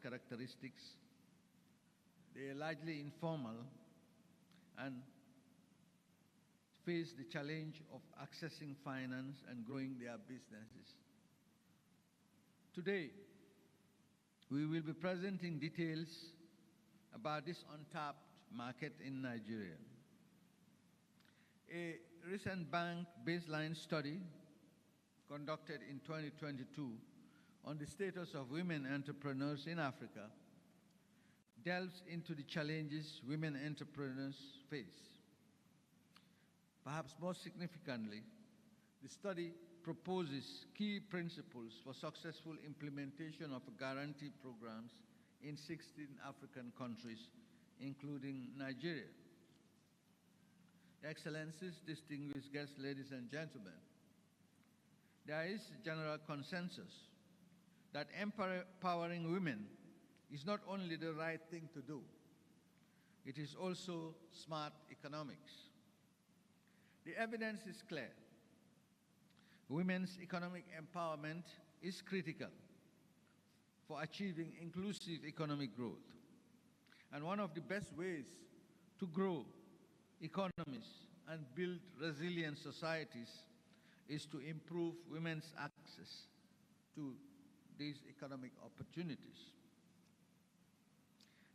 characteristics. They are largely informal and face the challenge of accessing finance and growing their businesses. Today, we will be presenting details about this untapped market in Nigeria. A recent bank baseline study conducted in 2022 on the status of women entrepreneurs in Africa delves into the challenges women entrepreneurs face. Perhaps most significantly, the study proposes key principles for successful implementation of guarantee programs in 16 African countries, including Nigeria. Excellencies, distinguished guests, ladies and gentlemen, there is general consensus that empowering women is not only the right thing to do, it is also smart economics. The evidence is clear. Women's economic empowerment is critical for achieving inclusive economic growth. And one of the best ways to grow economies and build resilient societies is to improve women's access to these economic opportunities.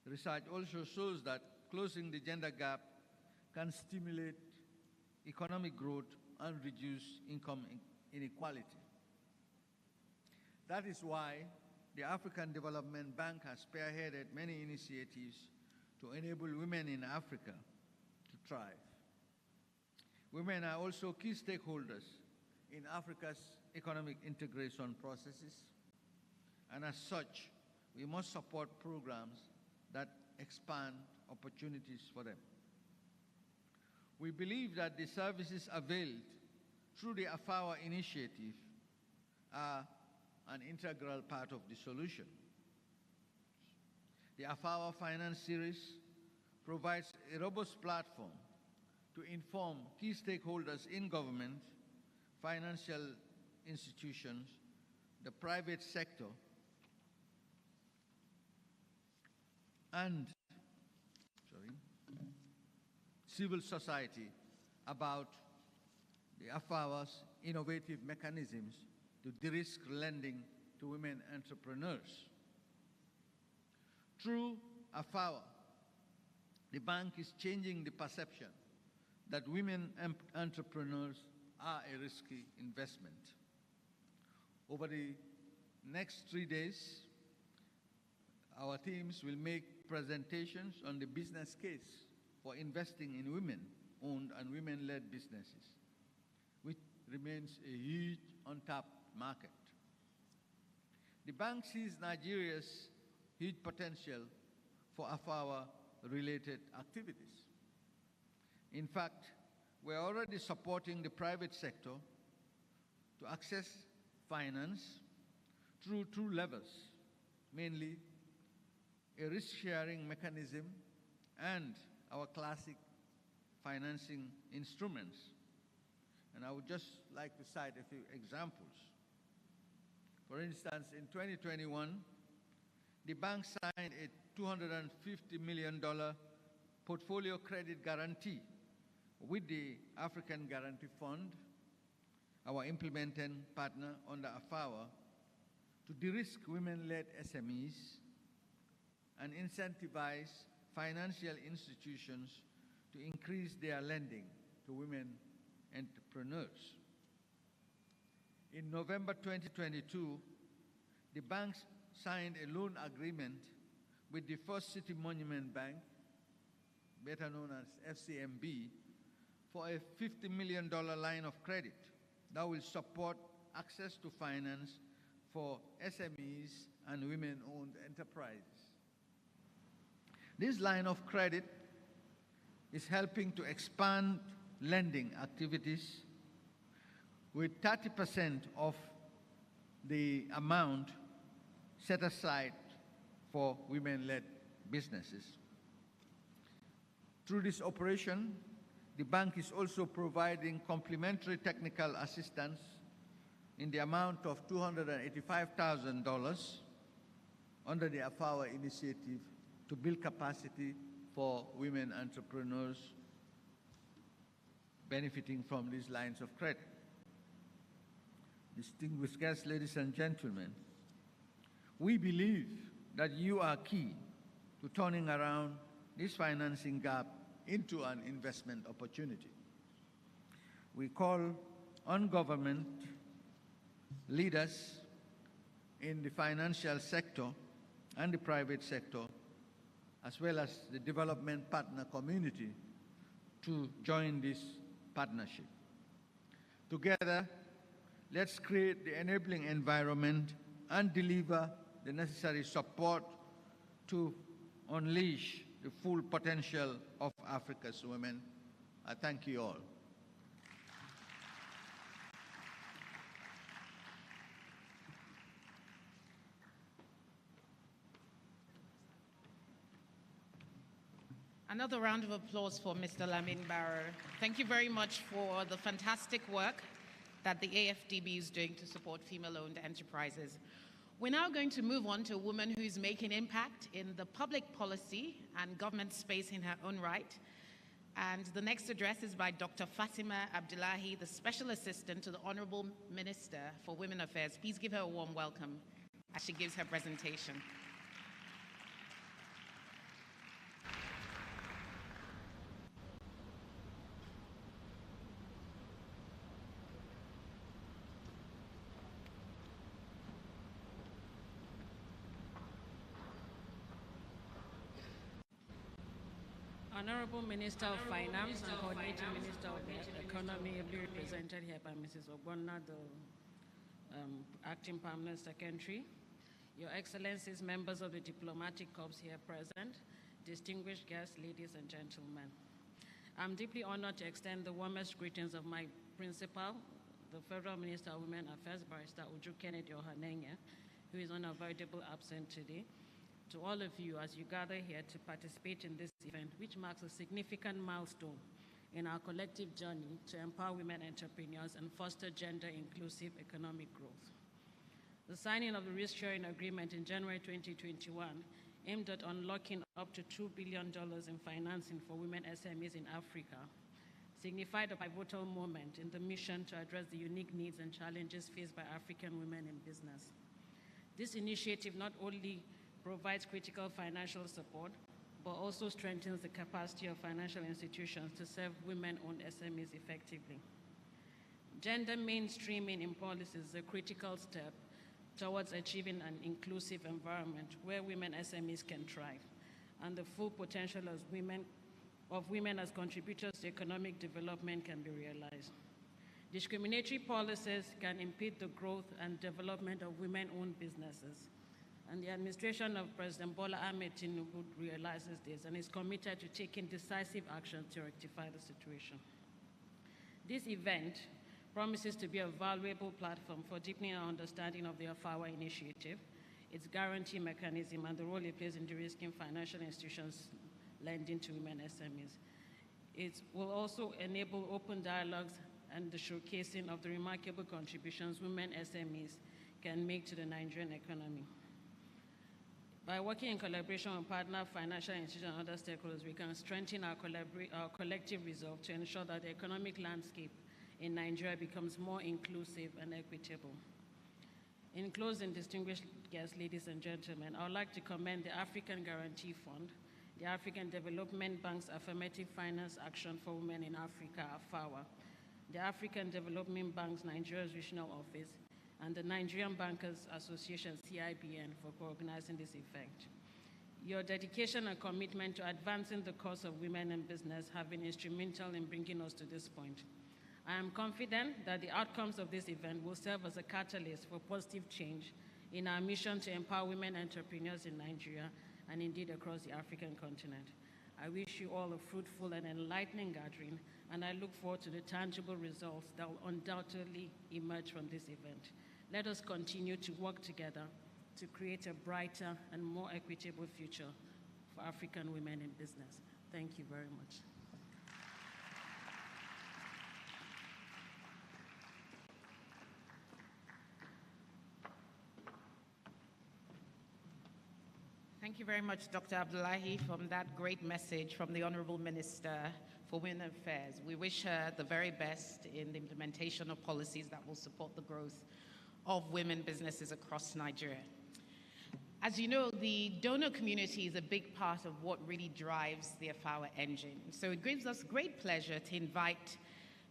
Research also shows that closing the gender gap can stimulate economic growth and reduce income inequality. That is why the African Development Bank has spearheaded many initiatives to enable women in Africa to thrive. Women are also key stakeholders in Africa's economic integration processes, and as such, we must support programs that expand opportunities for them. We believe that the services availed through the AFAWA initiative are an integral part of the solution. The AFAWA Finance Series provides a robust platform to inform key stakeholders in government, financial institutions, the private sector, and civil society about the AFAWA's innovative mechanisms to de-risk lending to women entrepreneurs. Through AFAWA, the bank is changing the perception that women entrepreneurs are a risky investment. Over the next 3 days, our teams will make presentations on the business case for investing in women-owned and women-led businesses, which remains a huge untapped market. The bank sees Nigeria's huge potential for AFAWA-related activities. In fact, we're already supporting the private sector to access finance through 2 levels, mainly a risk-sharing mechanism and our classic financing instruments. And I would just like to cite a few examples. For instance, in 2021, the bank signed a $250 million portfolio credit guarantee with the African Guarantee Fund, our implementing partner under AFAWA, to de-risk women-led SMEs and incentivize financial institutions to increase their lending to women entrepreneurs. In November 2022, the bank signed a loan agreement with the First City Monument Bank, better known as FCMB, for a $50 million line of credit that will support access to finance for SMEs and women-owned enterprises. This line of credit is helping to expand lending activities, with 30% of the amount set aside for women-led businesses. Through this operation, the bank is also providing complementary technical assistance in the amount of $285,000 under the AFAWA initiative to build capacity for women entrepreneurs benefiting from these lines of credit. Distinguished guests, ladies and gentlemen, we believe that you are key to turning around this financing gap into an investment opportunity. We call on government leaders in the financial sector and the private sector, as well as the development partner community, to join this partnership. Together, let's create the enabling environment and deliver the necessary support to unleash the full potential of Africa's women. I thank you all. Another round of applause for Mr. Lamin Barrow. Thank you very much for the fantastic work that the AFDB is doing to support female-owned enterprises. We're now going to move on to a woman who is making impact in the public policy and government space in her own right. And the next address is by Dr. Fatima Abdullahi, the Special Assistant to the Honorable Minister for Women Affairs. Please give her a warm welcome as she gives her presentation. Honorable Minister of Finance and Coordinating Minister of the Economy, ably represented here by Mrs. Ogbonna, the Acting Permanent Secretary, Your Excellencies, members of the diplomatic corps here present, distinguished guests, ladies and gentlemen. I'm deeply honored to extend the warmest greetings of my principal, the Federal Minister of Women Affairs, Barrister Uju Kennedy Ohanenye, who is unavoidably absent today, to all of you as you gather here to participate in this event, which marks a significant milestone in our collective journey to empower women entrepreneurs and foster gender-inclusive economic growth. The signing of the risk-sharing agreement in January 2021 aimed at unlocking up to $2 billion in financing for women SMEs in Africa signified a pivotal moment in the mission to address the unique needs and challenges faced by African women in business. This initiative not only provides critical financial support, but also strengthens the capacity of financial institutions to serve women-owned SMEs effectively. Gender mainstreaming in policies is a critical step towards achieving an inclusive environment where women SMEs can thrive, and the full potential of women as contributors to economic development can be realized. Discriminatory policies can impede the growth and development of women-owned businesses. And the administration of President Bola Ahmed Tinubu realizes this and is committed to taking decisive action to rectify the situation. This event promises to be a valuable platform for deepening our understanding of the AFAWA initiative, its guarantee mechanism, and the role it plays in de-risking financial institutions lending to women SMEs. It will also enable open dialogues and the showcasing of the remarkable contributions women SMEs can make to the Nigerian economy. By working in collaboration with partner financial institutions and other stakeholders, we can strengthen our collective resolve to ensure that the economic landscape in Nigeria becomes more inclusive and equitable. In closing, distinguished guests, ladies and gentlemen, I would like to commend the African Guarantee Fund, the African Development Bank's Affirmative Finance Action for Women in Africa, AFAWA, the African Development Bank's Nigeria's Regional Office, and the Nigerian Bankers Association, CIBN, for co-organizing this event. Your dedication and commitment to advancing the cause of women in business have been instrumental in bringing us to this point. I am confident that the outcomes of this event will serve as a catalyst for positive change in our mission to empower women entrepreneurs in Nigeria and indeed across the African continent. I wish you all a fruitful and enlightening gathering, and I look forward to the tangible results that will undoubtedly emerge from this event. Let us continue to work together to create a brighter and more equitable future for African women in business. Thank you very much. you very much, Dr. Abdullahi, for that great message from the Honorable Minister for Women Affairs. We wish her the very best in the implementation of policies that will support the growth of women businesses across Nigeria. As you know, the donor community is a big part of what really drives the AFAWA engine. So it gives us great pleasure to invite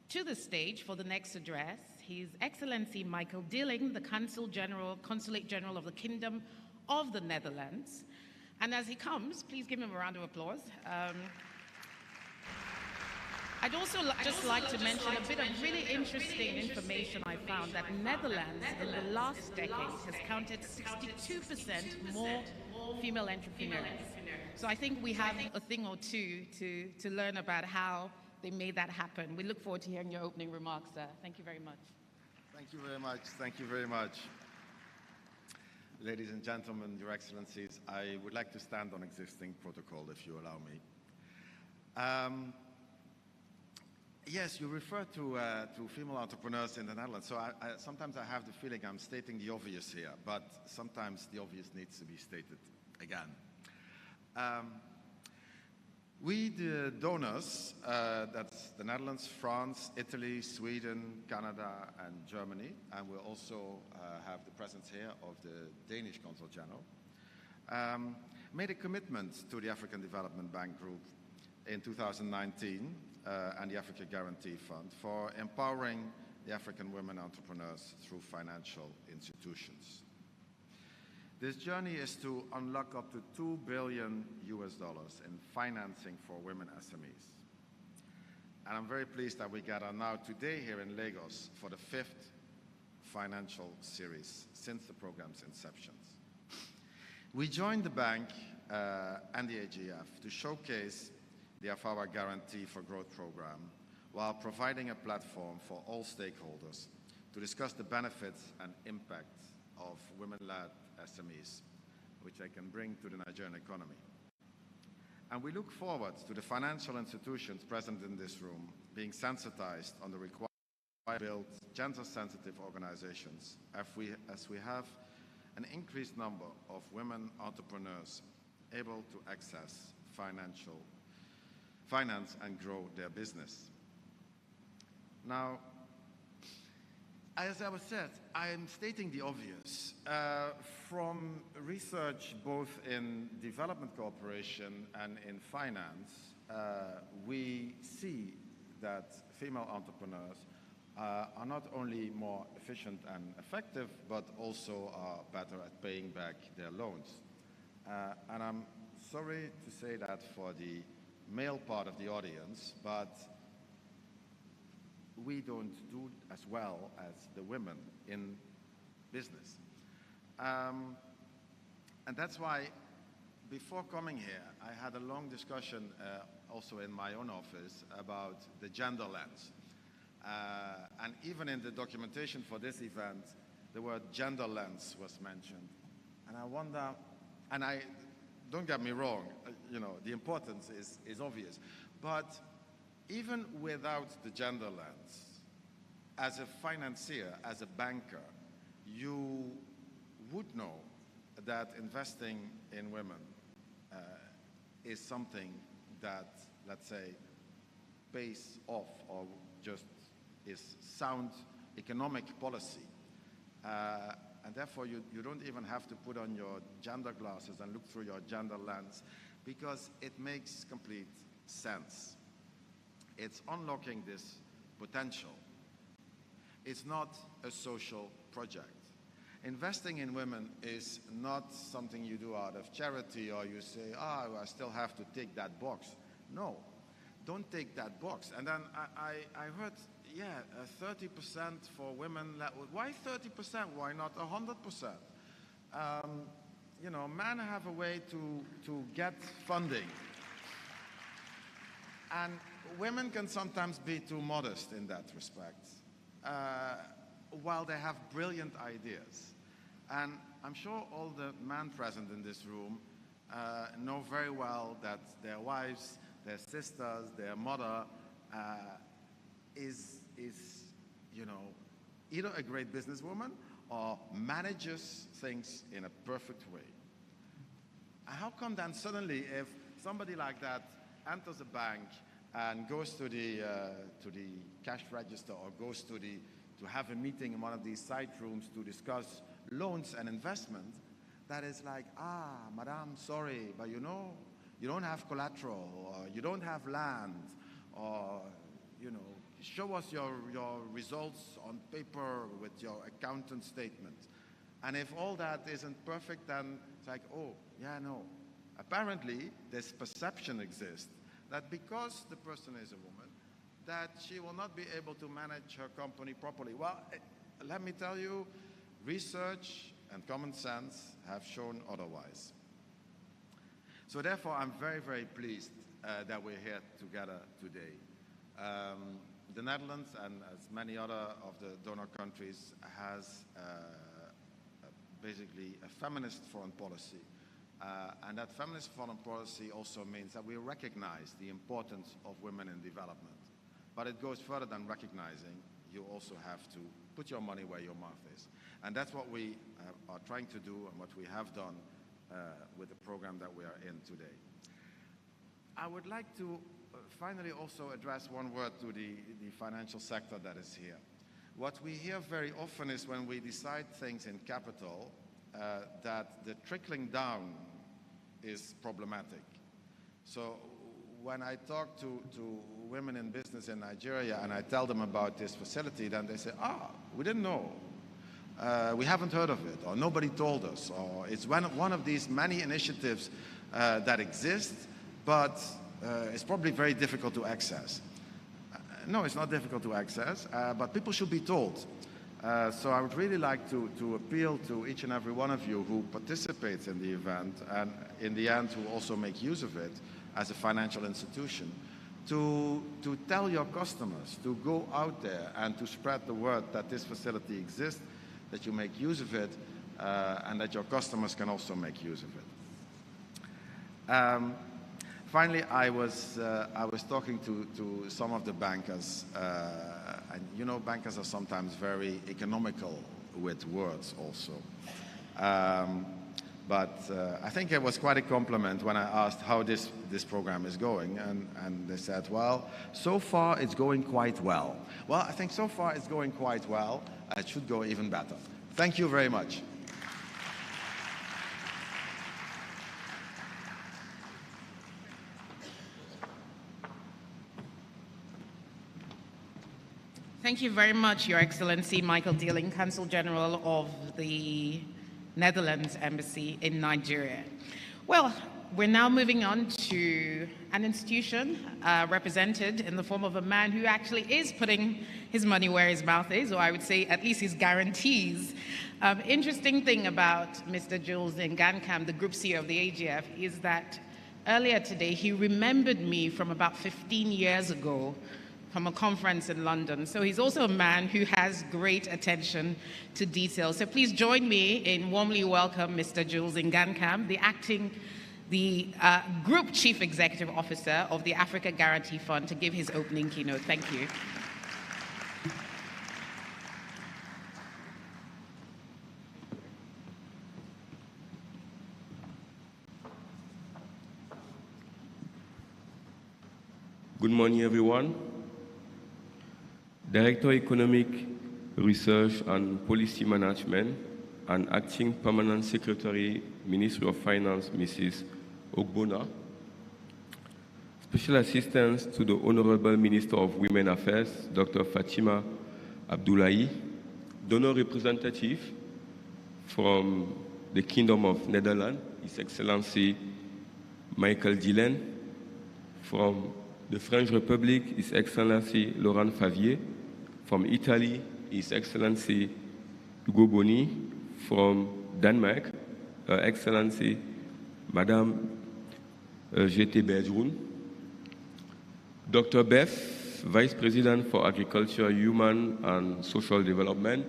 to the stage for the next address His Excellency Michael Dilling, the Consulate General of the Kingdom of the Netherlands. And as he comes, please give him a round of applause. I'd also just like to mention a bit of really interesting information I found, that Netherlands in the last decade has counted 62% more female entrepreneurs. So I think we have a thing or two to learn about how they made that happen. We look forward to hearing your opening remarks, sir. Thank you very much. Thank you very much. Thank you very much. Ladies and gentlemen, Your Excellencies, I would like to stand on existing protocol, if you allow me. Yes, you refer to female entrepreneurs in the Netherlands. So sometimes I have the feeling I'm stating the obvious here, but sometimes the obvious needs to be stated again. We, the donors, that's the Netherlands, France, Italy, Sweden, Canada, and Germany, and we'll also have the presence here of the Danish Consul General, made a commitment to the African Development Bank Group in 2019 and the Africa Guarantee Fund for empowering the African women entrepreneurs through financial institutions. This journey is to unlock up to $2 billion in financing for women SMEs. And I'm very pleased that we gather now today here in Lagos for the 5th financial series since the program's inception. We joined the bank and the AGF to showcase the AFAWA Guarantee for Growth program while providing a platform for all stakeholders to discuss the benefits and impacts of women-led SMEs, which they can bring to the Nigerian economy. And we look forward to the financial institutions present in this room being sensitized on the requirement to build gender-sensitive organizations as we have an increased number of women entrepreneurs able to access finance and grow their business. Now, as I was said, I am stating the obvious. From research both in development cooperation and in finance, we see that female entrepreneurs are not only more efficient and effective, but also are better at paying back their loans. And I'm sorry to say that for the male part of the audience, but we don't do as well as the women in business. And that's why before coming here, I had a long discussion also in my own office about the gender lens. And even in the documentation for this event, the word gender lens was mentioned. And I wonder, and don't get me wrong, the importance is obvious, but even without the gender lens, as a financier, as a banker, you would know that investing in women is something that, let's say, pays off or just is sound economic policy. And therefore, you don't even have to put on your gender glasses and look through your gender lens, because it makes complete sense. It's unlocking this potential. It's not a social project. Investing in women is not something you do out of charity, or you say, I still have to tick that box. No, don't take that box. And then I heard, 30% for women. Why 30%? Why not 100%? Men have a way to get funding. And women can sometimes be too modest in that respect, while they have brilliant ideas. And I'm sure all the men present in this room know very well that their wives, their sisters, their mother is either a great businesswoman or manages things in a perfect way. How come then suddenly, if somebody like that enters a bank and goes to the cash register or goes to have a meeting in one of these side rooms to discuss loans and investment, that is like, madam, sorry, but you know, you don't have collateral, or you don't have land, or, you know, show us your results on paper with your accountant statement. And if all that isn't perfect, then it's like, oh, yeah, no. Apparently, this perception exists that because the person is a woman, that she will not be able to manage her company properly. Well, let me tell you, research and common sense have shown otherwise. So therefore, I'm very, very pleased that we're here together today. The Netherlands, and as many other of the donor countries, has basically a feminist foreign policy. And that feminist foreign policy also means that we recognize the importance of women in development. But it goes further than recognizing. You also have to put your money where your mouth is. And that's what we are trying to do and what we have done with the program that we are in today. I would like to finally also address one word to the financial sector that is here. What we hear very often is when we decide things in capital, that the trickling down is problematic. So when I talk to women in business in Nigeria and I tell them about this facility, then they say, we didn't know. We haven't heard of it, or nobody told us, or it's one of these many initiatives that exist, but it's probably very difficult to access. No, it's not difficult to access, but people should be told. So I would really like to appeal to each and every one of you who participates in the event, and in the end who also make use of it as a financial institution, to tell your customers, to go out there and to spread the word that this facility exists, that you make use of it, and that your customers can also make use of it. Finally, I was talking to some of the bankers, and you know, bankers are sometimes very economical with words also. But I think it was quite a compliment when I asked how this program is going, and they said, well, so far it's going quite well. Well, I think so far it's going quite well. It should go even better. Thank you very much. Thank you very much, Your Excellency Michael Dealing, Consul General of the Netherlands Embassy in Nigeria. Well, we're now moving on to an institution represented in the form of a man who actually is putting his money where his mouth is, or I would say at least his guarantees. Interesting thing about Mr. Jules Ngankam, the Group CEO of the AGF, is that earlier today he remembered me from about 15 years ago from a conference in London. So he's also a man who has great attention to detail. So please join me in warmly welcome Mr. Jules Ngankam, the Group Chief Executive Officer of the Africa Guarantee Fund, to give his opening keynote. Thank you. Good morning, everyone. Director Economic Research and Policy Management and Acting Permanent Secretary, Ministry of Finance, Mrs. Ogbonna. Special Assistance to the Honorable Minister of Women Affairs, Dr. Fatima Abdullahi. Donor representative from the Kingdom of Netherlands, His Excellency Michael Dealing. From the French Republic, His Excellency Laurent Favier. From Italy, His Excellency Ugo Boni. From Denmark, Her Excellency Madame G.T. Berggruen. Dr. Beth, Vice President for Agriculture, Human and Social Development.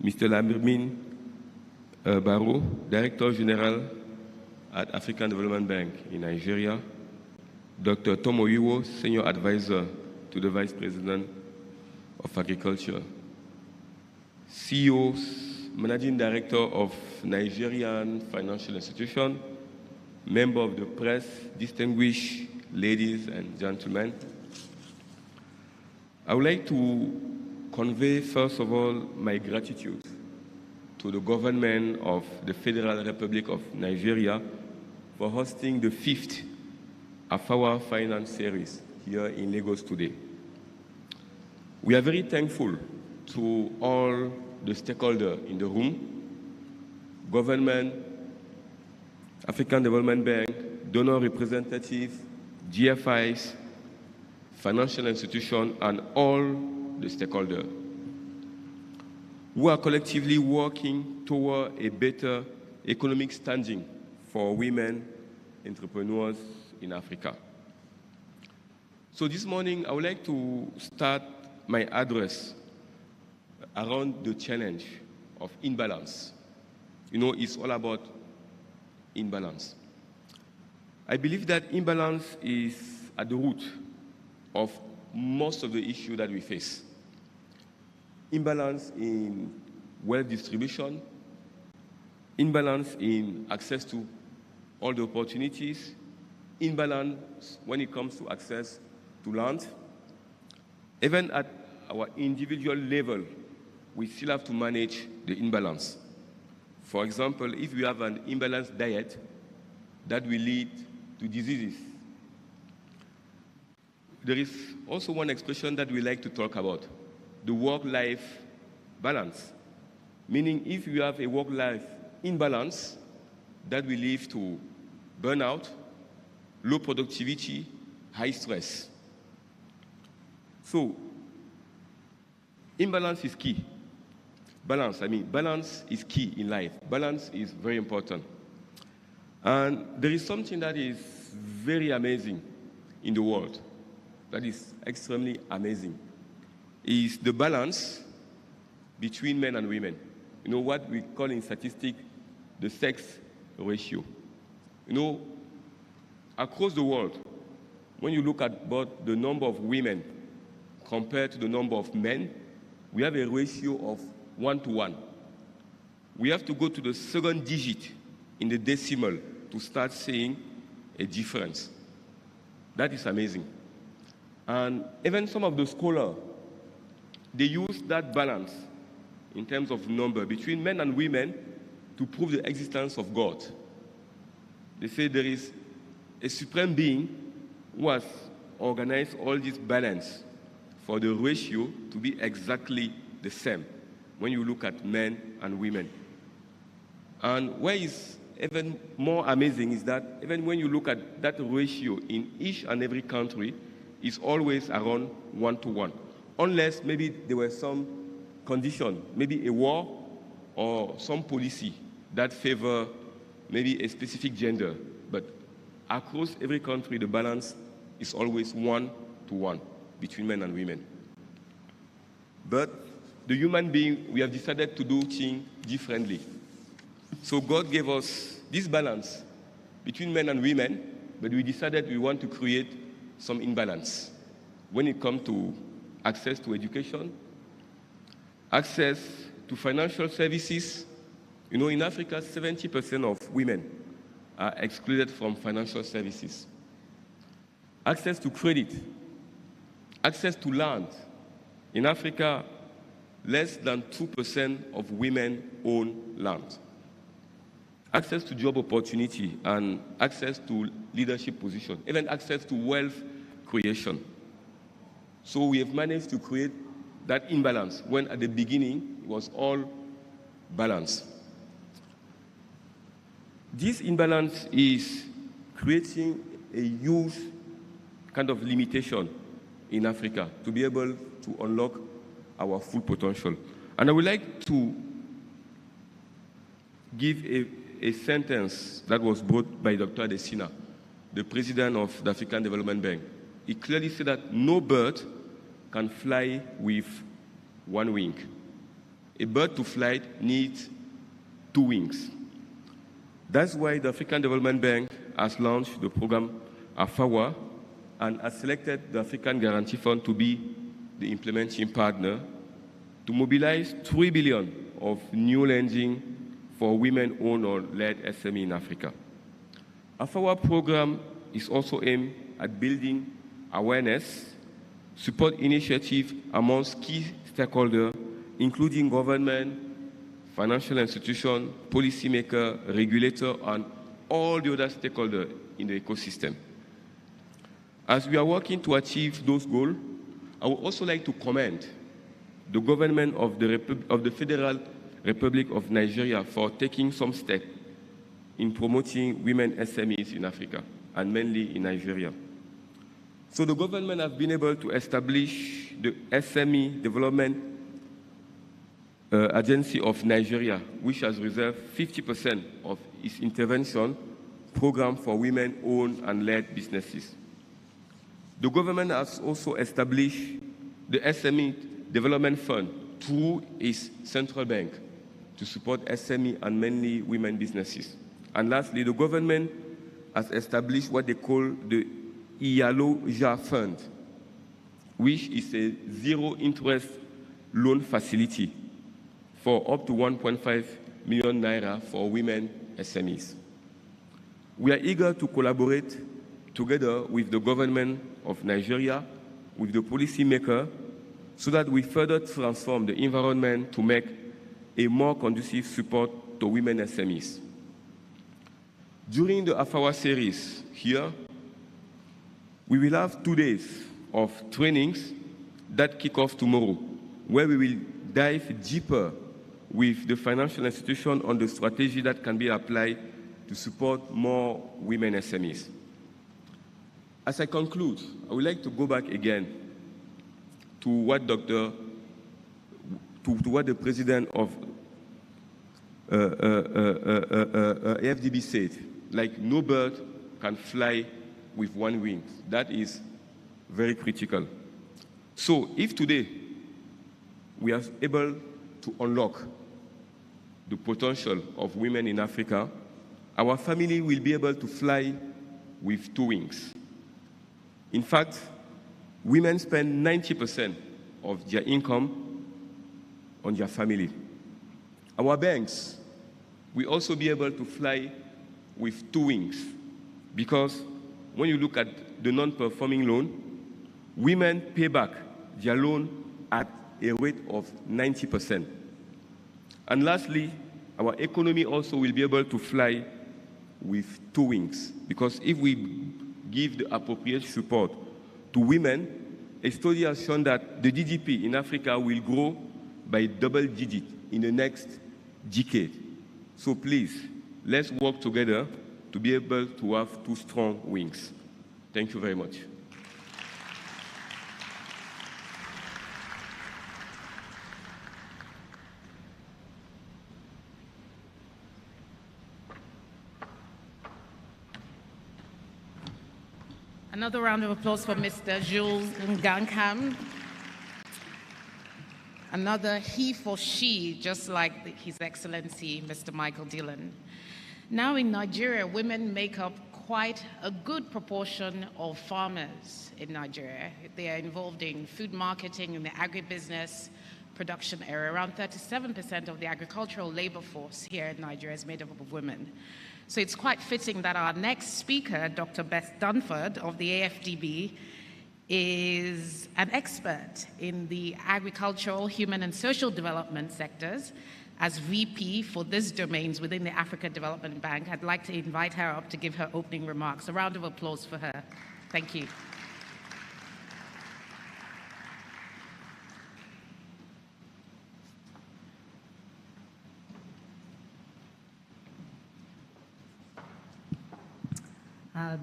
Mr. Lamin Barrow, Director General at African Development Bank in Nigeria. Dr. Tomo Iwo, Senior Advisor to the Vice President of Agriculture. CEOs Managing Director of Nigerian Financial Institution, member of the press, distinguished ladies and gentlemen. I would like to convey, first of all, my gratitude to the government of the Federal Republic of Nigeria for hosting the 5th AFAWA Finance Series here in Lagos today. We are very thankful to all the stakeholders in the room, government, African Development Bank, donor representatives, GFIs, financial institutions, and all the stakeholders who are collectively working toward a better economic standing for women entrepreneurs in Africa. So this morning, I would like to start my address around the challenge of imbalance. You know, it's all about imbalance. I believe that imbalance is at the root of most of the issues that we face. Imbalance in wealth distribution, imbalance in access to all the opportunities, imbalance when it comes to access to land. Even at our individual level, we still have to manage the imbalance. For example, if we have an imbalanced diet, that will lead to diseases. There is also one expression that we like to talk about, the work-life balance. Meaning if you have a work-life imbalance, that will lead to burnout, low productivity, high stress. So, imbalance is key. Balance is key in life. Balance is very important. And there is something that is very amazing in the world, that is extremely amazing, is the balance between men and women. You know, what we call in statistics the sex ratio. You know, across the world, when you look at both the number of women compared to the number of men, we have a ratio of 1:1. We have to go to the second digit in the decimal to start seeing a difference. That is amazing. And even some of the scholars, they use that balance in terms of number between men and women to prove the existence of God. They say there is a supreme being who has organized all this balance for the ratio to be exactly the same when you look at men and women. And what is even more amazing is that even when you look at that ratio in each and every country, it's always around 1:1. Unless maybe there were some condition, maybe a war or some policy that favor maybe a specific gender. But across every country, the balance is always 1:1 between men and women. But the human being, we have decided to do things differently. So God gave us this balance between men and women, but we decided we want to create some imbalance when it comes to access to education, access to financial services. You know, in Africa, 70% of women are excluded from financial services. Access to credit, access to land. In Africa, less than 2% of women own land. Access to job opportunity and access to leadership position, even access to wealth creation. So we have managed to create that imbalance when at the beginning it was all balanced. This imbalance is creating a huge kind of limitation in Africa to be able to unlock our full potential. And I would like to give a sentence that was brought by Dr. Adesina, the president of the African Development Bank. He clearly said that no bird can fly with one wing. A bird to fly needs 2 wings. That's why the African Development Bank has launched the program AFAWA and has selected the African Guarantee Fund to be the implementing partner to mobilize $3 billion of new lending for women-owned or led SME in Africa. AFAWA program is also aimed at building awareness, support initiatives amongst key stakeholders, including government, financial institutions, policymakers, regulators, and all the other stakeholders in the ecosystem. As we are working to achieve those goals, I would also like to commend the government of the Federal Republic of Nigeria for taking some steps in promoting women SMEs in Africa, and mainly in Nigeria. So the government has been able to establish the SME Development Agency of Nigeria, which has reserved 50% of its intervention program for women-owned and led businesses. The government has also established the SME Development Fund through its central bank to support SME and mainly women businesses. And lastly, the government has established what they call the IALOJA Fund, which is a zero-interest loan facility for up to 1.5 million naira for women SMEs. We are eager to collaborate together with the government of Nigeria, with the policymaker, so that we further transform the environment to make a more conducive support to women SMEs. During the AFAWA series here, we will have 2 days of trainings that kick off tomorrow, where we will dive deeper with the financial institution on the strategy that can be applied to support more women SMEs. As I conclude, I would like to go back again to what the president of AFDB said, like no bird can fly with one wing. That is very critical. So if today we are able to unlock the potential of women in Africa, our family will be able to fly with 2 wings. In fact, women spend 90% of their income on their family. Our banks will also be able to fly with 2 wings, because when you look at the non-performing loan, women pay back their loan at a rate of 90%. And lastly, our economy also will be able to fly with 2 wings, because if we give the appropriate support to women, a study has shown that the GDP in Africa will grow by double digit in the next decade. So please, let's work together to be able to have 2 strong wings. Thank you very much. Another round of applause for Mr. Jules Ngankam. Another he for she, just like His Excellency, Mr. Michael Dillon. Now in Nigeria, women make up quite a good proportion of farmers in Nigeria. They are involved in food marketing, in the agribusiness production area. Around 37% of the agricultural labor force here in Nigeria is made up of women. So it's quite fitting that our next speaker, Dr. Beth Dunford of the AFDB, is an expert in the agricultural, human and social development sectors. As VP for these domains within the Africa Development Bank, I'd like to invite her up to give her opening remarks. A round of applause for her. Thank you.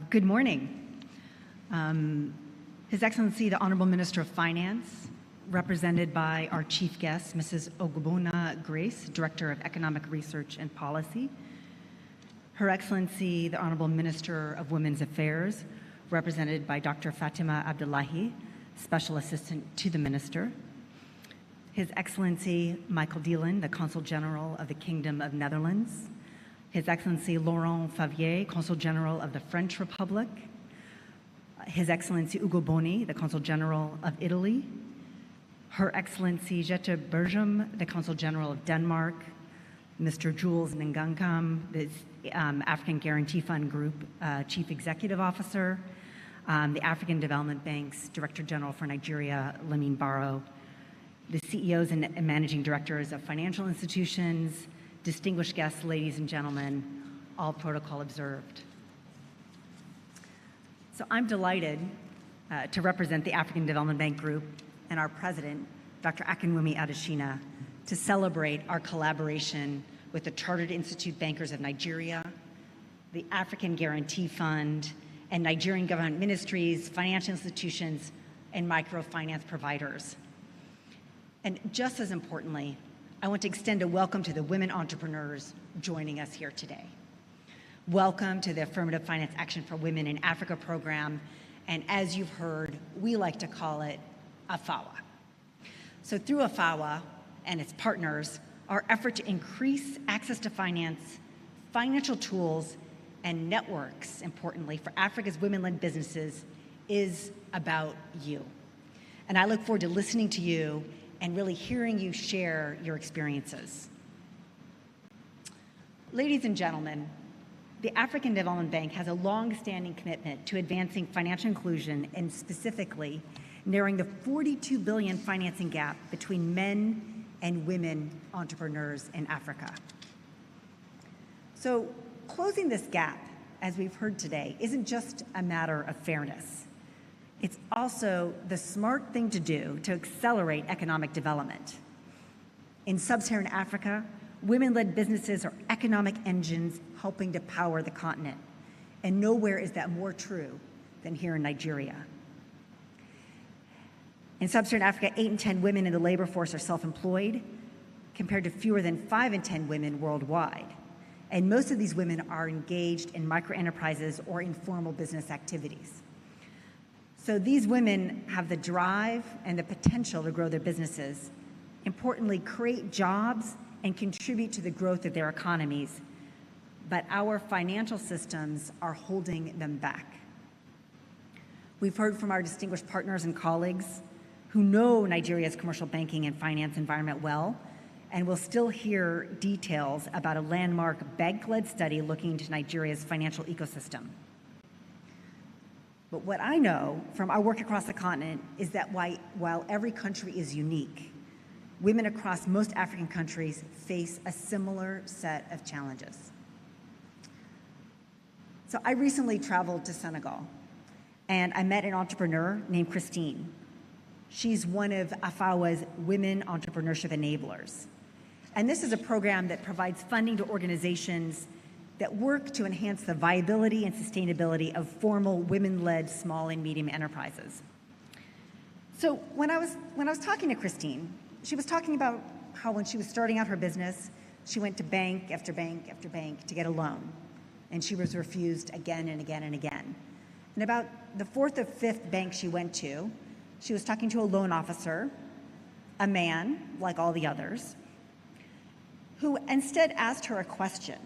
Good morning. His Excellency, the Honorable Minister of Finance, represented by our chief guest, Mrs. Ogbonna Grace, Director of Economic Research and Policy. Her Excellency, the Honorable Minister of Women's Affairs, represented by Dr. Fatima Abdullahi, Special Assistant to the Minister. His Excellency, Michael Dillon, the Consul General of the Kingdom of Netherlands. His Excellency Laurent Favier, Consul General of the French Republic. His Excellency Ugo Boni, the Consul General of Italy. Her Excellency Jette Bergum, the Consul General of Denmark, Mr. Jules Ngankam, the African Guarantee Fund Group Chief Executive Officer, the African Development Bank's Director General for Nigeria, Lamin Barrow, the CEOs and Managing Directors of financial institutions, distinguished guests, ladies and gentlemen, all protocol observed. So I'm delighted to represent the African Development Bank Group and our president, Dr. Akinwumi Adesina, to celebrate our collaboration with the Chartered Institute Bankers of Nigeria, the African Guarantee Fund, and Nigerian government ministries, financial institutions, and microfinance providers. And just as importantly, I want to extend a welcome to the women entrepreneurs joining us here today. Welcome to the Affirmative Finance Action for Women in Africa program, and as you've heard, we like to call it AFAWA. So through AFAWA and its partners, our effort to increase access to finance, financial tools, and networks, importantly, for Africa's women-led businesses is about you. And I look forward to listening to you and really hearing you share your experiences. Ladies and gentlemen, the African Development Bank has a long-standing commitment to advancing financial inclusion and specifically narrowing the $42 billion financing gap between men and women entrepreneurs in Africa. So closing this gap, as we've heard today, isn't just a matter of fairness. It's also the smart thing to do to accelerate economic development. In sub-Saharan Africa, women-led businesses are economic engines helping to power the continent. And nowhere is that more true than here in Nigeria. In sub-Saharan Africa, 8 in 10 women in the labor force are self-employed, compared to fewer than 5 in 10 women worldwide. And most of these women are engaged in micro-enterprises or informal business activities. So these women have the drive and the potential to grow their businesses, importantly, create jobs and contribute to the growth of their economies. But our financial systems are holding them back. We've heard from our distinguished partners and colleagues who know Nigeria's commercial banking and finance environment well, and we'll still hear details about a landmark bank-led study looking into Nigeria's financial ecosystem. But what I know from our work across the continent is that while every country is unique, women across most African countries face a similar set of challenges. So I recently traveled to Senegal, and I met an entrepreneur named Christine. She's one of AFAWA's Women Entrepreneurship Enablers. And this is a program that provides funding to organizations that work to enhance the viability and sustainability of formal women-led small and medium enterprises. So when I was talking to Christine, she was talking about how when she was starting out her business, she went to bank after bank after bank to get a loan, and she was refused again and again and again. And about the 4th or 5th bank she went to, she was talking to a loan officer, a man, like all the others, who instead asked her a question.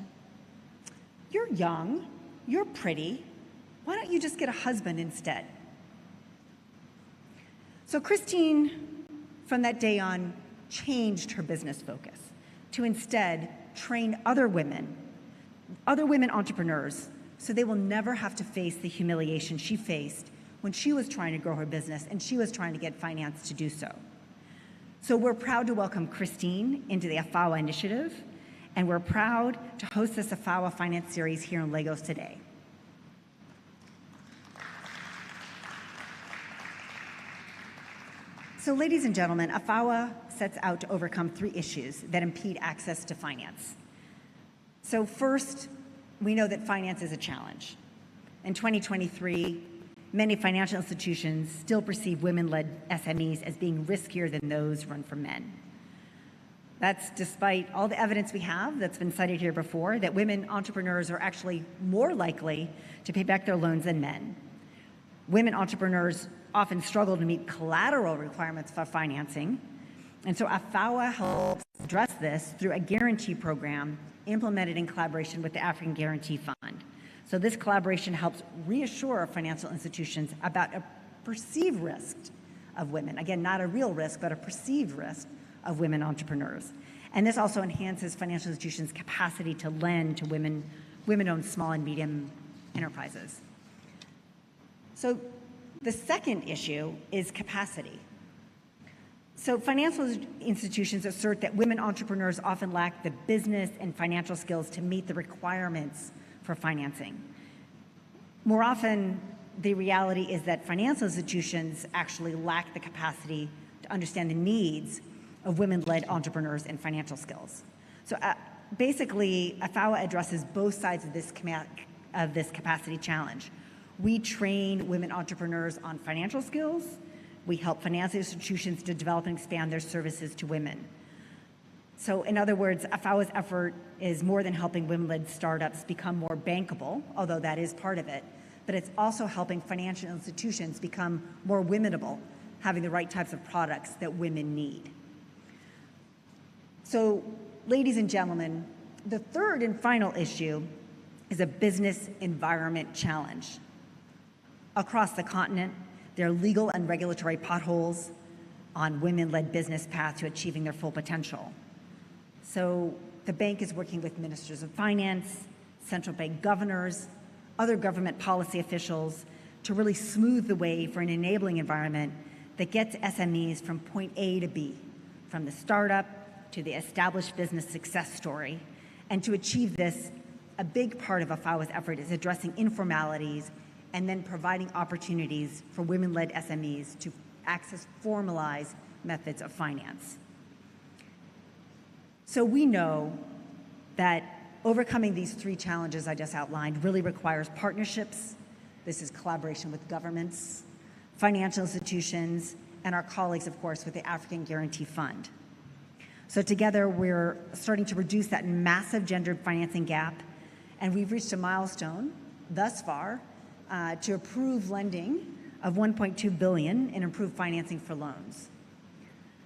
You're young, you're pretty, why don't you just get a husband instead? So Christine, from that day on, changed her business focus to instead train other women entrepreneurs, so they will never have to face the humiliation she faced when she was trying to grow her business and she was trying to get finance to do so. So we're proud to welcome Christine into the AFAWA initiative, and we're proud to host this AFAWA Finance Series here in Lagos today. So ladies and gentlemen, AFAWA sets out to overcome 3 issues that impede access to finance. So first, we know that finance is a challenge. In 2023, many financial institutions still perceive women-led SMEs as being riskier than those run for men. That's despite all the evidence we have that's been cited here before, that women entrepreneurs are actually more likely to pay back their loans than men. Women entrepreneurs often struggle to meet collateral requirements for financing, and so AFAWA helps address this through a guarantee program implemented in collaboration with the African Guarantee Fund. So this collaboration helps reassure financial institutions about a perceived risk of women. Again, not a real risk, but a perceived risk of women entrepreneurs. And this also enhances financial institutions' capacity to lend to women-owned small and medium enterprises. So the second issue is capacity. So financial institutions assert that women entrepreneurs often lack the business and financial skills to meet the requirements for financing. More often, the reality is that financial institutions actually lack the capacity to understand the needs of women-led entrepreneurs and financial skills. So basically, AFAWA addresses both sides of this capacity challenge. We train women entrepreneurs on financial skills. We help financial institutions to develop and expand their services to women. So in other words, AFAWA's effort is more than helping women-led startups become more bankable, although that is part of it, but it's also helping financial institutions become more womenable, having the right types of products that women need. So, ladies and gentlemen, the third and final issue is a business environment challenge. Across the continent, there are legal and regulatory potholes on women-led business path to achieving their full potential. So the bank is working with ministers of finance, central bank governors, other government policy officials to really smooth the way for an enabling environment that gets SMEs from point A to B, from the startup to the established business success story. And to achieve this, a big part of AFAWA's effort is addressing informalities and then providing opportunities for women-led SMEs to access formalized methods of finance. So we know that overcoming these three challenges I just outlined really requires partnerships. This is collaboration with governments, financial institutions, and our colleagues, of course, with the African Guarantee Fund. So together, we're starting to reduce that massive gendered financing gap, and we've reached a milestone thus far to approve lending of $1.2 billion in improved financing for loans.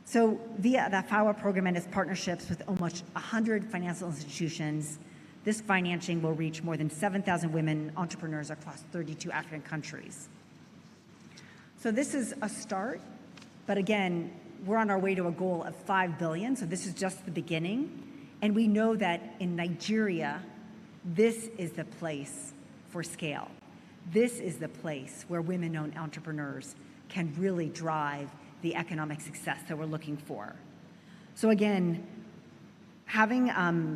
So via the AFAWA program and its partnerships with almost 100 financial institutions, this financing will reach more than 7,000 women entrepreneurs across 32 African countries. So this is a start, but again, we're on our way to a goal of $5 billion, so this is just the beginning. And we know that in Nigeria, this is the place for scale. This is the place where women-owned entrepreneurs can really drive the economic success that we're looking for. So again, having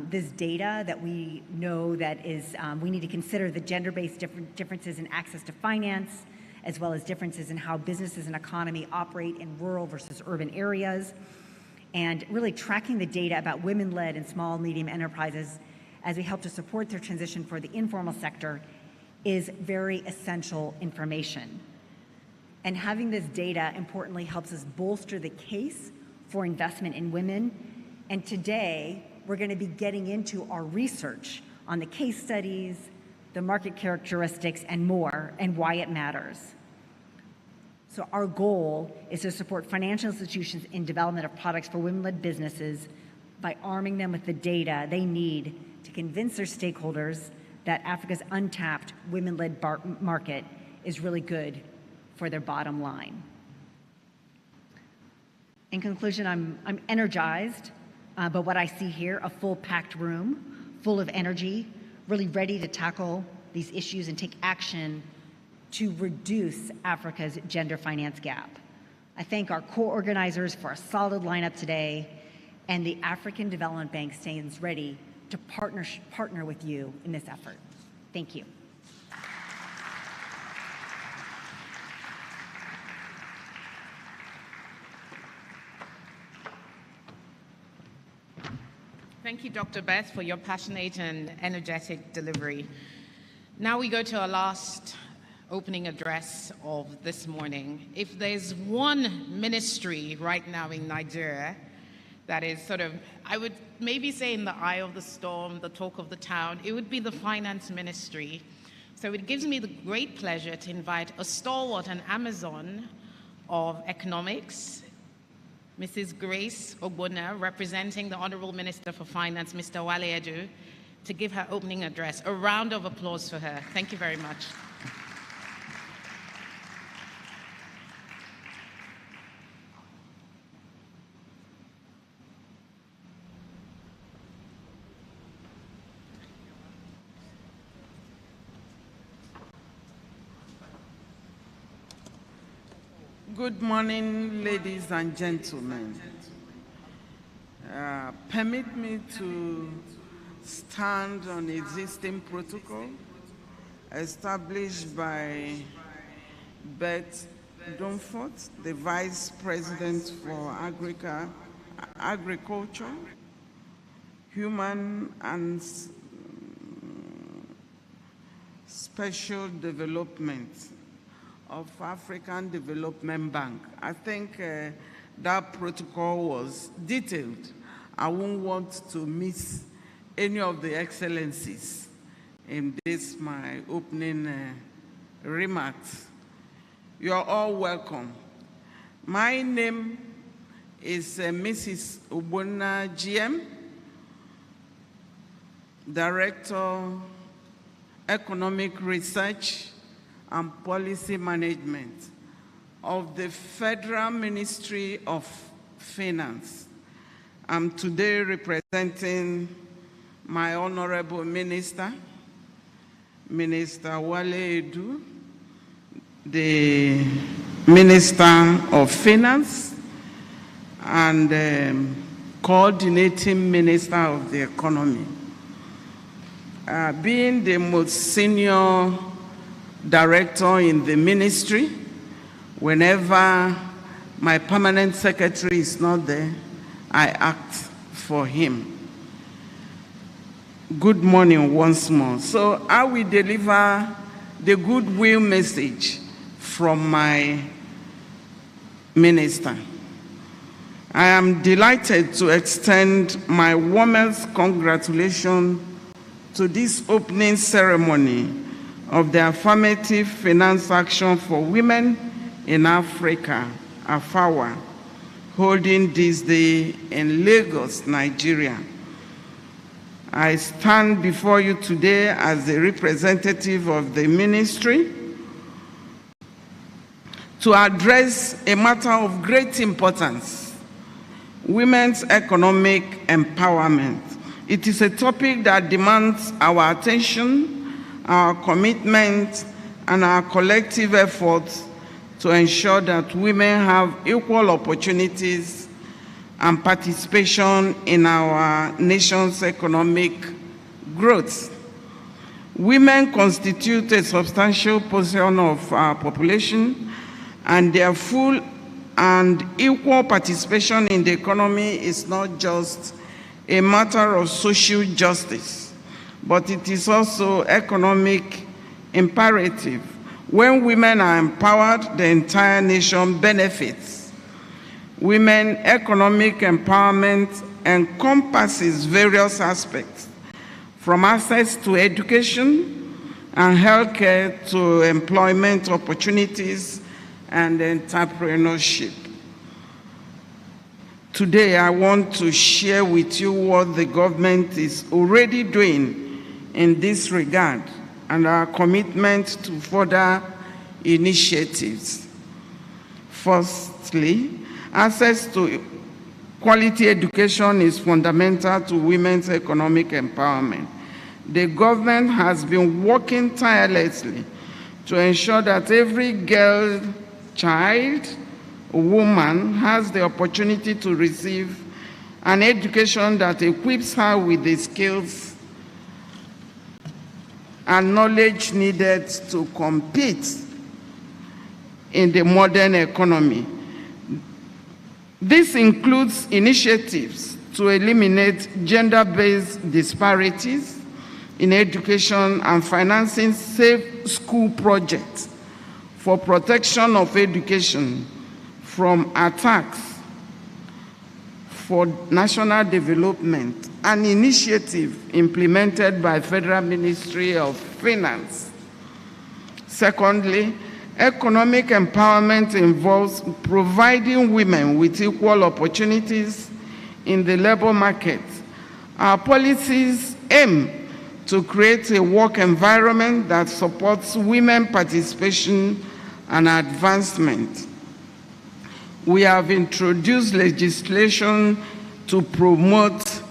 this data that we know that is, we need to consider the gender-based differences in access to finance, as well as differences in how businesses and economy operate in rural versus urban areas, and really tracking the data about women-led and small, medium enterprises as we help to support their transition for the informal sector is very essential information. And having this data, importantly, helps us bolster the case for investment in women. And today, we're going to be getting into our research on the case studies, the market characteristics, and more, and why it matters. So our goal is to support financial institutions in development of products for women-led businesses by arming them with the data they need to convince their stakeholders that Africa's untapped women-led market is really good for their bottom line. In conclusion, I'm energized by what I see here, a full packed room, full of energy, really ready to tackle these issues and take action to reduce Africa's gender finance gap. I thank our co-organizers for a solid lineup today, and the African Development Bank stands ready to partner with you in this effort. Thank you. Thank you, Dr. Beth, for your passionate and energetic delivery. Now we go to our last opening address of this morning. If there's one ministry right now in Nigeria that is sort of, I would maybe say in the eye of the storm, the talk of the town, it would be the finance ministry. So it gives me the great pleasure to invite a stalwart and Amazon of economics, Mrs. Grace Ogbonna, representing the Honorable Minister for Finance, Mr. Wale Edu, to give her opening address. A round of applause for her. Thank you very much. Good morning, ladies and gentlemen. Permit me to stand on existing protocol established by Beth Dunford, the Vice President for Agriculture, Human and Special Development of African Development Bank. I think that protocol was detailed. I won't want to miss any of the excellencies in this, my opening remarks. You are all welcome. My name is Mrs. Ogbonna GM, Director, Economic Research and Policy Management of the Federal Ministry of Finance. I'm today representing my Honorable Minister, Minister Wale Edu, the Minister of Finance, and Coordinating Minister of the Economy. Being the most senior director in the ministry, whenever my permanent secretary is not there, I act for him. Good morning once more. So I will deliver the goodwill message from my minister. I am delighted to extend my warmest congratulations to this opening ceremony of the Affirmative Finance Action for Women in Africa, AFAWA, holding this day in Lagos, Nigeria. I stand before you today as the representative of the ministry to address a matter of great importance: women's economic empowerment. It is a topic that demands our attention, our commitment, and our collective efforts to ensure that women have equal opportunities and participation in our nation's economic growth. Women constitute a substantial portion of our population, and their full and equal participation in the economy is not just a matter of social justice, but it is also economic imperative. When women are empowered, the entire nation benefits. Women economic empowerment encompasses various aspects, from access to education and healthcare to employment opportunities and entrepreneurship. Today, I want to share with you what the government is already doing in this regard and our commitment to further initiatives. Firstly, access to quality education is fundamental to women's economic empowerment. The government has been working tirelessly to ensure that every girl, child, woman has the opportunity to receive an education that equips her with the skills and knowledge needed to compete in the modern economy. This includes initiatives to eliminate gender-based disparities in education and financing safe school projects for protection of education from attacks for national development, an initiative implemented by Federal Ministry of Finance. Secondly, economic empowerment involves providing women with equal opportunities in the labor market. Our policies aim to create a work environment that supports women participation and advancement. We have introduced legislation to promote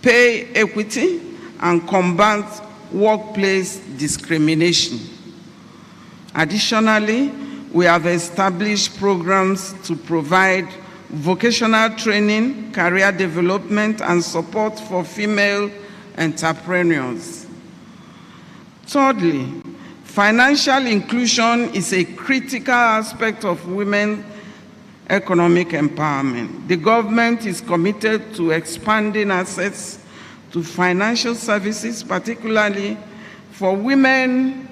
pay equity and combat workplace discrimination. Additionally, we have established programs to provide vocational training, career development, and support for female entrepreneurs. Thirdly, financial inclusion is a critical aspect of women's economic empowerment. The government is committed to expanding access to financial services, particularly for women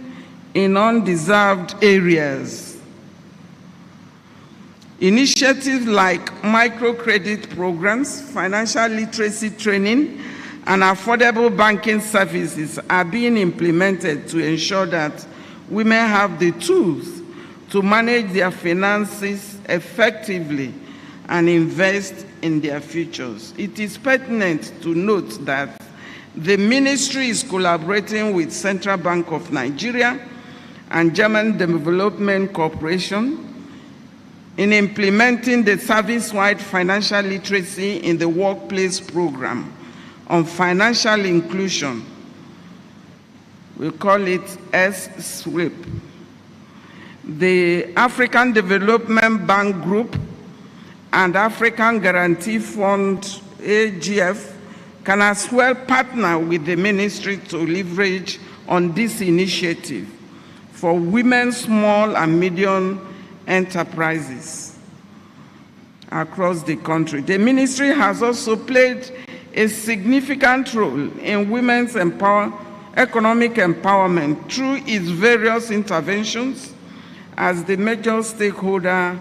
in undeserved areas. Initiatives like microcredit programs, financial literacy training, and affordable banking services are being implemented to ensure that women have the tools to manage their finances effectively and invest in their futures. It is pertinent to note that the ministry is collaborating with Central Bank of Nigeria and German Development Corporation in implementing the service-wide financial literacy in the workplace program on financial inclusion. We call it SWIP. The African Development Bank Group and African Guarantee Fund, AGF, can as well partner with the ministry to leverage on this initiative for women, small and medium enterprises across the country. The ministry has also played a significant role in women's economic empowerment through its various interventions as the major stakeholder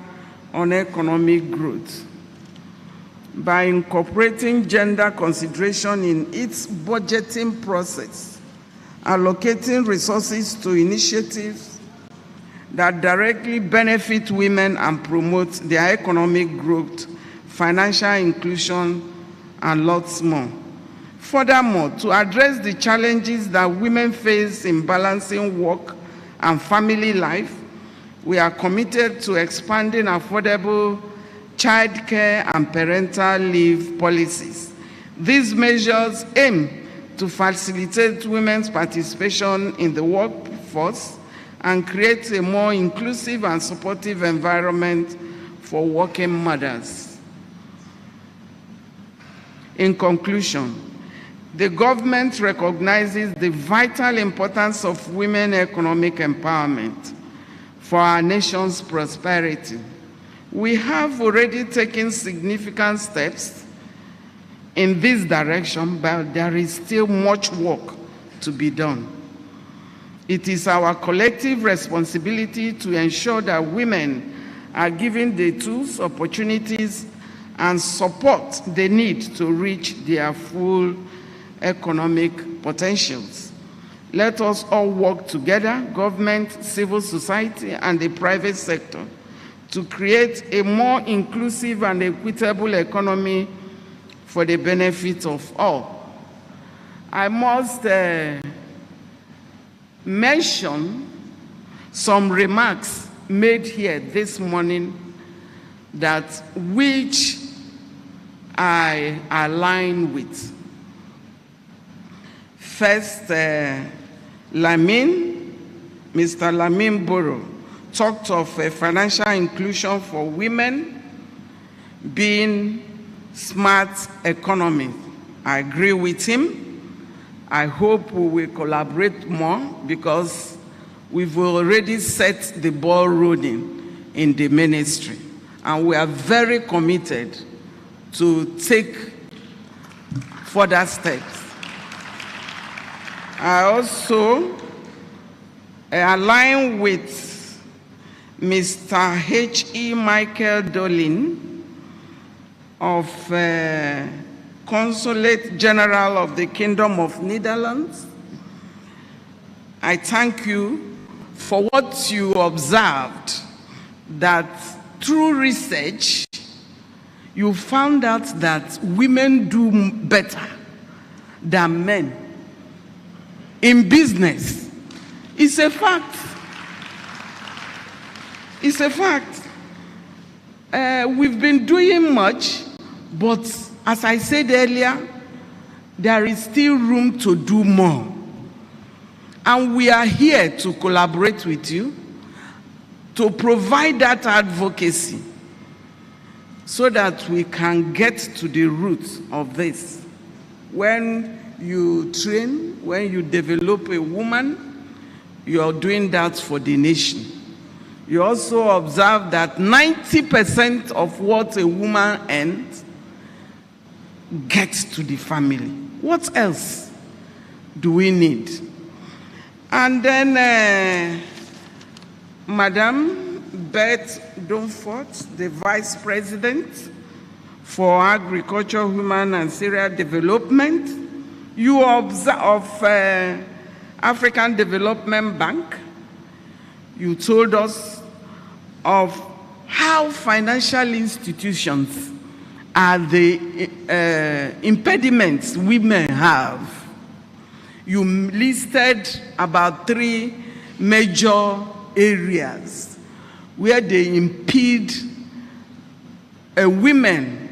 on economic growth. By incorporating gender consideration in its budgeting process, allocating resources to initiatives that directly benefit women and promote their economic growth, financial inclusion, and lots more. Furthermore, to address the challenges that women face in balancing work and family life, we are committed to expanding affordable childcare and parental leave policies. These measures aim to facilitate women's participation in the workforce and create a more inclusive and supportive environment for working mothers. In conclusion, the government recognizes the vital importance of women's economic empowerment for our nation's prosperity. We have already taken significant steps in this direction, but there is still much work to be done. It is our collective responsibility to ensure that women are given the tools, opportunities, and support they need to reach their full economic potentials. Let us all work together, government, civil society, and the private sector, to create a more inclusive and equitable economy for the benefit of all. I must mention some remarks made here this morning that which I align with. First, Mr. Lamin Boro talked of financial inclusion for women being smart economy. I agree with him. I hope we will collaborate more because we've already set the ball rolling in the ministry, and we are very committed to take further steps. I also align with Mr. H.E. Michael Dolin of Consulate General of the Kingdom of Netherlands. I thank you for what you observed, that through research, you found out that women do better than men in business. It's a fact. It's a fact. We've been doing much, but as I said earlier, there is still room to do more. And we are here to collaborate with you. to provide that advocacy so that we can get to the root of this. When you train, when you develop a woman, you are doing that for the nation. You also observe that 90% of what a woman earns gets to the family. What else do we need? And then Madam Beth Dunford, the Vice President for Agriculture, Human and Cereal Development, you observe of African Development Bank, you told us of how financial institutions are the impediments women have. You listed about 3 major areas where they impede women,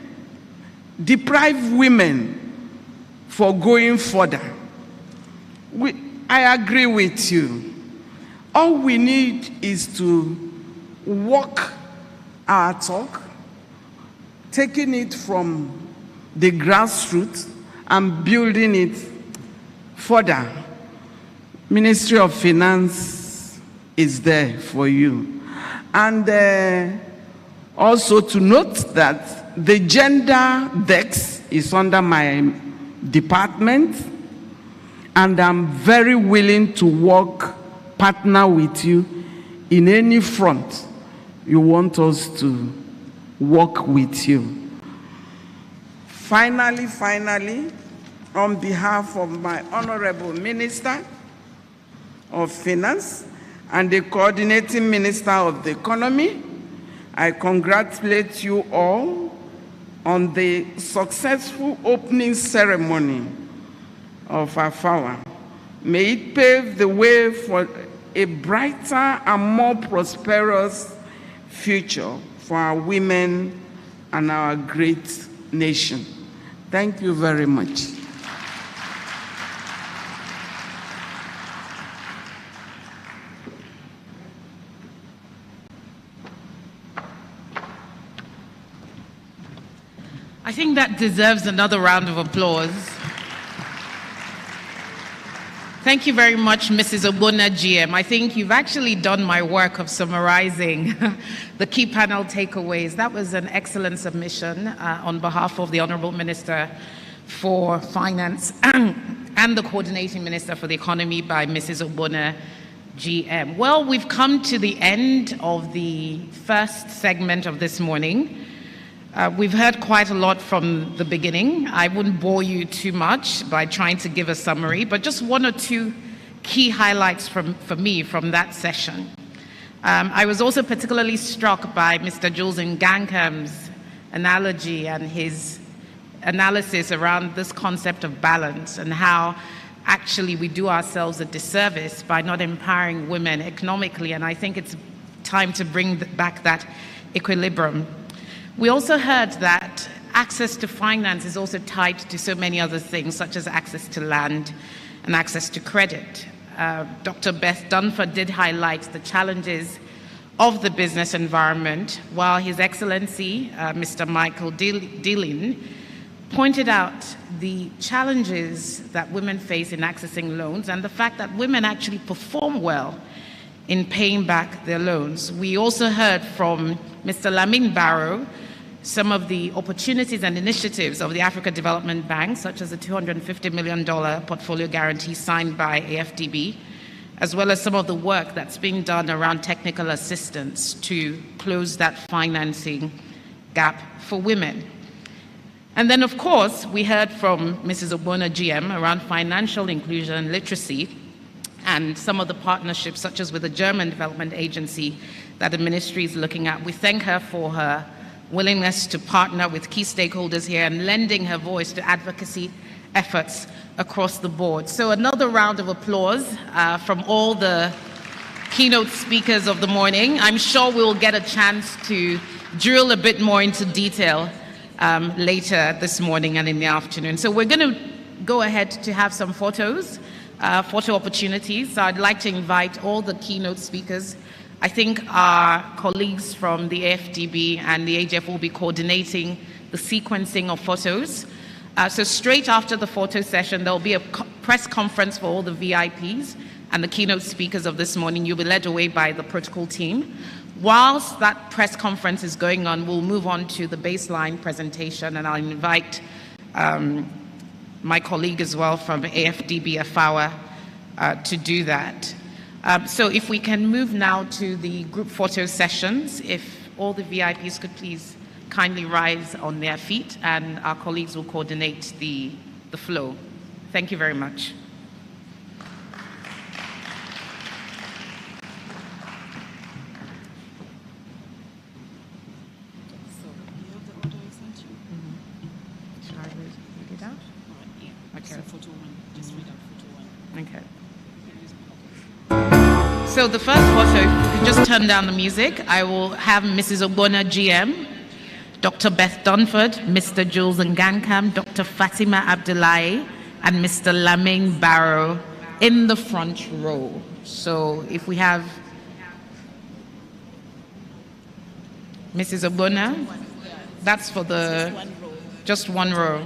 deprive women for going further. I agree with you. All we need is to walk our talk, taking it from the grassroots and building it further. Ministry of Finance is there for you. And also to note that the gender desk is under my department, and I'm very willing to work, partner with you in any front you want us to work with you. Finally, on behalf of my Honorable Minister of Finance and the Coordinating Minister of the Economy, I congratulate you all on the successful opening ceremony of AFAWA. May it pave the way for a brighter and more prosperous future for our women and our great nation. Thank you very much. I think that deserves another round of applause. Thank you very much, Mrs. Ogbonna GM. I think you've actually done my work of summarizing the key panel takeaways. That was an excellent submission on behalf of the Honorable Minister for Finance and the Coordinating Minister for the Economy by Mrs. Ogbonna GM. Well, we've come to the end of the first segment of this morning. We've heard quite a lot from the beginning. I wouldn't bore you too much by trying to give a summary, but just 1 or 2 key highlights for me from that session. I was also particularly struck by Mr. Jules Ngankam's analogy and his analysis around this concept of balance and how actually we do ourselves a disservice by not empowering women economically, and I think it's time to bring back that equilibrium. We also heard that access to finance is also tied to so many other things, such as access to land and access to credit. Dr. Beth Dunford did highlight the challenges of the business environment, while His Excellency, Mr. Michael Dillon, pointed out the challenges that women face in accessing loans and the fact that women actually perform well in paying back their loans. We also heard from Mr. Lamin Barrow some of the opportunities and initiatives of the Africa Development Bank, such as the $250 million portfolio guarantee signed by AFDB, as well as some of the work that's being done around technical assistance to close that financing gap for women. And then, of course, we heard from Mrs. Ogbonna GM around financial inclusion and literacy and some of the partnerships, such as with the German Development Agency, that the ministry is looking at. We thank her for her willingness to partner with key stakeholders here and lending her voice to advocacy efforts across the board. So another round of applause from all the keynote speakers of the morning. I'm sure we'll get a chance to drill a bit more into detail later this morning and in the afternoon. So we're going to go ahead to have some photos photo opportunities. So I'd like to invite all the keynote speakers. I think our colleagues from the AFDB and the AGF will be coordinating the sequencing of photos. So straight after the photo session, there'll be a press conference for all the VIPs and the keynote speakers of this morning. You'll be led away by the protocol team. Whilst that press conference is going on, we'll move on to the baseline presentation, and I'll invite my colleague as well from AFDB AFAWA to do that. So if we can move now to the group photo sessions, if all the VIPs could please kindly rise on their feet, and our colleagues will coordinate the flow. Thank you very much. Should I read it out? Okay. Photo one. Just read out photo one. Okay. So the first photo, if you just turn down the music, I will have Mrs. Ogbonna GM, Dr. Beth Dunford, Mr. Jules Ngankam, Dr. Fatima Abdullahi, and Mr. Laming Barrow in the front row. So if we have Mrs. Ogbonna, that's for the, just one row.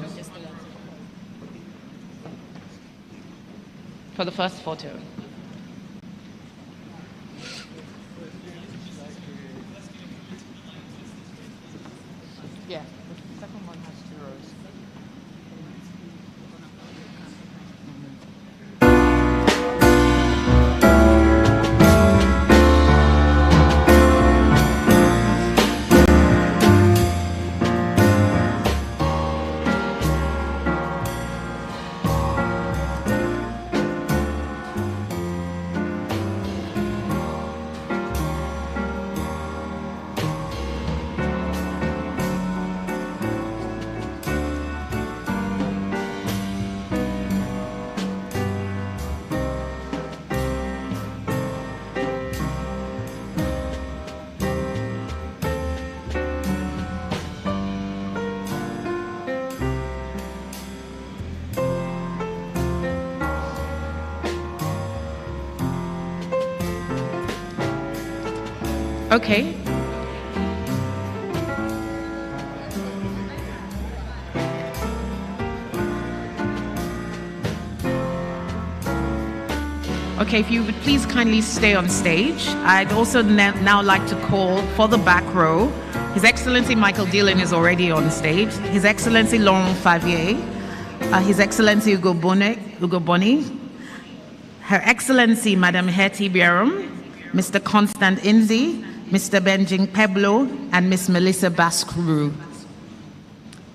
For the first photo. Yeah, the second one has 2 rows. Okay. Okay, if you would please kindly stay on stage. I'd also now like to call for the back row. His Excellency Michael Dillon is already on stage. His Excellency Laurent Favier, His Excellency Ugo Boni, Her Excellency Madam Hetty Bierum, Mr. Constant Inzi, Mr. Benjing Peblo, and Miss Melissa Baskru.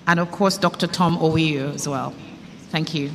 And of course, Dr. Tom Owiyo as well. Thank you.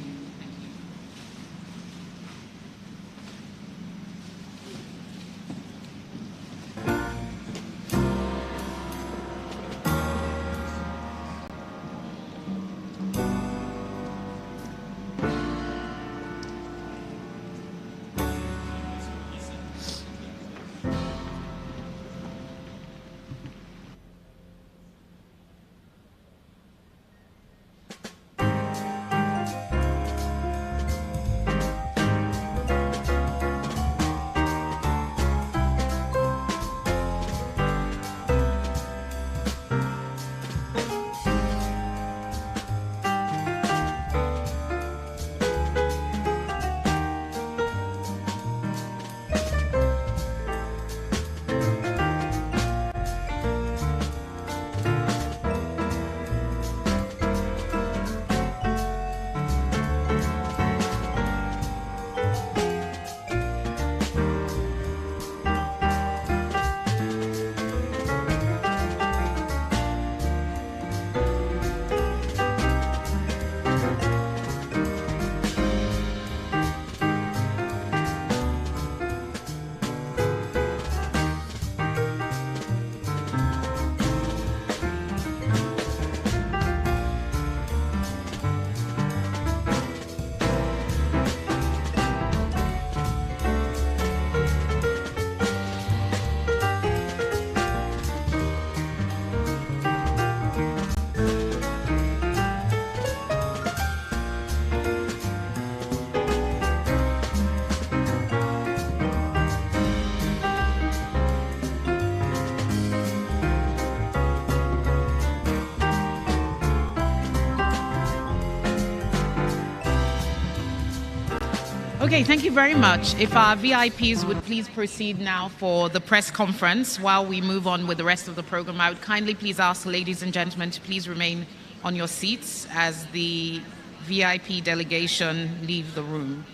Okay, thank you very much. If our VIPs would please proceed now for the press conference while we move on with the rest of the program, I would kindly please ask ladies and gentlemen to please remain on your seats as the VIP delegation leave the room.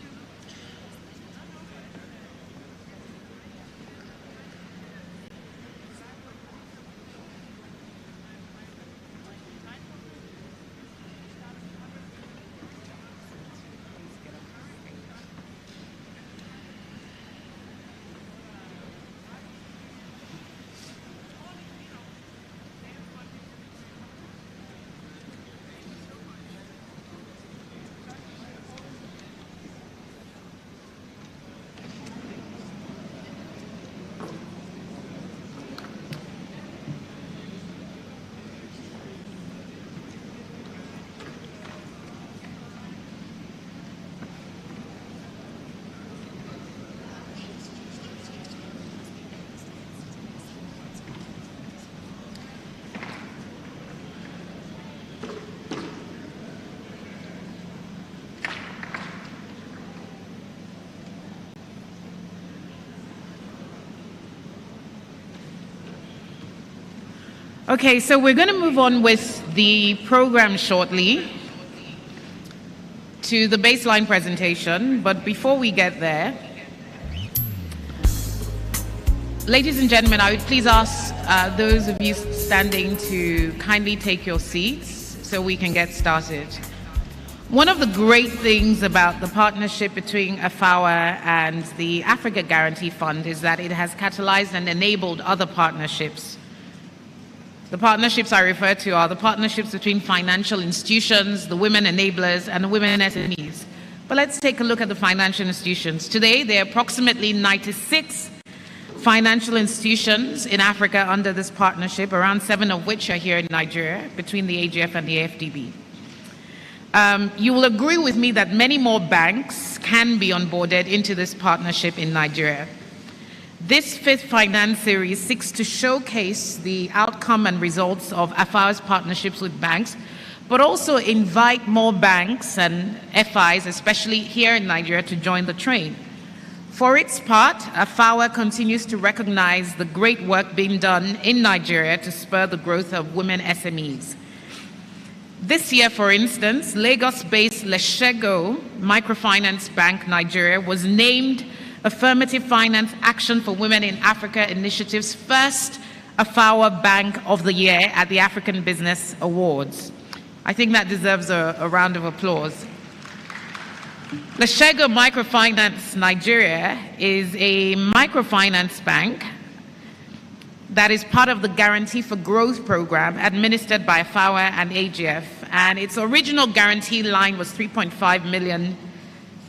Okay, so we're going to move on with the program shortly to the baseline presentation, but before we get there, ladies and gentlemen, I would please ask those of you standing to kindly take your seats so we can get started. One of the great things about the partnership between AFAWA and the Africa Guarantee Fund is that it has catalyzed and enabled other partnerships. The partnerships I refer to are the partnerships between financial institutions, the women enablers, and the women SMEs. But let's take a look at the financial institutions. Today, there are approximately 96 financial institutions in Africa under this partnership, around 7 of which are here in Nigeria, between the AGF and the AFDB. You will agree with me that many more banks can be onboarded into this partnership in Nigeria. This 5th Finance Series seeks to showcase the outcome and results of AFAWA's partnerships with banks, but also invite more banks and FIs, especially here in Nigeria, to join the train. For its part, AFAWA continues to recognize the great work being done in Nigeria to spur the growth of women SMEs. This year, for instance, Lagos-based Leshego Microfinance Bank Nigeria was named Affirmative Finance Action for Women in Africa Initiative's first AFAWA Bank of the Year at the African Business Awards. I think that deserves a round of applause. Leshego Microfinance Nigeria is a microfinance bank that is part of the Guarantee for Growth program administered by AFAWA and AGF, and its original guarantee line was $3.5 million,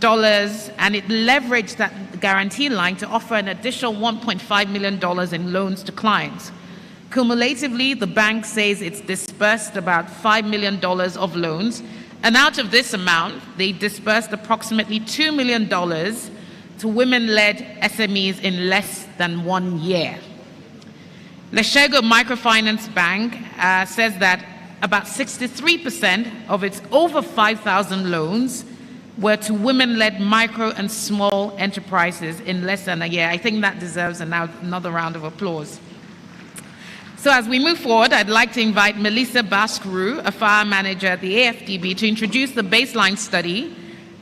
and it leveraged that guarantee line to offer an additional $1.5 million in loans to clients. Cumulatively, the bank says it's disbursed about $5 million of loans, and out of this amount, they disbursed approximately $2 million to women-led SMEs in less than 1 year. Leshego Microfinance Bank says that about 63% of its over 5,000 loans were to women-led micro and small enterprises in less than a year. I think that deserves another round of applause. So as we move forward, I'd like to invite Melissa Baskru, a FAWA manager at the AFDB, to introduce the baseline study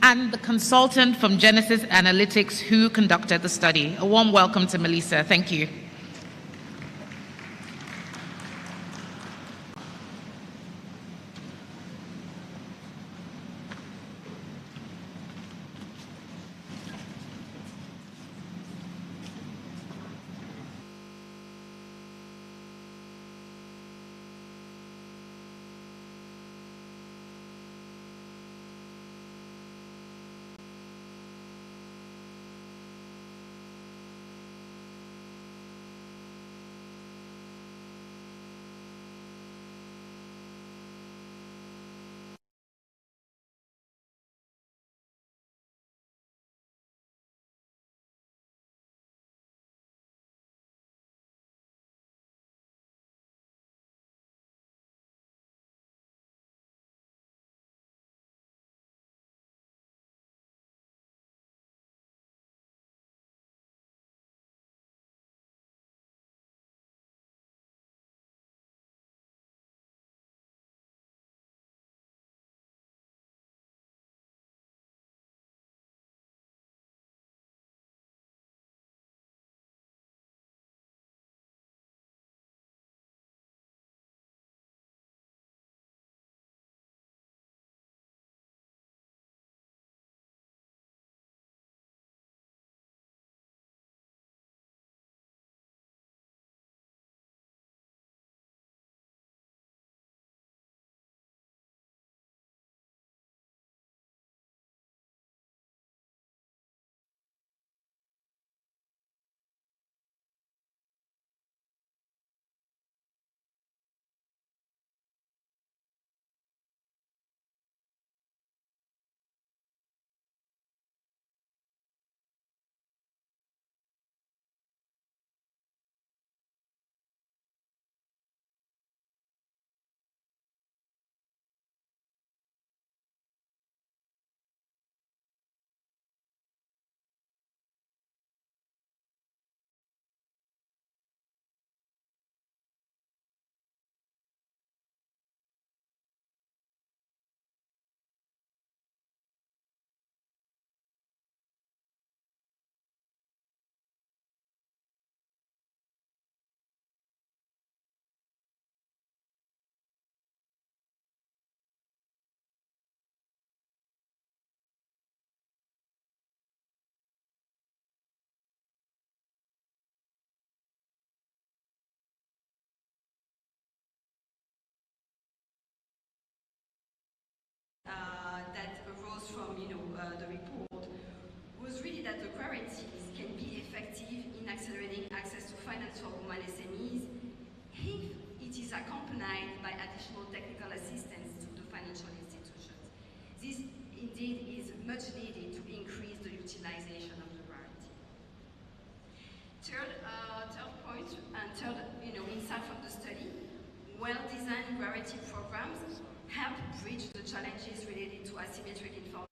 and the consultant from Genesis Analytics who conducted the study. A warm welcome to Melissa. Thank you. from the report was really that the guarantees can be effective in accelerating access to finance for women SMEs if it is accompanied by additional technical assistance to the financial institutions. This indeed is much needed to increase the utilization of the guarantee. Third point, and third insight from the study, well-designed guarantee programs help bridge the challenges related to asymmetric information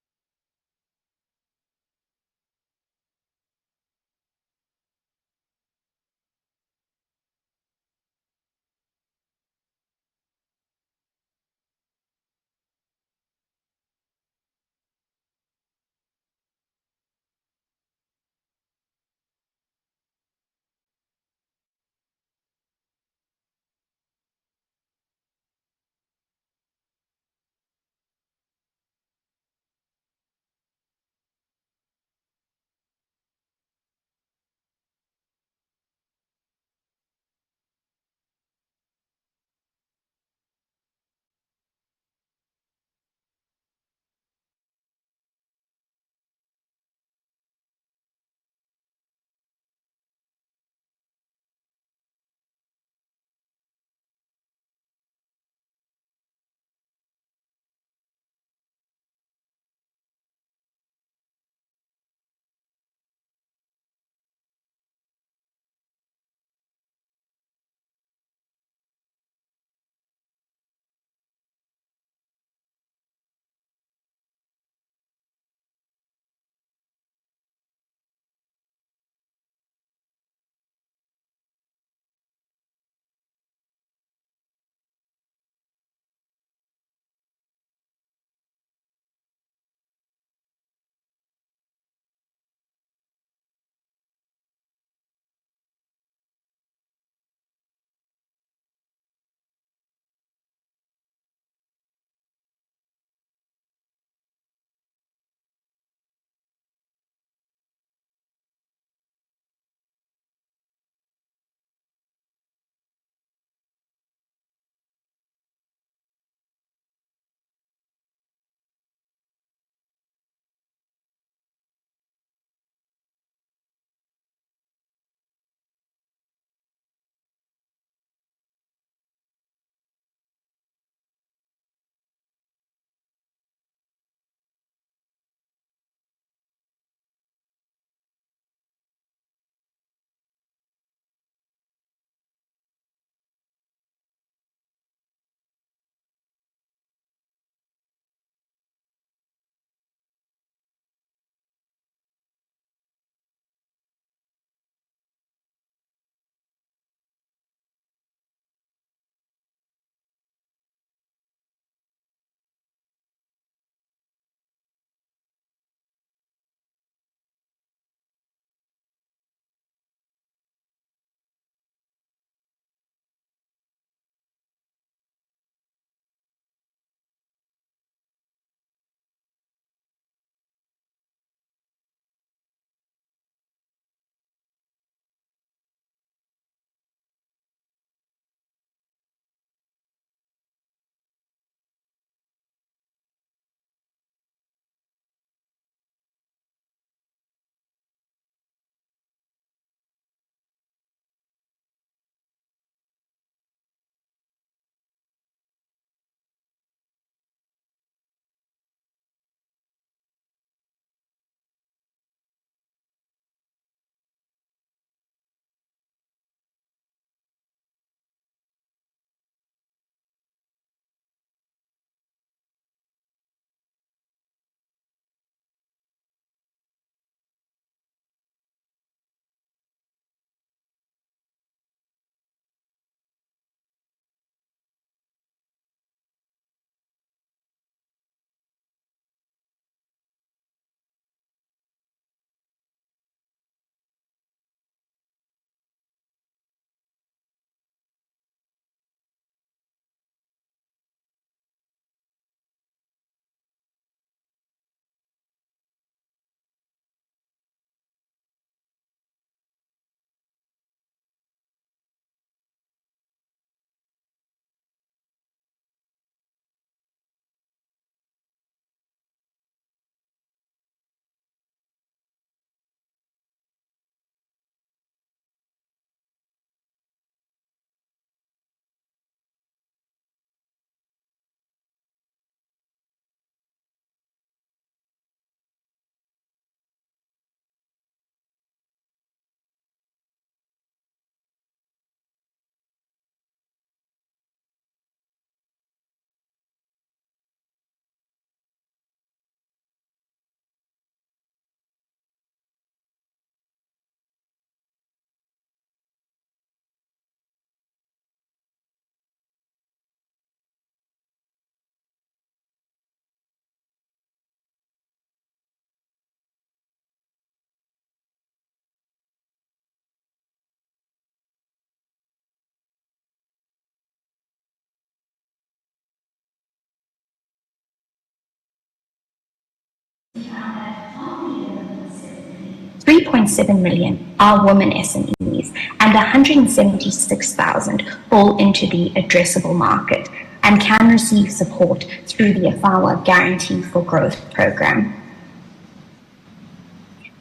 3.7 million are women SMEs, and 176,000 fall into the addressable market and can receive support through the AFAWA Guarantee for Growth program.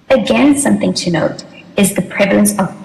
Again, something to note is the prevalence of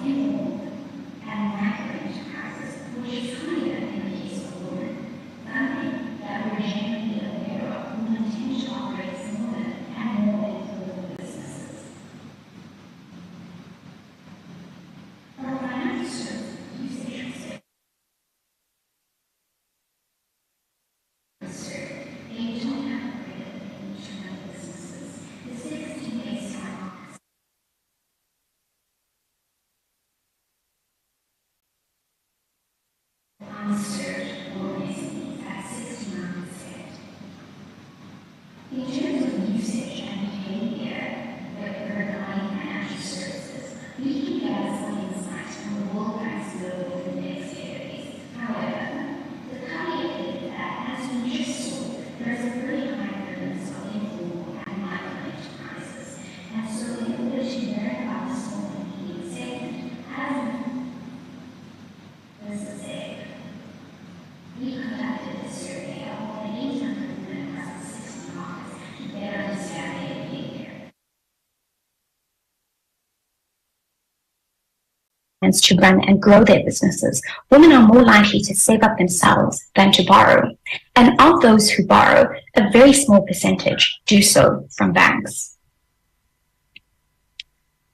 to run and grow their businesses. Women are more likely to save up themselves than to borrow. And of those who borrow, a very small percentage do so from banks.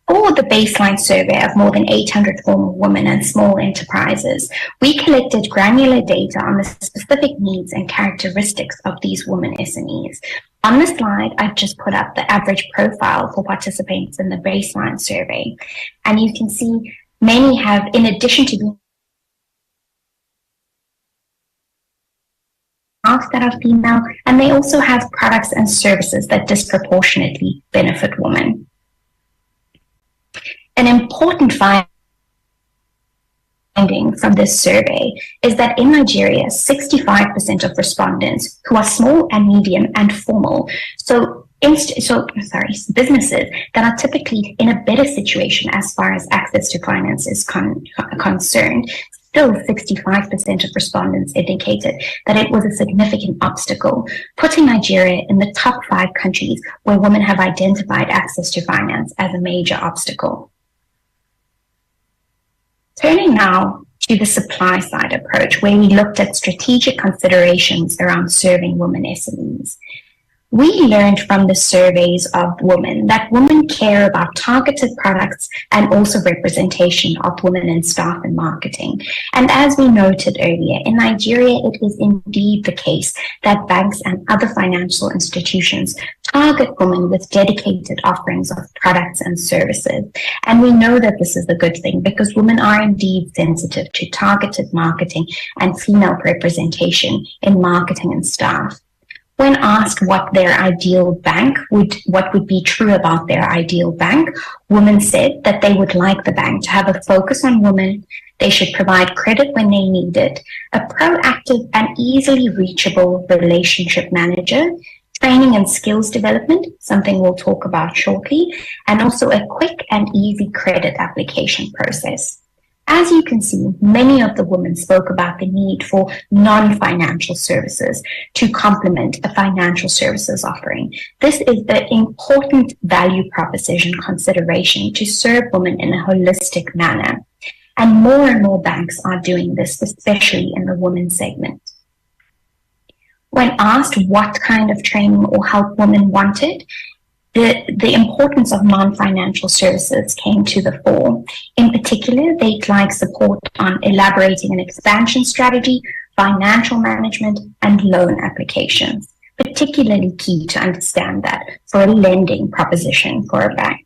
For the baseline survey of more than 800 former women and small enterprises, we collected granular data on the specific needs and characteristics of these women SMEs. On the slide, I've just put up the average profile for participants in the baseline survey. And you can see many have, in addition to being staff that are female, and they also have products and services that disproportionately benefit women. An important finding from this survey is that in Nigeria, 65% of respondents who are small and medium and formal, businesses that are typically in a better situation as far as access to finance is concerned, still 65% of respondents indicated that it was a significant obstacle, putting Nigeria in the top 5 countries where women have identified access to finance as a major obstacle. Turning now to the supply side approach, where we looked at strategic considerations around serving women SMEs. We learned from the surveys of women that women care about targeted products and also representation of women in staff and marketing. And as we noted earlier, in Nigeria, it is indeed the case that banks and other financial institutions target women with dedicated offerings of products and services. And we know that this is a good thing because women are indeed sensitive to targeted marketing and female representation in marketing and staff. When asked what their ideal bank what would be true about their ideal bank, women said that they would like the bank to have a focus on women. They should provide credit when they need it, a proactive and easily reachable relationship manager, training and skills development, something we'll talk about shortly, and also a quick and easy credit application process. As you can see, many of the women spoke about the need for non-financial services to complement a financial services offering. This is the important value proposition consideration to serve women in a holistic manner. And more banks are doing this, especially in the women's segment. When asked what kind of training or help women wanted, the importance of non-financial services came to the fore. In particular, they'd like support on elaborating an expansion strategy, financial management, and loan applications. Particularly key to understand that for a lending proposition for a bank.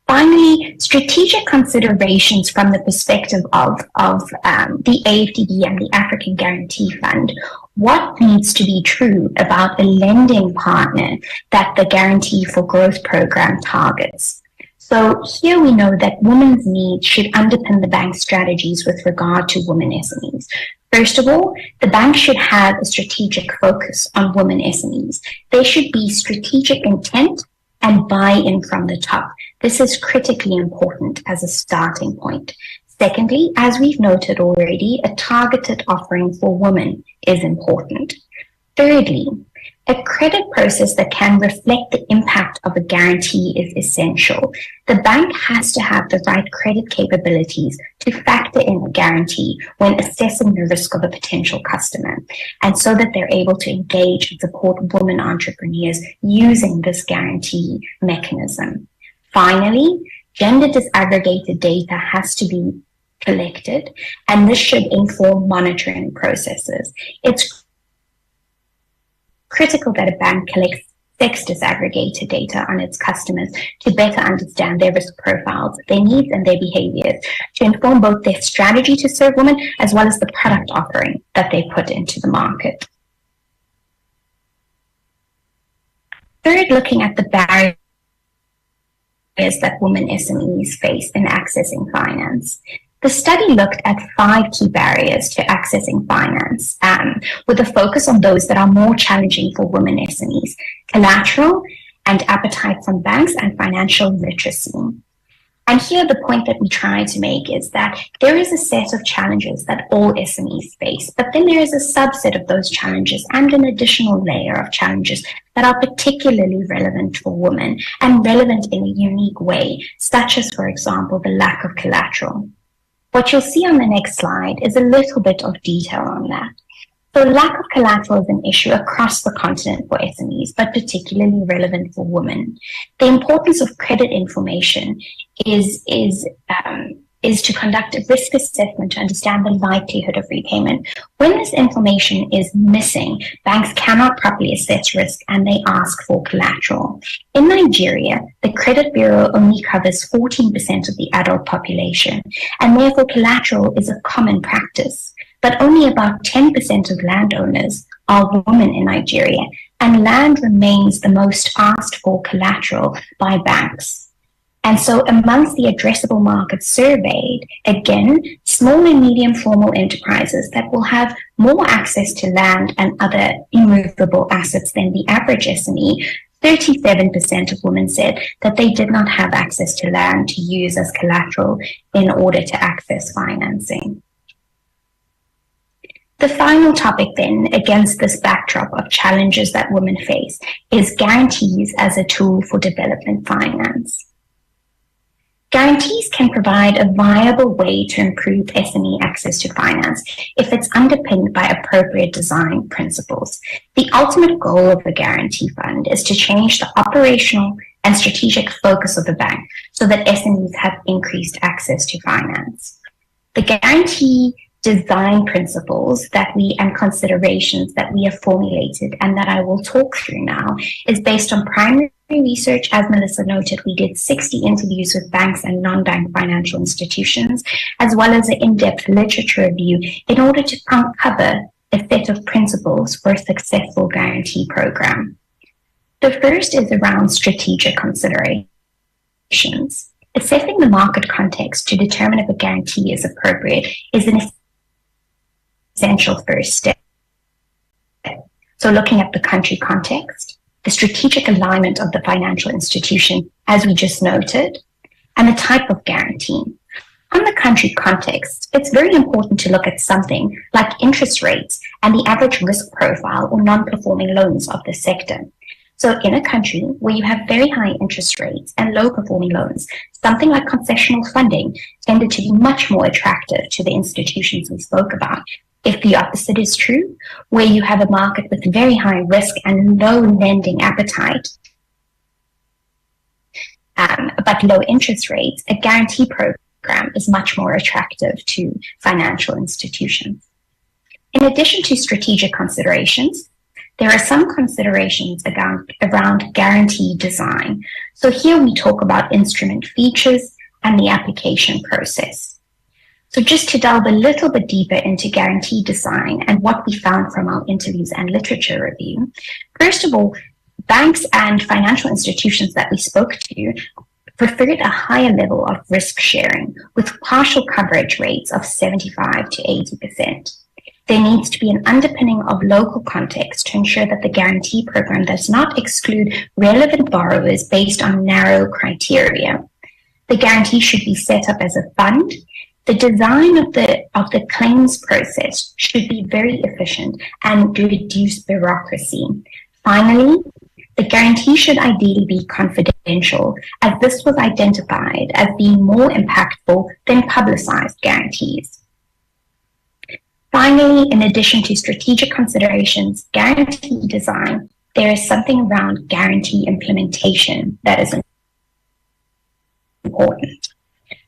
Finally, strategic considerations from the perspective of the AFDB and the African Guarantee Fund. What needs to be true about a lending partner that the Guarantee for Growth program targets? So here we know that women's needs should underpin the bank's strategies with regard to women SMEs. First of all, the bank should have a strategic focus on women SMEs. There should be strategic intent and buy-in from the top. This is critically important as a starting point. Secondly, as we've noted already, a targeted offering for women is important. Thirdly, a credit process that can reflect the impact of a guarantee is essential. The bank has to have the right credit capabilities to factor in a guarantee when assessing the risk of a potential customer, and so that they're able to engage and support women entrepreneurs using this guarantee mechanism. Finally, gender disaggregated data has to be collected, and this should inform monitoring processes. It's critical that a bank collects sex disaggregated data on its customers to better understand their risk profiles, their needs, and their behaviors, to inform both their strategy to serve women as well as the product offering that they put into the market. Third, looking at the barriers that women SMEs face in accessing finance. The study looked at 5 key barriers to accessing finance, with a focus on those that are more challenging for women SMEs: collateral and appetite from banks, and financial literacy. And here the point that we try to make is that there is a set of challenges that all SMEs face, but then there is a subset of those challenges and an additional layer of challenges that are particularly relevant for women and relevant in a unique way, such as, for example, the lack of collateral. What you'll see on the next slide is a little bit of detail on that. So lack of collateral is an issue across the continent for SMEs, but particularly relevant for women. The importance of credit information is to conduct a risk assessment to understand the likelihood of repayment. When this information is missing, banks cannot properly assess risk and they ask for collateral. In Nigeria, the Credit Bureau only covers 14% of the adult population, and therefore collateral is a common practice. But only about 10% of landowners are women in Nigeria, and land remains the most asked for collateral by banks. And so amongst the addressable market surveyed, again, small and medium formal enterprises that will have more access to land and other immovable assets than the average SME, 37% of women said that they did not have access to land to use as collateral in order to access financing. The final topic then, against this backdrop of challenges that women face, is guarantees as a tool for development finance. Guarantees can provide a viable way to improve SME access to finance if it's underpinned by appropriate design principles. The ultimate goal of the guarantee fund is to change the operational and strategic focus of the bank so that SMEs have increased access to finance. The guarantee design principles and considerations that we have formulated and that I will talk through now is based on primary research. As Melissa noted, we did 60 interviews with banks and non-bank financial institutions, as well as an in-depth literature review in order to uncover a set of principles for a successful guarantee program. The first is around strategic considerations. Assessing the market context to determine if a guarantee is appropriate is an essential first step. So looking at the country context, the strategic alignment of the financial institution, as we just noted, and the type of guarantee. On the country context, it's very important to look at something like interest rates and the average risk profile or non-performing loans of the sector. So in a country where you have very high interest rates and low performing loans, something like concessional funding tended to be much more attractive to the institutions we spoke about. If the opposite is true, where you have a market with very high risk and low lending appetite, but low interest rates, a guarantee program is much more attractive to financial institutions. In addition to strategic considerations, there are some considerations around guarantee design. So here we talk about instrument features and the application process. So just to delve a little bit deeper into guarantee design and what we found from our interviews and literature review, first of all, banks and financial institutions that we spoke to preferred a higher level of risk sharing with partial coverage rates of 75 to 80%. There needs to be an underpinning of local context to ensure that the guarantee program does not exclude relevant borrowers based on narrow criteria. The guarantee should be set up as a fund. The design of the claims process should be very efficient and reduce bureaucracy. Finally, the guarantee should ideally be confidential, as this was identified as being more impactful than publicized guarantees. Finally, in addition to strategic considerations, guarantee design, there is something around guarantee implementation that is important.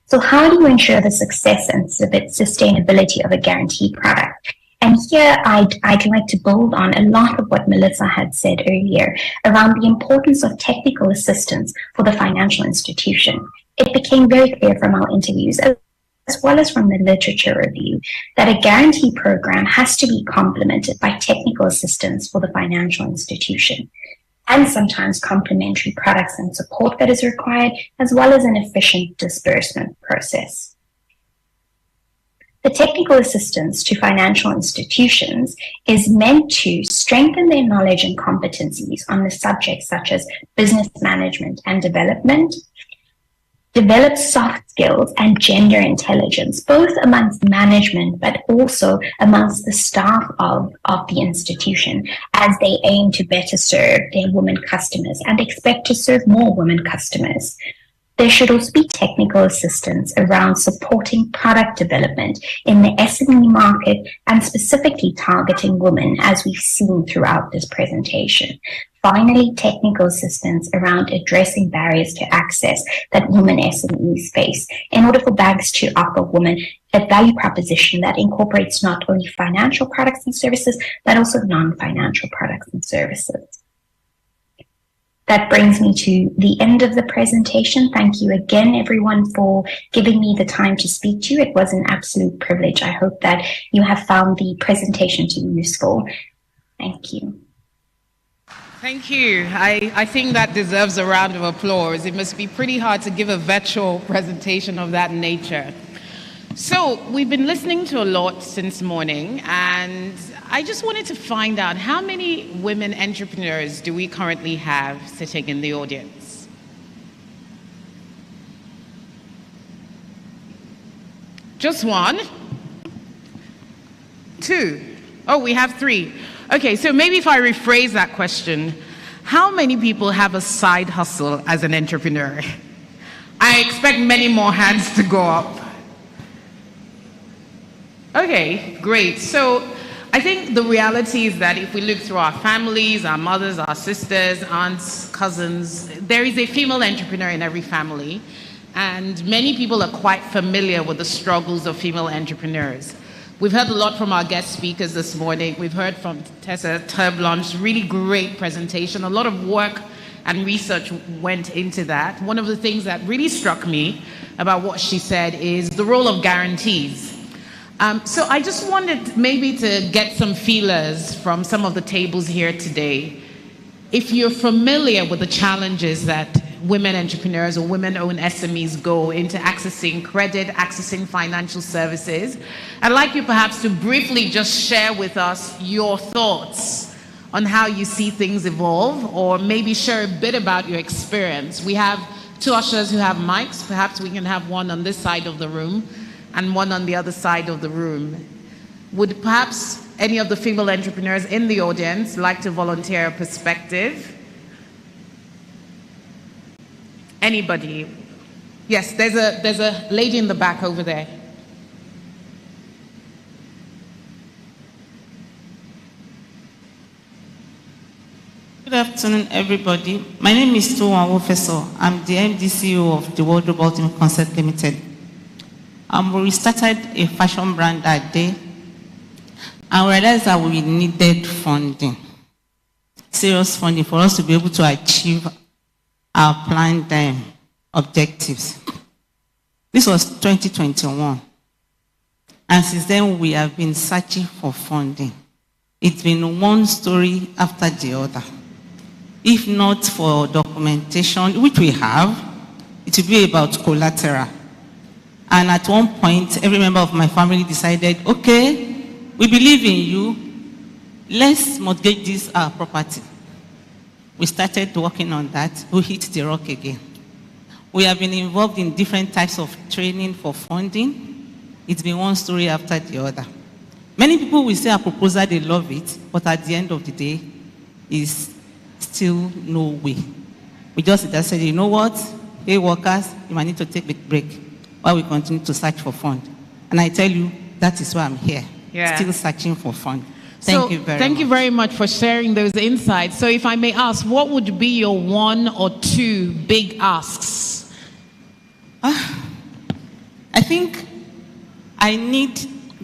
So how do you ensure the success and sustainability of a guarantee product? And here I'd like to build on a lot of what Melissa had said earlier around the importance of technical assistance for the financial institution. It became very clear from our interviews, as well as from the literature review, that a guarantee program has to be complemented by technical assistance for the financial institution, and sometimes complementary products and support that is required, as well as an efficient disbursement process. The technical assistance to financial institutions is meant to strengthen their knowledge and competencies on the subjects such as business management and development, develop soft skills and gender intelligence, both amongst management but also amongst the staff of the institution, as they aim to better serve their women customers and expect to serve more women customers. There should also be technical assistance around supporting product development in the SME market and specifically targeting women, as we've seen throughout this presentation. Finally, technical assistance around addressing barriers to access that women SMEs face in order for banks to offer women a value proposition that incorporates not only financial products and services, but also non-financial products and services. That brings me to the end of the presentation. Thank you again, everyone, for giving me the time to speak to you. It was an absolute privilege. I hope that you have found the presentation to be useful. Thank you. Thank you. I think that deserves a round of applause. It must be pretty hard to give a virtual presentation of that nature. So we've been listening to a lot since morning, and I just wanted to find out how many women entrepreneurs do we currently have sitting in the audience? Just one? Two? Oh, we have three. Okay, so maybe if I rephrase that question, how many people have a side hustle as an entrepreneur? I expect many more hands to go up. Okay, great. So I think the reality is that if we look through our families, our mothers, our sisters, aunts, cousins, there is a female entrepreneur in every family, and many people are quite familiar with the struggles of female entrepreneurs. We've heard a lot from our guest speakers this morning. We've heard from Tessa Terblon's really great presentation. A lot of work and research went into that. One of the things that really struck me about what she said is the role of guarantees. So I just wanted maybe to get some feelers from some of the tables here today. If you're familiar with the challenges that women entrepreneurs or women-owned SMEs go into accessing credit, accessing financial services, I'd like you perhaps to briefly just share with us your thoughts on how you see things evolve, or maybe share a bit about your experience. We have two ushers who have mics. Perhaps we can have one on this side of the room and one on the other side of the room. Would perhaps any of the female entrepreneurs in the audience like to volunteer a perspective? Anybody? Yes, there's a lady in the back over there. Good afternoon, everybody. My name is Tuwan Wofeso. I'm the MD CEO of the World Global Team Concept Limited. We started a fashion brand that day, and we realized that we needed funding, serious funding, for us to be able to achieve our planned objectives. This was 2021. And since then, we have been searching for funding. It's been one story after the other. If not for documentation, which we have, it will be about collateral. And at one point, every member of my family decided, okay, we believe in you. Let's mortgage this property. We started working on that. We hit the rock again. We have been involved in different types of training for funding. It's been one story after the other. Many people will say our proposal, they love it, but at the end of the day, is still no way. We just said, you know what? Hey, workers, you might need to take a break while we continue to search for funds. And I tell you, that is why I'm here, still searching for funds. Thank you very much. Thank you very much for sharing those insights. So if I may ask, what would be your 1 or 2 big asks? I think I need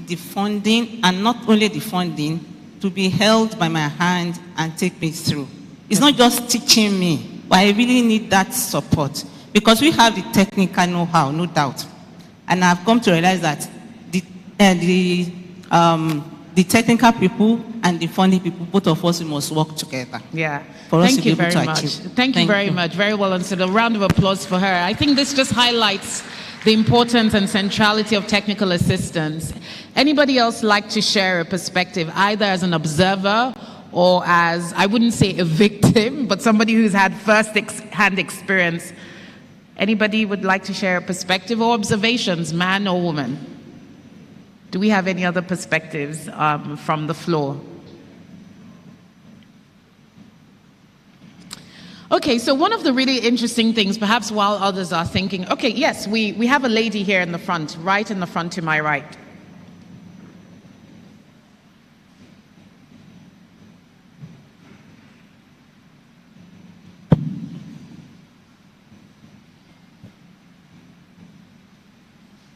the funding, and not only the funding, to be held by my hand and take me through. It's not just teaching me, but I really need that support, because we have the technical know-how, no doubt. And I've come to realize that the technical people and the funding people, both of us, we must work together. Yeah. For us to Thank be you able very to much. achieve. Thank you very much. Very well answered. A round of applause for her. I think this just highlights the importance and centrality of technical assistance. Anybody else like to share a perspective, either as an observer or as, I wouldn't say a victim, but somebody who's had first-hand experience? Anybody would like to share a perspective or observations, man or woman? Do we have any other perspectives from the floor? Okay, so one of the really interesting things, perhaps while others are thinking, okay, yes, we have a lady here in the front, right in the front to my right.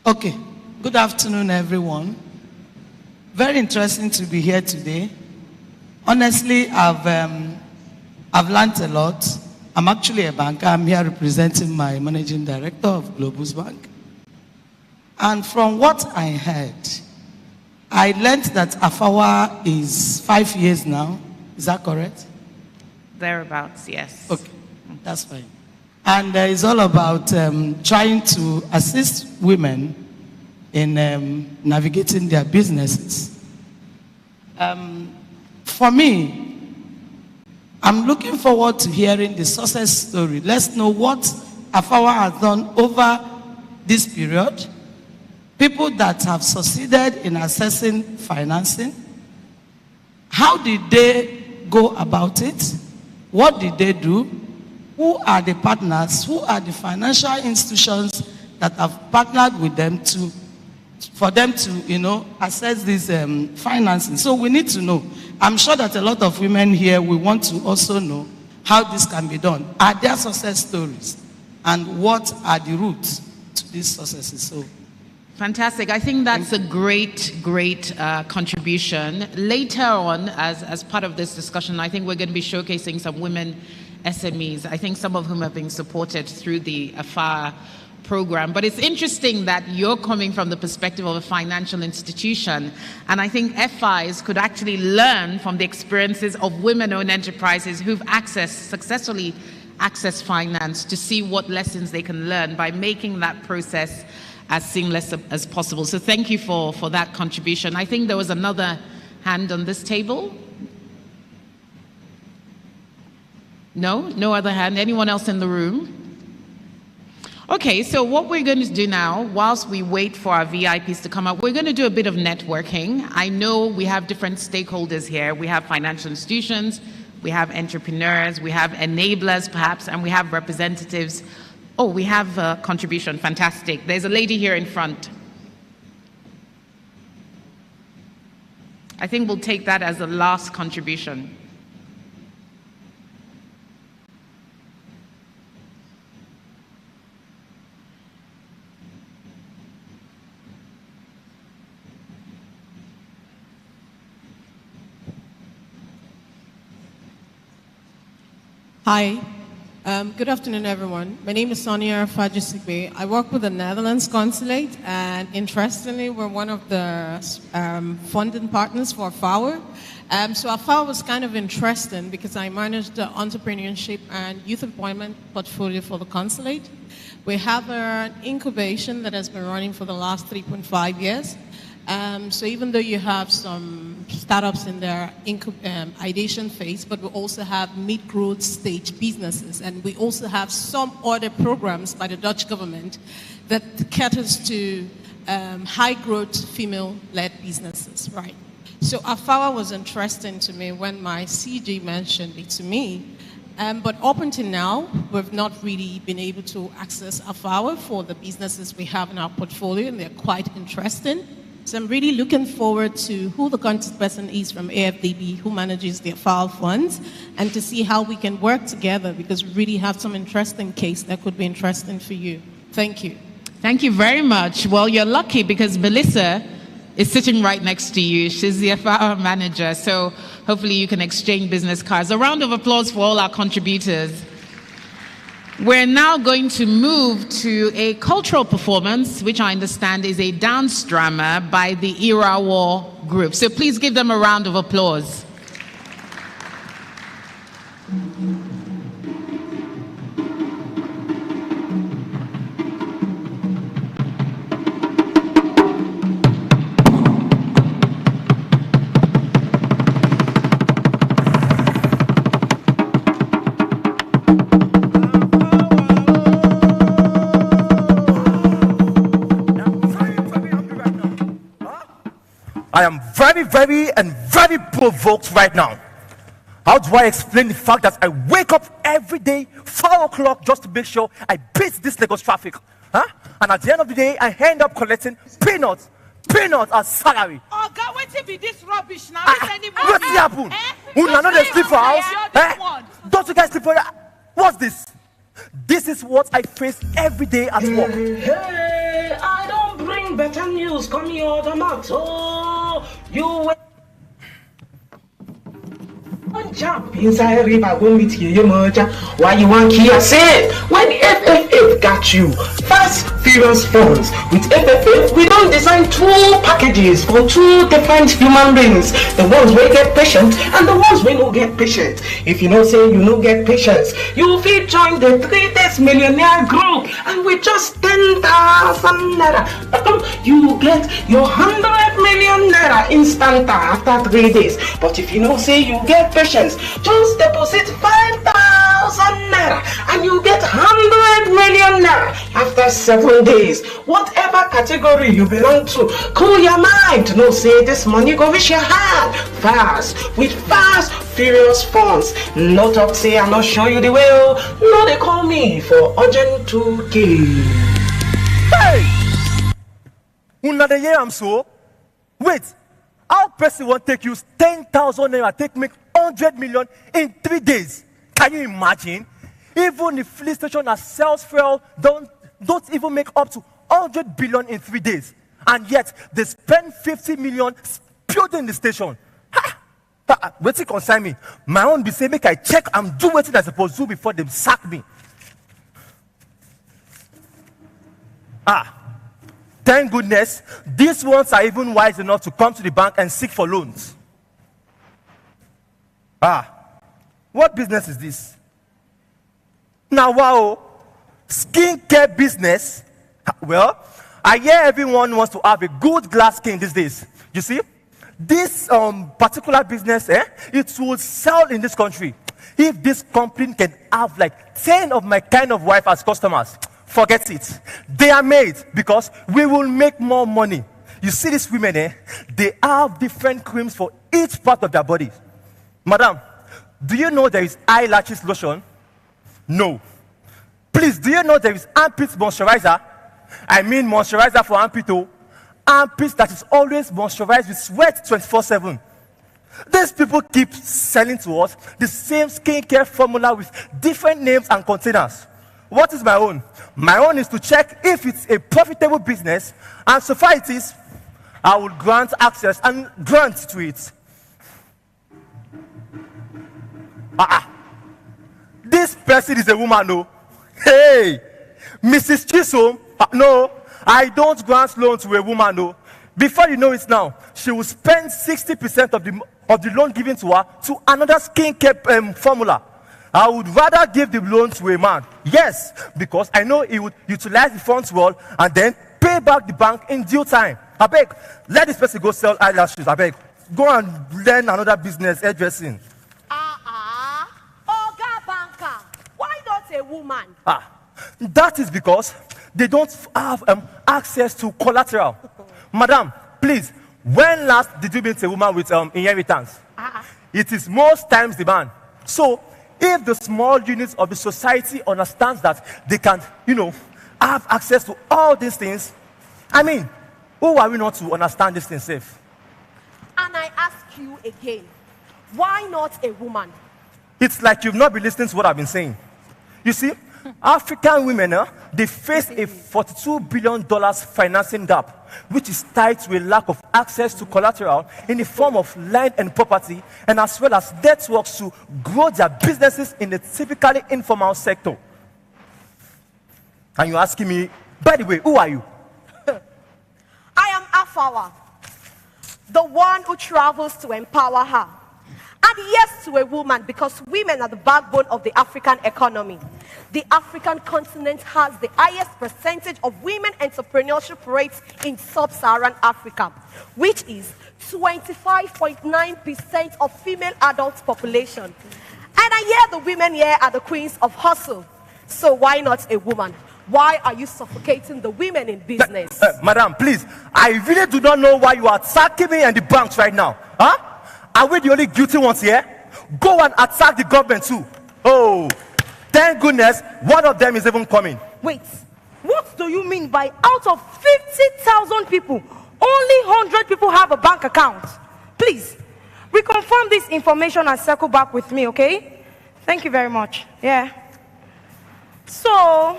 Okay, good afternoon, everyone. Very interesting to be here today. Honestly, I've learned a lot. I'm actually a banker. I'm here representing my managing director of Globus Bank. And from what I heard, I learned that AFAWA is 5 years now. Is that correct? Thereabouts, yes. Okay, that's fine. And it's all about trying to assist women in navigating their businesses. For me, I'm looking forward to hearing the success story. Let's know what AFAWA has done over this period. People that have succeeded in accessing financing. How did they go about it? What did they do? Who are the partners? Who are the financial institutions that have partnered with them for them to, access this financing? So we need to know. I'm sure that a lot of women here, we want to also know how this can be done. Are there success stories? And what are the roots to these successes? So, fantastic. I think that's a great contribution. Later on, as part of this discussion, I think we're going to be showcasing some women SMEs, I think some of whom have been supported through the AFAWA program. But it's interesting that you're coming from the perspective of a financial institution. And I think FIs could actually learn from the experiences of women-owned enterprises who've successfully accessed finance to see what lessons they can learn by making that process as seamless as possible. So thank you for that contribution. I think there was another hand on this table. No? No other hand? Anyone else in the room? Okay, so what we're going to do now, whilst we wait for our VIPs to come up, we're going to do a bit of networking. I know we have different stakeholders here. We have financial institutions, we have entrepreneurs, we have enablers perhaps, and we have representatives. Oh, we have a contribution. Fantastic. There's a lady here in front. I think we'll take that as the last contribution. Hi. Good afternoon, everyone. My name is Sonia Fajisigbe. I work with the Netherlands Consulate, and interestingly, we're one of the funding partners for AFAWA. So AFAWA was kind of interesting because I manage the entrepreneurship and youth employment portfolio for the consulate. We have an incubation that has been running for the last 3.5 years. So even though you have some startups in their ideation phase, but we also have mid-growth stage businesses, and we also have some other programs by the Dutch government that caters to high-growth female-led businesses, right? So AFAWA was interesting to me when my CG mentioned it to me. But up until now, we've not really been able to access AFAWA for the businesses we have in our portfolio, and they're quite interesting. So I'm really looking forward to who the contact person is from AFDB, who manages the AFAWA funds, and to see how we can work together, because we really have some interesting case that could be interesting for you. Thank you. Thank you very much. Well, you're lucky because Melissa is sitting right next to you. She's the AFAWA manager, so hopefully you can exchange business cards. A round of applause for all our contributors. We're now going to move to a cultural performance, which I understand is a dance drama by the AFAWA group. So please give them a round of applause. I am very provoked right now. How do I explain the fact that I wake up every day 4 o'clock just to make sure I beat this Lagos traffic? Huh? And at the end of the day, I end up collecting peanuts as salary. Oh God, wait be this rubbish now. What's happen? Una no dey sleep for house? Don't you guys sleep for house? What's this? This is what I face every day at work. Hey, I don't bring better news. Come here, the matter. You jump inside river, go meet your mother. Why you want here? Say, when FFF got you, fast, furious funds. With FFF, we don't design 2 packages for 2 different human beings. The ones we get patient and the ones we don't get patient. If you know say you don't get patience, you will join the 3 days millionaire group, and with just 10,000 naira, you get your 100 million naira instant after 3 days. But if you know say you get patience, just deposit 5,000 naira and you get 100 million naira after 7 days. Whatever category you belong to, cool your mind to know say this money go reach your hand fast with fast furious funds. No talk say I'm not show you the way. No, they call me for urgent 2K. Hey! Una the year I'm so. Wait, how person won't take you 10,000 naira take make 100 million in 3 days? Can you imagine? Even the fleet station that sells fuel don't even make up to 100 billion in 3 days, and yet they spend 50 million building the station. Wait till concern me. My own be say make I check and do what I supposed to do before they sack me. Thank goodness these ones are even wise enough to come to the bank and seek for loans. What business is this? Now, wow, skincare business. Well, I hear everyone wants to have a good glass skin these days. You see, this particular business, it will sell in this country. If this company can have like 10 of my kind of wife as customers, forget it. They are made because we will make more money. You see these women, they have different creams for each part of their body. Madam, do you know there is eyelashes lotion? No. Please, do you know there is armpit moisturizer? I mean moisturizer for armpit. Armpits that is always moisturized with sweat 24/7. These people keep selling to us the same skincare formula with different names and containers. What is my own? My own is to check if it's a profitable business, and so far it is, I will grant access and grant to it. This person is a woman, no? Hey, Mrs. Chisom, no, I don't grant loan to a woman, no. Before you know it now, she will spend 60% of the loan given to her to another skincare formula. I would rather give the loan to a man. Yes, because I know he would utilize the funds well and then pay back the bank in due time. I beg, let this person go sell eyelashes. I beg, go and learn another business, hairdressing. Oga Banker, why not a woman? That is because they don't have access to collateral. Madam, please, when last did you meet a woman with inheritance? It is most times the man. So, if the small units of the society understands that they can, have access to all these things, I mean, who are we not to understand these things safe? And I ask you again, why not a woman? It's like you've not been listening to what I've been saying. You see, African women, they face a $42 billion financing gap, which is tied to a lack of access to collateral in the form of land and property, and as well as networks to grow their businesses in the typically informal sector. And you're asking me, by the way, who are you? I am AFAWA, the one who travels to empower her. And yes to a woman, because women are the backbone of the African economy. The African continent has the highest percentage of women entrepreneurship rates in sub-Saharan Africa, which is 25.9% of female adult population. And I hear the women here are the queens of hustle. So why not a woman? Why are you suffocating the women in business? Madam, please, I really do not know why you are attacking me and the banks right now. Are we the only guilty ones here? Go and attack the government too. Oh, thank goodness one of them is even coming. Wait, what do you mean by out of 50,000 people, only 100 people have a bank account? Please, reconfirm this information and circle back with me, okay? Thank you very much. Yeah. So,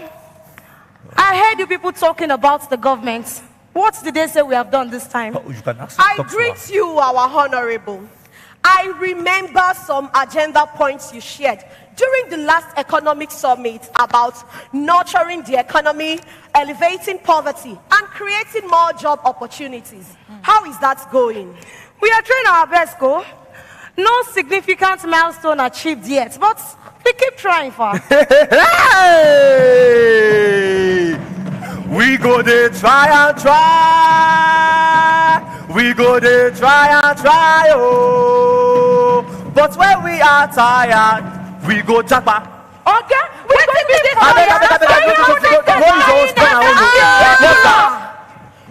I heard you people talking about the government. What did they say we have done this time? I greet you, our honorable. I remember some agenda points you shared during the last economic summit about nurturing the economy, elevating poverty, and creating more job opportunities. How is that going? We are trying our best, Go. No significant milestone achieved yet, but we keep trying for. Hey! We go there, try and try. We go there, try and try, oh. But when we are tired, we go japa. Okay? We go to this.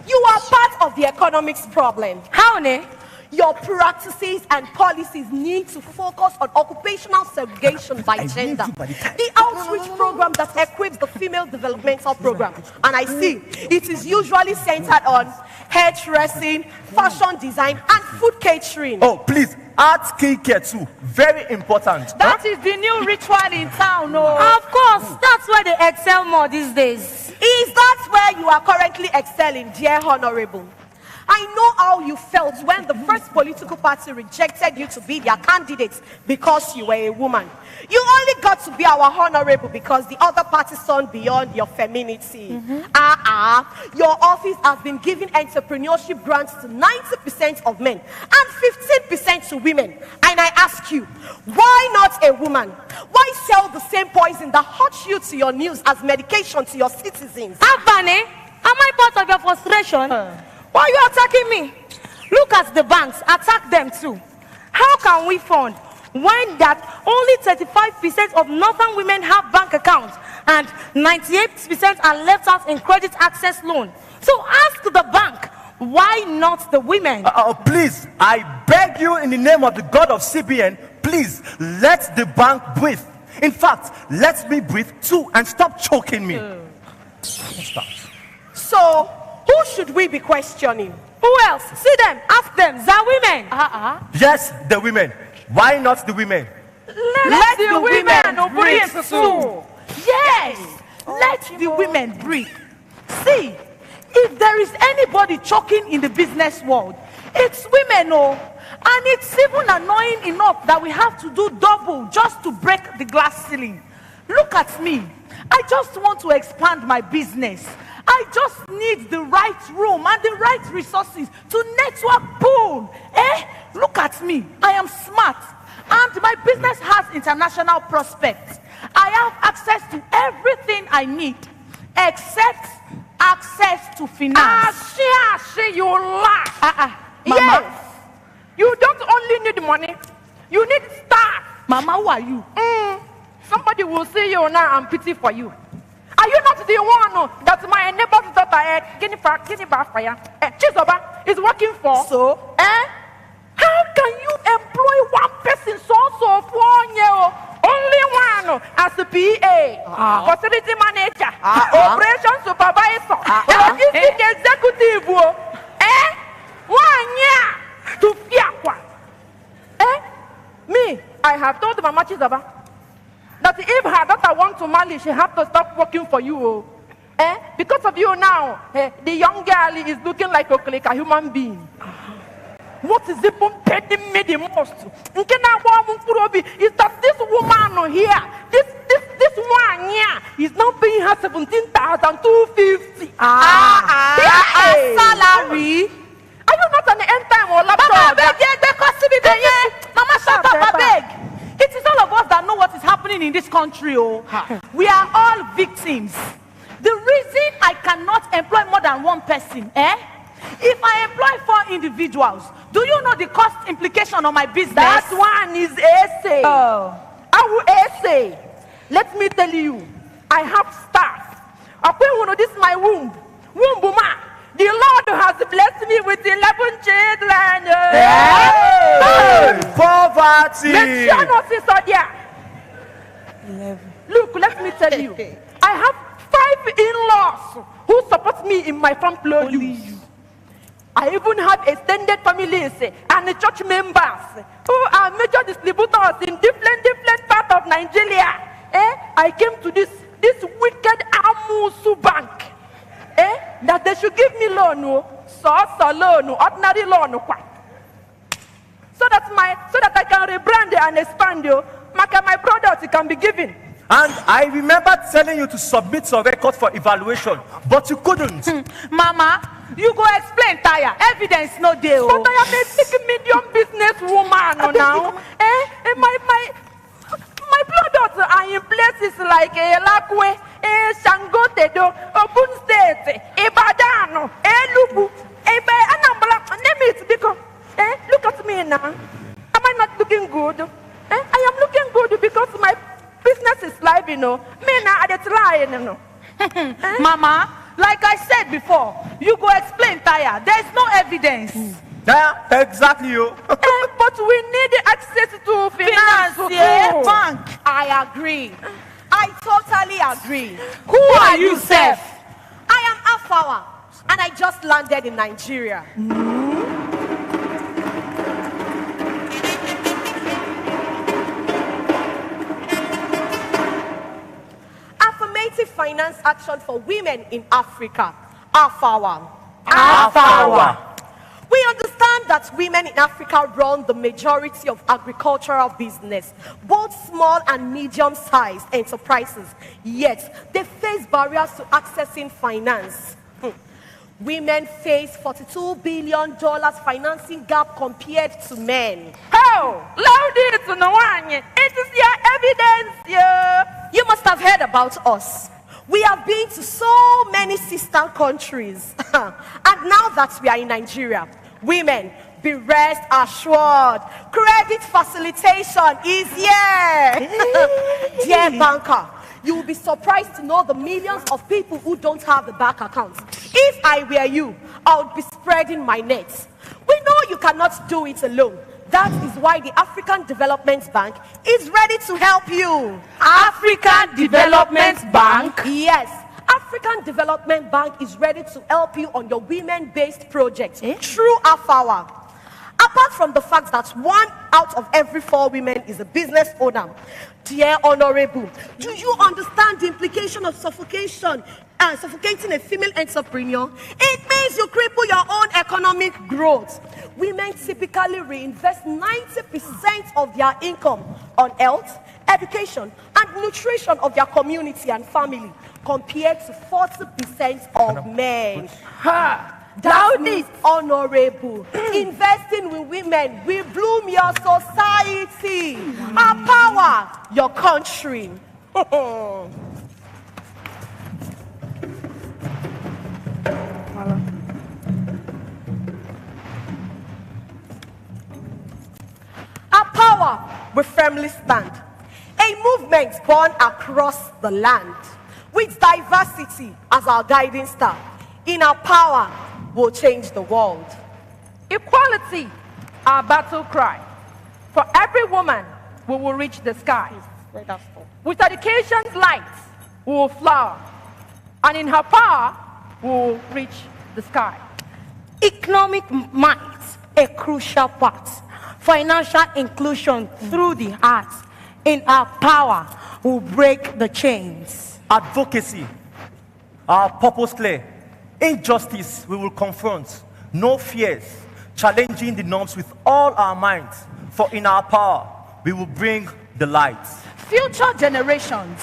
You are part of the economics problem. How, ne? Your practices and policies need to focus on occupational segregation by gender. The outreach program that equips the female developmental program, and I see it is usually centered on hairdressing, fashion design, and food catering. Oh, please, art skincare too. Very important. That is the new ritual in town, no? Of course, that's why they excel more these days. Is that where you are currently excelling, dear honorable? I know how you felt when the first political party rejected you to be their candidate because you were a woman. You only got to be our honorable because the other party saw beyond your femininity. Your office has been giving entrepreneurship grants to 90% of men and 15% to women. And I ask you, why not a woman? Why sell the same poison that hurts you to your news as medication to your citizens? Abane, am I part of your frustration? Why are you attacking me? Look at the banks, attack them too. How can we fund when that only 35% of northern women have bank accounts and 98% are left out in credit access loan? So ask the bank, why not the women? Please, I beg you in the name of the God of CBN, please let the bank breathe. In fact, let me breathe too and stop choking me. So, who should we be questioning? Who else? See them, ask them. The women. Yes, the women. Why not the women? Let the women breathe too. Yes, let the women breathe. See, if there is anybody choking in the business world, it's women, oh. And it's even annoying enough that we have to do double just to break the glass ceiling. Look at me. I just want to expand my business. I just need the right room and the right resources to network pool. Look at me. I am smart. And my business has international prospects. I have access to everything I need, except access to finance. You laugh. Mama. Yes. You don't only need money, you need staff. Mama, who are you? Somebody will see you now and pity for you. Are you not the one that my neighbor's daughter, Chizoba, is working for? So? How can you employ one person for 1 year? Only one as a PA, facility manager, operation supervisor, logistic executive. 1 year to Fiakwa. Me, I have told Mama Chizoba that if her daughter wants to marry, she has to stop working for you. Because of you now, the young girl is looking like a human being. What is it paying me the most? Is that this woman here, this 1 year, is now paying her 17,250. Salary? Are you not an end time or laptop? Mama, shut up, I beg. It is all of us that know what is happening in this country. We are all victims. The reason I cannot employ more than one person, if I employ 4 individuals, do you know the cost implication on my business? That one is essay. I will essay. Let me tell you, I have staff. This is my womb. The Lord has blessed me with 11 children. Poverty. Look, let me tell you, I have 5 in-laws who support me in my farm produce. I even have extended families and church members who are major distributors in different parts of Nigeria. I came to this wicked Amusu bank that they should give me loan, loan, ordinary loan, so that I can rebrand and expand my products can be given. And I remember telling you to submit some records for evaluation, but you couldn't. Mama, you go explain, Taya. Evidence no deal. But I am a medium business woman now. My products are in places like Lakwe, Shangotedo, Ogun State, Ibadan, Elugu, Anambra. Name it because look at me now. Am I not looking good? I am looking good because my business is live, Me now I try, Mama, like I said before, you go explain, Taya. There is no evidence. Yeah, exactly you. But we need access to finance, bank. I agree. I totally agree. Who are you, Seth? I am AFAWA, and I just landed in Nigeria. Affirmative Finance Action for Women in Africa, AFAWA. AFAWA. We understand that women in Africa run the majority of agricultural business, both small and medium-sized enterprises, yet they face barriers to accessing finance. Women face $42 billion financing gap compared to men. It is your evidence. You must have heard about us. We have been to so many sister countries. And now that we are in Nigeria, women, be rest assured, credit facilitation is here. Dear banker, you will be surprised to know the millions of people who don't have the bank accounts. If I were you, I would be spreading my nets. We know you cannot do it alone. That is why the African Development Bank is ready to help you. African Development Bank? Yes. African Development Bank is ready to help you on your women-based project through AFAWA. Apart from the fact that 1 out of every 4 women is a business owner, dear Honorable, do you understand the implication of suffocating a female entrepreneur? It means you cripple your own economic growth. Women typically reinvest 90% of their income on health, education, and nutrition of their community and family, compared to 40% of men. That means, Honorable, investing with women will bloom your society, empower your country. power we firmly stand. A movement born across the land, with diversity as our guiding star. In our power, we'll change the world. Equality, our battle cry. For every woman, we will reach the sky. With education's light, we will flower. And in her power, we will reach the sky. Economic might, a crucial part. Financial inclusion through the arts. In our power, we'll break the chains. Advocacy, our purpose clear. Injustice we will confront. No fears, challenging the norms with all our minds. For in our power, we will bring the light. Future generations,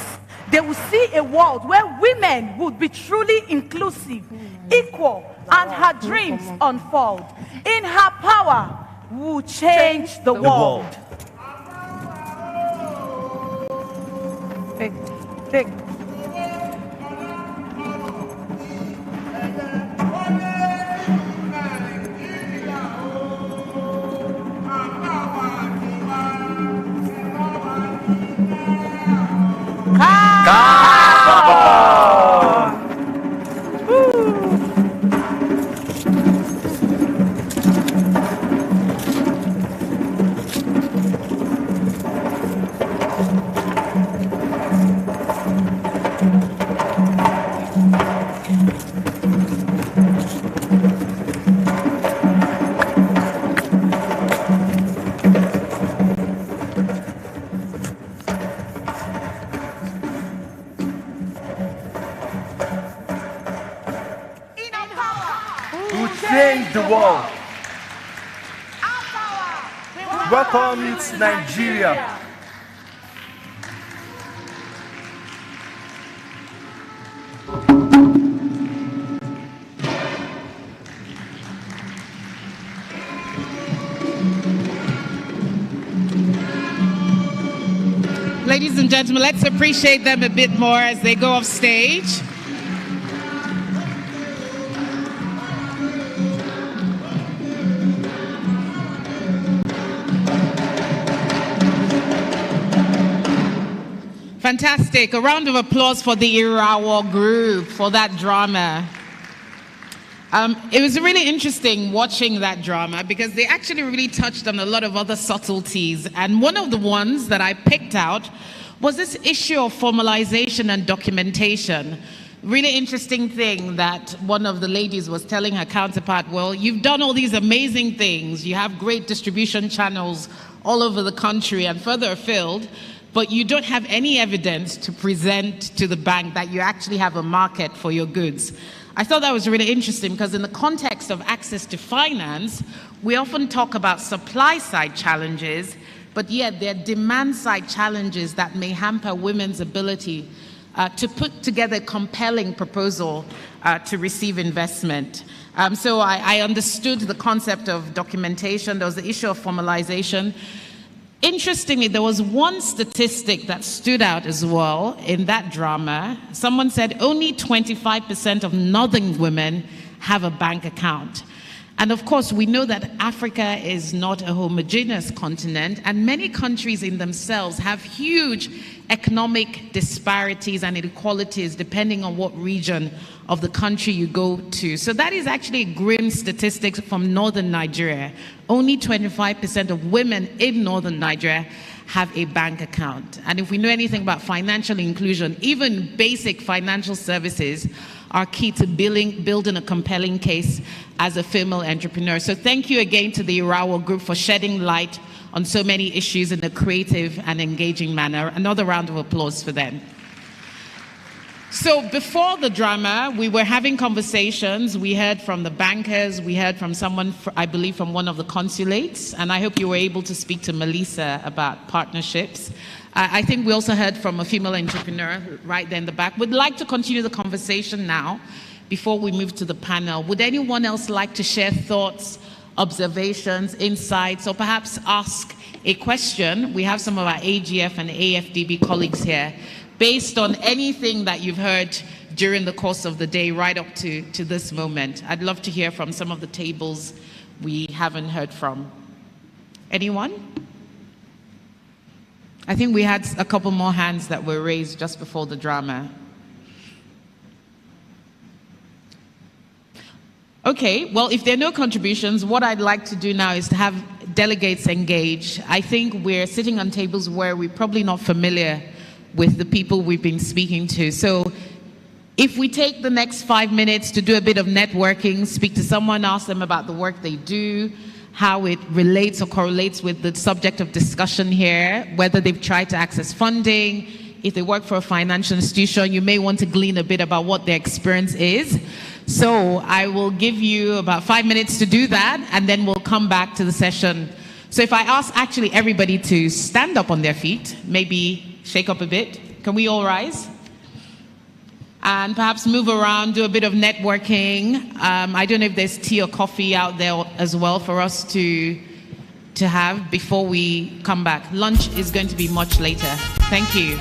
they will see a world where women would be truly inclusive, equal, and her dreams unfold. In her power, we will change the world. Take. Change the world. Welcome to Nigeria. Ladies and gentlemen, let's appreciate them a bit more as they go off stage. Fantastic. A round of applause for the AFAWA group for that drama. It was really interesting watching that drama because they actually really touched on a lot of other subtleties. And one of the ones that I picked out was this issue of formalization and documentation. Really interesting thing that one of the ladies was telling her counterpart, well, you've done all these amazing things. You have great distribution channels all over the country and further afield, but you don't have any evidence to present to the bank that you actually have a market for your goods. I thought that was really interesting because in the context of access to finance, we often talk about supply side challenges, but yet there are demand side challenges that may hamper women's ability to put together a compelling proposal to receive investment. So I understood the concept of documentation. There was the issue of formalization. Interestingly, there was one statistic that stood out as well in that drama. Someone said only 25% of northern women have a bank account. And of course, we know that Africa is not a homogeneous continent, and many countries in themselves have huge economic disparities and inequalities depending on what region of the country you go to. So that is actually grim statistics from northern Nigeria. Only 25% of women in northern Nigeria have a bank account. And if we know anything about financial inclusion, even basic financial services are key to building a compelling case as a female entrepreneur. So thank you again to the AFAWA group for shedding light on so many issues in a creative and engaging manner. Another round of applause for them. So before the drama, we were having conversations. We heard from the bankers. We heard from someone, I believe, from one of the consulates. And I hope you were able to speak to Melissa about partnerships. I think we also heard from a female entrepreneur right there in the back. We'd like to continue the conversation now before we move to the panel. Would anyone else like to share thoughts, observations, insights, or perhaps ask a question? We have some of our AGF and AFDB colleagues here. Based on anything that you've heard during the course of the day right up to this moment. I'd love to hear from some of the tables we haven't heard from. Anyone? I think we had a couple more hands that were raised just before the drama. Okay, well, if there are no contributions, what I'd like to do now is to have delegates engage. I think we're sitting on tables where we're probably not familiar with the people we've been speaking to. So if we take the next 5 minutes to do a bit of networking, speak to someone, ask them about the work they do, how it relates or correlates with the subject of discussion here, whether they've tried to access funding, if they work for a financial institution, you may want to glean a bit about what their experience is. So I will give you about 5 minutes to do that, and then we'll come back to the session. So if I ask actually everybody to stand up on their feet, maybe shake up a bit. Can we all rise? And perhaps move around, do a bit of networking. I don't know if there's tea or coffee out there as well for us to have before we come back. Lunch is going to be much later. Thank you.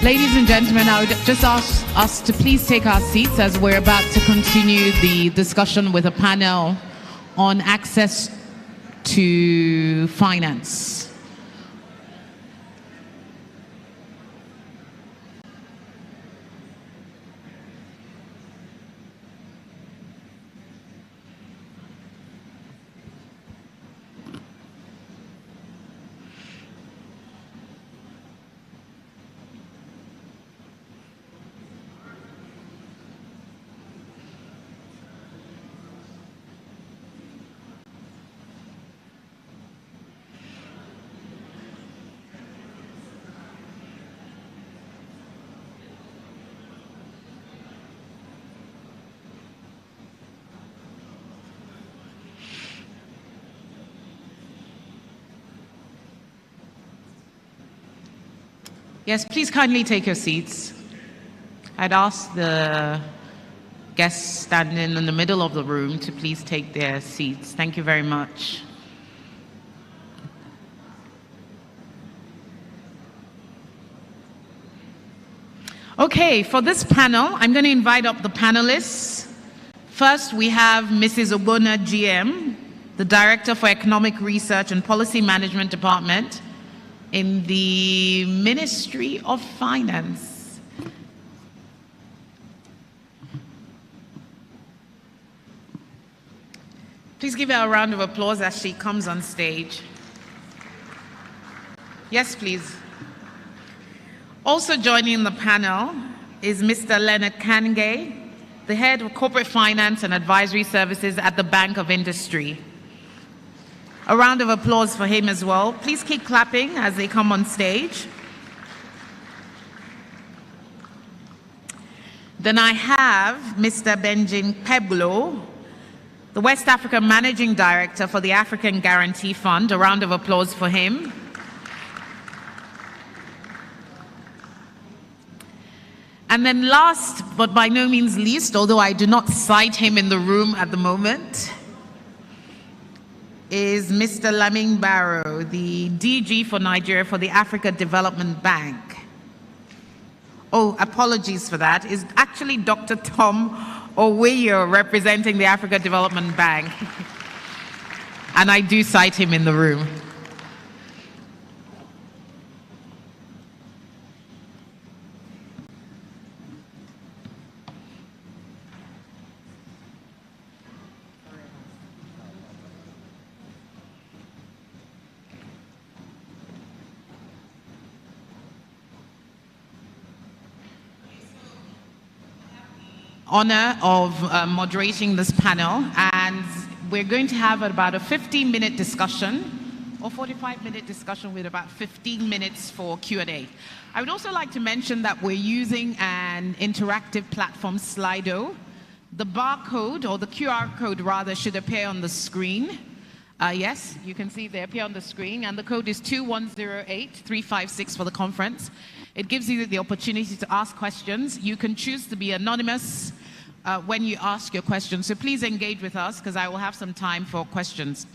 Ladies and gentlemen, I would just ask us to please take our seats as we're about to continue the discussion with a panel on access to finance. Yes, please kindly take your seats. I'd ask the guests standing in the middle of the room to please take their seats. Thank you very much. Okay, for this panel, I'm going to invite up the panelists. First, we have Mrs. Ogbonna GM, the Director for Economic Research and Policy Management Department in the Ministry of Finance. Please give her a round of applause as she comes on stage. Yes, please. Also joining the panel is Mr. Leonard Kangay, the Head of Corporate Finance and Advisory Services at the Bank of Industry. A round of applause for him as well. Please keep clapping as they come on stage. Then I have Mr. Benjamin Peblo, the West African Managing Director for the African Guarantee Fund. A round of applause for him. And then last, but by no means least, although I do not cite him in the room at the moment, is Mr. Lamin Barrow, the DG for Nigeria for the Africa Development Bank. Oh, apologies for that. Is actually Dr. Tom Oweyo representing the Africa Development Bank. And I do cite him in the room. Honor of moderating this panel, and we're going to have about a 15-minute discussion or 45-minute discussion with about 15 minutes for Q&A. I would also like to mention that we're using an interactive platform, Slido. The barcode, or the QR code rather, should appear on the screen. Yes, you can see they appear on the screen, and the code is 2108356 for the conference. It gives you the opportunity to ask questions. You can choose to be anonymous when you ask your questions. So please engage with us, because I will have some time for questions.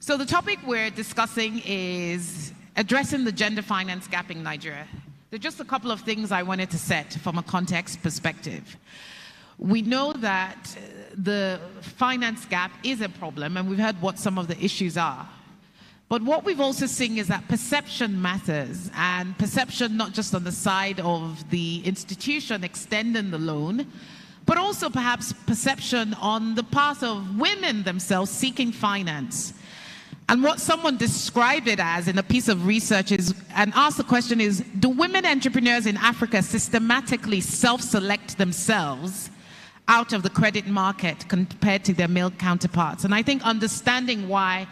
So the topic we're discussing is addressing the gender finance gap in Nigeria. There are just a couple of things I wanted to set from a context perspective. We know that the finance gap is a problem, and we've heard what some of the issues are. But what we've also seen is that perception matters, and perception not just on the side of the institution extending the loan, but also perhaps perception on the part of women themselves seeking finance. And what someone described it as in a piece of research is, and asked the question is, do women entrepreneurs in Africa systematically self-select themselves out of the credit market compared to their male counterparts? And I think understanding why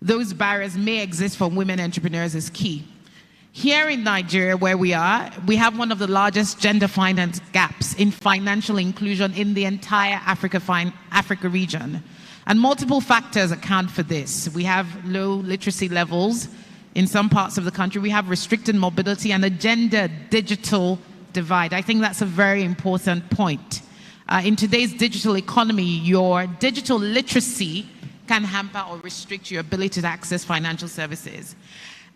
those barriers may exist for women entrepreneurs is key. Here in Nigeria, where we are, we have one of the largest gender finance gaps in financial inclusion in the entire Africa region. And multiple factors account for this. We have low literacy levels in some parts of the country. We have restricted mobility and a gender digital divide. I think that's a very important point. In today's digital economy, your digital literacy can hamper or restrict your ability to access financial services.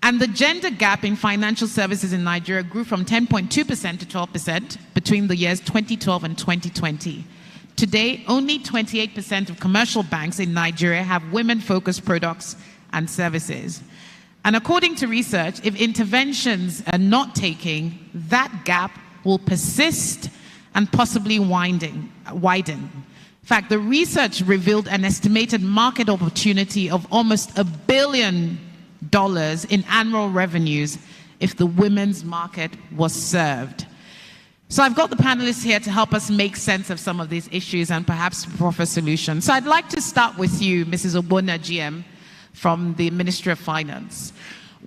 And the gender gap in financial services in Nigeria grew from 10.2% to 12% between the years 2012 and 2020. Today, only 28% of commercial banks in Nigeria have women-focused products and services. And according to research, if interventions are not taken, that gap will persist and possibly widen. In fact, the research revealed an estimated market opportunity of almost $1 billion in annual revenues if the women's market was served. So I've got the panelists here to help us make sense of some of these issues and perhaps offer solutions. So I'd like to start with you, Mrs. Ogbonna, GM, from the Ministry of Finance.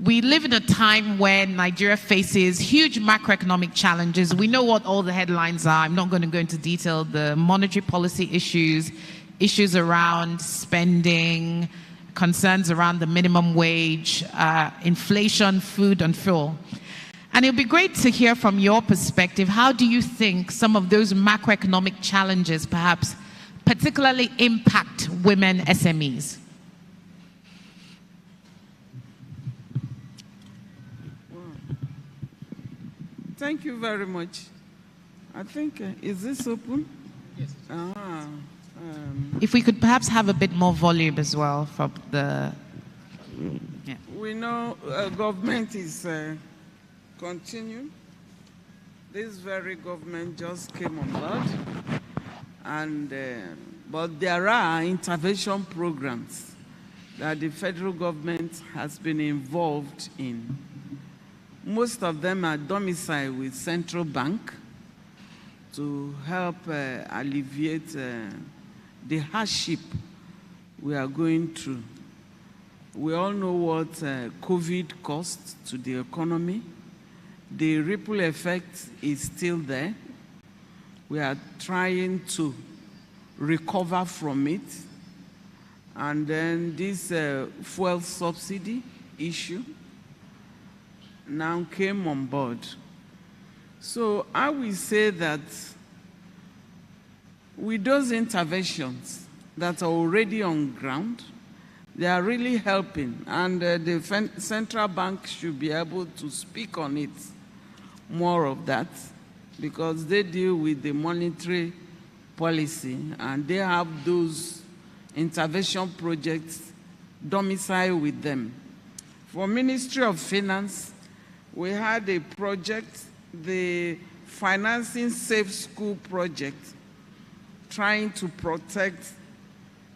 We live in a time when Nigeria faces huge macroeconomic challenges. We know what all the headlines are. I'm not going to go into detail. The monetary policy issues, issues around spending, concerns around the minimum wage, inflation, food and fuel. And it would be great to hear from your perspective, how do you think some of those macroeconomic challenges perhaps particularly impact women SMEs? Thank you very much. I think, is this open? Yes. If we could perhaps have a bit more volume as well from the... Yeah. We know government is continuing. This very government just came on board, and but there are intervention programs that the federal government has been involved in. Most of them are domiciled with central bank to help alleviate the hardship we are going through. We all know what COVID cost to the economy. The ripple effect is still there. We are trying to recover from it. And then this fuel subsidy issue now came on board. So I will say that with those interventions that are already on ground, they are really helping, and the central bank should be able to speak on it, more of that, because they deal with the monetary policy and they have those intervention projects domiciled with them. For Ministry of Finance, we had a project, the Financing Safe School project, trying to protect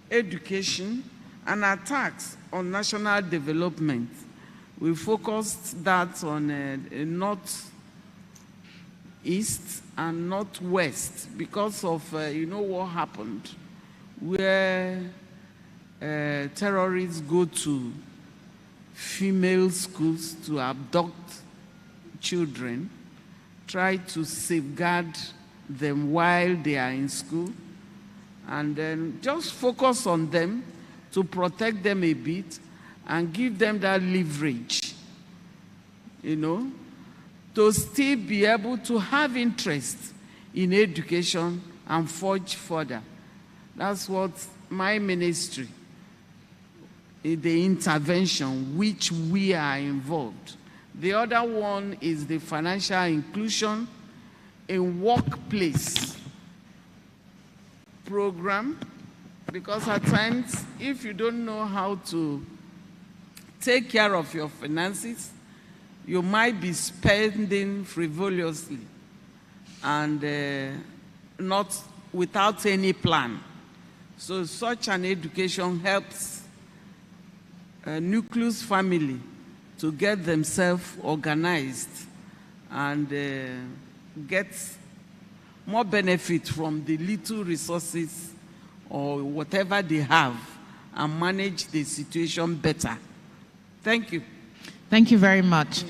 education and attacks on national development. We focused that on northeast and northwest because of, you know what happened, where terrorists go to female schools to abduct children, try to safeguard them while they are in school, and then just focus on them to protect them a bit and give them that leverage, you know, to still be able to have interest in education and forge further. That's what my ministry, the intervention which we are involved. The other one is the financial inclusion in workplace program, because at times, if you don't know how to take care of your finances, you might be spending frivolously and not without any plan. So such an education helps a nucleus family to get themselves organized and get more benefit from the little resources or whatever they have and manage the situation better. Thank you. Thank you very much.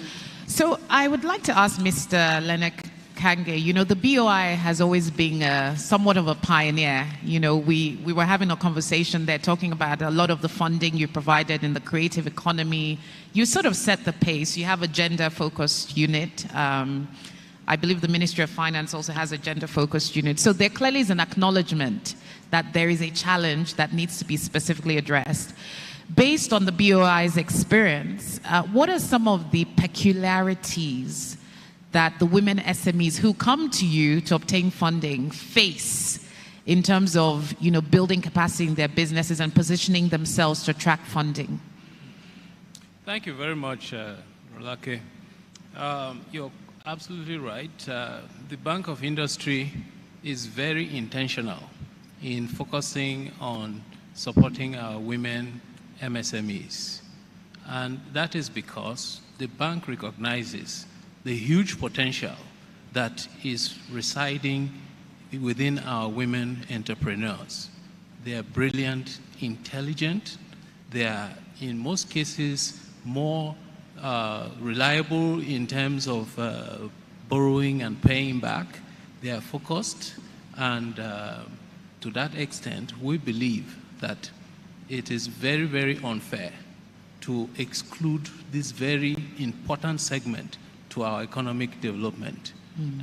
So I would like to ask Mr. Leonard Kange, you know, the BOI has always been somewhat of a pioneer. You know, we were having a conversation there talking about a lot of the funding you provided in the creative economy. You sort of set the pace. You have a gender-focused unit. I believe the Ministry of Finance also has a gender-focused unit. So there clearly is an acknowledgement that there is a challenge that needs to be specifically addressed. Based on the BOI's experience, what are some of the peculiarities that the women SMEs who come to you to obtain funding face in terms of, building capacity in their businesses and positioning themselves to attract funding? Thank you very much, Rolake. You're absolutely right. The Bank of Industry is very intentional in focusing on supporting our women MSMEs. And that is because the bank recognizes the huge potential that is residing within our women entrepreneurs. They are brilliant, intelligent. They are, in most cases, more reliable in terms of borrowing and paying back. They are focused, and to that extent, we believe that it is very, very unfair to exclude this very important segment to our economic development.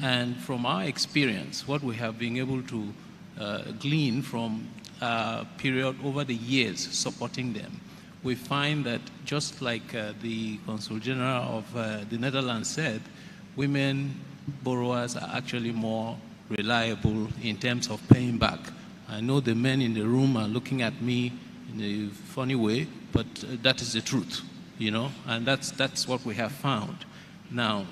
And from our experience, what we have been able to glean from period over the years supporting them, we find that just like the Consul General of the Netherlands said, women borrowers are actually more reliable in terms of paying back. I know the men in the room are looking at me in a funny way, but that is the truth, and that's what we have found. Now,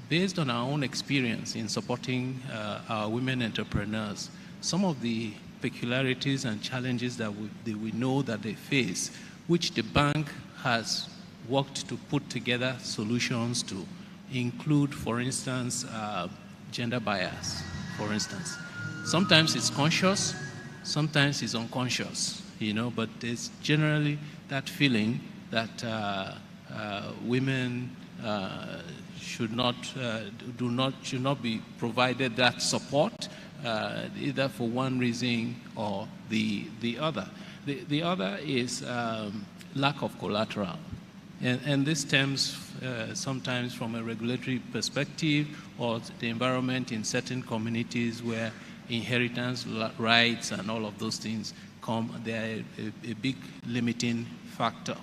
based on our own experience in supporting our women entrepreneurs, some of the peculiarities and challenges that we know that they face, which the bank has worked to put together solutions to, include, for instance, gender bias, for instance. Sometimes it's conscious, sometimes it's unconscious, but there's generally that feeling that women should not be provided that support, either for one reason or the other. The other is lack of collateral, and this stems sometimes from a regulatory perspective or the environment in certain communities where inheritance rights and all of those things come. They are a big limiting factor.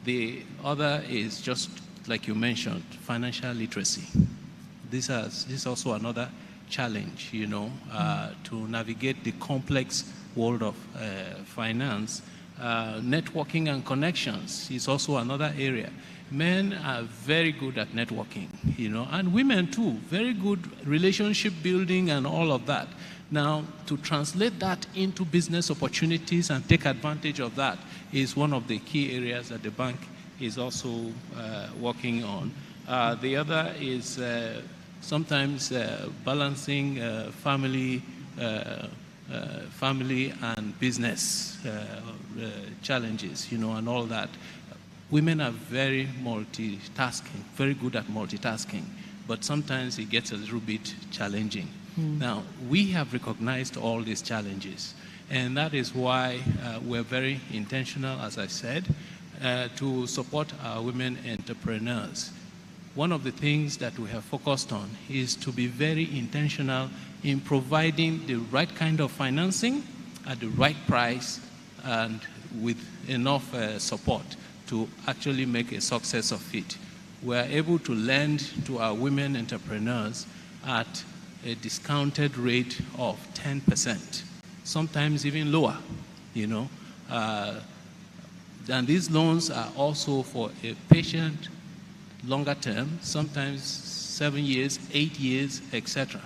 The other is just like you mentioned, financial literacy. This is also another challenge, to navigate the complex world of finance. Networking and connections is also another area. Men are very good at networking, and women too, very good relationship building and all of that. Now, to translate that into business opportunities and take advantage of that is one of the key areas that the bank is also working on. The other is sometimes balancing family and business challenges, and all that. Women are very multitasking, very good at multitasking, but sometimes it gets a little bit challenging. Now, we have recognized all these challenges, and that is why we're very intentional, as I said, to support our women entrepreneurs. One of the things that we have focused on is to be very intentional in providing the right kind of financing at the right price and with enough support to actually make a success of it. We are able to lend to our women entrepreneurs at a discounted rate of 10%, sometimes even lower, and these loans are also for a patient, longer term, sometimes 7 years, 8 years, etc.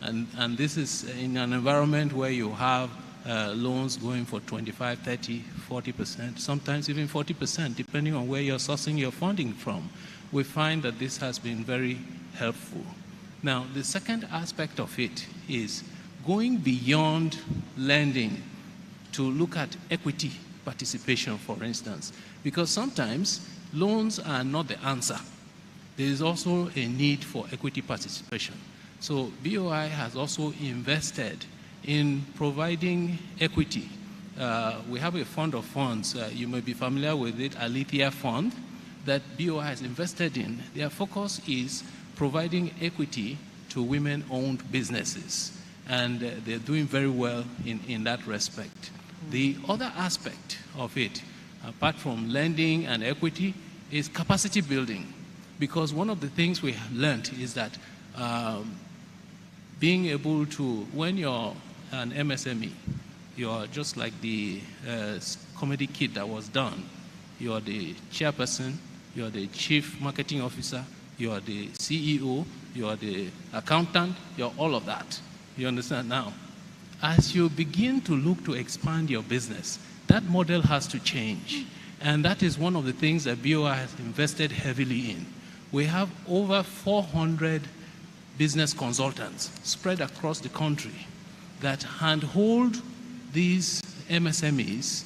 And this is in an environment where you have loans going for 25, 30, 40%, sometimes even 40%, depending on where you're sourcing your funding from. We find that this has been very helpful. Now, the second aspect of it is going beyond lending to look at equity participation, for instance, because sometimes loans are not the answer. There is also a need for equity participation. So BOI has also invested in providing equity. We have a fund of funds, you may be familiar with it, Alethea Fund, that BOI has invested in. Their focus is providing equity to women-owned businesses, and they're doing very well in that respect. The other aspect of it, apart from lending and equity, is capacity building. Because one of the things we have learned is that being able to, when you're an MSME, you're just like the comedy kid that was done. You're the chairperson, you're the chief marketing officer, you're the CEO, you're the accountant, you're all of that. You understand now? As you begin to look to expand your business, that model has to change. And that is one of the things that BOI has invested heavily in. We have over 400 business consultants spread across the country that handhold these MSMEs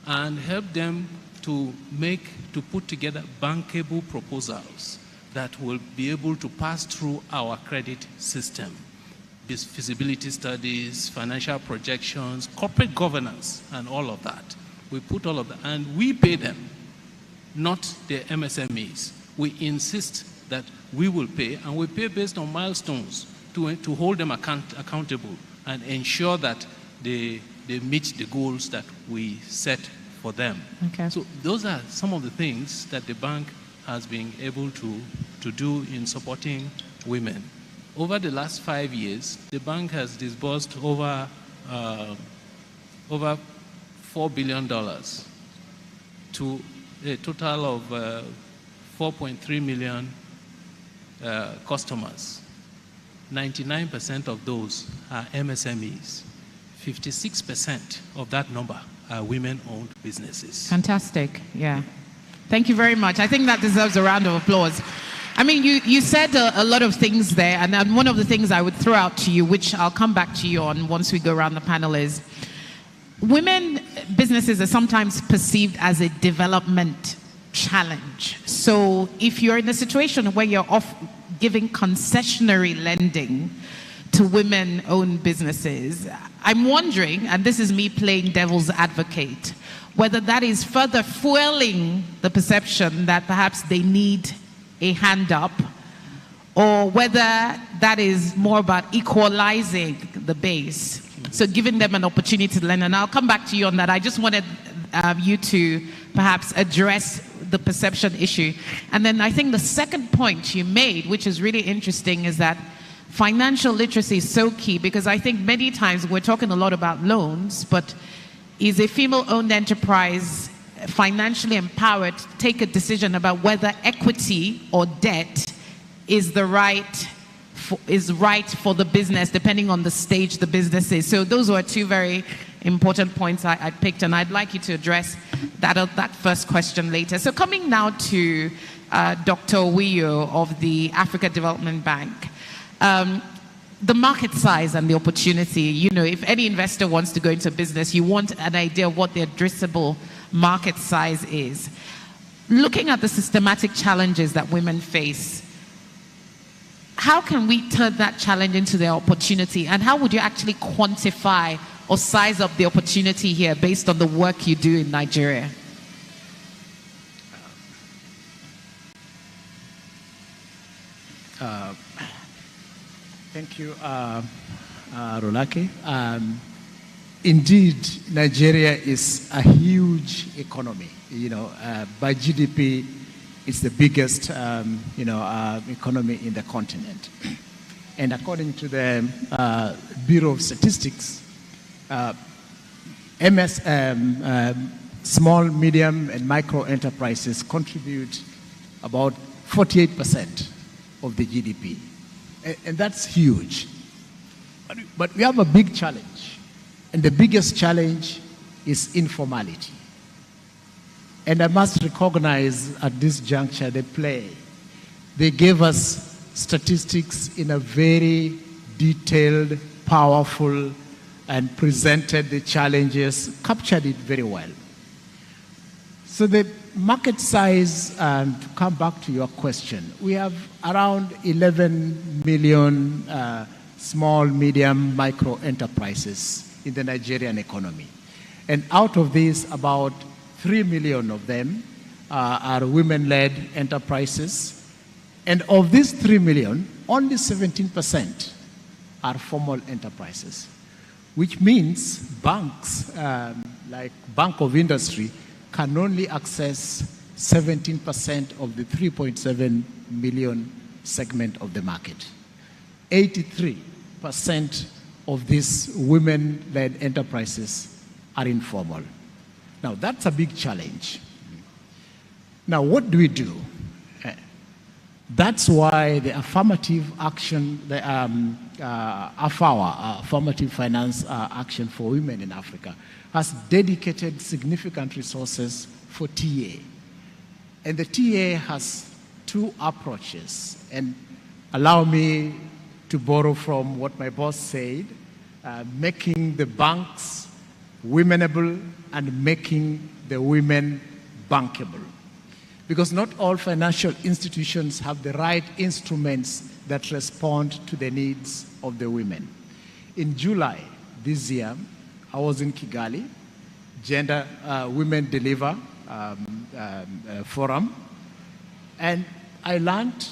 and help them to put together bankable proposals that will be able to pass through our credit system. These feasibility studies, financial projections, corporate governance, and all of that. We put all of that, and we pay them, not the MSMEs. We insist that we will pay, and we pay based on milestones to hold them accountable and ensure that they meet the goals that we set for them. Okay. So those are some of the things that the bank has been able to do in supporting women. Over the last 5 years, the bank has disbursed over $4 billion to a total of 4.3 million customers. 99% of those are MSMEs. 56% of that number are women-owned businesses. Fantastic, yeah. Thank you very much. I think that deserves a round of applause. I mean, you said a lot of things there, and one of the things I would throw out to you, which I'll come back to you on once we go around the panel, is women businesses are sometimes perceived as a development challenge. So if you're in a situation where you're giving concessionary lending to women-owned businesses, I'm wondering, and this is me playing devil's advocate, whether that is further fueling the perception that perhaps they need a hand up, or whether that is more about equalizing the base, so giving them an opportunity to lend. And I'll come back to you on that. I just wanted you to perhaps address the perception issue. And then I think the second point you made, which is really interesting, is that financial literacy is so key, because I think many times we're talking a lot about loans, but is a female-owned enterprise financially empowered to take a decision about whether equity or debt is right for the business, depending on the stage the business is? So those were two very important points I picked, and I'd like you to address that first question later. So coming now to Dr. Wiyo of the Africa Development Bank. The market size and the opportunity, you know, if any investor wants to go into business, you want an idea of what the addressable market size is. Looking at the systematic challenges that women face, how can we turn that challenge into the opportunity? And how would you actually quantify or size up the opportunity here based on the work you do in Nigeria? Thank you, Rolake. Indeed, Nigeria is a huge economy. You know, by GDP, it's the biggest, economy in the continent. And according to the Bureau of Statistics, small, medium, and micro enterprises contribute about 48% of the GDP. And that's huge. But we have a big challenge. And the biggest challenge is informality. And I must recognize at this juncture the play. They gave us statistics in a very detailed, powerful, and presented the challenges, captured it very well. So the market size, to come back to your question, we have around 11 million small, medium, micro enterprises in the Nigerian economy. And out of these, about 3 million of them are women-led enterprises. And of these 3 million, only 17% are formal enterprises, which means banks, like Bank of Industry, can only access 17% of the 3.7 million segment of the market. 83% of these women-led enterprises are informal. Now, that's a big challenge. Now, what do we do? That's why the affirmative action, the AFAWA, Affirmative Finance Action for Women in Africa, has dedicated significant resources for TA. And the TA has two approaches. And allow me to borrow from what my boss said, making the banks womenable and making the women bankable. Because not all financial institutions have the right instruments that respond to the needs of the women. In July this year, I was in Kigali, Gender Women Deliver Forum, and I learned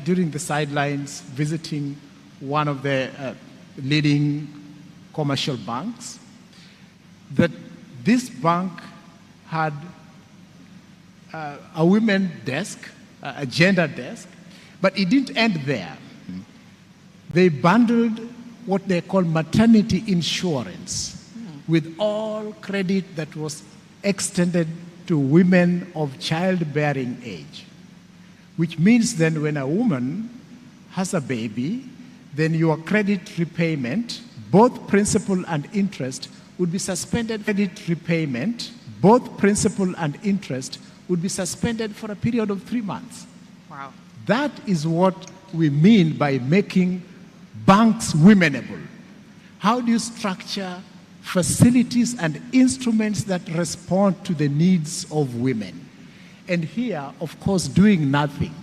during the sidelines visiting one of the leading commercial banks that this bank had a women desk, a gender desk, but it didn't end there. They bundled what they call maternity insurance with all credit that was extended to women of childbearing age, which means then when a woman has a baby, then your credit repayment, both principal and interest, would be suspended. Credit repayment, both principal and interest, would be suspended for a period of 3 months. Wow. That is what we mean by making banks womenable. How do you structure facilities and instruments that respond to the needs of women? And here, of course, doing nothing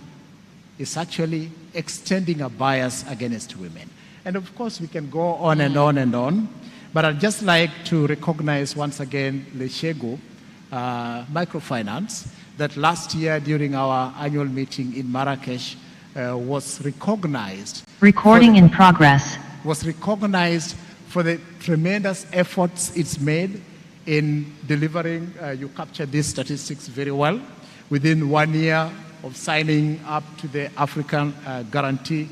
is actually extending a bias against women. And of course, we can go on and on and on, but I'd just like to recognize once again Leshego Microfinance, that last year during our annual meeting in Marrakesh was recognized. Recording in progress. Was recognized for the tremendous efforts it's made in delivering, you captured these statistics very well, within 1 year of signing up to the African Guarantee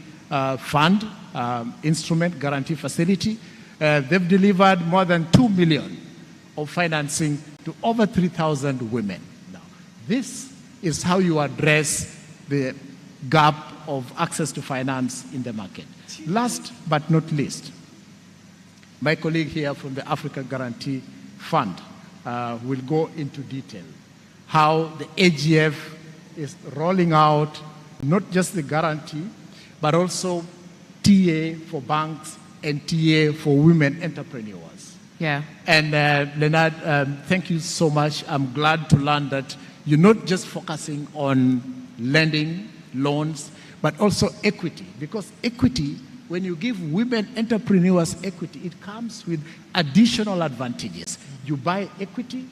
Fund instrument, guarantee facility. They've delivered more than 2 million of financing to over 3,000 women. Now, this is how you address the gap of access to finance in the market. Last but not least, my colleague here from the Africa Guarantee Fund will go into detail how the AGF is rolling out not just the guarantee, but also TA for banks and TA for women entrepreneurs. Yeah. And Leonard, thank you so much. I'm glad to learn that you're not just focusing on lending, loans, but also equity. Because equity, when you give women entrepreneurs equity, it comes with additional advantages. You buy equity,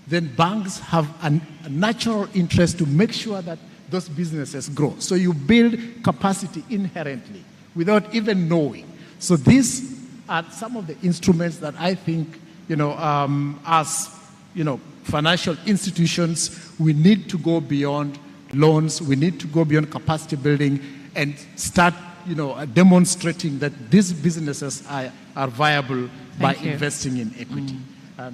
then banks have a natural interest to make sure that those businesses grow. So you build capacity inherently without even knowing. So these are some of the instruments that I think, as financial institutions, we need to go beyond loans. We need to go beyond capacity building and start, demonstrating that these businesses are viable by investing in equity.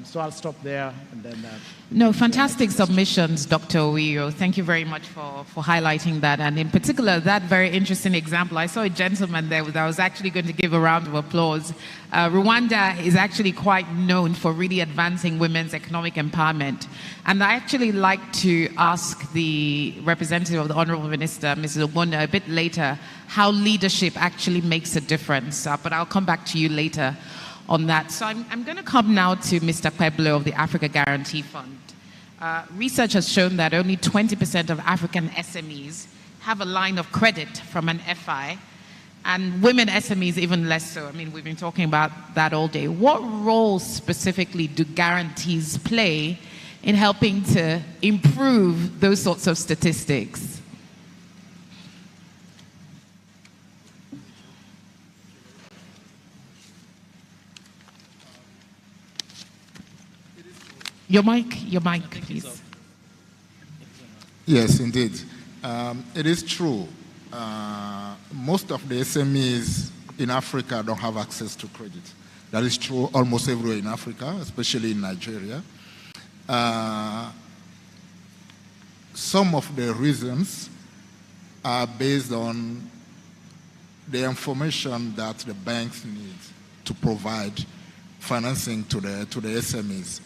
So I'll stop there and then. No, fantastic submissions, Dr. Owiyo. Thank you very much for highlighting that. And in particular, that very interesting example. I saw a gentleman there that I was actually going to give a round of applause. Rwanda is actually quite known for really advancing women's economic empowerment. And I actually like to ask the representative of the Honorable Minister, Mrs. Ogbonna, a bit later, how leadership actually makes a difference. But I'll come back to you later on that. So I'm going to come now to Mr. Pueblo of the Africa Guarantee Fund. Research has shown that only 20% of African SMEs have a line of credit from an FI, and women SMEs even less so. I mean, we've been talking about that all day. What role specifically do guarantees play in helping to improve those sorts of statistics? Your mic, please. Yes, indeed. It is true. Most of the SMEs in Africa don't have access to credit. That is true almost everywhere in Africa, especially in Nigeria. Some of the reasons are based on the information that the banks need to provide financing to the SMEs.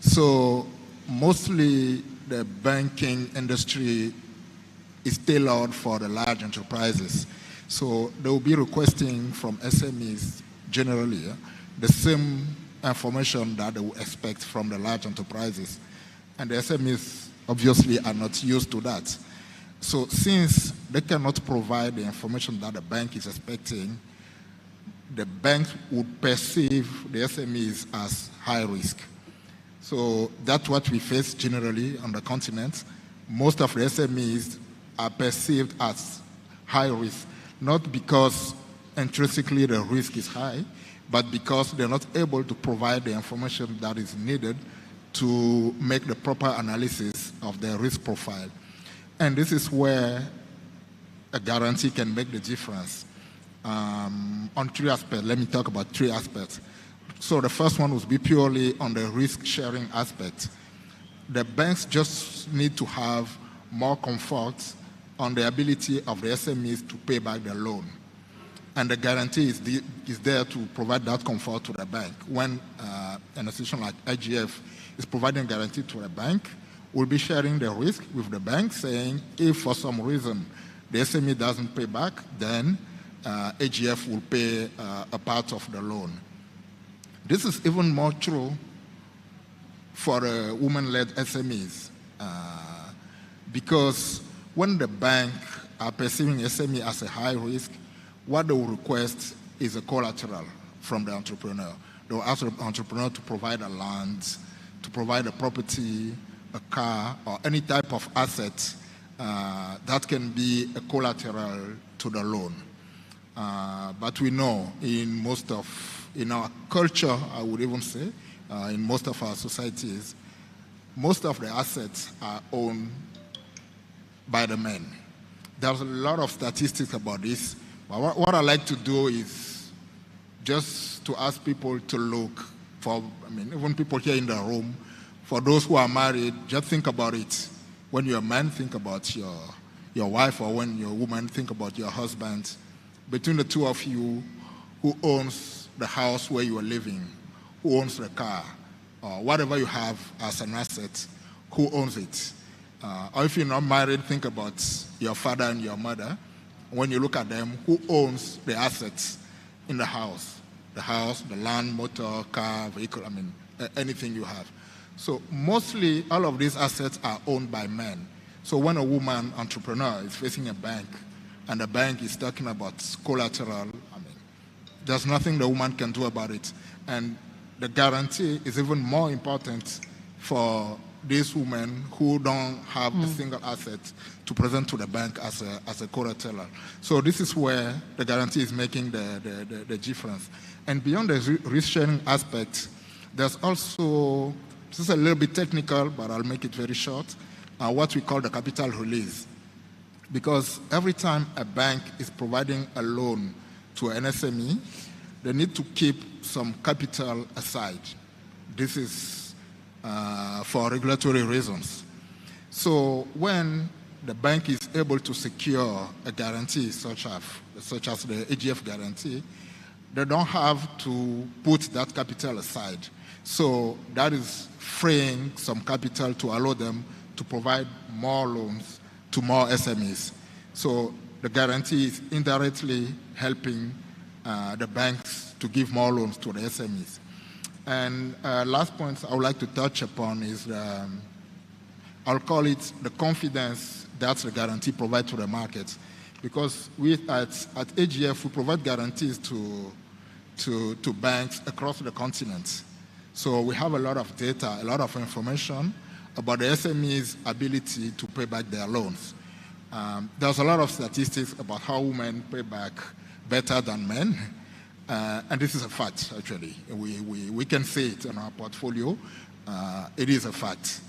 So mostly the banking industry is tailored for the large enterprises. So they will be requesting from SMEs generally the same information that they will expect from the large enterprises. And the SMEs obviously are not used to that. So since they cannot provide the information that the bank is expecting, the banks would perceive the SMEs as high risk. So that's what we face generally on the continent. Most of the SMEs are perceived as high risk, not because intrinsically the risk is high, but because they're not able to provide the information that is needed to make the proper analysis of their risk profile. And this is where a guarantee can make the difference. On three aspects, let me talk about three aspects. So the first one would be purely on the risk-sharing aspect. The banks just need to have more comfort on the ability of the SMEs to pay back their loan. And the guarantee is there to provide that comfort to the bank. When an institution like IGF is providing guarantee to a bank, we'll be sharing the risk with the bank, saying if for some reason the SME doesn't pay back, then AGF will pay a part of the loan. This is even more true for women-led SMEs because when the bank are perceiving SME as a high risk, what they will request is a collateral from the entrepreneur. They will ask the entrepreneur to provide a land, to provide a property, a car, or any type of asset that can be a collateral to the loan. But we know in our culture, I would even say, in most of our societies, most of the assets are owned by the men. There's a lot of statistics about this, but what I like to do is just to ask people to look for, even people here in the room, for those who are married, just think about it. When you're a man, think about your wife, or when you're a woman, think about your husband. Between the two of you, who owns the house where you are living, who owns the car, or whatever you have as an asset, who owns it? Or if you're not married, think about your father and your mother. When you look at them, who owns the assets in the house? The house, the land, motor, car, vehicle, anything you have. So mostly all of these assets are owned by men. So when a woman entrepreneur is facing a bank and the bank is talking about collateral, there's nothing the woman can do about it. And the guarantee is even more important for these women who don't have a single asset to present to the bank as a collateral. So this is where the guarantee is making the difference. And beyond the risk-sharing aspect, there's also, this is a little bit technical, but I'll make it very short, what we call the capital release. Because every time a bank is providing a loan to an SME, they need to keep some capital aside. This is for regulatory reasons. So when the bank is able to secure a guarantee such as the AGF guarantee, they don't have to put that capital aside. So that is freeing some capital to allow them to provide more loans to more SMEs. So the guarantee is indirectly helping the banks to give more loans to the SMEs. And last point I would like to touch upon is, I'll call it the confidence that the guarantee provides to the market. Because we at AGF, we provide guarantees to banks across the continent. So we have a lot of data, a lot of information about the SME's ability to pay back their loans. There's a lot of statistics about how women pay back better than men. And this is a fact, actually. We can see it in our portfolio. it is a fact.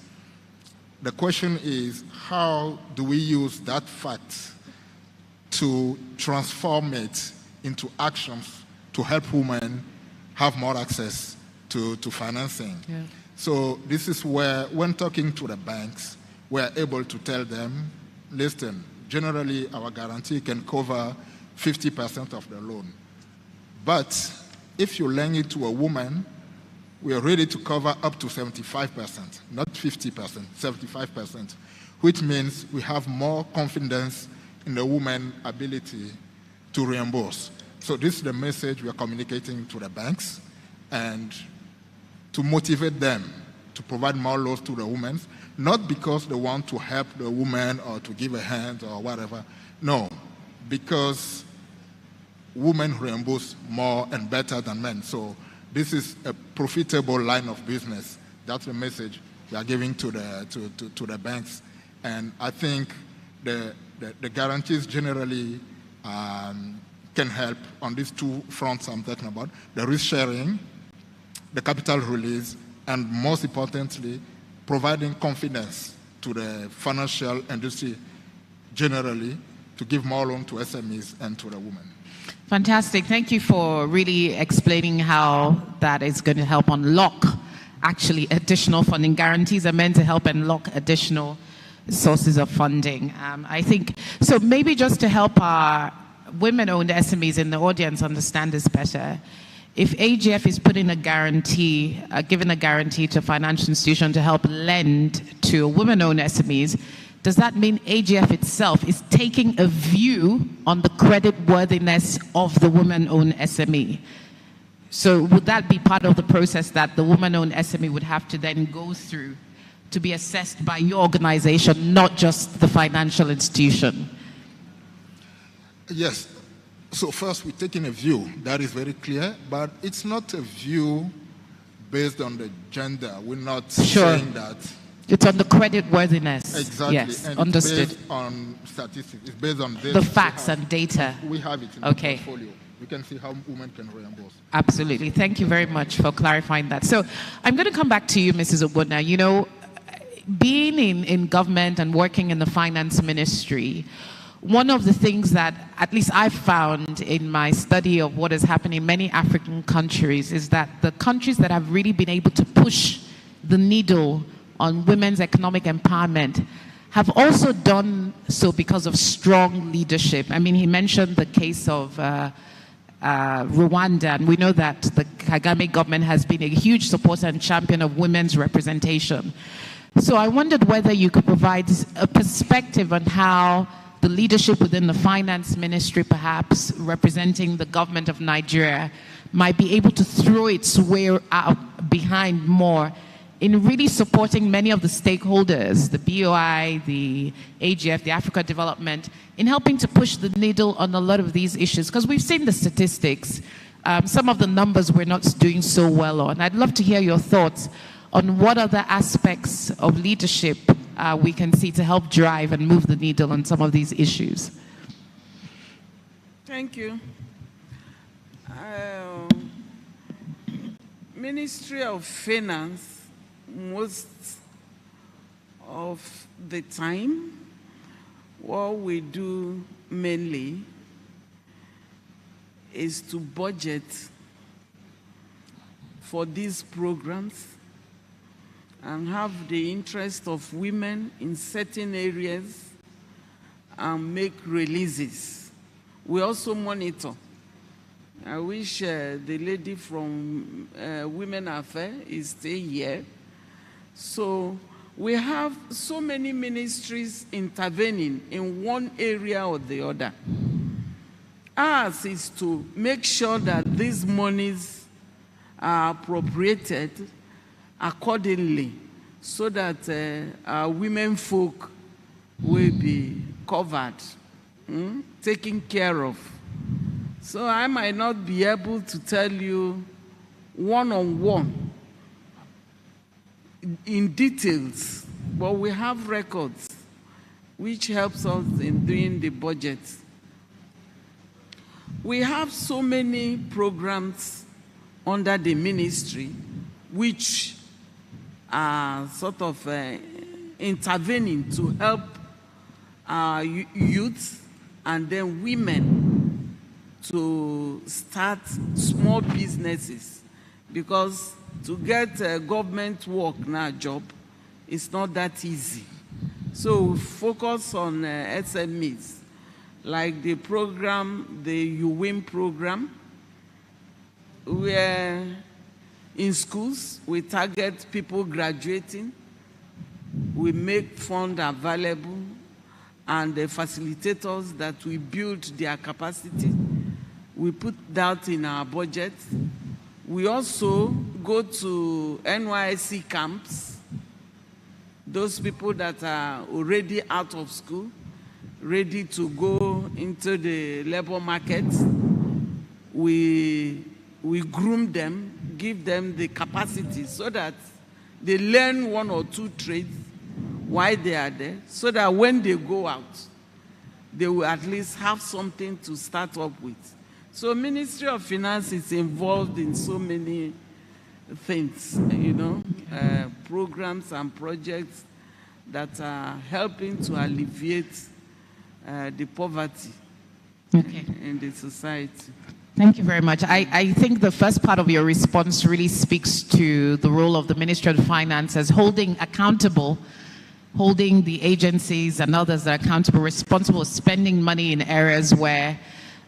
The question is, how do we use that fact to transform it into actions to help women have more access to financing? Yeah. So this is where, when talking to the banks, we're able to tell them, listen, generally our guarantee can cover 50% of the loan. But if you lend it to a woman, we are ready to cover up to 75%, not 50%, 75%, which means we have more confidence in the woman's ability to reimburse. So this is the message we are communicating to the banks, and to motivate them to provide more loans to the women, not because they want to help the woman or to give a hand or whatever. No, because women reimburse more and better than men. So this is a profitable line of business. That's the message we are giving to the banks. And I think the guarantees generally can help on these two fronts I'm talking about: the risk sharing, the capital release, and most importantly, providing confidence to the financial industry generally to give more loan to SMEs and to the women. Fantastic. Thank you for really explaining how that is going to help unlock actually additional funding. Guarantees are meant to help unlock additional sources of funding. I think, so maybe just to help our women-owned SMEs in the audience understand this better, if AGF is putting a guarantee, giving a guarantee to a financial institution to help lend to women-owned SMEs, does that mean AGF itself is taking a view on the credit worthiness of the woman-owned SME? So would that be part of the process that the woman-owned SME would have to then go through to be assessed by your organization, not just the financial institution? Yes. So first, we're taking a view. That is very clear. But it's not a view based on the gender. We're not saying that. It's on the credit worthiness. Exactly. Yes, and understood. It's based on statistics. It's based on data. The facts and data. We have it in the portfolio. We can see how women can reimburse. Absolutely. Thank you very much for clarifying that. So I'm going to come back to you, Mrs. Ogbonna. You know, being in government and working in the finance ministry, one of the things that at least I've found in my study of what is happening in many African countries is that the countries that have really been able to push the needle on women's economic empowerment have also done so because of strong leadership. I mean, he mentioned the case of Rwanda, and we know that the Kagame government has been a huge supporter and champion of women's representation. So I wondered whether you could provide a perspective on how the leadership within the finance ministry, perhaps representing the government of Nigeria, might be able to throw its weight out behind more in really supporting many of the stakeholders, the BOI, the AGF, the Africa Development, in helping to push the needle on a lot of these issues. Because we've seen the statistics, some of the numbers we're not doing so well on. I'd love to hear your thoughts on what other aspects of leadership we can see to help drive and move the needle on some of these issues. Thank you. Ministry of Finance, most of the time, what we do mainly is to budget for these programs and have the interest of women in certain areas and make releases. We also monitor. I wish the lady from Women Affairs is still here. So we have so many ministries intervening in one area or the other. Ours is to make sure that these monies are appropriated accordingly so that our women folk will be covered, taken care of. So I might not be able to tell you one-on-one in details, but we have records which helps us in doing the budget. We have so many programs under the ministry which are sort of intervening to help youth and then women to start small businesses, because to get government work now job, it's not that easy. So we focus on SMEs, like the program, the UWIM program, where in schools we target people graduating, we make funds available, and the facilitators that we build their capacity, we put that in our budget. We also go to NYSC camps, those people that are already out of school, ready to go into the labor market. We groom them, give them the capacity so that they learn one or two trades while they are there, so that when they go out, they will at least have something to start up with. So Ministry of Finance is involved in so many things, you know, programs and projects that are helping to alleviate the poverty in the society. Thank you very much. I think the first part of your response really speaks to the role of the Ministry of Finance as holding accountable, holding the agencies and others that are accountable, responsible for spending money in areas where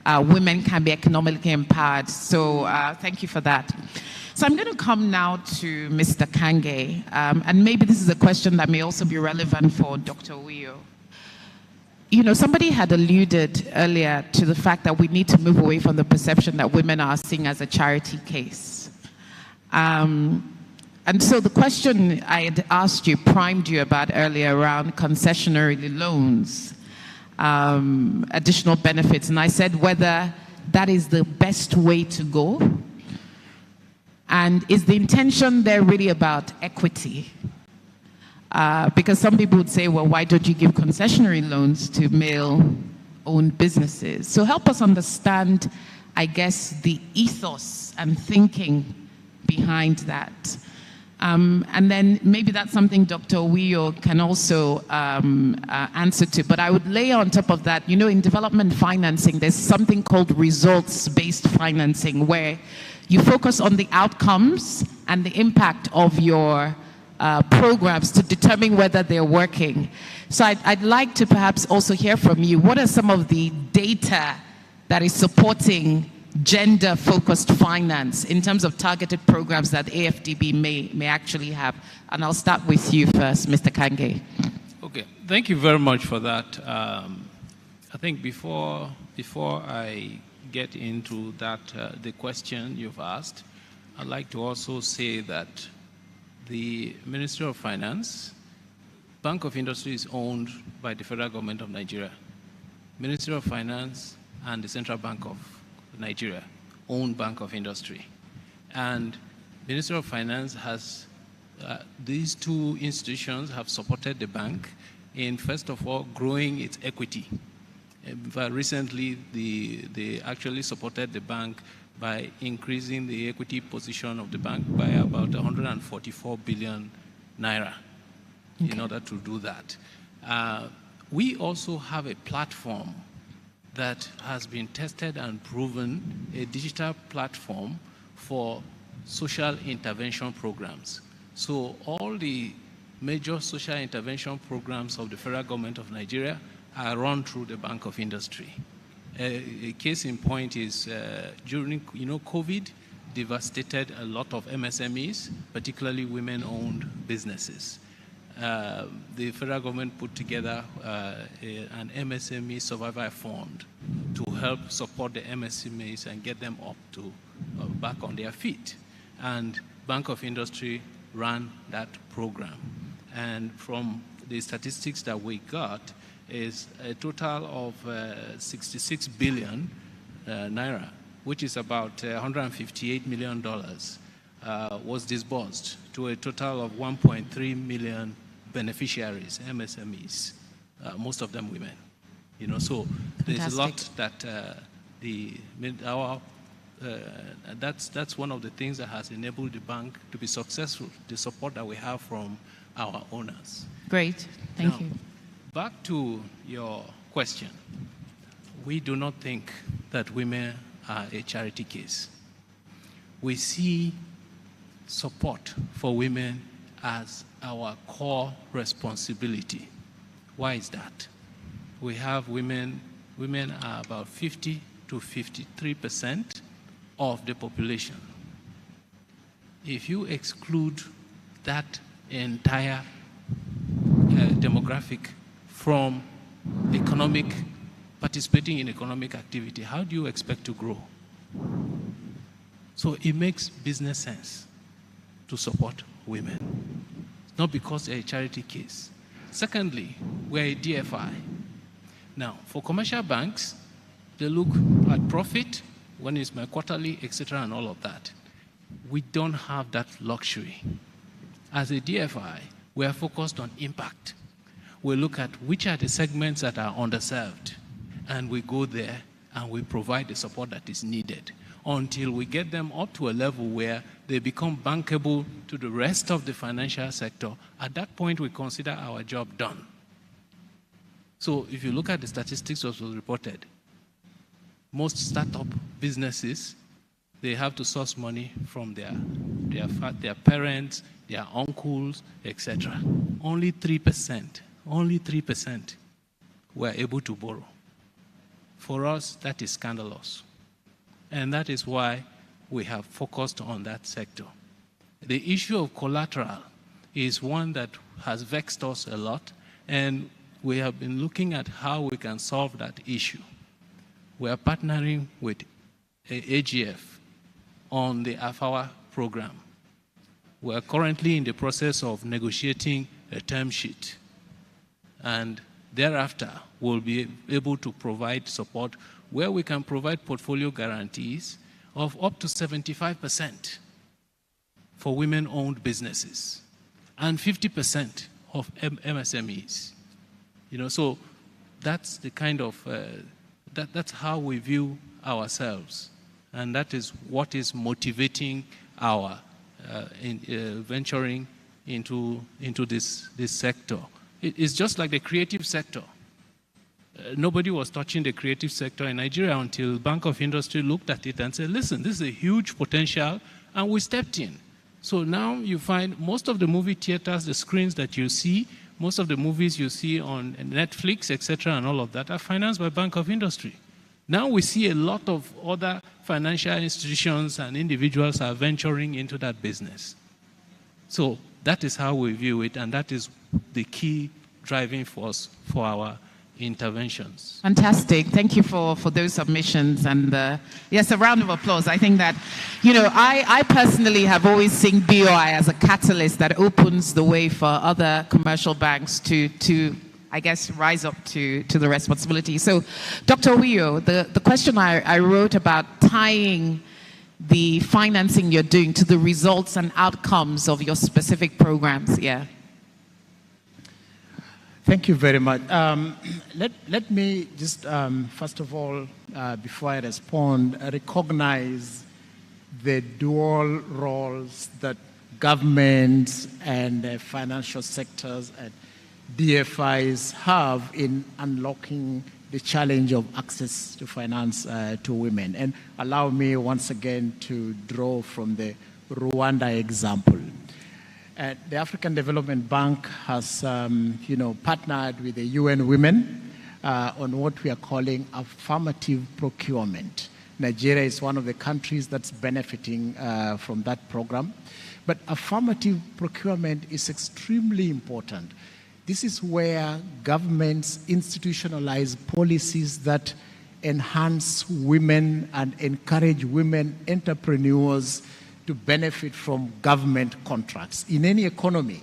women can be economically empowered. So thank you for that. So I'm going to come now to Mr. Kange, and maybe this is a question that may also be relevant for Dr. Uyo. You know, somebody had alluded earlier to the fact that we need to move away from the perception that women are seen as a charity case. And so the question I had asked you, primed you about earlier around concessionary loans, additional benefits, and I said whether that is the best way to go. And is the intention there really about equity? Because some people would say, well, why don't you give concessionary loans to male-owned businesses? So help us understand, I guess, the ethos and thinking behind that. And then maybe that's something Dr. Uyo can also answer to. But I would lay on top of that, you know, in development financing, there's something called results-based financing, where you focus on the outcomes and the impact of your programs to determine whether they're working. So I'd like to perhaps also hear from you. What are some of the data that is supporting gender-focused finance in terms of targeted programs that AFDB may actually have? And I'll start with you first, Mr. Kange. Okay, thank you very much for that. I think before I get into that, the question you've asked, I'd like to also say that the Ministry of Finance, Bank of Industry is owned by the Federal Government of Nigeria. Ministry of Finance and the Central Bank of Nigeria own Bank of Industry. And Ministry of Finance has, these two institutions have supported the bank in, first of all, growing its equity. Recently, they actually supported the bank by increasing the equity position of the bank by about 144 billion naira in order to do that. We also have a platform that has been tested and proven, a digital platform for social intervention programs. So all the major social intervention programs of the Federal Government of Nigeria are run through the Bank of Industry. A case in point is during, COVID devastated a lot of MSMEs, particularly women-owned businesses. The federal government put together an MSME survivor fund to help support the MSMEs and get them up to back on their feet. And Bank of Industry ran that program. And from the statistics that we got, is a total of 66 billion naira, which is about $158 million, was disbursed to a total of 1.3 million beneficiaries, MSMEs, most of them women. So there's a lot that our that's one of the things that has enabled the bank to be successful, the support that we have from our owners. Great, thank you. Back to your question. We do not think that women are a charity case. We see support for women as our core responsibility. Why is that? We have women are about 50 to 53% of the population. If you exclude that entire demographic from participating in economic activity, how do you expect to grow? So it makes business sense to support women, not because they're a charity case. Secondly, we're a DFI. Now, for commercial banks, they look at profit, when is my quarterly, etc., and all of that. We don't have that luxury. As a DFI, we are focused on impact. We look at which are the segments that are underserved, and we go there and we provide the support that is needed until we get them up to a level where they become bankable to the rest of the financial sector. At that point, we consider our job done. So if you look at the statistics that was reported, most startup businesses, they have to source money from their parents, their uncles, etc. Only 3% were able to borrow. For us, that is scandalous. And that is why we have focused on that sector. The issue of collateral is one that has vexed us a lot, and we have been looking at how we can solve that issue. We are partnering with AGF on the AFAWA program. We are currently in the process of negotiating a term sheet, and thereafter we'll be able to provide support where we can provide portfolio guarantees of up to 75% for women-owned businesses and 50% of MSMEs. So that's the kind of, that's how we view ourselves. And that is what is motivating our venturing into this sector. It's just like the creative sector. Nobody was touching the creative sector in Nigeria until Bank of Industry looked at it and said, listen, this is a huge potential, and we stepped in. So now you find most of the movie theaters, the screens that you see, most of the movies you see on Netflix, etc., and all of that are financed by Bank of Industry. Now we see a lot of other financial institutions and individuals are venturing into that business. So that is how we view it, and that is the key driving force for our interventions. Fantastic. Thank you for those submissions. And yes, a round of applause. I think that, I personally have always seen BOI as a catalyst that opens the way for other commercial banks to I guess, rise up to the responsibility. So, Dr. Wiyo, the question I wrote about tying the financing you're doing to the results and outcomes of your specific programs, yeah. Thank you very much. Let me just, first of all, before I respond, recognize the dual roles that governments and financial sectors and DFIs have in unlocking the challenge of access to finance to women. And allow me once again to draw from the Rwanda example. The African Development Bank has, partnered with the UN Women on what we are calling affirmative procurement. Nigeria is one of the countries that's benefiting from that program. But affirmative procurement is extremely important. This is where governments institutionalize policies that enhance women and encourage women entrepreneurs to benefit from government contracts. In any economy,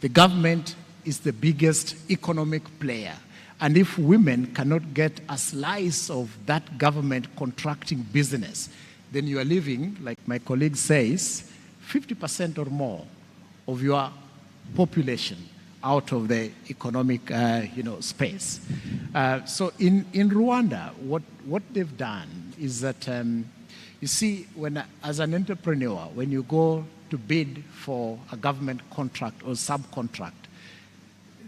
the government is the biggest economic player. And if women cannot get a slice of that government contracting business, then you are leaving, like my colleague says, 50% or more of your population out of the economic space. So in Rwanda, what they've done is that You see, as an entrepreneur, when you go to bid for a government contract or subcontract,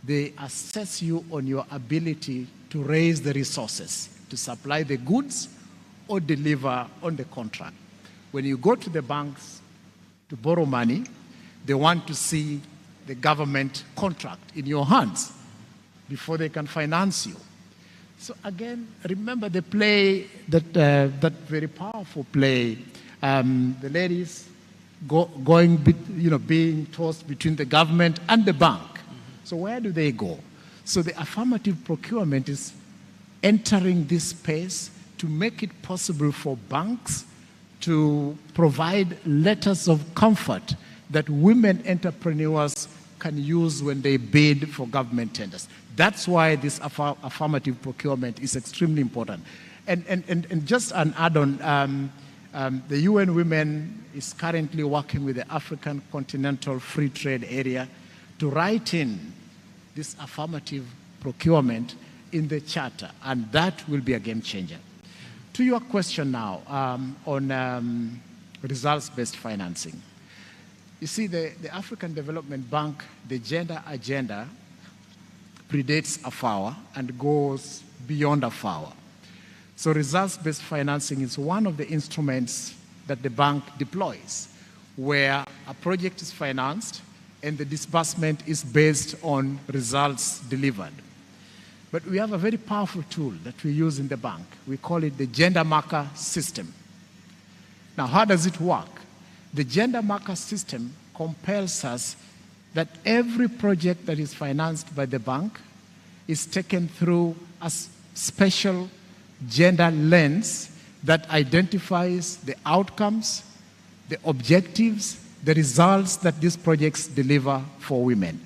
they assess you on your ability to raise the resources to supply the goods or deliver on the contract. When you go to the banks to borrow money, they want to see the government contract in your hands before they can finance you. So again, remember the play, that very powerful play, the ladies being tossed between the government and the bank. So where do they go? So the affirmative procurement is entering this space to make it possible for banks to provide letters of comfort that women entrepreneurs can use when they bid for government tenders. That's why this affirmative procurement is extremely important. And just an add-on, the UN Women is currently working with the African Continental Free Trade Area to write in this affirmative procurement in the charter, and that will be a game changer. To your question now on results-based financing. You see, the African Development Bank, the gender agenda predates AFAWA and goes beyond AFAWA. So results-based financing is one of the instruments that the bank deploys, where a project is financed and the disbursement is based on results delivered. But we have a very powerful tool that we use in the bank. We call it the gender marker system. Now, how does it work? The gender marker system compels us that every project that is financed by the bank is taken through a special gender lens that identifies the outcomes, the objectives, the results that these projects deliver for women.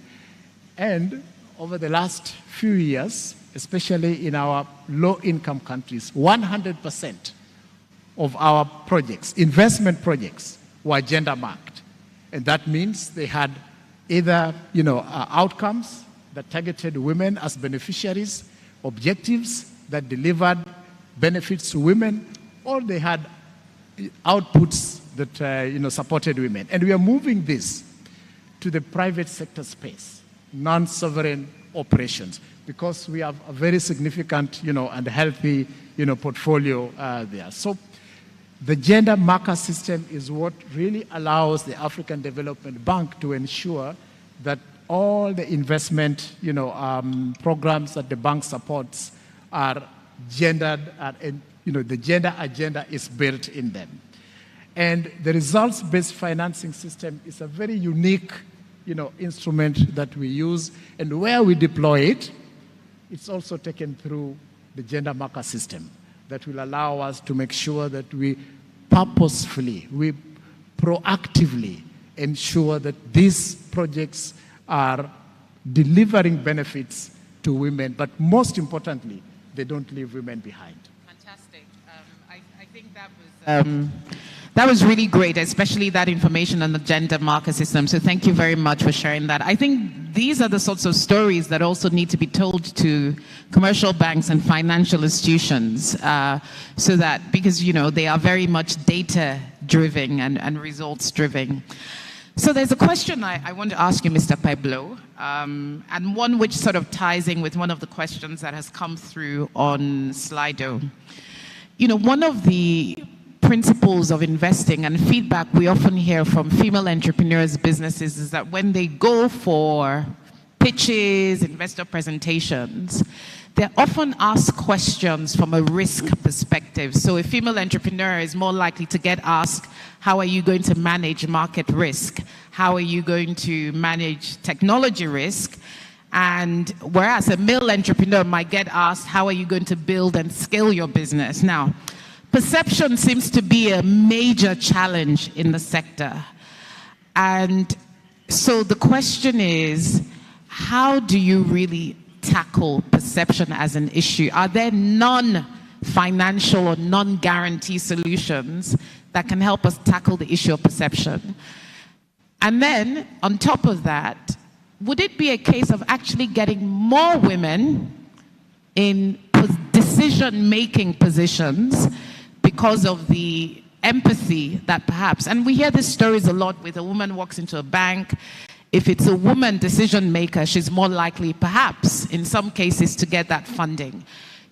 And over the last few years, especially in our low-income countries, 100% of our projects, investment projects, were gender marked. And that means they had either outcomes that targeted women as beneficiaries, objectives that delivered benefits to women, or they had outputs that supported women. And we are moving this to the private sector space, non-sovereign operations, because we have a very significant and healthy portfolio there. So the gender marker system is what really allows the African Development Bank to ensure that all the investment programs that the bank supports are gendered, and the gender agenda is built in them. And the results-based financing system is a very unique instrument that we use, and where we deploy it, it's also taken through the gender marker system that will allow us to make sure that we purposefully, we proactively ensure that these projects are delivering benefits to women, but most importantly, they don't leave women behind. Fantastic. I think that was really great, especially that information on the gender marker system. So thank you very much for sharing that. I think these are the sorts of stories that also need to be told to commercial banks and financial institutions, so that, because they are very much data-driven and results-driven. So there's a question I want to ask you, Mr. Pablo, and one which sort of ties in with one of the questions that has come through on Slido. One of the principles of investing and feedback we often hear from female entrepreneurs' businesses is that when they go for pitches, investor presentations, they're often asked questions from a risk perspective. So a female entrepreneur is more likely to get asked, how are you going to manage market risk? How are you going to manage technology risk? And whereas a male entrepreneur might get asked, how are you going to build and scale your business? Now, perception seems to be a major challenge in the sector. And so the question is, how do you really tackle perception as an issue? Are there non-financial or non-guarantee solutions that can help us tackle the issue of perception? And then, on top of that, would it be a case of actually getting more women in decision-making positions because of the empathy that perhaps, and we hear these stories a lot with a woman walks into a bank. If it's a woman decision maker, she's more likely, perhaps, in some cases, to get that funding.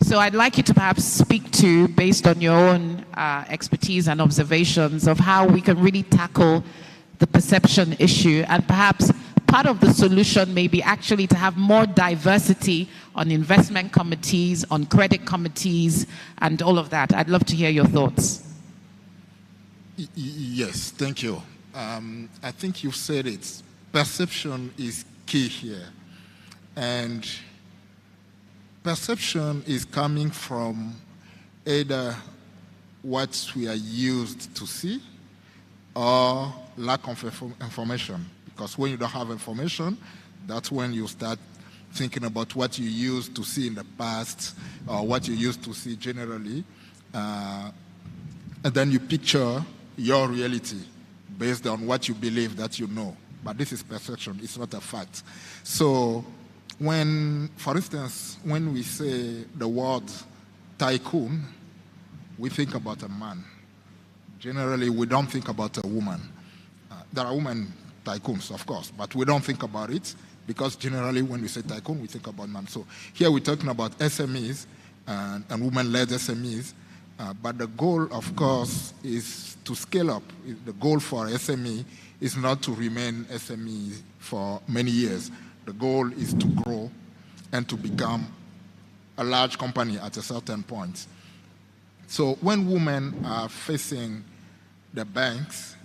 So I'd like you to perhaps speak to, based on your own expertise and observations, of how we can really tackle the perception issue, and perhaps part of the solution may be actually to have more diversity on investment committees, on credit committees, and all of that. I'd love to hear your thoughts. Yes, thank you. I think you've said it. Perception is key here. And perception is coming from either what we are used to see or lack of information. Because when you don't have information, that's when you start thinking about what you used to see in the past or what you used to see generally. And then you picture your reality based on what you believe that you know. But this is perception, it's not a fact. So when, for instance, when we say the word tycoon, we think about a man. Generally, we don't think about a woman. There are women tycoons, of course, but we don't think about it because generally when we say tycoon, we think about men. So here we're talking about SMEs and women-led SMEs, but the goal, of course, is to scale up. The goal for SME is not to remain SME for many years. The goal is to grow and to become a large company at a certain point. So when women are facing the banks,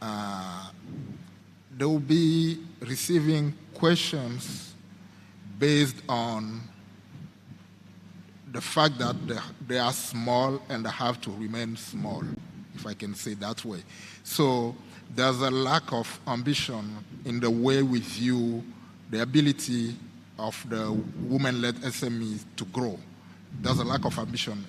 they will be receiving questions based on the fact that they are small and they have to remain small, if I can say that way. So there's a lack of ambition in the way we view the ability of the women-led SMEs to grow. There's a lack of ambition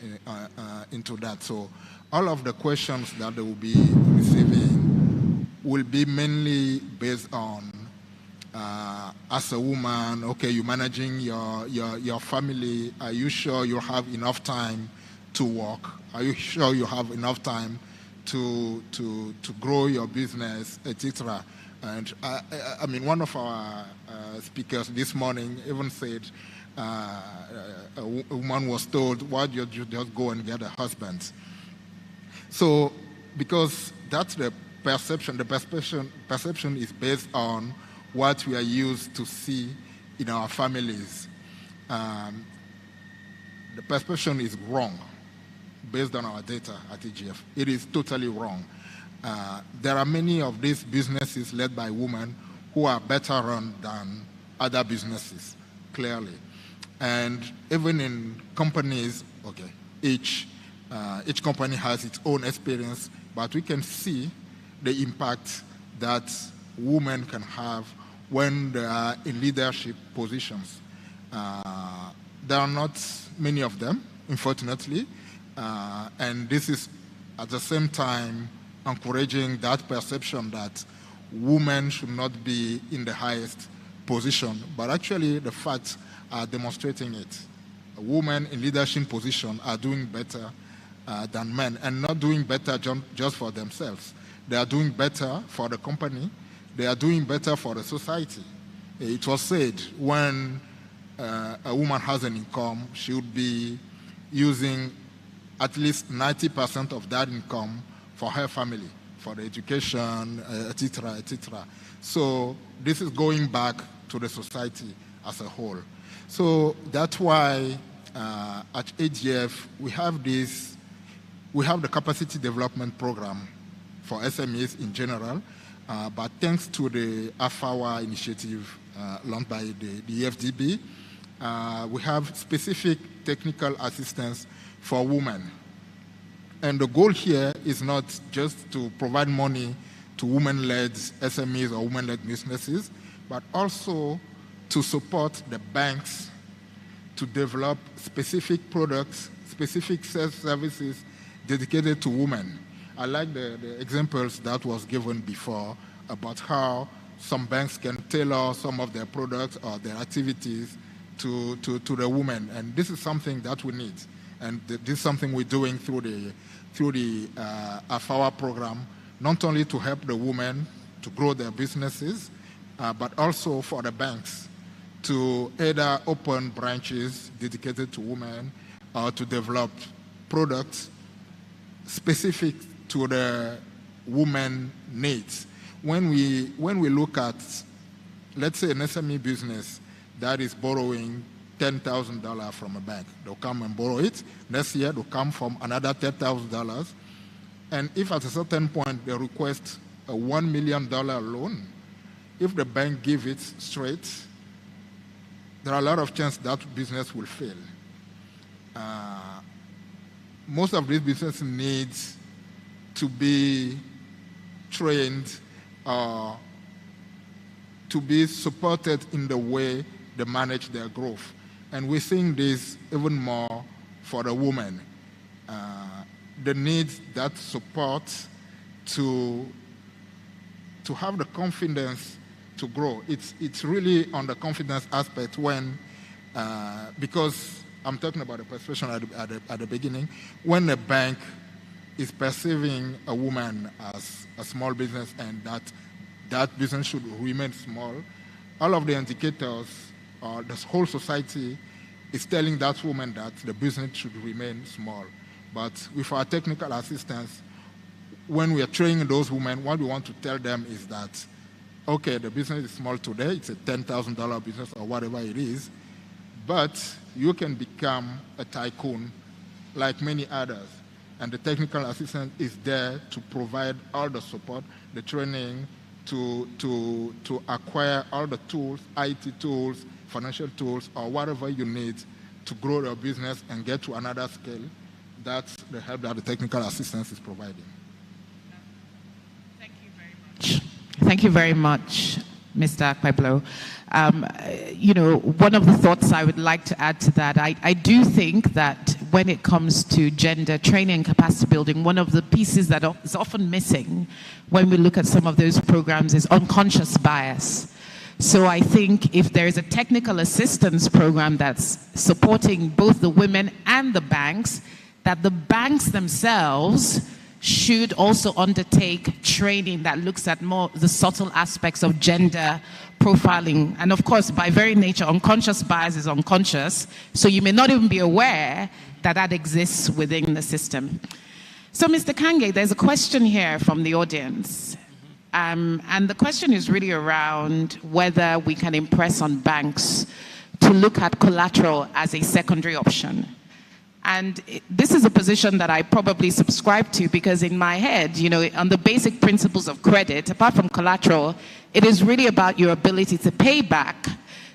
into that. So all of the questions that they will be receiving will be mainly based on, as a woman, okay, you're managing your family. Are you sure you have enough time to work? Are you sure you have enough time to grow your business, etc.? And I mean, one of our speakers this morning even said a woman was told, why don't you just go and get a husband? So, because that's the perception is based on what we are used to see in our families. The perception is wrong based on our data at EGF. It is totally wrong. There are many of these businesses led by women who are better run than other businesses, clearly. And even in companies, okay, each company has its own experience, but we can see the impact that women can have when they are in leadership positions. There are not many of them, unfortunately, and this is at the same time encouraging that perception that women should not be in the highest position, but actually the facts are demonstrating it. Women in leadership position are doing better than men, and not doing better just for themselves. They are doing better for the company. They are doing better for the society. It was said when a woman has an income, she would be using at least 90% of that income for her family, for the education, etc., etc. So this is going back to the society as a whole. So that's why at AGF we have the capacity development program for SMEs in general, but thanks to the AFAWA initiative launched by the EFDB, we have specific technical assistance for women. And the goal here is not just to provide money to women-led SMEs or women-led businesses, but also to support the banks to develop specific products, specific sales services dedicated to women. I like the examples that was given before about how some banks can tailor some of their products or their activities to the women. And this is something that we need. And this is something we're doing through the AFAWA program, not only to help the women to grow their businesses, but also for the banks to either open branches dedicated to women or to develop products specific to the women needs. When we look at, let's say, an SME business that is borrowing $10,000 from a bank, they'll come and borrow it. Next year, they'll come from another $10,000. And if at a certain point they request a $1 million loan, if the bank gives it straight, there are a lot of chances that business will fail. Most of these businesses need to be trained or to be supported in the way they manage their growth. And we're seeing this even more for the women. They need that support to have the confidence to grow. It's really on the confidence aspect when, because I'm talking about the perception at the beginning, when a bank is perceiving a woman as a small business and that business should remain small, all of the indicators, the whole society is telling that woman that the business should remain small. But with our technical assistance, when we are training those women, what we want to tell them is that, okay, the business is small today, it's a $10,000 business or whatever it is, but you can become a tycoon like many others. And the technical assistant is there to provide all the support, the training, to acquire all the tools, IT tools, financial tools, or whatever you need to grow your business and get to another scale. That's the help that the technical assistance is providing. Thank you very much. Thank you very much, Mr. Akpeblo. One of the thoughts I would like to add to that, I do think that when it comes to gender training and capacity building, one of the pieces that is often missing when we look at some of those programs is unconscious bias. So I think if there is a technical assistance program that's supporting both the women and the banks, that the banks themselves should also undertake training that looks at more the subtle aspects of gender profiling. And of course, by very nature, unconscious bias is unconscious, so you may not even be aware that that exists within the system. So Mr. Kange, there's a question here from the audience. And the question is really around whether we can impress on banks to look at collateral as a secondary option. And this is a position that I probably subscribe to because in my head, on the basic principles of credit, apart from collateral, it is really about your ability to pay back.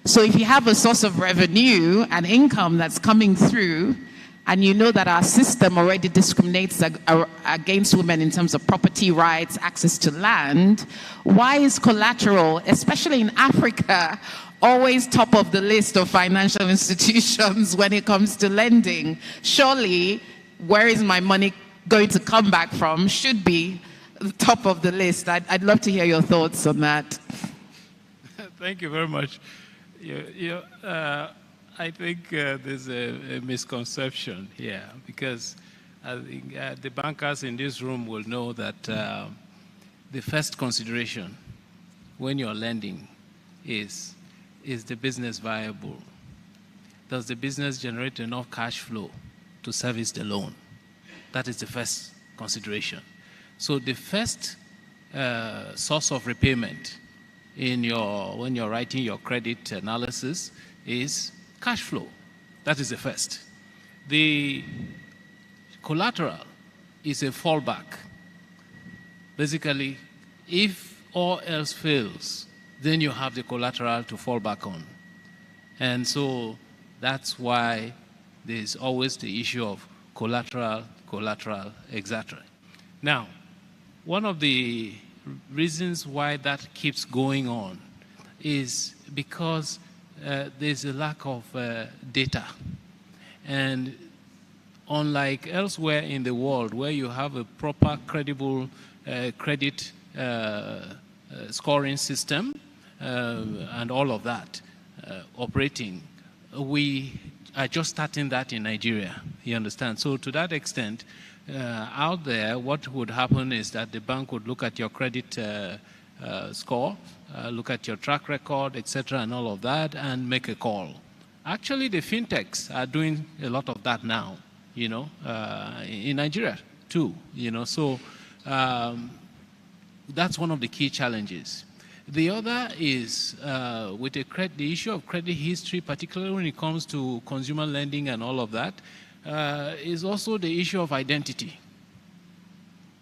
So if you have a source of revenue and income that's coming through, and you know that our system already discriminates against women in terms of property rights, access to land, why is collateral, especially in Africa, always top of the list of financial institutions when it comes to lending? Surely, where is my money going to come back from should be the top of the list. I'd love to hear your thoughts on that. Thank you very much. I think there's a misconception here because I think the bankers in this room will know that the first consideration when you're lending is the business viable? Does the business generate enough cash flow to service the loan? That is the first consideration. So the first source of repayment when you're writing your credit analysis is cash flow. That is the first. The collateral is a fallback. Basically, if all else fails, then you have the collateral to fall back on. And so that's why there's always the issue of collateral, etc. Now, one of the reasons why that keeps going on is because there's a lack of data. And unlike elsewhere in the world where you have a proper, credible credit scoring system and all of that operating, we are just starting that in Nigeria, you understand? So to that extent, out there, what would happen is that the bank would look at your credit score, look at your track record, etc., and all of that, and make a call. Actually, the fintechs are doing a lot of that now, you know, in Nigeria too, you know. So that's one of the key challenges. The other is with the issue of credit history, particularly when it comes to consumer lending and all of that, is also the issue of identity.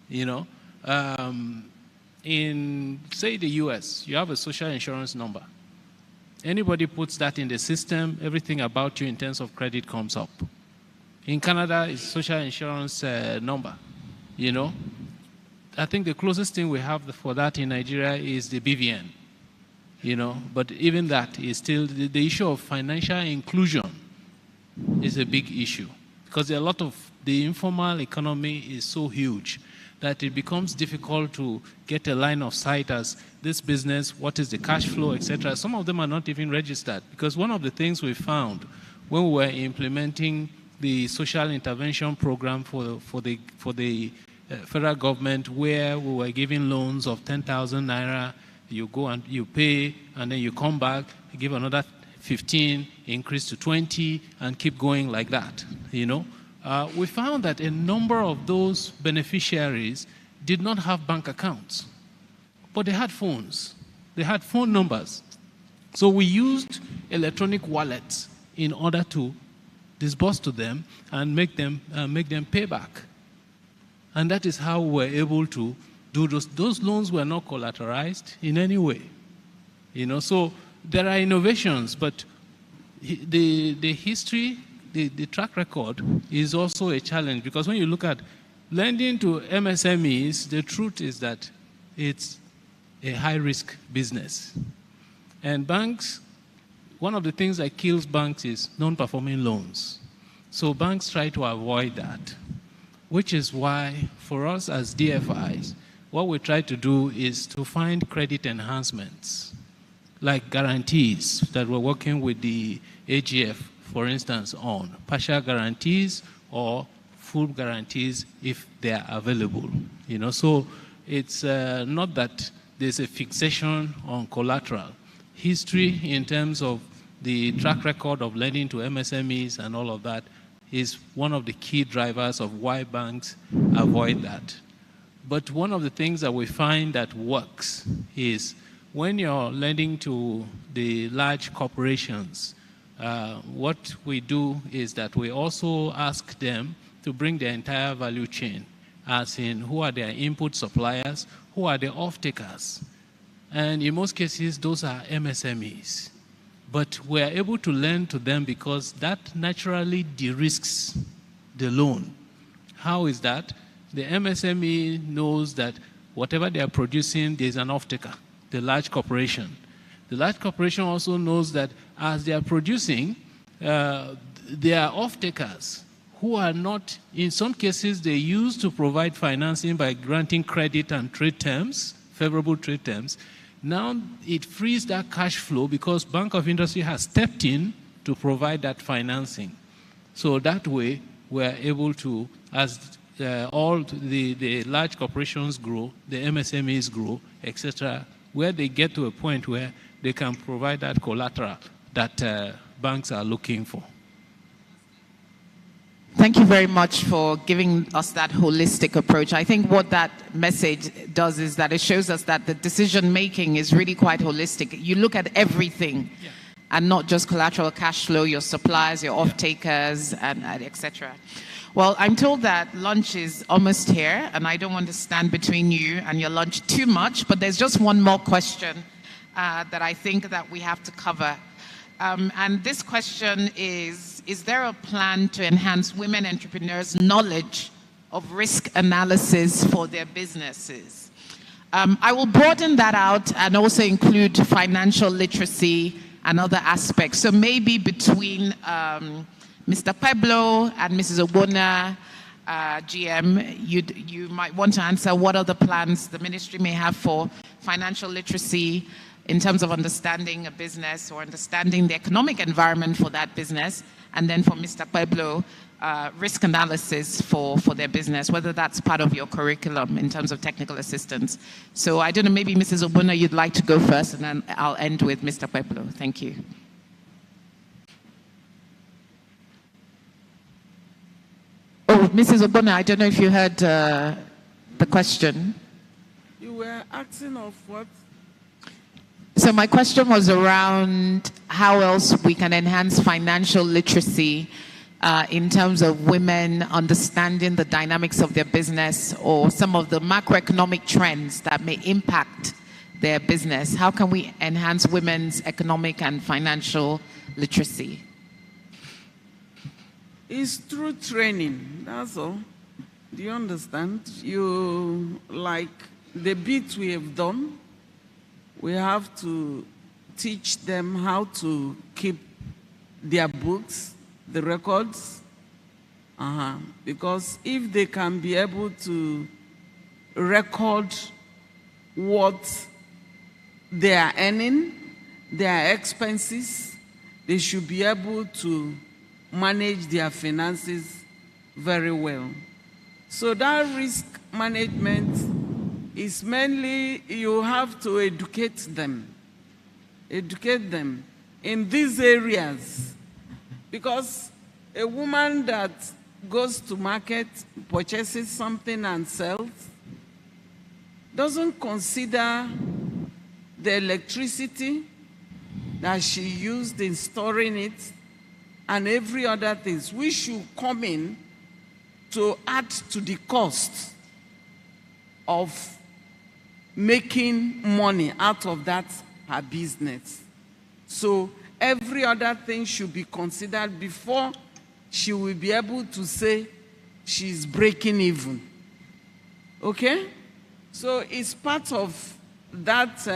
You know, in, say, the US, you have a social insurance number. Anybody puts that in the system, everything about you in terms of credit comes up. In Canada, it's social insurance number, you know. I think the closest thing we have for that in Nigeria is the BVN, you know, but even that is still, the issue of financial inclusion is a big issue because a lot of the informal economy is so huge that it becomes difficult to get a line of sight as this business, what is the cash flow, etc. Some of them are not even registered because one of the things we found when we were implementing the social intervention program for the federal government, where we were giving loans of 10,000 naira, you go and you pay, and then you come back, you give another 15, increase to 20, and keep going like that, you know. We found that a number of those beneficiaries did not have bank accounts, but they had phones. They had phone numbers. So we used electronic wallets in order to disburse to them and make them pay back. And that is how we were able to do those. Those loans were not collateralized in any way. You know, so there are innovations, but the history, the track record is also a challenge because when you look at lending to MSMEs, the truth is that it's a high-risk business. And banks, one of the things that kills banks is non-performing loans. So banks try to avoid that, which is why for us as DFIs, what we try to do is to find credit enhancements, like guarantees that we're working with the AGF, for instance, on partial guarantees or full guarantees if they are available. You know, so it's not that there's a fixation on collateral. History in terms of the track record of lending to MSMEs and all of that is one of the key drivers of why banks avoid that. But one of the things that we find that works is when you're lending to the large corporations, what we do is that we also ask them to bring the entire value chain, as in who are their input suppliers, who are the off-takers. And in most cases, those are MSMEs. But we're able to lend to them because that naturally de-risks the loan. How is that? The MSME knows that whatever they are producing, there's an off-taker, the large corporation. The large corporation also knows that as they are producing, they are off-takers who are not, in some cases, they used to provide financing by granting credit and trade terms, favorable trade terms. Now it frees that cash flow because Bank of Industry has stepped in to provide that financing. So that way, we're able to, as all the large corporations grow, the MSMEs grow, etc., where they get to a point where they can provide that collateral that banks are looking for. Thank you very much for giving us that holistic approach. I think what that message does is that it shows us that the decision-making is really quite holistic. You look at everything and not just collateral cash flow, your suppliers, your off-takers, and etc. Well, I'm told that lunch is almost here, and I don't want to stand between you and your lunch too much, but there's just one more question that I think that we have to cover. And this question is there a plan to enhance women entrepreneurs' knowledge of risk analysis for their businesses? I will broaden that out and also include financial literacy and other aspects. So maybe between Mr. Pablo and Mrs. Ogbonna, GM, you might want to answer what other plans the ministry may have for financial literacy in terms of understanding a business or understanding the economic environment for that business. And then for Mr. Pueblo, risk analysis for their business, whether that's part of your curriculum in terms of technical assistance. So I don't know, maybe Mrs. Ogbonna, you'd like to go first, and then I'll end with Mr. Pueblo. Thank you. Oh, Mrs. Ogbonna, I don't know if you heard the question. You were asking of what? So my question was around how else we can enhance financial literacy in terms of women understanding the dynamics of their business or some of the macroeconomic trends that may impact their business. How can we enhance women's economic and financial literacy? It's through training, that's all. Do you understand? You, like the bit we have done, we have to teach them how to keep their books, the records. Because if they can be able to record what they are earning, their expenses, they should be able to manage their finances very well. So that risk management is mainly you have to educate them in these areas. Because a woman that goes to market, purchases something and sells, doesn't consider the electricity that she used in storing it and every other thing. We should come in to add to the cost of making money out of that her business. So every other thing should be considered before she will be able to say she's breaking even. Okay? So it's part of that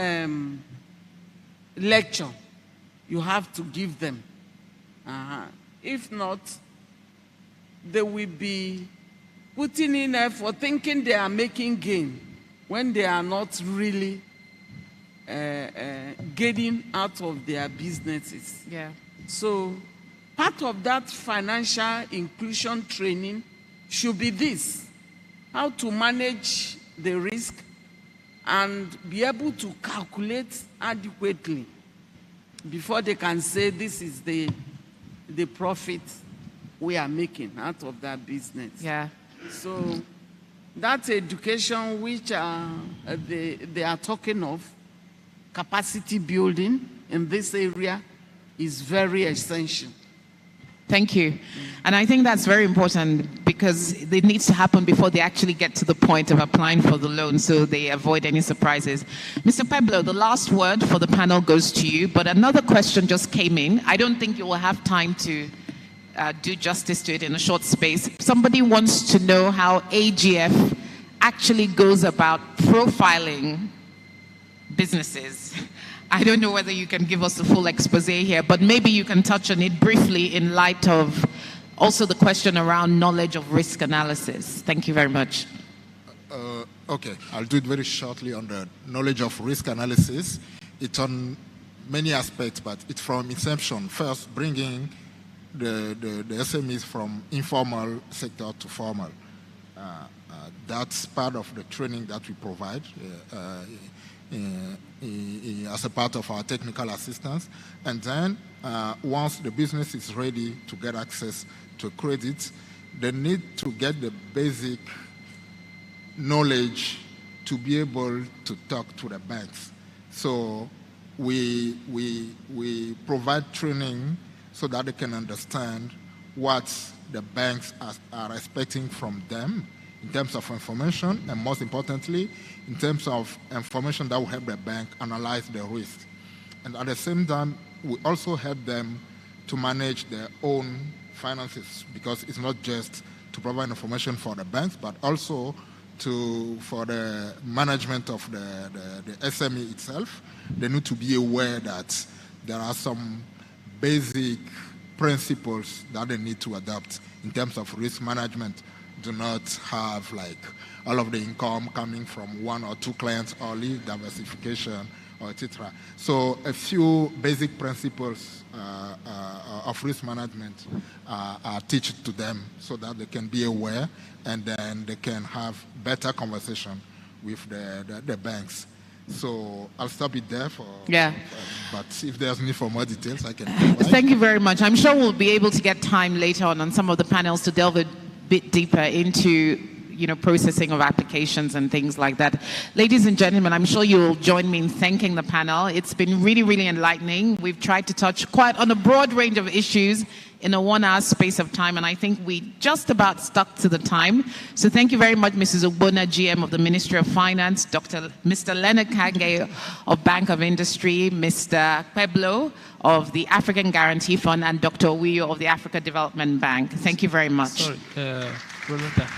lecture you have to give them. If not, they will be putting in effort thinking they are making gain when they are not really getting out of their businesses. Yeah. So part of that financial inclusion training should be this: how to manage the risk and be able to calculate adequately before they can say this is the profit we are making out of that business. Yeah. So that education which they are talking of, capacity building in this area, is very essential. Thank you. And I think that's very important because it needs to happen before they actually get to the point of applying for the loan so they avoid any surprises. Mr. Pueblo, the last word for the panel goes to you, but another question just came in. I don't think you will have time to do justice to it in a short space. Somebody wants to know how AGF actually goes about profiling businesses. I don't know whether you can give us a full expose here, but maybe you can touch on it briefly in light of also the question around knowledge of risk analysis. Thank you very much. Okay, I'll do it very shortly on the knowledge of risk analysis. It's on many aspects, but it's from inception. First, bringing the SMEs from informal sector to formal. That's part of the training that we provide as a part of our technical assistance. And then once the business is ready to get access to credit, they need to get the basic knowledge to be able to talk to the banks. So we provide training so that they can understand what the banks are expecting from them in terms of information, and most importantly, in terms of information that will help the bank analyze the risk. And at the same time, we also help them to manage their own finances, because it's not just to provide information for the banks, but also for the management of the SME itself. They need to be aware that there are some basic principles that they need to adopt in terms of risk management. Do not have like all of the income coming from one or two clients, or leave diversification, or etc. So a few basic principles of risk management are taught to them so that they can be aware, and then they can have better conversation with the banks. So I'll stop it there but if there's need for more details, I can provide. Thank you very much. I'm sure we'll be able to get time later on some of the panels to delve a bit deeper into processing of applications and things like that. Ladies and gentlemen, I'm sure you'll join me in thanking the panel. It's been really, really enlightening. We've tried to touch quite on a broad range of issues in a 1 hour space of time, and I think we just about stuck to the time. So thank you very much, Mrs. Ogbonna, GM of the Ministry of Finance, Mr. Leonard Kage of Bank of Industry, Mr. Pueblo of the African Guarantee Fund, and Dr. Owiyo of the Africa Development Bank. Thank you very much. Sorry, Rolanda.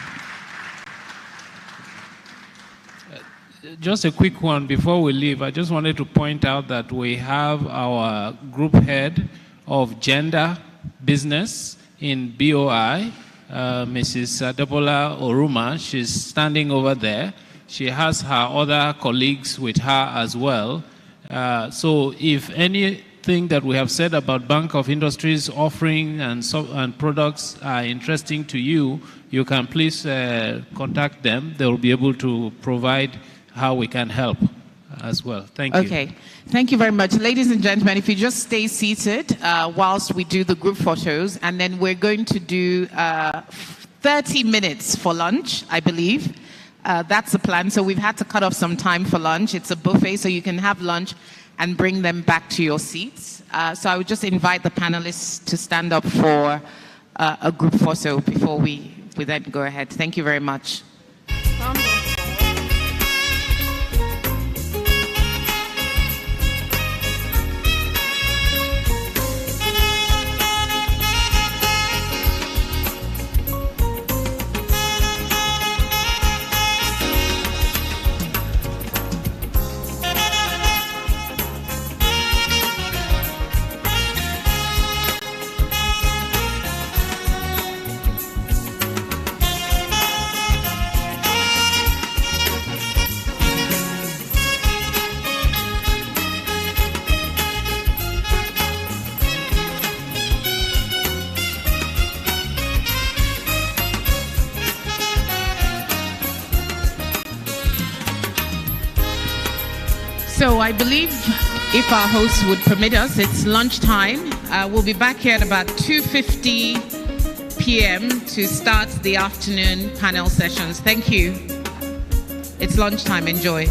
Just a quick one before we leave. I just wanted to point out that we have our group head of gender business in BOI, Mrs. Adebola Oruma. She's standing over there. She has her other colleagues with her as well. So if anything that we have said about Bank of Industry's offering and products are interesting to you, you can please contact them. They will be able to provide how we can help as well. Thank you. Okay. Thank you very much. Ladies and gentlemen, if you just stay seated whilst we do the group photos, and then we're going to do 30 minutes for lunch, I believe. That's the plan. So we've had to cut off some time for lunch. It's a buffet, so you can have lunch and bring them back to your seats. So I would just invite the panelists to stand up for a group photo before we then go ahead. Thank you very much. So I believe if our hosts would permit us, it's lunchtime. We'll be back here at about 2:50 p.m. to start the afternoon panel sessions. Thank you. It's lunchtime. Enjoy.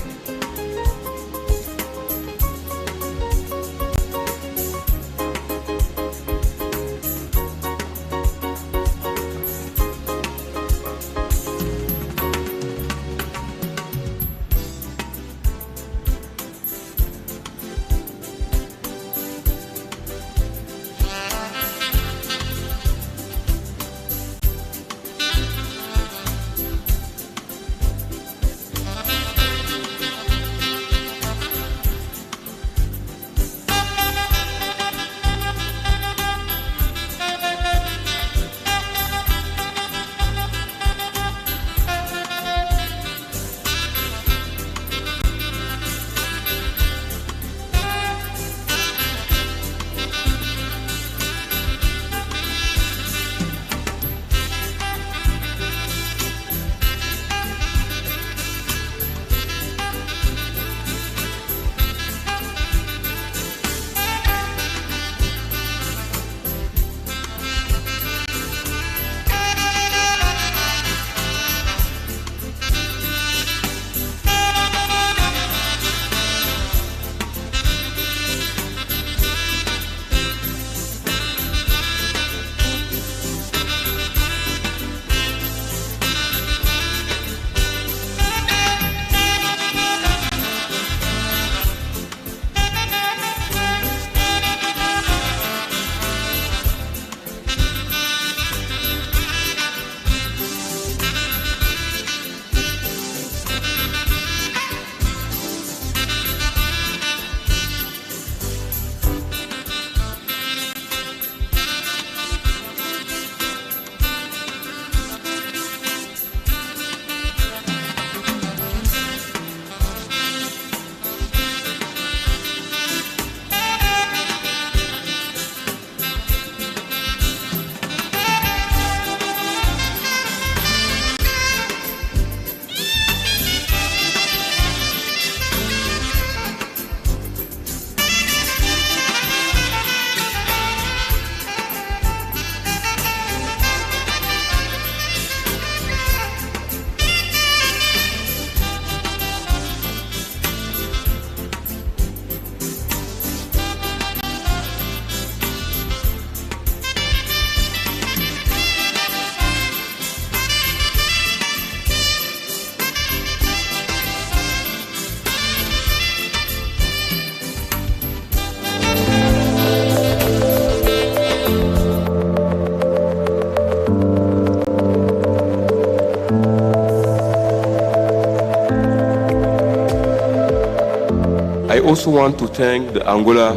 I also want to thank the Angola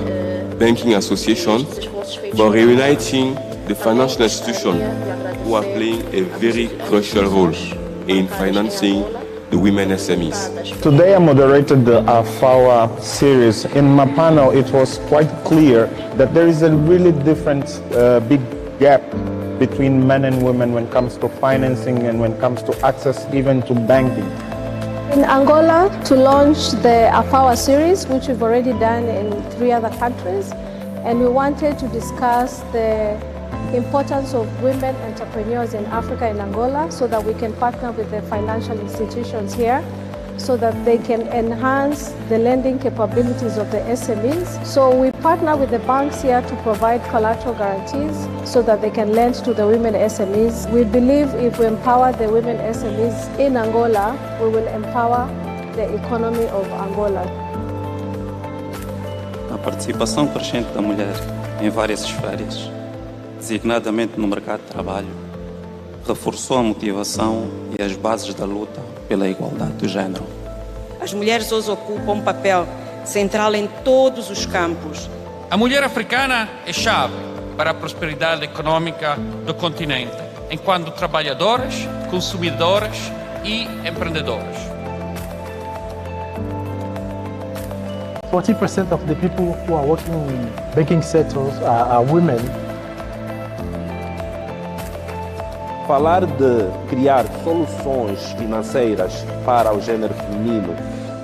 Banking Association for reuniting the financial institutions who are playing a very crucial role in financing the women SMEs. Today I moderated the AFAWA series. In my panel, it was quite clear that there is a really different big gap between men and women when it comes to financing and when it comes to access even to banking. In Angola, to launch the AFAWA series, which we've already done in 3 other countries, and we wanted to discuss the importance of women entrepreneurs in Africa and Angola so that we can partner with the financial institutions here so that they can enhance the lending capabilities of the SMEs. So we partner with the banks here to provide collateral guarantees so that they can lend to the women SMEs. We believe if we empower the women SMEs in Angola, we will empower the economy of Angola. A participação crescente da mulher em várias esferas, designadamente no mercado de trabalho, reforçou a motivação e as bases da luta pela igualdade do género. As mulheres hoje ocupam um papel central em todos os campos. A mulher africana é chave para a prosperidade econômica do continente, enquanto trabalhadoras, consumidoras e empreendedoras. 40% of the people who are working in banking sectors are women. Falar de criar soluções financeiras para o género feminino,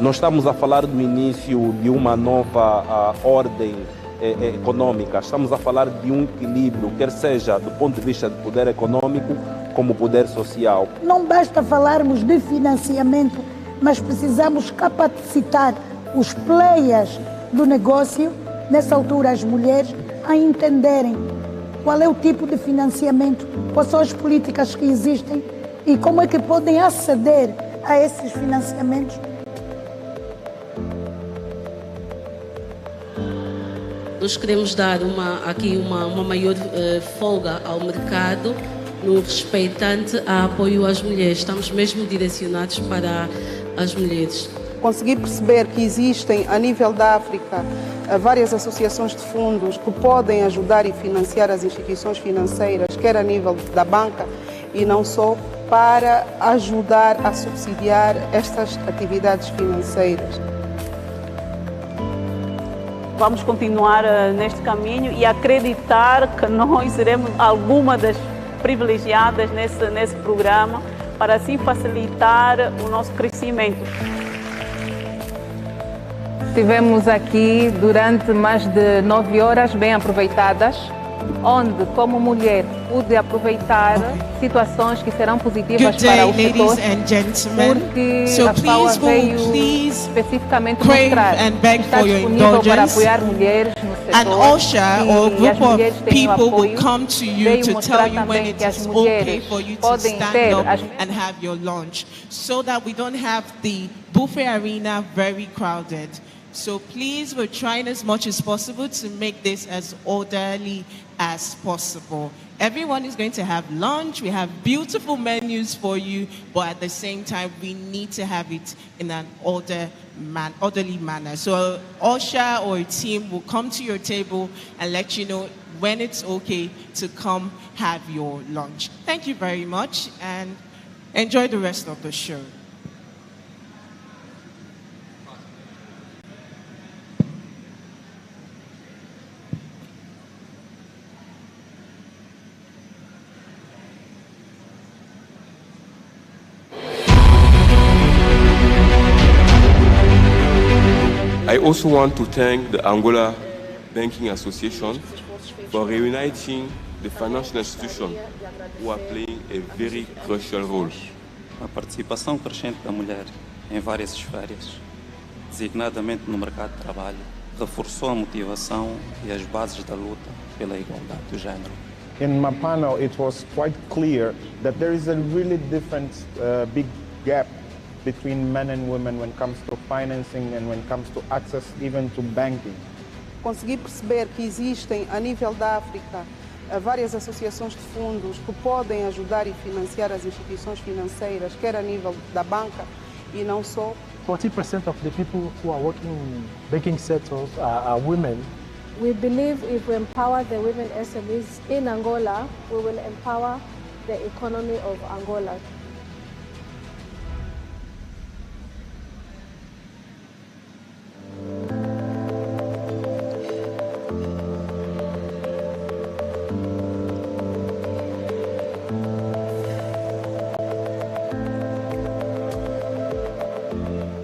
nós estamos a falar do início de uma nova ordem econômica, estamos a falar de um equilíbrio, quer seja do ponto de vista de poder econômico como poder social. Não basta falarmos de financiamento, mas precisamos capacitar os players do negócio, nessa altura as mulheres, a entenderem qual é o tipo de financiamento, quais são as políticas que existem e como é que podem aceder a esses financiamentos. Nós queremos dar uma maior folga ao mercado no respeitante a apoio às mulheres. Estamos mesmo direcionados para as mulheres. Conseguir perceber que existem, a nível da África, várias associações de fundos que podem ajudar e financiar as instituições financeiras, quer a nível da banca e não só, para ajudar a subsidiar estas atividades financeiras. Vamos continuar neste caminho e acreditar que nós seremos alguma das privilegiadas nesse programa para assim facilitar o nosso crescimento. Estivemos aqui durante mais de 9 horas bem aproveitadas, onde, como mulher, pude aproveitar situações que serão positivas para o setor, porque a AFAWA veio especificamente mostrar que está disponível para apoiar mulheres no setor e as mulheres têm o apoio. Veio mostrar também que as mulheres podem ter and have your lunch, so that we don't have the buffet arena very crowded. So please, we're trying as much as possible to make this as orderly as possible. Everyone is going to have lunch. We have beautiful menus for you, but at the same time, we need to have it in an orderly manner. So Osha or a team will come to your table and let you know when it's okay to come have your lunch. Thank you very much and enjoy the rest of the show. I also want to thank the Angola Banking Association for reuniting the financial institutions who are playing a very crucial role. A participação crescente da mulher em várias esferas, designadamente no mercado de trabalho, reforçou a motivação e as bases da luta pela igualdade do género. In my panel, it was quite clear that there is a really different big gap between men and women when it comes to financing and when it comes to access even to banking. Conseguir perceber que existem, a nível da África, várias associações de fundos que podem ajudar e financiar as instituições financeiras, quer a nível da banca e não só, 40% of the people who are working in banking sectors are women. We believe if we empower the women SMEs in Angola, we will empower the economy of Angola.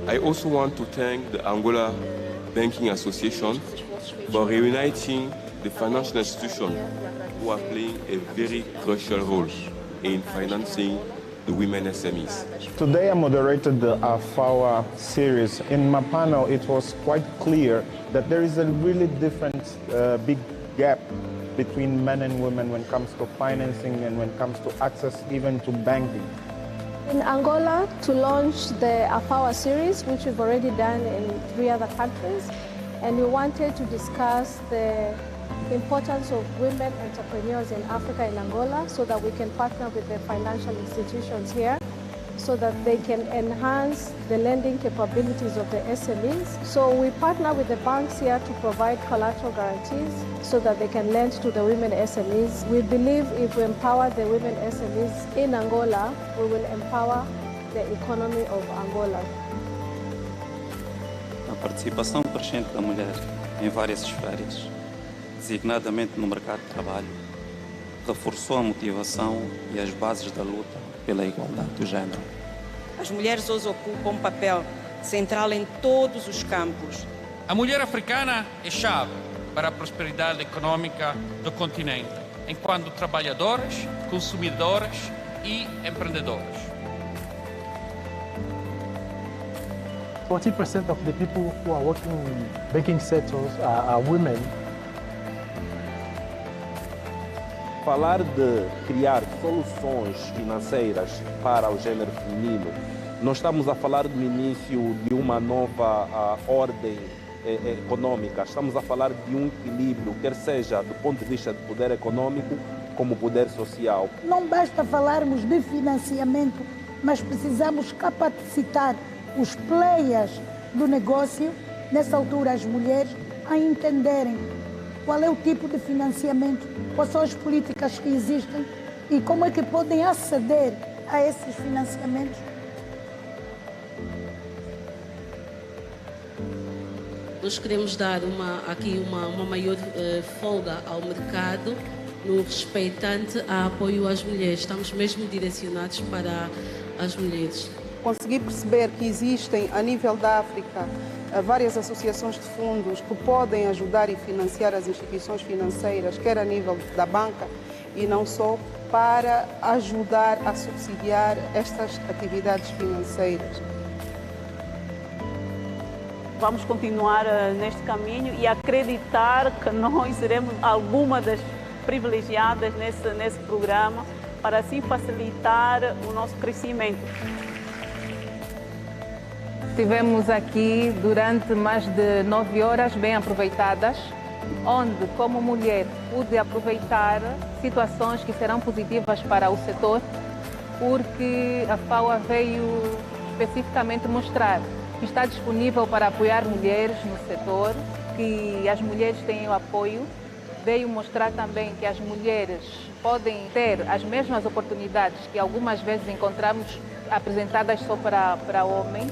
I also want to thank the Angola Banking Association for reuniting the financial institutions who are playing a very crucial role in financing the women SMEs. Today I moderated the AFAWA series. In my panel, it was quite clear that there is a really different big gap between men and women when it comes to financing and when it comes to access even to banking. In Angola, to launch the AFAWA series, which we've already done in 3 other countries, and we wanted to discuss the importance of women entrepreneurs in Africa and Angola so that we can partner with the financial institutions here so that they can enhance the lending capabilities of the SMEs. So we partner with the banks here to provide collateral guarantees so that they can lend to the women SMEs. We believe if we empower the women SMEs in Angola, we will empower the economy of Angola. A participação crescente da mulher em várias esferas, designadamente no mercado de trabalho, reforçou a motivação e as bases da luta pela igualdade do género. As mulheres hoje ocupam um papel central em todos os campos. A mulher africana é chave para a prosperidade econômica do continente, enquanto trabalhadoras, consumidoras e empreendedoras. 40% of the people who are working in banking sectors are women. Falar de criar soluções financeiras para o género feminino, nós estamos a falar do início de uma nova ordem econômica, estamos a falar de um equilíbrio, quer seja do ponto de vista de poder econômico como poder social. Não basta falarmos de financiamento, mas precisamos capacitar os players do negócio, nessa altura as mulheres, a entenderem qual é o tipo de financiamento, quais são as políticas que existem e como é que podem aceder a esses financiamentos. Nós queremos dar uma maior folga ao mercado no respeitante a apoio às mulheres. Estamos mesmo direcionados para as mulheres. Consegui perceber que existem, a nível da África, várias associações de fundos que podem ajudar e financiar as instituições financeiras, quer a nível da banca e não só, para ajudar a subsidiar estas atividades financeiras. Vamos continuar neste caminho e acreditar que nós seremos alguma das privilegiadas nesse programa para assim facilitar o nosso crescimento. Estivemos aqui durante mais de 9 horas bem aproveitadas, onde, como mulher, pude aproveitar situações que serão positivas para o setor, porque a AFAWA veio especificamente mostrar que está disponível para apoiar mulheres no setor, que as mulheres têm o apoio, veio mostrar também que as mulheres podem ter as mesmas oportunidades que algumas vezes encontramos apresentadas só para homens.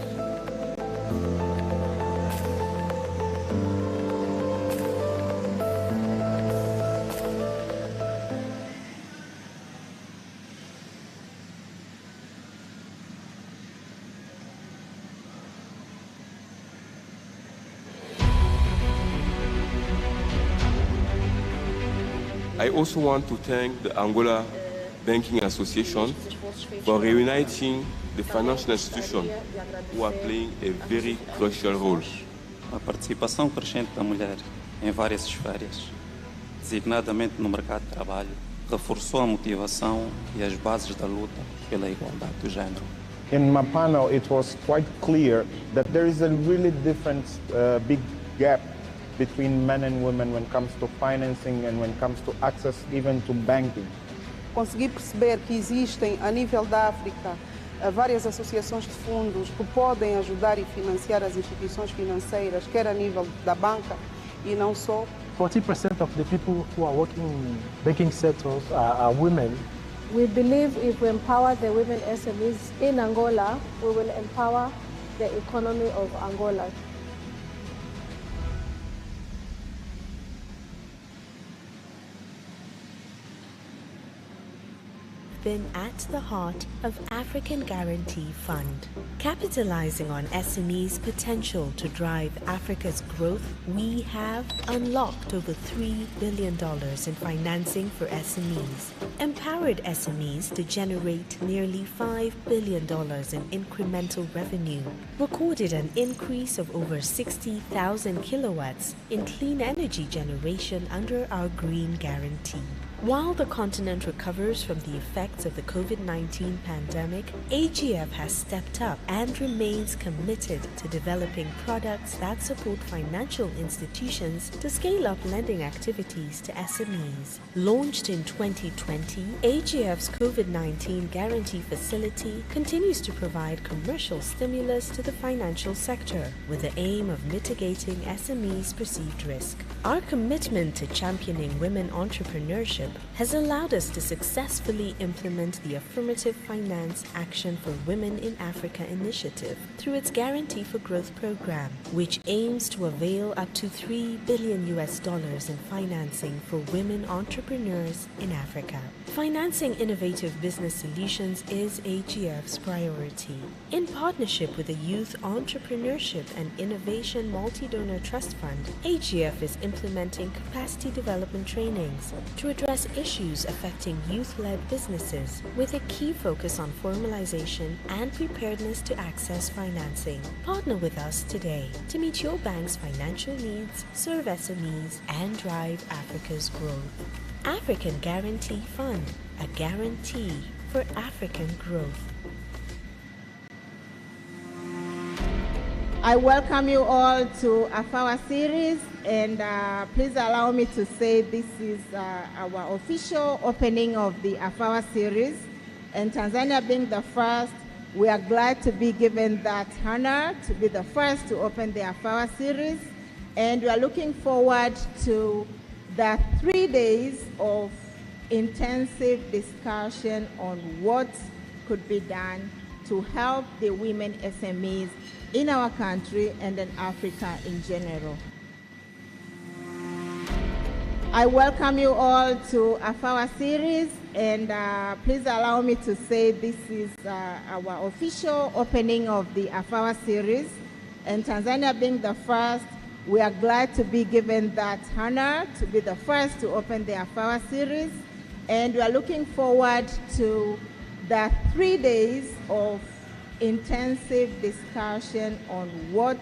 I also want to thank the Angola Banking Association for reuniting the financial institutions who are playing a very crucial role. A participação crescente da mulher em várias esferas, designadamente no mercado de trabalho, reforçou a motivação e as bases da luta pela igualdade do género. In my panel, it was quite clear that there is a really different big gap between men and women when it comes to financing and when it comes to access even to banking. Consegui perceber que existem, a nível da África, várias associações de fundos que podem ajudar e financiar as instituições financeiras, quer a nível da banca e não só. 40% of the people who are working in banking sectors are women. We believe if we empower the women SMEs in Angola, we will empower the economy of Angola. Been at the heart of African Guarantee Fund. Capitalizing on SMEs' potential to drive Africa's growth, we have unlocked over $3 billion in financing for SMEs, empowered SMEs to generate nearly $5 billion in incremental revenue, recorded an increase of over 60,000 kilowatts in clean energy generation under our Green Guarantee. While the continent recovers from the effects of the COVID-19 pandemic, AGF has stepped up and remains committed to developing products that support financial institutions to scale up lending activities to SMEs. Launched in 2020, AGF's COVID-19 Guarantee Facility continues to provide commercial stimulus to the financial sector with the aim of mitigating SMEs' perceived risk. Our commitment to championing women entrepreneurship has allowed us to successfully implement the Affirmative Finance Action for Women in Africa initiative through its Guarantee for Growth program, which aims to avail up to $3 billion in financing for women entrepreneurs in Africa. Financing innovative business solutions is AGF's priority. In partnership with the Youth Entrepreneurship and Innovation Multi-Donor Trust Fund, AGF is implementing capacity development trainings to address issues affecting youth-led businesses with a key focus on formalization and preparedness to access financing. Partner with us today to meet your bank's financial needs, serve SMEs, and drive Africa's growth. African Guarantee Fund, a guarantee for African growth. I welcome you all to AFAWA Series, and please allow me to say this is our official opening of the AFAWA Series. And Tanzania being the first, we are glad to be given that honor to be the first to open the AFAWA Series. And we are looking forward to the 3 days of intensive discussion on what could be done to help the women SMEs in our country and in Africa in general. I welcome you all to AFAWA Series, and please allow me to say this is our official opening of the AFAWA Series. And Tanzania being the first, we are glad to be given that honor to be the first to open the AFAWA Series. And we are looking forward to the 3 days of intensive discussion on what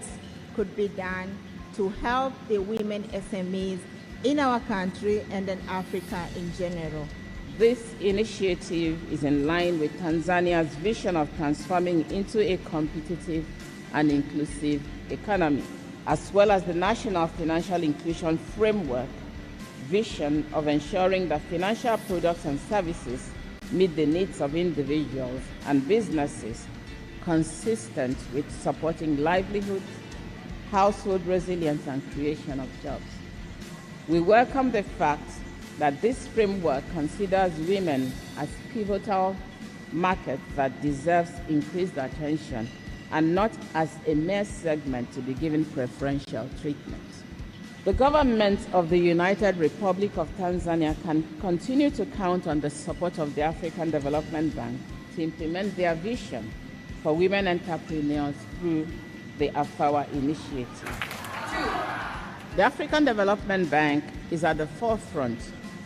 could be done to help the women SMEs in our country and in Africa in general. This initiative is in line with Tanzania's vision of transforming into a competitive and inclusive economy, as well as the National Financial Inclusion Framework vision of ensuring that financial products and services meet the needs of individuals and businesses, consistent with supporting livelihoods, household resilience, and creation of jobs. We welcome the fact that this framework considers women as pivotal market that deserves increased attention and not as a mere segment to be given preferential treatment. The government of the United Republic of Tanzania can continue to count on the support of the African Development Bank to implement their vision for women entrepreneurs through the AFAWA initiative. The African Development Bank is at the forefront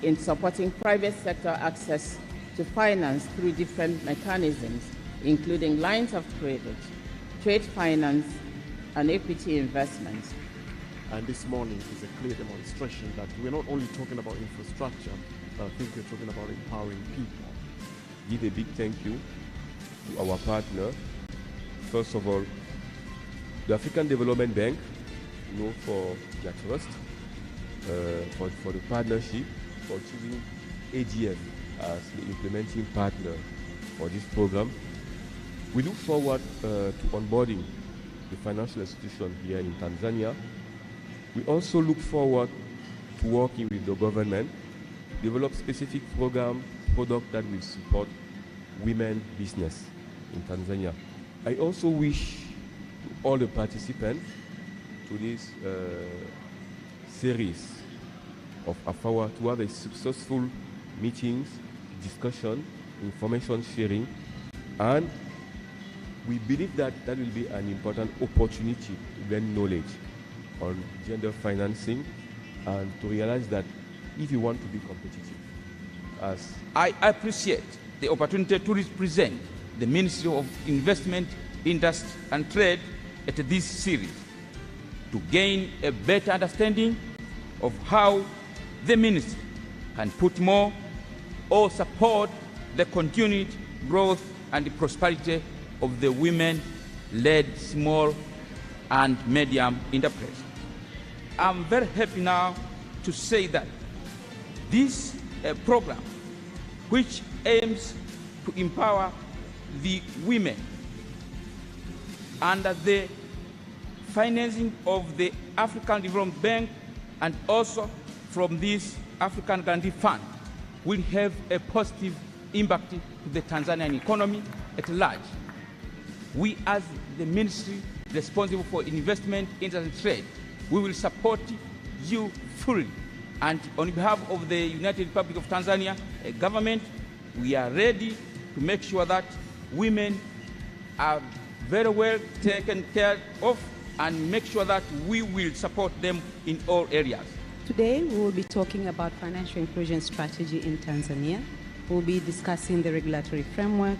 in supporting private sector access to finance through different mechanisms, including lines of credit, trade finance, and equity investments. And this morning is a clear demonstration that we're not only talking about infrastructure, but I think we're talking about empowering people. Give a big thank you to our partner. First of all, the African Development Bank, for their trust, for the partnership, for choosing AGF as the implementing partner for this program. We look forward to onboarding the financial institution here in Tanzania. We also look forward to working with the government, develop specific program, product that will support women business in Tanzania. I also wish to all the participants to this series of AFAWA to have a successful meetings, discussion, information sharing, and we believe that that will be an important opportunity to gain knowledge on gender financing and to realize that if you want to be competitive, as I appreciate the opportunity to represent the Ministry of Investment, Industry and Trade at this series to gain a better understanding of how the ministry can put more or support the continued growth and the prosperity of the women-led small and medium enterprise. I'm very happy now to say that this program, which aims to empower the women under the financing of the African Development Bank and also from this African Guarantee Fund, will have a positive impact to the Tanzanian economy at large. We, as the ministry responsible for investment, industry and trade, we will support you fully. And on behalf of the United Republic of Tanzania government, we are ready to make sure that women are very well taken care of and make sure that we will support them in all areas. Today, we will be talking about financial inclusion strategy in Tanzania. We'll be discussing the regulatory framework.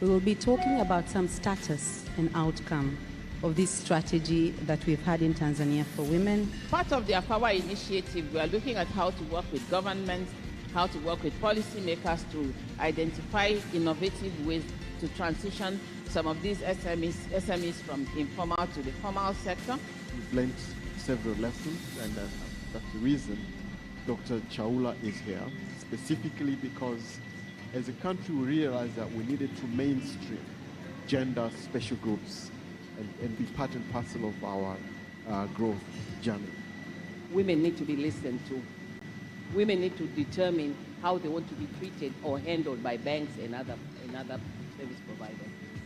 We will be talking about some status and outcome of this strategy that we've had in Tanzania for women. Part of the AFAWA initiative, we are looking at how to work with governments, how to work with policymakers to identify innovative ways to transition some of these SMEs from informal to the formal sector. We've learned several lessons, and that's the reason Dr. Chaula is here, specifically because as a country we realized that we needed to mainstream gender special groups and be part and parcel of our growth journey. Women need to be listened to. Women need to determine how they want to be treated or handled by banks and other service providers.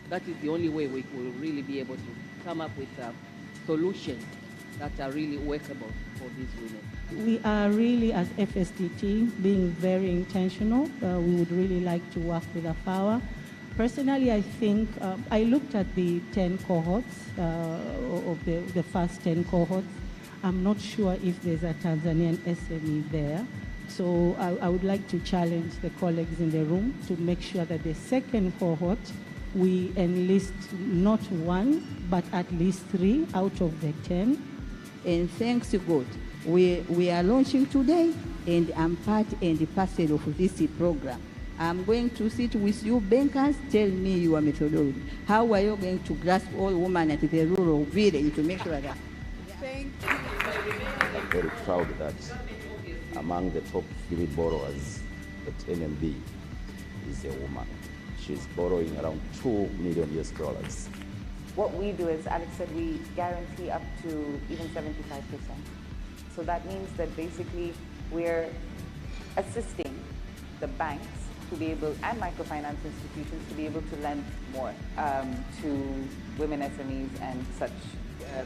That is the only way we will really be able to come up with solutions that are really workable for these women. We are really, as FSDT, being very intentional. We would really like to work with AFAWA. Personally, I think I looked at the 10 cohorts, of the first 10 cohorts. I'm not sure if there's a Tanzanian SME there. So I would like to challenge the colleagues in the room to make sure that the second cohort, we enlist not one, but at least 3 out of the 10. And thanks to God, we are launching today, and I'm part and parcel of this program. I'm going to sit with you bankers, tell me your methodology. How are you going to grasp all women at the rural village to make sure that? Thank you. I'm very proud that among the top 3 borrowers at NMB is a woman. She's borrowing around $2 million US. What we do is, Alex said, we guarantee up to even 75%. So that means that basically we're assisting the banks to be able, and microfinance institutions to be able to lend more to women SMEs and such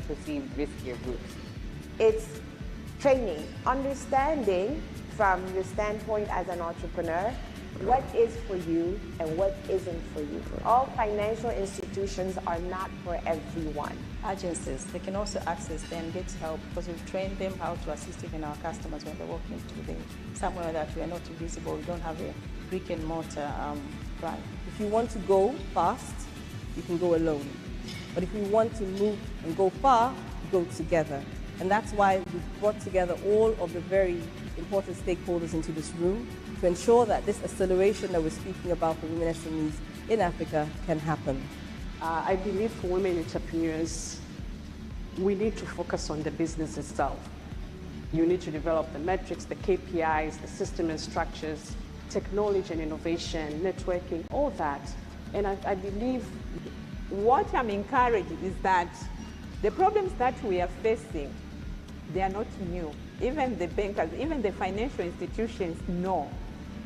perceived riskier groups. It's training, understanding from your standpoint as an entrepreneur, what is for you and what isn't for you. All financial institutions are not for everyone. Agencies, they can also access them, get help, because we've trained them how to assist even our customers when they're walking to somewhere that we are not visible, we don't have a brick and mortar branch. If you want to go fast, you can go alone. But if you want to move and go far, go together. And that's why we've brought together all of the very important stakeholders into this room to ensure that this acceleration that we're speaking about for women SMEs in Africa can happen. I believe for women entrepreneurs, we need to focus on the business itself. You need to develop the metrics, the KPIs, the system and structures, technology and innovation, networking, all that. And I believe what I'm encouraged is that the problems that we are facing, they are not new. Even the bankers, even the financial institutions know.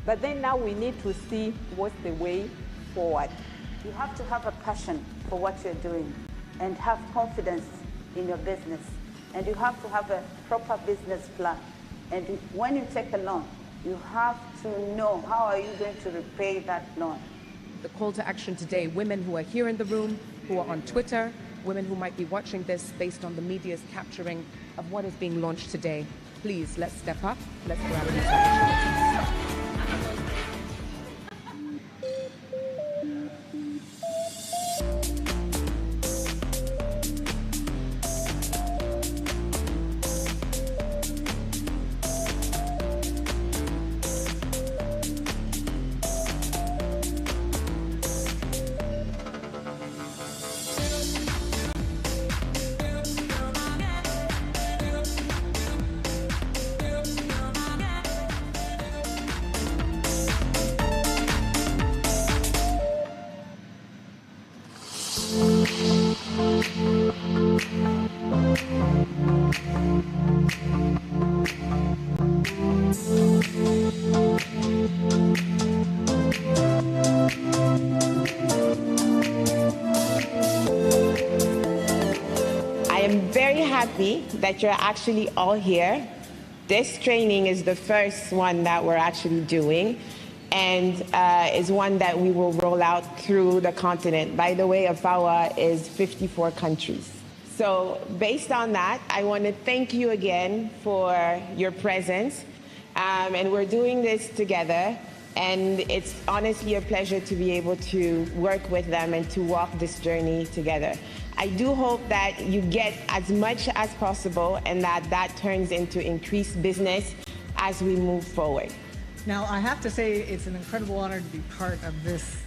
But then now we need to see what's the way forward. You have to have a passion for what you're doing and have confidence in your business. And you have to have a proper business plan. And when you take a loan, you have to know how are you going to repay that loan. The call to action today, women who are here in the room, who are on Twitter, women who might be watching this based on the media's capturing of what is being launched today. Please, let's step up. Let's grab these opportunities. That you're actually all here. This training is the first one that we're actually doing, and is one that we will roll out through the continent. By the way, AFAWA is 54 countries. So based on that, I want to thank you again for your presence, and we're doing this together, and it's honestly a pleasure to be able to work with them and to walk this journey together. I do hope that you get as much as possible and that turns into increased business as we move forward. Now, I have to say it's an incredible honor to be part of this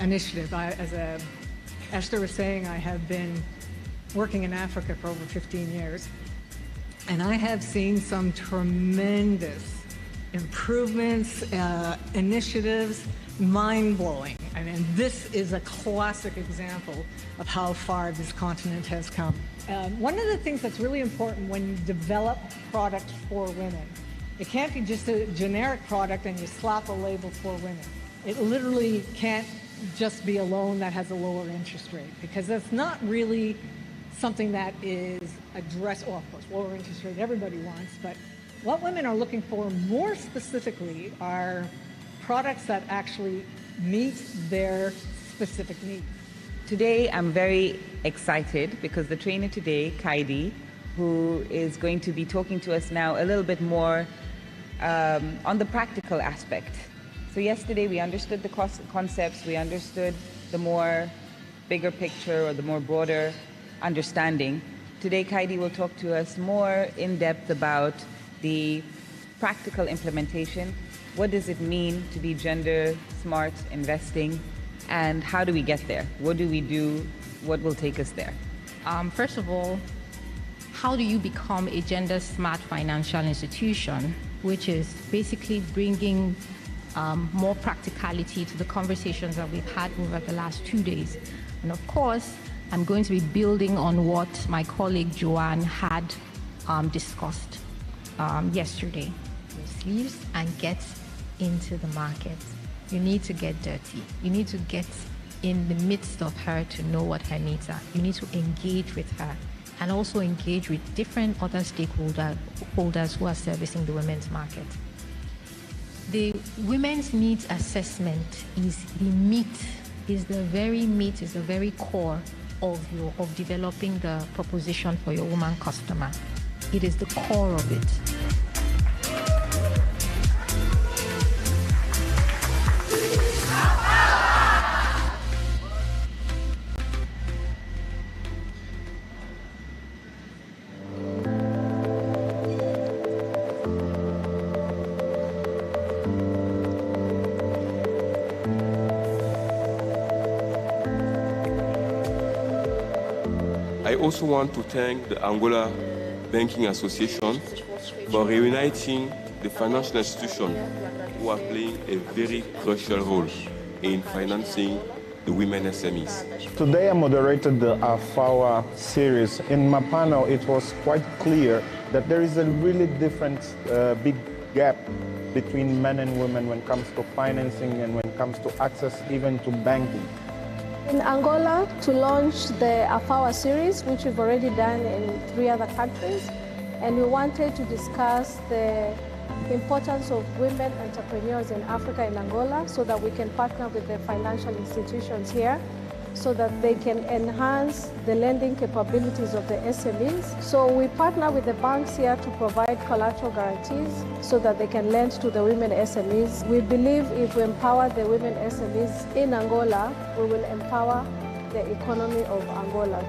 initiative. As Esther was saying, I have been working in Africa for over 15 years, and I have seen some tremendous improvements, initiatives, mind-blowing. I mean, this is a classic example of how far this continent has come. One of the things that's really important when you develop products for women, it can't be just a generic product and you slap a label for women. It literally can't just be a loan that has a lower interest rate, because that's not really something that is addressed. Well, of course, lower interest rate everybody wants, but what women are looking for more specifically are products that actually meet their specific needs. Today, I'm very excited because the trainer today, Kaidi, who is going to be talking to us now a little bit more on the practical aspect. So yesterday, we understood the concepts, we understood the more bigger picture or the more broader understanding. Today, Kaidi will talk to us more in depth about the practical implementation. What does it mean to be gender smart investing, and how do we get there? What do we do? What will take us there? First of all, how do you become a gender smart financial institution, which is basically bringing more practicality to the conversations that we've had over the last 2 days. And of course, I'm going to be building on what my colleague Joanne had discussed yesterday. Your sleeves and get into the market. You need to get dirty. You need to get in the midst of her to know what her needs are. You need to engage with her and also engage with different other stakeholders who are servicing the women's market. The women's needs assessment is the meat, is the very core of developing the proposition for your woman customer. It is the core of it. I also want to thank the Angola Banking Association for reuniting the financial institutions who are playing a very crucial role in financing the the women SMEs. Today I moderated the AFAWA series. In my panel, it was quite clear that there is a really different big gap between men and women when it comes to financing and when it comes to access even to banking. In Angola, to launch the AFAWA series, which we've already done in 3 other countries, and we wanted to discuss the importance of women entrepreneurs in Africa and Angola so that we can partner with the financial institutions here so that they can enhance the lending capabilities of the SMEs. So we partner with the banks here to provide collateral guarantees so that they can lend to the women SMEs. We believe if we empower the women SMEs in Angola, we will empower the economy of Angola.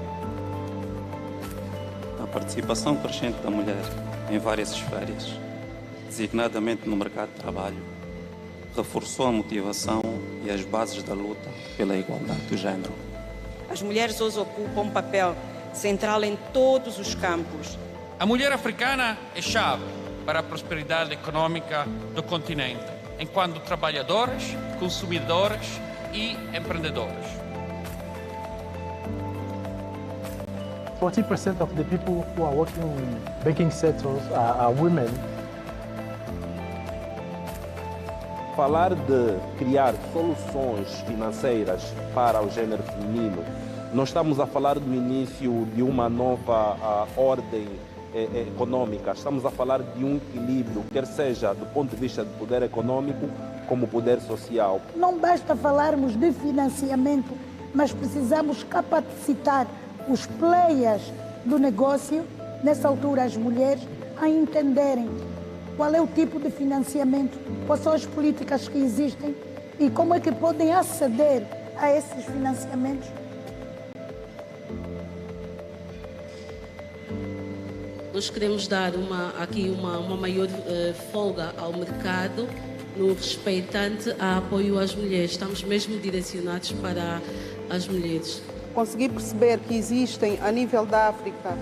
A participação crescente da mulher em várias esferas, designadamente no mercado de trabalho, reforçou a motivação e as bases da luta pela igualdade do género. As mulheres hoje ocupam um papel central em todos os campos. A mulher africana é chave para a prosperidade econômica do continente, enquanto trabalhadoras, consumidoras e empreendedoras. 40% of the people who are working in banking sectors are women. Falar de criar soluções financeiras para o gênero feminino, nós estamos a falar do início de uma nova ordem econômica, estamos a falar de um equilíbrio, quer seja do ponto de vista do poder econômico como poder social. Não basta falarmos de financiamento, mas precisamos capacitar os players do negócio, nessa altura as mulheres, a entenderem qual é o tipo de financiamento, quais são as políticas que existem e como é que podem aceder a esses financiamentos. Nós queremos dar uma maior folga ao mercado no respeitante a apoio às mulheres. Estamos mesmo direcionados para as mulheres. Consegui perceber que existem, a nível da África,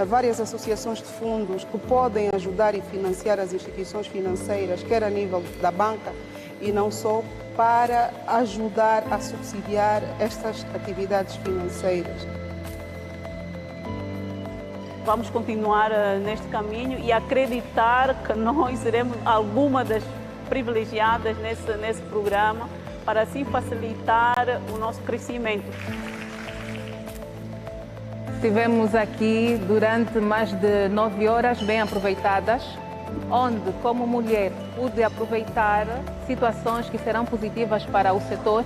várias associações de fundos que podem ajudar e financiar as instituições financeiras, quer a nível da banca e não só, para ajudar a subsidiar estas atividades financeiras. Vamos continuar neste caminho e acreditar que nós seremos alguma das privilegiadas nesse programa para assim facilitar o nosso crescimento. Estivemos aqui durante mais de 9 horas bem aproveitadas, onde, como mulher, pude aproveitar situações que serão positivas para o setor,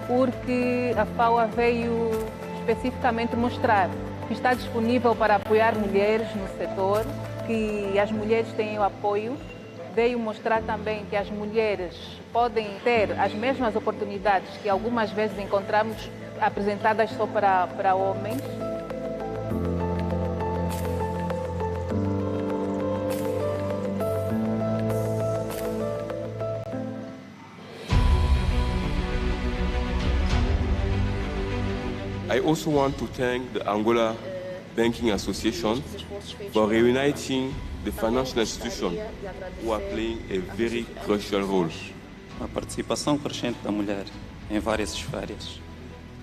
porque a AFAWA veio especificamente mostrar que está disponível para apoiar mulheres no setor, que as mulheres têm o apoio. Veio mostrar também que as mulheres podem ter as mesmas oportunidades que algumas vezes encontramos apresentadas só para homens. I also want to thank the Angola Banking Association for reuniting the financial institutions who are playing a very crucial role. A participação crescente da mulher em várias esferas,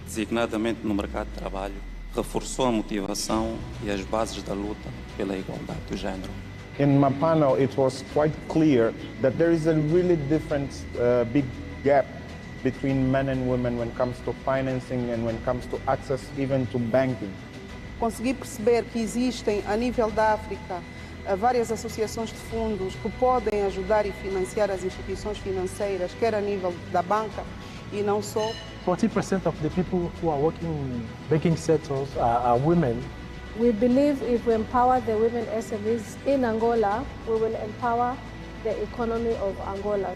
designadamente no mercado de trabalho, reforçou a motivação e as bases da luta pela igualdade do género. In my panel, it was quite clear that there is a really different big gap between men and women when it comes to financing and when it comes to access even to banking. Consegui perceber que existem, a nível da África, várias associações de fundos que podem ajudar e financiar as instituições financeiras, quer a nível da banca e não só. 40% of the people who are working in banking sectors are women. We believe if we empower the women SMEs in Angola, we will empower the economy of Angola.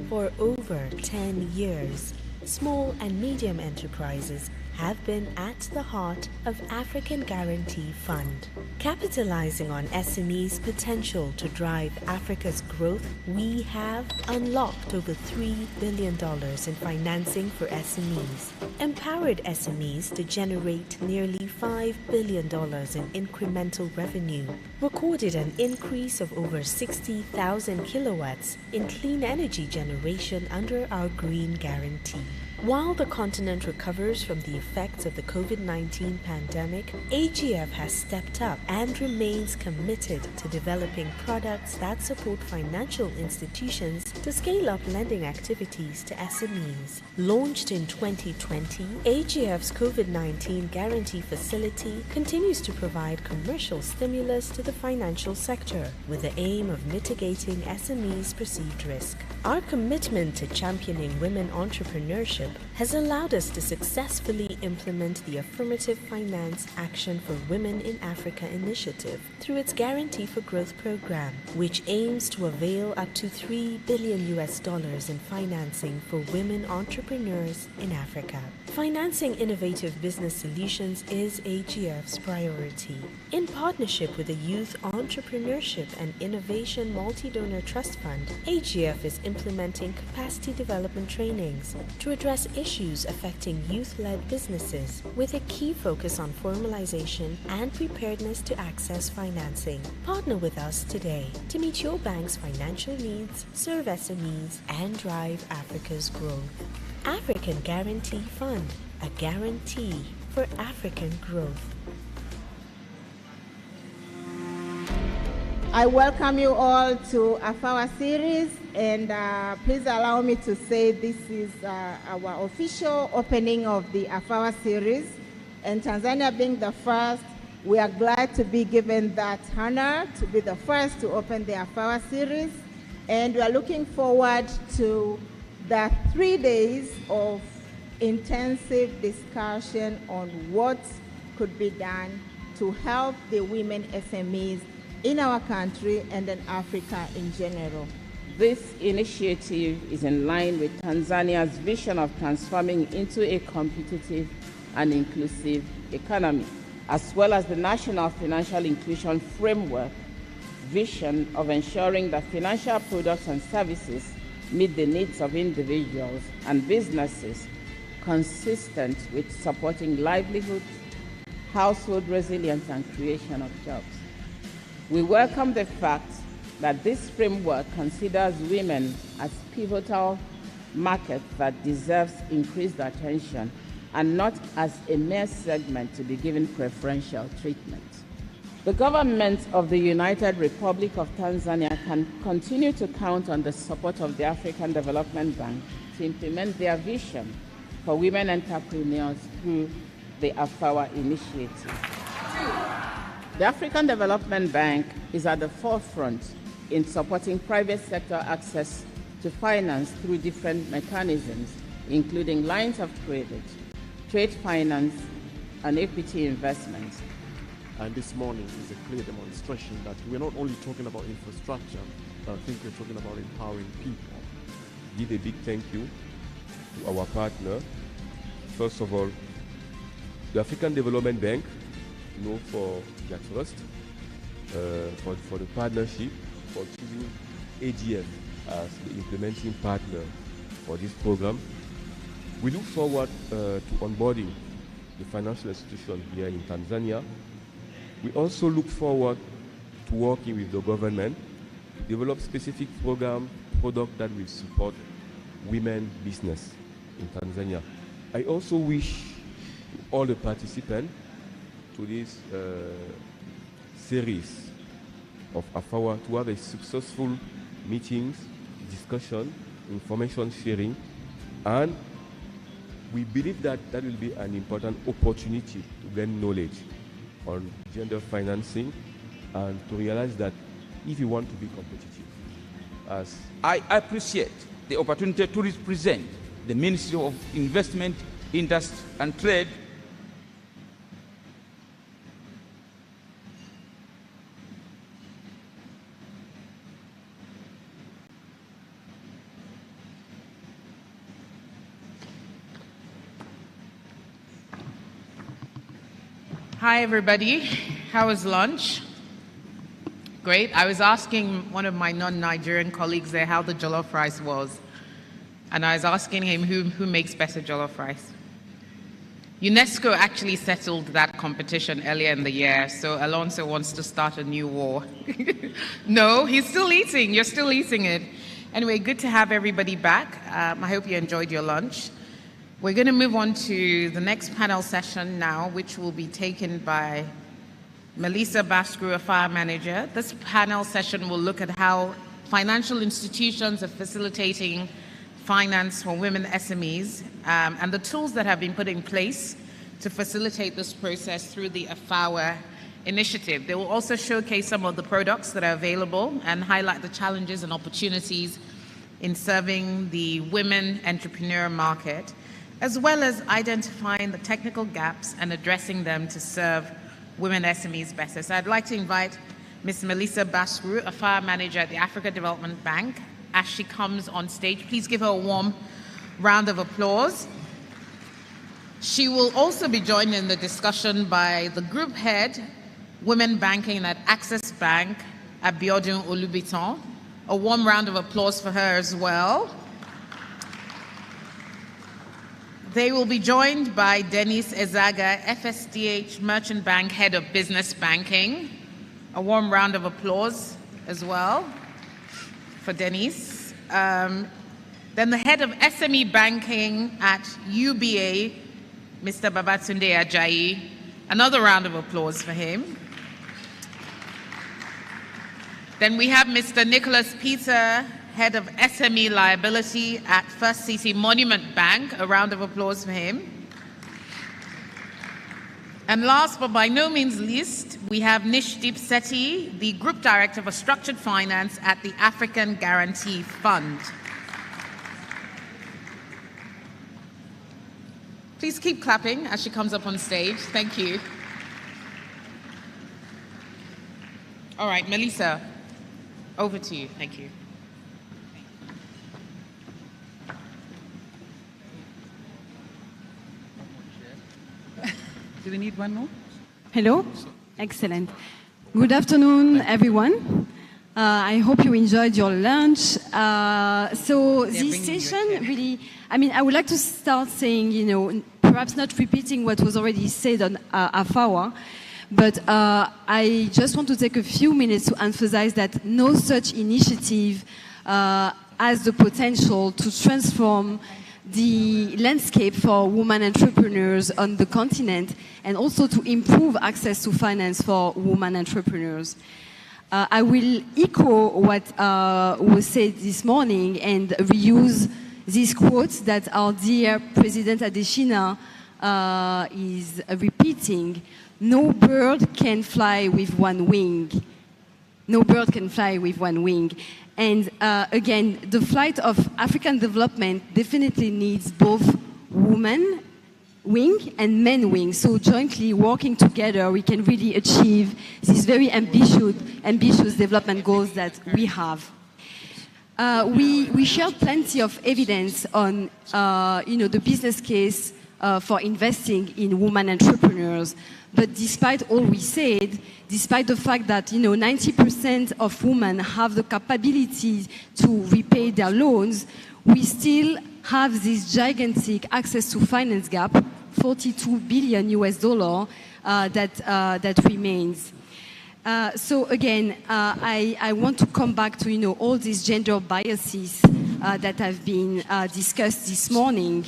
For over 10 years, small and medium enterprises have been at the heart of African Guarantee Fund. Capitalizing on SMEs' potential to drive Africa's growth, we have unlocked over $3 billion in financing for SMEs, empowered SMEs to generate nearly $5 billion in incremental revenue, recorded an increase of over 60,000 kilowatts in clean energy generation under our Green Guarantee. While the continent recovers from the effects of the COVID-19 pandemic, AGF has stepped up and remains committed to developing products that support financial institutions to scale up lending activities to SMEs. Launched in 2020, AGF's COVID-19 Guarantee Facility continues to provide commercial stimulus to the financial sector with the aim of mitigating SMEs' perceived risk. Our commitment to championing women entrepreneurship has allowed us to successfully implement the Affirmative Finance Action for Women in Africa initiative through its Guarantee for Growth program, which aims to avail up to $3 billion in financing for women entrepreneurs in Africa. Financing innovative business solutions is AGF's priority. In partnership with the Youth Entrepreneurship and Innovation Multi-Donor Trust Fund, AGF is implementing capacity development trainings to address issues affecting youth-led businesses with a key focus on formalization and preparedness to access financing. Partner with us today to meet your bank's financial needs, serve SMEs, and drive Africa's growth. African Guarantee Fund, a guarantee for African growth. I welcome you all to AFAWA series, and please allow me to say this is our official opening of the AFAWA series. And Tanzania being the first, we are glad to be given that honor to be the first to open the AFAWA series. And we are looking forward to the 3 days of intensive discussion on what could be done to help the women SMEs in our country and in Africa in general. This initiative is in line with Tanzania's vision of transforming into a competitive and inclusive economy, as well as the National Financial Inclusion Framework vision of ensuring that financial products and services meet the needs of individuals and businesses, consistent with supporting livelihoods, household resilience, and creation of jobs. We welcome the fact that this framework considers women as pivotal market that deserves increased attention and not as a mere segment to be given preferential treatment. The government of the United Republic of Tanzania can continue to count on the support of the African Development Bank to implement their vision for women entrepreneurs through the AFAWA initiative. The African Development Bank is at the forefront in supporting private sector access to finance through different mechanisms, including lines of credit, trade finance, and equity investments. And this morning is a clear demonstration that we're not only talking about infrastructure, but I think we're talking about empowering people. Give a big thank you to our partner. First of all, the African Development Bank, for their trust, for the partnership, for choosing AGF as the implementing partner for this program. We look forward to onboarding the financial institution here in Tanzania. We also look forward to working with the government to develop specific program, product that will support women business in Tanzania. I also wish all the participants to this series of AFAWA to have a successful meetings, discussion, information sharing, and we believe that that will be an important opportunity to gain knowledge on gender financing and to realize that if you want to be competitive, as I appreciate the opportunity to represent the Ministry of Investment, Industry and Trade Hi, everybody. How was lunch? Great. I was asking one of my non-Nigerian colleagues there how the jollof rice was. And I was asking him who makes better jollof rice. UNESCO actually settled that competition earlier in the year, so Alonso wants to start a new war. No, he's still eating. You're still eating it. Anyway, good to have everybody back. I hope you enjoyed your lunch. We're going to move on to the next panel session now, which will be taken by Melissa Baskru, AFAWA Manager. This panel session will look at how financial institutions are facilitating finance for women SMEs and the tools that have been put in place to facilitate this process through the AFAWA initiative. They will also showcase some of the products that are available and highlight the challenges and opportunities in serving the women entrepreneur market, as well as identifying the technical gaps and addressing them to serve women SMEs better. So I'd like to invite Ms. Melissa Baskru, AFAWA Manager at the Africa Development Bank, as she comes on stage. Please give her a warm round of applause. She will also be joined in the discussion by the Group Head, Women Banking at Access Bank, Abiodun Olubiton. A warm round of applause for her as well. They will be joined by Denise Ezaga, FSDH Merchant Bank Head of Business Banking. A warm round of applause as well for Denise. Then the Head of SME Banking at UBA, Mr. Babatunde Ajayi. Another round of applause for him. Then we have Mr. Nicholas Peter, Head of SME Liability at First City Monument Bank. A round of applause for him. And last but by no means least, we have Nishdeep Sethi, the Group Director for Structured Finance at the African Guarantee Fund. Please keep clapping as she comes up on stage. Thank you. All right, Melissa, over to you. Thank you. Do we need one more? Hello? Excellent. Good afternoon, everyone. I hope you enjoyed your lunch. So this session really, I would like to start saying, perhaps not repeating what was already said on AFAWA, but I just want to take a few minutes to emphasize that no such initiative has the potential to transform the landscape for women entrepreneurs on the continent and also to improve access to finance for women entrepreneurs. I will echo what was said this morning and reuse these quotes that our dear President Adesina is repeating. No bird can fly with one wing. No bird can fly with one wing. And again, the flight of African development definitely needs both women wing and men wing. So jointly working together, we can really achieve these very ambitious development goals that we have. We shared plenty of evidence on, the business case for investing in women entrepreneurs. But despite all we said, despite the fact that 90% of women have the capability to repay their loans, we still have this gigantic access to finance gap, $42 billion that remains. So again, I want to come back to all these gender biases that have been discussed this morning.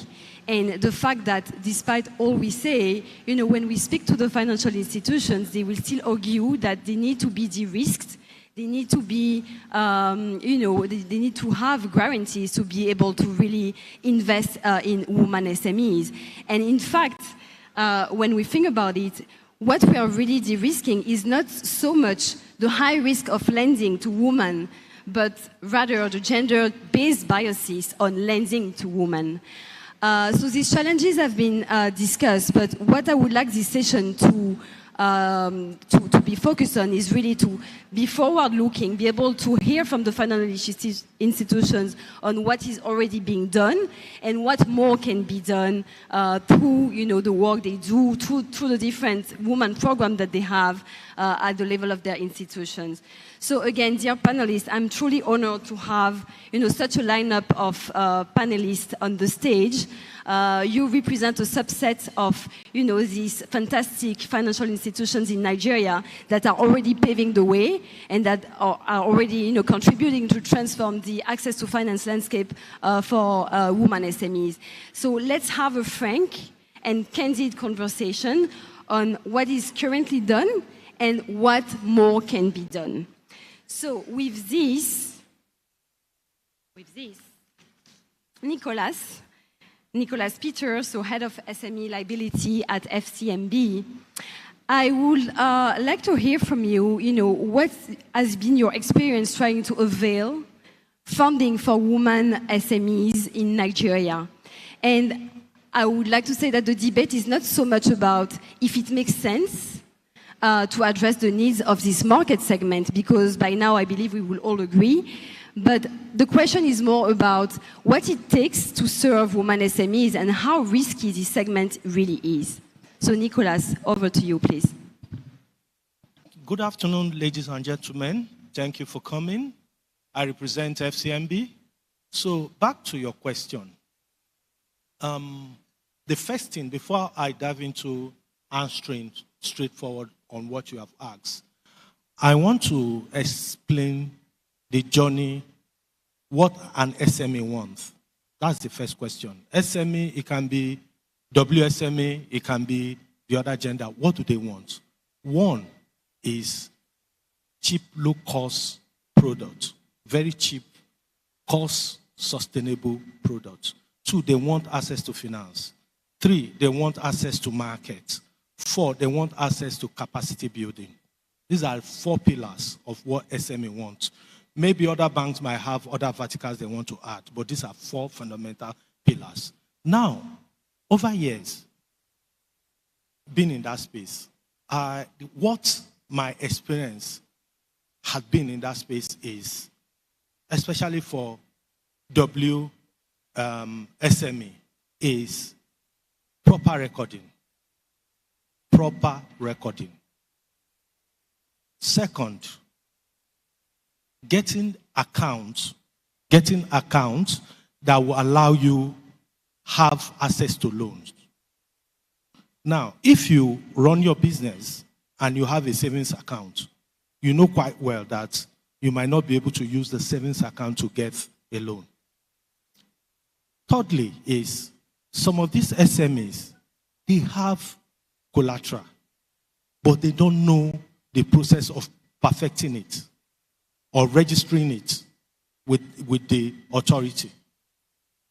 And the fact that despite all we say, when we speak to the financial institutions, they will still argue that they need to be de-risked. They need to be, they need to have guarantees to be able to really invest in women SMEs. And in fact, when we think about it, what we are really de-risking is not so much the high risk of lending to women, but rather the gender-based biases on lending to women. So these challenges have been discussed, but what I would like this session to be focused on is really to be forward-looking, be able to hear from the financial institutions on what is already being done and what more can be done through, the work they do, through the different women programs that they have at the level of their institutions. So again, dear panelists, I'm truly honored to have, such a lineup of panelists on the stage. You represent a subset of, these fantastic financial institutions in Nigeria that are already paving the way and that are already, contributing to transform the access to finance landscape for women SMEs. So let's have a frank and candid conversation on what is currently done and what more can be done. So with this, Nicolas Peters, so head of SME liability at FCMB, I would like to hear from you, what has been your experience trying to avail funding for women SMEs in Nigeria? And I would like to say that the debate is not so much about if it makes sense to address the needs of this market segment, because by now I believe we will all agree. But the question is more about what it takes to serve women SMEs and how risky this segment really is. So Nicolas, over to you, please. Good afternoon, ladies and gentlemen. Thank you for coming. I represent FCMB. So back to your question. The first thing, before I dive into answering straightforward on what you have asked, I want to explain the journey, what an SME wants. That's the first question. SME, it can be WSME, it can be the other gender. What do they want? One is cheap, low-cost product, very cheap, cost sustainable product. Two, they want access to finance. Three, they want access to market. Four, they want access to capacity building. These are 4 pillars of what SME wants. Maybe other banks might have other verticals they want to add, but these are 4 fundamental pillars. Now, over years, being in that space, what my experience had been in that space is, especially for SME, is proper recording. Proper recording. Second, getting accounts that will allow you have access to loans. Now, if you run your business and you have a savings account, you know quite well that you might not be able to use the savings account to get a loan. Thirdly is, some of these SMEs, they have collateral, but they don't know the process of perfecting it or registering it with the authority.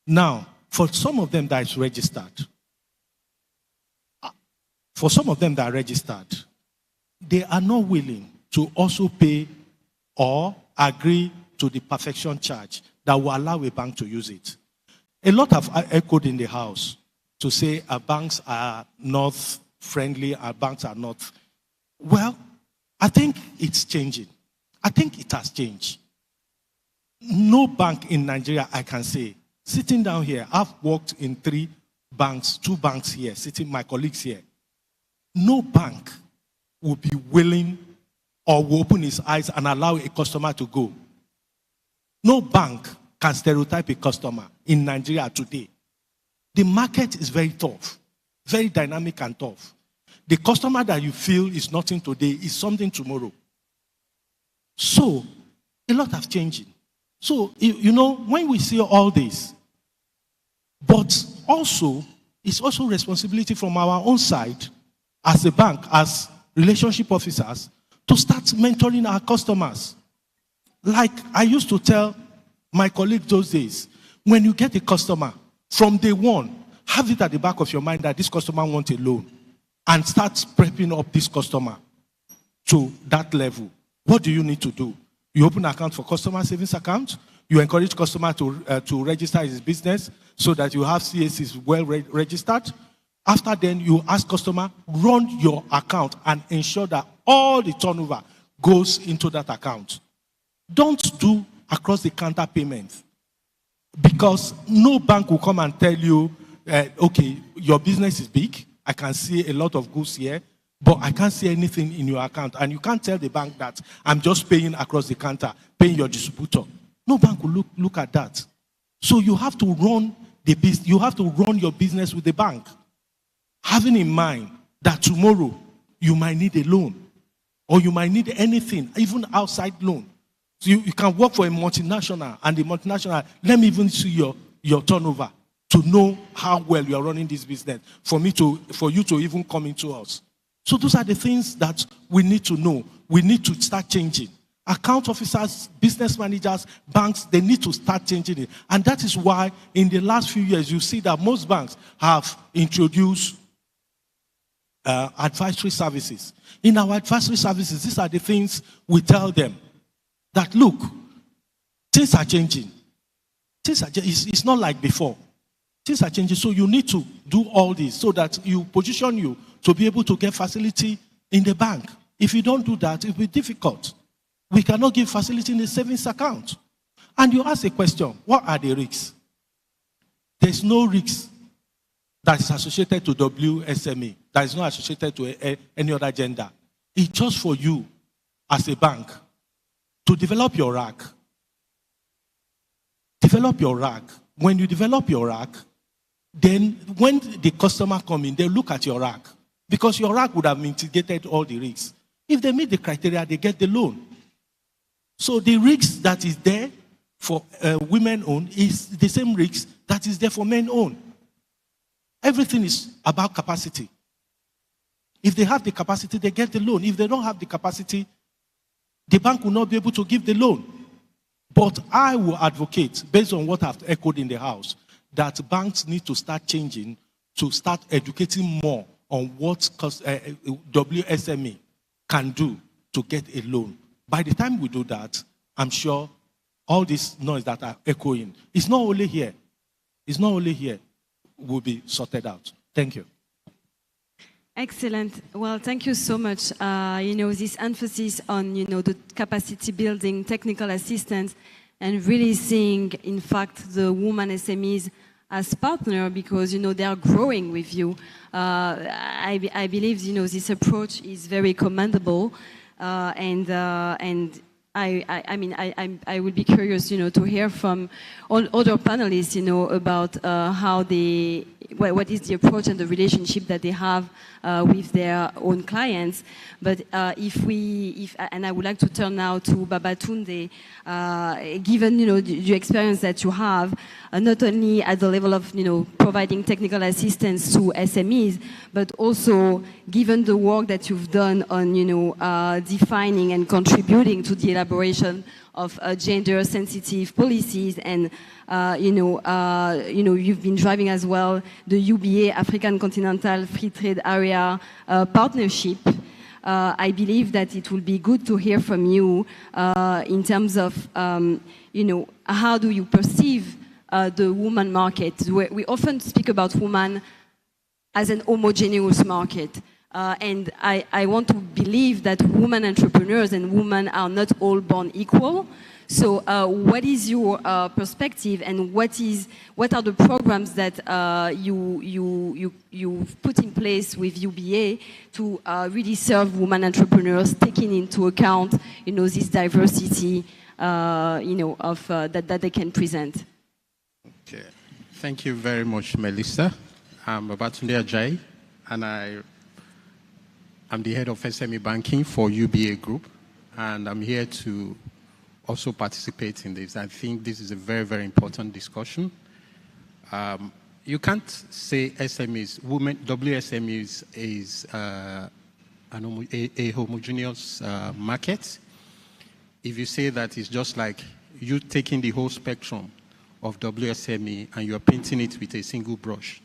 Now, for some of them that is registered, they are not willing to also pay or agree to the perfection charge that will allow a bank to use it. A lot have echoed in the house to say our banks are not friendly, our banks are not. Well, I think it's changing. I think it has changed. No bank in Nigeria, I can say, sitting down here, I've worked in 3 banks, 2 banks here, sitting my colleagues here. No bank will be willing or will open his eyes and allow a customer to go. No bank can stereotype a customer in Nigeria today. The market is very tough, very dynamic and tough. The customer that you feel is nothing today is something tomorrow. So, a lot have changed. So, when we see all this, but also, it's also responsibility from our own side, as a bank, as relationship officers, to start mentoring our customers. Like I used to tell my colleagues those days, when you get a customer, from day one, have it at the back of your mind that this customer wants a loan, and start prepping up this customer to that level. What do you need to do? You open an account for customer savings account. You encourage customer to register his business so that you have CACs well registered. After then, you ask customer, run your account and ensure that all the turnover goes into that account. Don't do across the counter payments. Because no bank will come and tell you, okay, your business is big. I can see a lot of goods here, but I can't see anything in your account. And you can't tell the bank that I'm just paying across the counter, paying your distributor. No bank will look at that. So you have to run the business. You have to run your business with the bank, having in mind that tomorrow you might need a loan, or you might need anything, even outside loan. So you can work for a multinational, and the multinational, let me even see your turnover to know how well you are running this business for you to even come into us. So those are the things that we need to know. We need to start changing. Account officers, business managers, banks, they need to start changing it. And that is why in the last few years, you see that most banks have introduced advisory services. In our advisory services, these are the things we tell them. That look, things are changing. It's not like before. Things are changing, so you need to do all this so that you position you to be able to get facility in the bank. If you don't do that, it will be difficult. We cannot give facility in the savings account. And you ask a question, what are the risks? There's no risk that is associated to WSME, that is not associated to any other gender. It's just for you as a bank to develop your rack. Develop your rack. When you develop your rack, then when the customer comes in, they look at your rack. Because your rack would have mitigated all the risks. If they meet the criteria, they get the loan. So the risk that is there for women-owned is the same risk that is there for men-owned. Everything is about capacity. If they have the capacity, they get the loan. If they don't have the capacity, the bank will not be able to give the loan. But I will advocate, based on what I've echoed in the House, that banks need to start changing, to start educating more on what WSME can do to get a loan. By the time we do that, I'm sure all this noise that are echoing, it's not only here, will be sorted out. Thank you. Excellent. Well, thank you so much. This emphasis on, the capacity building, technical assistance, and really seeing, in fact, the woman SMEs as partner because, they are growing with you. I believe, this approach is very commendable. And I would be curious, to hear from all other panelists, about what is the approach and the relationship that they have with their own clients. But and I would like to turn now to Babatunde, given, the experience that you have, not only at the level of, providing technical assistance to SMEs, but also given the work that you've done on, defining and contributing to the elaboration of gender-sensitive policies, and you've been driving as well the UBA African Continental Free Trade Area partnership. I believe that it will be good to hear from you in terms of how do you perceive the woman market? We often speak about women as an homogeneous market. And I want to believe that women entrepreneurs and women are not all born equal. So what is your perspective, and what are the programs that you put in place with UBA to really serve women entrepreneurs, taking into account this diversity that they can present? Okay, thank you very much, Melissa. I'm Babatunde Ajayi, and I'm the head of SME banking for UBA Group, and I'm here to also participate in this. I think this is a very, very important discussion. You can't say SMEs, WSMEs is a homogeneous market. If you say that it's just like you taking the whole spectrum of WSME and you're painting it with a single brush.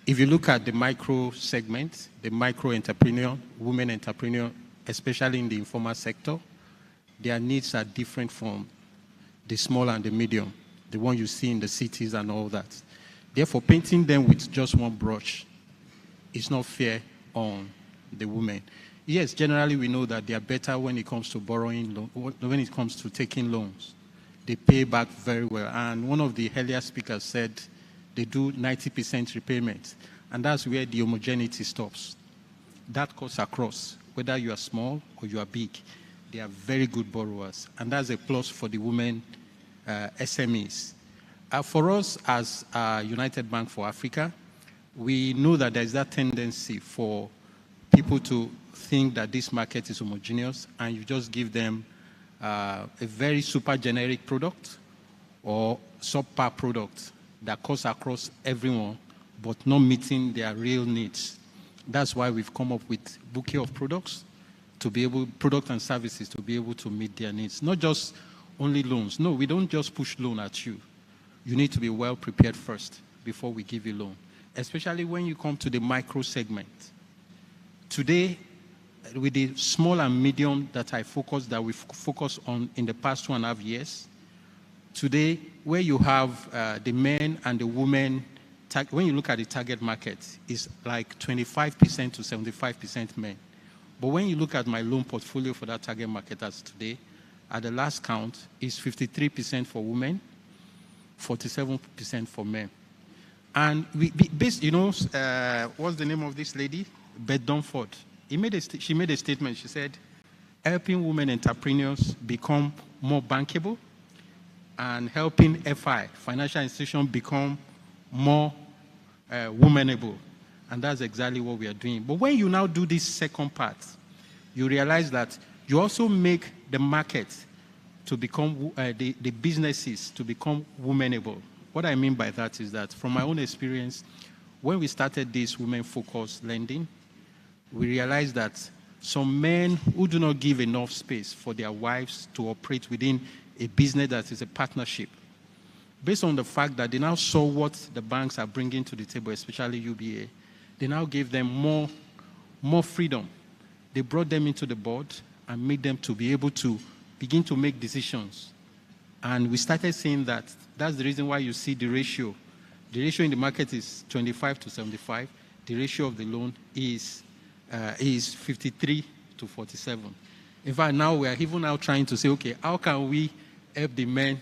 If you look at the micro segment, the micro entrepreneur, women entrepreneur, especially in the informal sector, their needs are different from the small and the medium, the one you see in the cities and all that. Therefore, painting them with just one brush is not fair on the women. Yes, generally we know that they are better when it comes to borrowing, when it comes to taking loans. They pay back very well. And one of the earlier speakers said they do 90% repayment. And that's where the homogeneity stops. That cuts across, whether you are small or you are big. They are very good borrowers. And that's a plus for the women SMEs. For us as United Bank for Africa, we know that there's that tendency for people to think that this market is homogeneous and you just give them a very super generic product or subpar product that cuts across everyone but not meeting their real needs. That's why we've come up with a bouquet of products to be able, product and services to be able to meet their needs. Not just only loans. No, we don't just push loan at you. You need to be well prepared first before we give you loan, especially when you come to the micro segment. Today, with the small and medium that we've focused on in the past 2.5 years, today, where you have the men and the women, when you look at the target market, it's like 25% to 75% men. But when you look at my loan portfolio for that target market as today, at the last count, it's 53% for women, 47% for men. And based, what's the name of this lady? Beth Dunford. She made a statement. She said, helping women entrepreneurs become more bankable and helping FI, financial institutions, become more womanable. And that's exactly what we are doing. But when you now do this second part, you realize that you also make the market to become, the businesses to become womanable. What I mean by that is that from my own experience, when we started this women-focused lending, we realized that some men who do not give enough space for their wives to operate within a business that is a partnership, based on the fact that they now saw what the banks are bringing to the table, especially UBA, they now gave them more freedom. They brought them into the board and made them to be able to begin to make decisions. And we started seeing that. That's the reason why you see the ratio. The ratio in the market is 25 to 75. The ratio of the loan is 53 to 47. In fact, now we are even now trying to say, okay, how can we help the men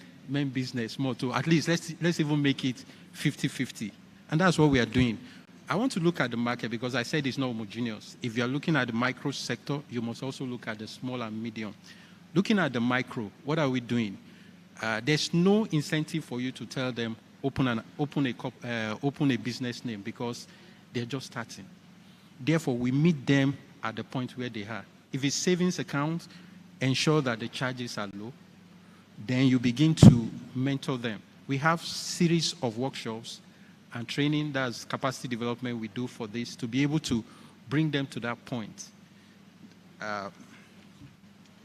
business more to at least let's even make it 50-50. And that's what we are doing. I want to look at the market because I said it's not homogeneous. If you are looking at the micro sector, you must also look at the small and medium. Looking at the micro, what are we doing? There's no incentive for you to tell them open a business name because they're just starting. Therefore, we meet them at the point where they are. If it's savings account, ensure that the charges are low. Then you begin to mentor them. We have series of workshops and training, that's capacity development we do for this to be able to bring them to that point.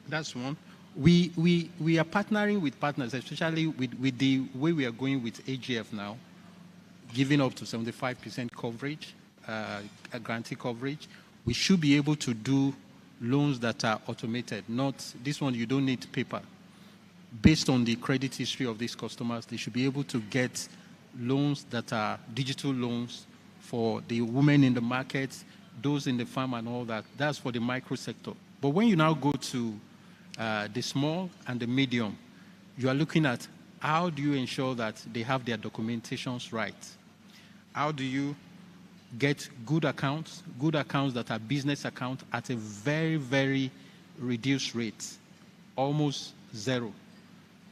That's one. We are partnering with partners, especially with the way we are going with AGF now, giving up to 75% coverage, a guarantee coverage. We should be able to do loans that are automated, not this one you don't need paper. Based on the credit history of these customers, they should be able to get loans that are digital loans for the women in the market, those in the farm and all that. That's for the micro sector. But when you now go to the small and the medium, you are looking at how do you ensure that they have their documentations right? How do you get good accounts that are business accounts at a very, very reduced rate, almost zero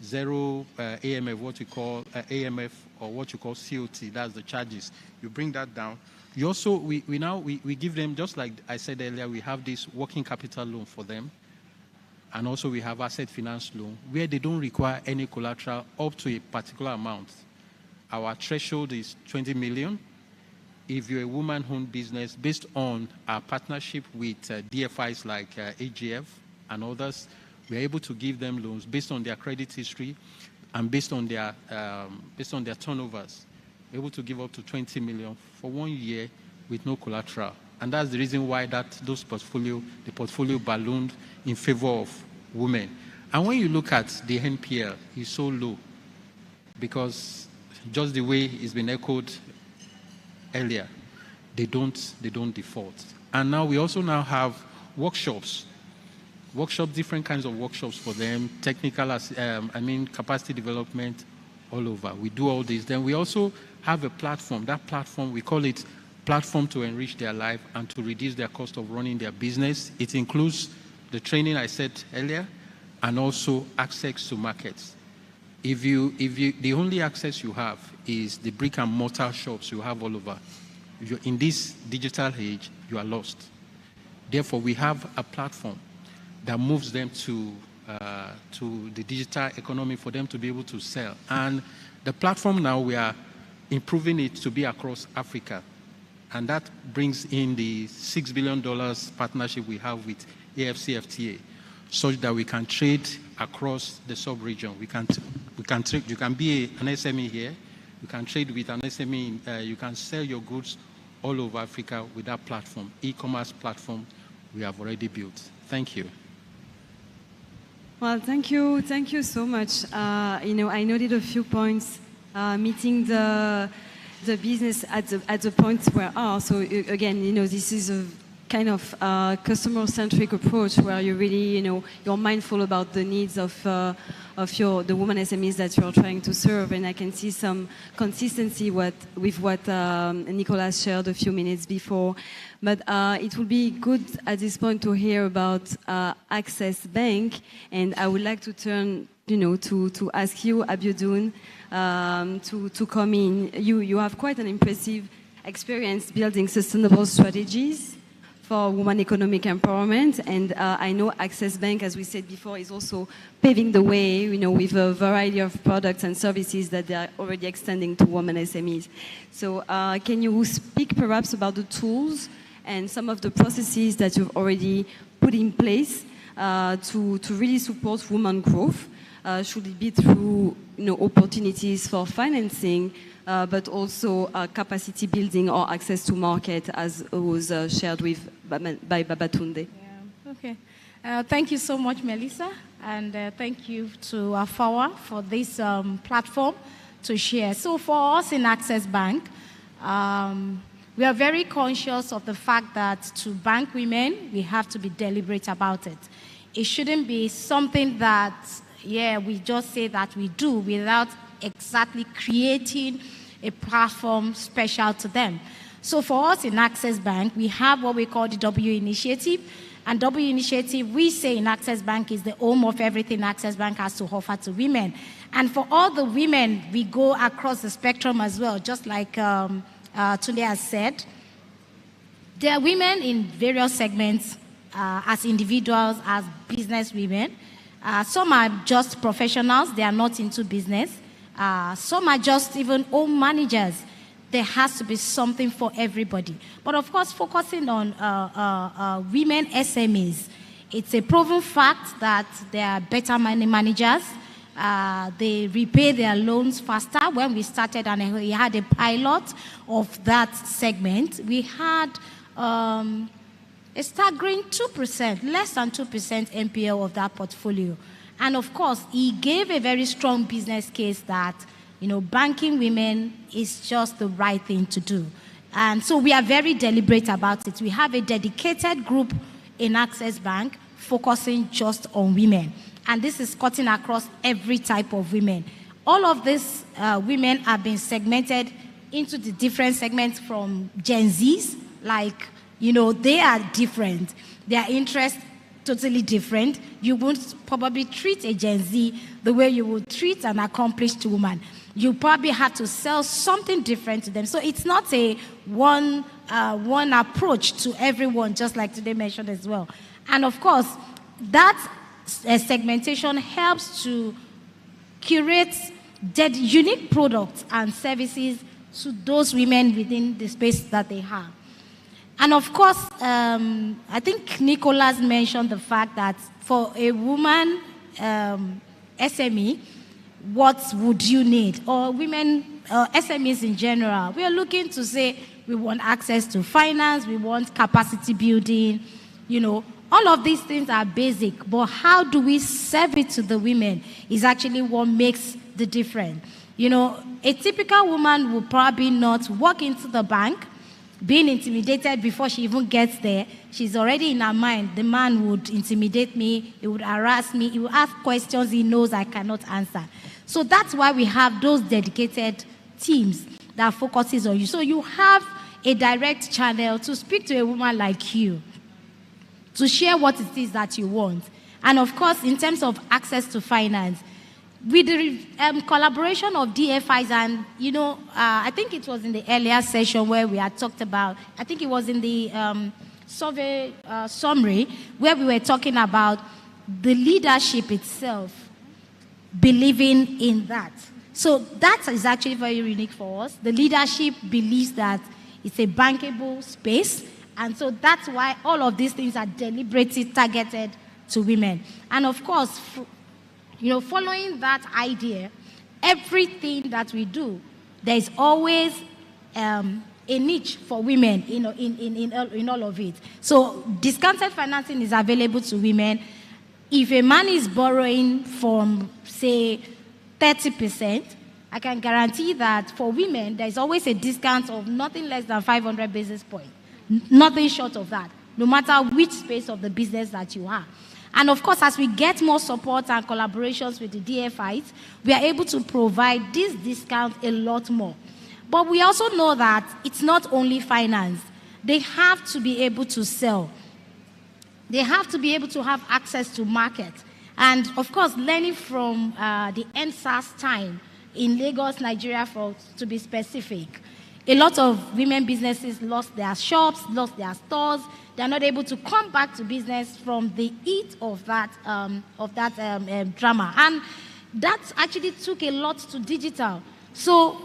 AMF, what you call AMF or what you call COT, that's the charges. You bring that down. You also, we give them, just like I said earlier, we have this working capital loan for them. And also we have asset finance loan where they don't require any collateral up to a particular amount. Our threshold is 20 million. If you're a woman-owned business, based on our partnership with DFIs like AGF and others, we're able to give them loans based on their credit history and based on their turnovers. We're able to give up to 20 million for 1 year with no collateral. And that's the reason why the portfolio ballooned in favor of women. And when you look at the NPL, it's so low because just the way it's been echoed earlier, they don't default. And now we also now have workshops, different kinds of workshops for them, technical, capacity development all over. We do all this. Then we also have a platform. That platform, we call it Platform to Enrich Their Life and to Reduce Their Cost of Running Their Business. It includes the training I said earlier and also access to markets. If the only access you have is the brick and mortar shops you have all over, if you're in this digital age, you are lost. Therefore, we have a platform that moves them to the digital economy for them to be able to sell. And the platform now, we are improving it to be across Africa. And that brings in the $6 billion partnership we have with AFCFTA, such that we can trade across the sub-region. We can trade. You can be an SME here. You can trade with an SME. You can sell your goods all over Africa with that platform, e-commerce platform we have already built. Thank you. Well, thank you so much. I noted a few points, meeting the business at the point where are. So again, this is a kind of customer-centric approach where you really, you're mindful about the needs of the women SMEs that you're trying to serve, and I can see some consistency with what Nicolas shared a few minutes before. But it would be good at this point to hear about Access Bank, and I would like to turn, to ask you, Abiodun, to come in. You have quite an impressive experience building sustainable strategies for women economic empowerment, and I know Access Bank, as we said before, is also paving the way, with a variety of products and services that they are already extending to women SMEs. So can you speak perhaps about the tools and some of the processes that you've already put in place to really support women growth? Should it be through opportunities for financing, but also capacity building or access to market, as was shared by Babatunde? Yeah. Okay. Thank you so much, Melissa, and thank you to AFAWA for this platform to share. So for us in Access Bank, we are very conscious of the fact that to bank women, we have to be deliberate about it. It shouldn't be something that, we just say that we do without exactly creating a platform special to them. So for us in Access Bank, we have what we call the W Initiative. And W Initiative, we say in Access Bank, is the home of everything Access Bank has to offer to women. And for all the women, we go across the spectrum as well, just like Tunde has said. There are women in various segments, as individuals, as business women. Some are just professionals, they are not into business. Some are just even home managers. There has to be something for everybody. But of course, focusing on women SMEs, it's a proven fact that they are better money managers. They repay their loans faster. When we started and we had a pilot of that segment, we had a staggering 2%, less than 2% NPL of that portfolio. And of course, he gave a very strong business case that, banking women is just the right thing to do. And so we are very deliberate about it. We have a dedicated group in Access Bank focusing just on women. And this is cutting across every type of women. All of these women have been segmented into the different segments from Gen Zs, like, they are different. Their interests totally different. You won't probably treat a Gen Z the way you would treat an accomplished woman. You probably have to sell something different to them. So it's not a one approach to everyone, just like today mentioned as well. And of course, that segmentation helps to curate unique products and services to those women within the space that they have. And of course, I think Nicolas mentioned the fact that for a woman SME, what would you need? Or women, SMEs in general, we are looking to say we want access to finance, we want capacity building, all of these things are basic, but how do we serve it to the women is actually what makes the difference. A typical woman will probably not walk into the bank, being intimidated before she even gets there. She's already in her mind, the man would intimidate me, he would harass me, he would ask questions he knows I cannot answer. So that's why we have those dedicated teams that focuses on you. So you have a direct channel to speak to a woman like you, to share what it is that you want. And of course, in terms of access to finance, with the collaboration of DFIs and, I think it was in the earlier session where we had talked about, I think it was in the survey summary, where we were talking about the leadership itself believing in that. So that is actually very unique for us. The leadership believes that it's a bankable space, and so that's why all of these things are deliberately targeted to women. And of course, following that idea, everything that we do, there's always a niche for women in all of it. So discounted financing is available to women. If a man is borrowing from, say, 30%, I can guarantee that for women, there's always a discount of nothing less than 500 basis points. Nothing short of that, no matter which space of the business that you are. And of course, as we get more support and collaborations with the DFIs, we are able to provide this discount a lot more. But we also know that it's not only finance. They have to be able to sell. They have to be able to have access to market. And of course, learning from the NSAS time in Lagos, Nigeria, to be specific, a lot of women businesses lost their shops, lost their stores. They're not able to come back to business from the heat of that drama. And that actually took a lot to digital. So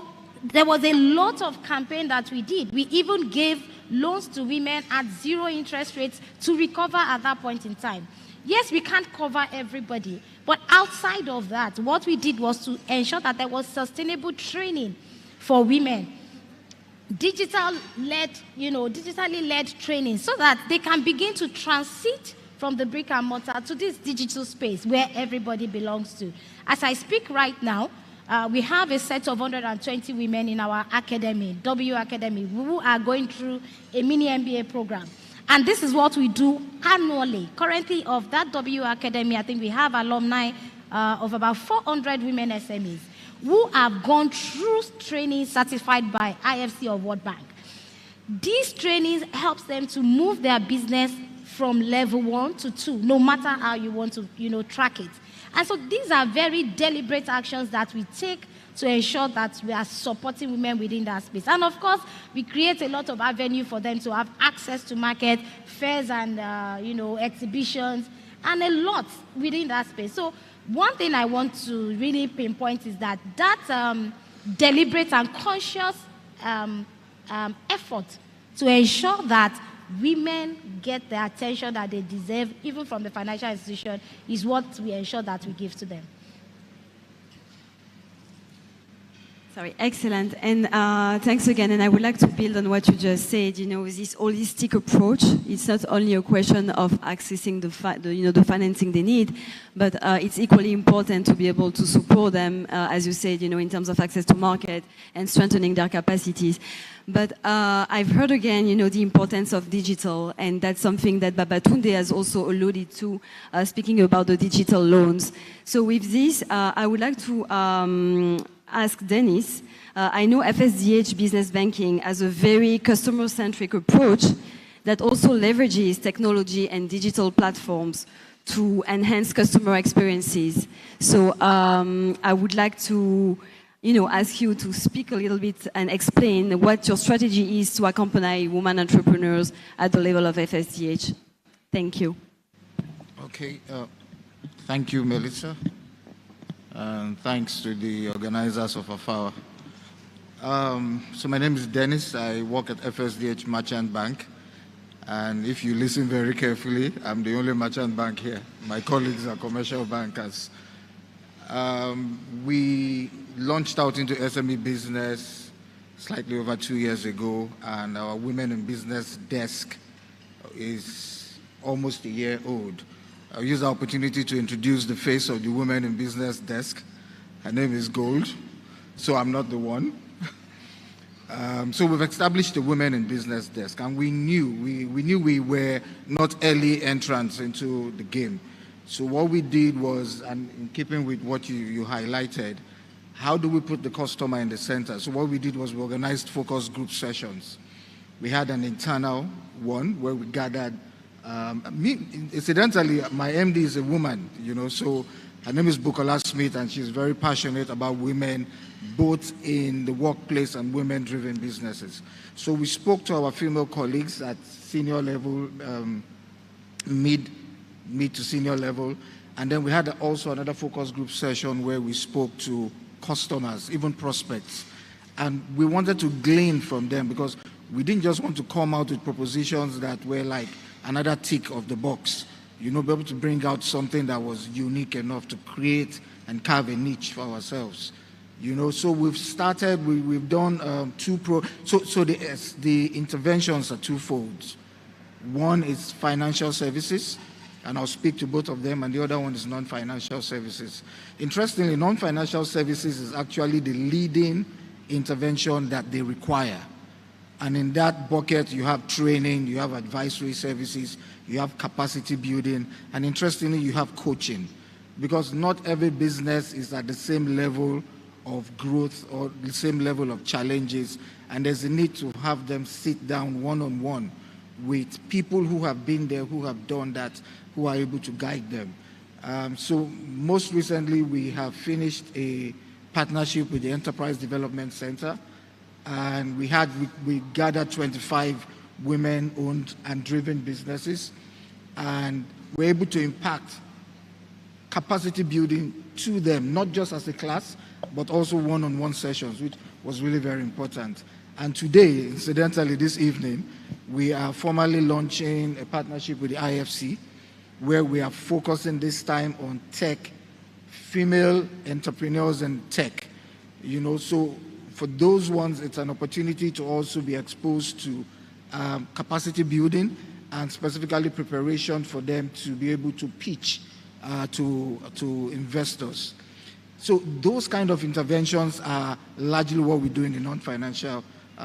there was a lot of campaign that we did. We even gave loans to women at 0 interest rates to recover at that point in time. Yes, we can't cover everybody, but outside of that, what we did was to ensure that there was sustainable training for women. Digitally led training so that they can begin to transit from the brick and mortar to this digital space where everybody belongs to. As I speak right now, we have a set of 120 women in our academy, W Academy, who are going through a mini MBA program. And this is what we do annually. Currently, of that W Academy, I think we have alumni of about 400 women SMEs who have gone through training certified by IFC or World Bank. These trainings helps them to move their business from level 1 to 2, no matter how you want to, track it. And so these are very deliberate actions that we take to ensure that we are supporting women within that space. And of course, we create a lot of avenue for them to have access to market, fairs and, exhibitions, and a lot within that space. So one thing I want to really pinpoint is that deliberate and conscious effort to ensure that women get the attention that they deserve, even from the financial institution, is what we ensure that we give to them. Sorry, excellent. And thanks again. And I would like to build on what you just said. This holistic approach, it's not only a question of accessing the financing they need, but it's equally important to be able to support them, as you said, in terms of access to market and strengthening their capacities. But I've heard again, the importance of digital, and that's something that Babatunde has also alluded to, speaking about the digital loans. So with this, I would like to ask Dennis. I know FSDH Business Banking has a very customer-centric approach that also leverages technology and digital platforms to enhance customer experiences. So I would like to ask you to speak a little bit and explain what your strategy is to accompany women entrepreneurs at the level of FSDH. Thank you. Okay. Thank you, Melissa. And thanks to the organizers of AFAWA. So my name is Dennis. I work at FSDH Merchant Bank. And if you listen very carefully, I'm the only merchant bank here. My colleagues are commercial bankers. We launched out into SME business slightly over 2 years ago, and our Women in Business desk is almost a year old. I'll use the opportunity to introduce the face of the Women in Business desk. Her name is Gold, so I'm not the one. So we've established the Women in Business Desk, and we knew we were not early entrants into the game. So what we did was, and in keeping with what you highlighted, how do we put the customer in the center? So what we did was we organized focus group sessions. We had an internal one where we gathered, incidentally, my MD is a woman, so her name is Bukola Smith, and she's very passionate about women, both in the workplace and women-driven businesses. So we spoke to our female colleagues at senior level, mid to senior level, and then we had also another focus group session where we spoke to customers, even prospects, and we wanted to glean from them because we didn't just want to come out with propositions that were like another tick of the box, be able to bring out something that was unique enough to create and carve a niche for ourselves. So we've started, we've done the interventions are twofold. One is financial services, and I'll speak to both of them, and the other one is non-financial services. Interestingly, non-financial services is actually the leading intervention that they require. And in that bucket, you have training, you have advisory services, you have capacity building, and interestingly, you have coaching. Because not every business is at the same level of growth or the same level of challenges, and there's a need to have them sit down one-on-one with people who have been there, who have done that, who are able to guide them. So most recently, we have finished a partnership with the Enterprise Development Center, and we gathered 25 women-owned and driven businesses, and we're able to impact capacity building to them, not just as a class, but also one-on-one sessions, which was really very important. And today, incidentally, this evening, we are formally launching a partnership with the IFC, where we are focusing this time on tech, female entrepreneurs and tech. So for those ones, it's an opportunity to also be exposed to capacity building and specifically preparation for them to be able to pitch to investors. So those kind of interventions are largely what we do in the non-financial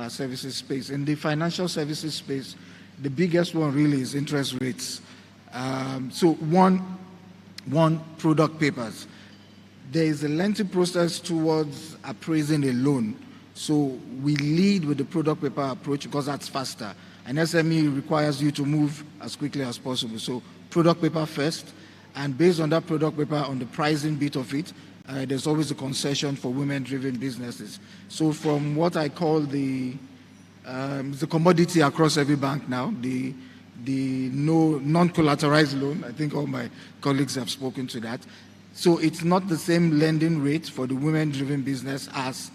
services space. In the financial services space, the biggest one really is interest rates. So one, product papers. There is a lengthy process towards appraising a loan. So we lead with the product paper approach because that's faster. An SME requires you to move as quickly as possible. So product paper first, and based on that product paper, on the pricing bit of it, there's always a concession for women-driven businesses. So from what I call the commodity across every bank now, the non-collateralized loan, I think all my colleagues have spoken to that. So it's not the same lending rate for the women-driven business as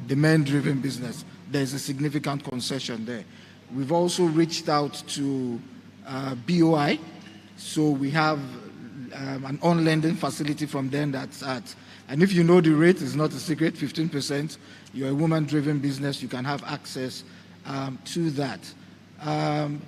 the men-driven business. There's a significant concession there. We've also reached out to BOI. So we have an on-lending facility from them that's at, and if you know the rate, it's not a secret, 15%. You're a woman-driven business, you can have access to that.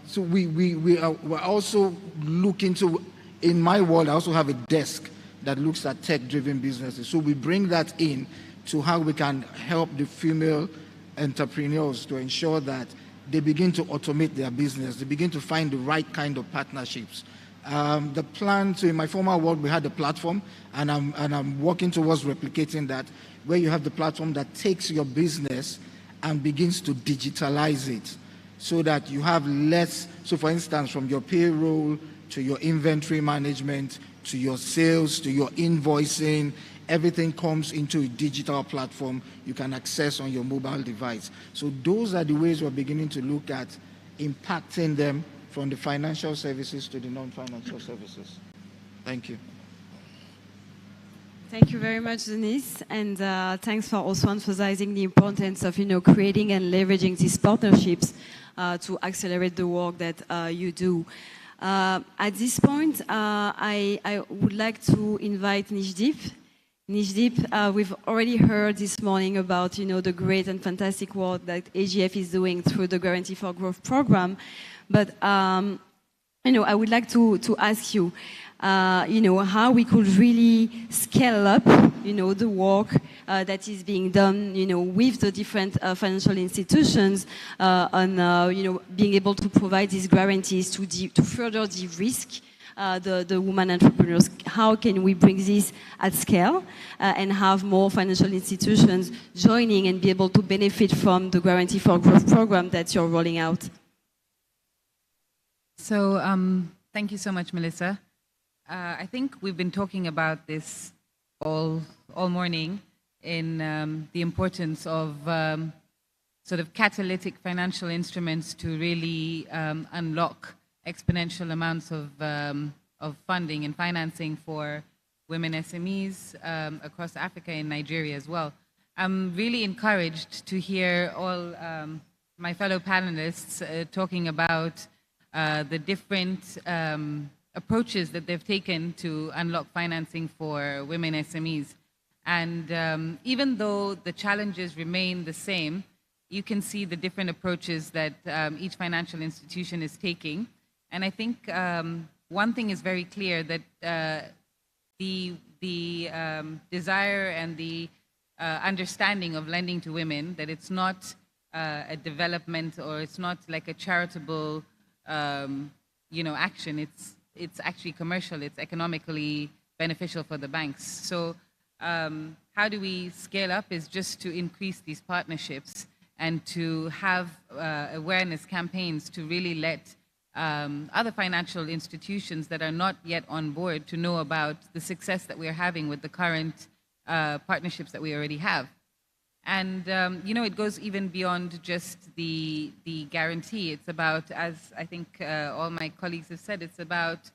So we're also looking to, in my world, I also have a desk that looks at tech-driven businesses. So we bring that in to how we can help the female entrepreneurs to ensure that they begin to automate their business, they begin to find the right kind of partnerships. The plan, so in my former world, we had a platform, and I'm working towards replicating that, where you have the platform that takes your business and begins to digitalize it so that you have less, so for instance, from your payroll to your inventory management, to your sales, to your invoicing, everything comes into a digital platform you can access on your mobile device. So those are the ways we're beginning to look at impacting them from the financial services to the non-financial services. Thank you. Thank you very much, Denise, and thanks for also emphasizing the importance of creating and leveraging these partnerships to accelerate the work that you do. At this point, I would like to invite Nishdeep. Nishdeep, we've already heard this morning about the great and fantastic work that AGF is doing through the Guarantee for Growth program, but I would like to ask you, how we could really scale up, the work that is being done, with the different financial institutions on, being able to provide these guarantees to further de-risk the women entrepreneurs. How can we bring this at scale and have more financial institutions joining and be able to benefit from the Guarantee for Growth program that you're rolling out? So thank you so much, Melissa. I think we've been talking about this all morning in the importance of sort of catalytic financial instruments to really unlock exponential amounts of funding and financing for women SMEs across Africa and Nigeria as well. I'm really encouraged to hear all my fellow panelists talking about the different approaches that they've taken to unlock financing for women SMEs. And even though the challenges remain the same, you can see the different approaches that each financial institution is taking. And I think one thing is very clear, that the desire and the understanding of lending to women, that it's not a development, or it's not like a charitable action. It's actually commercial. It's economically beneficial for the banks. So how do we scale up is just to increase these partnerships and to have awareness campaigns to really let other financial institutions that are not yet on board to know about the success that we're having with the current partnerships that we already have. And, it goes even beyond just the guarantee. It's about, as I think all my colleagues have said, it's about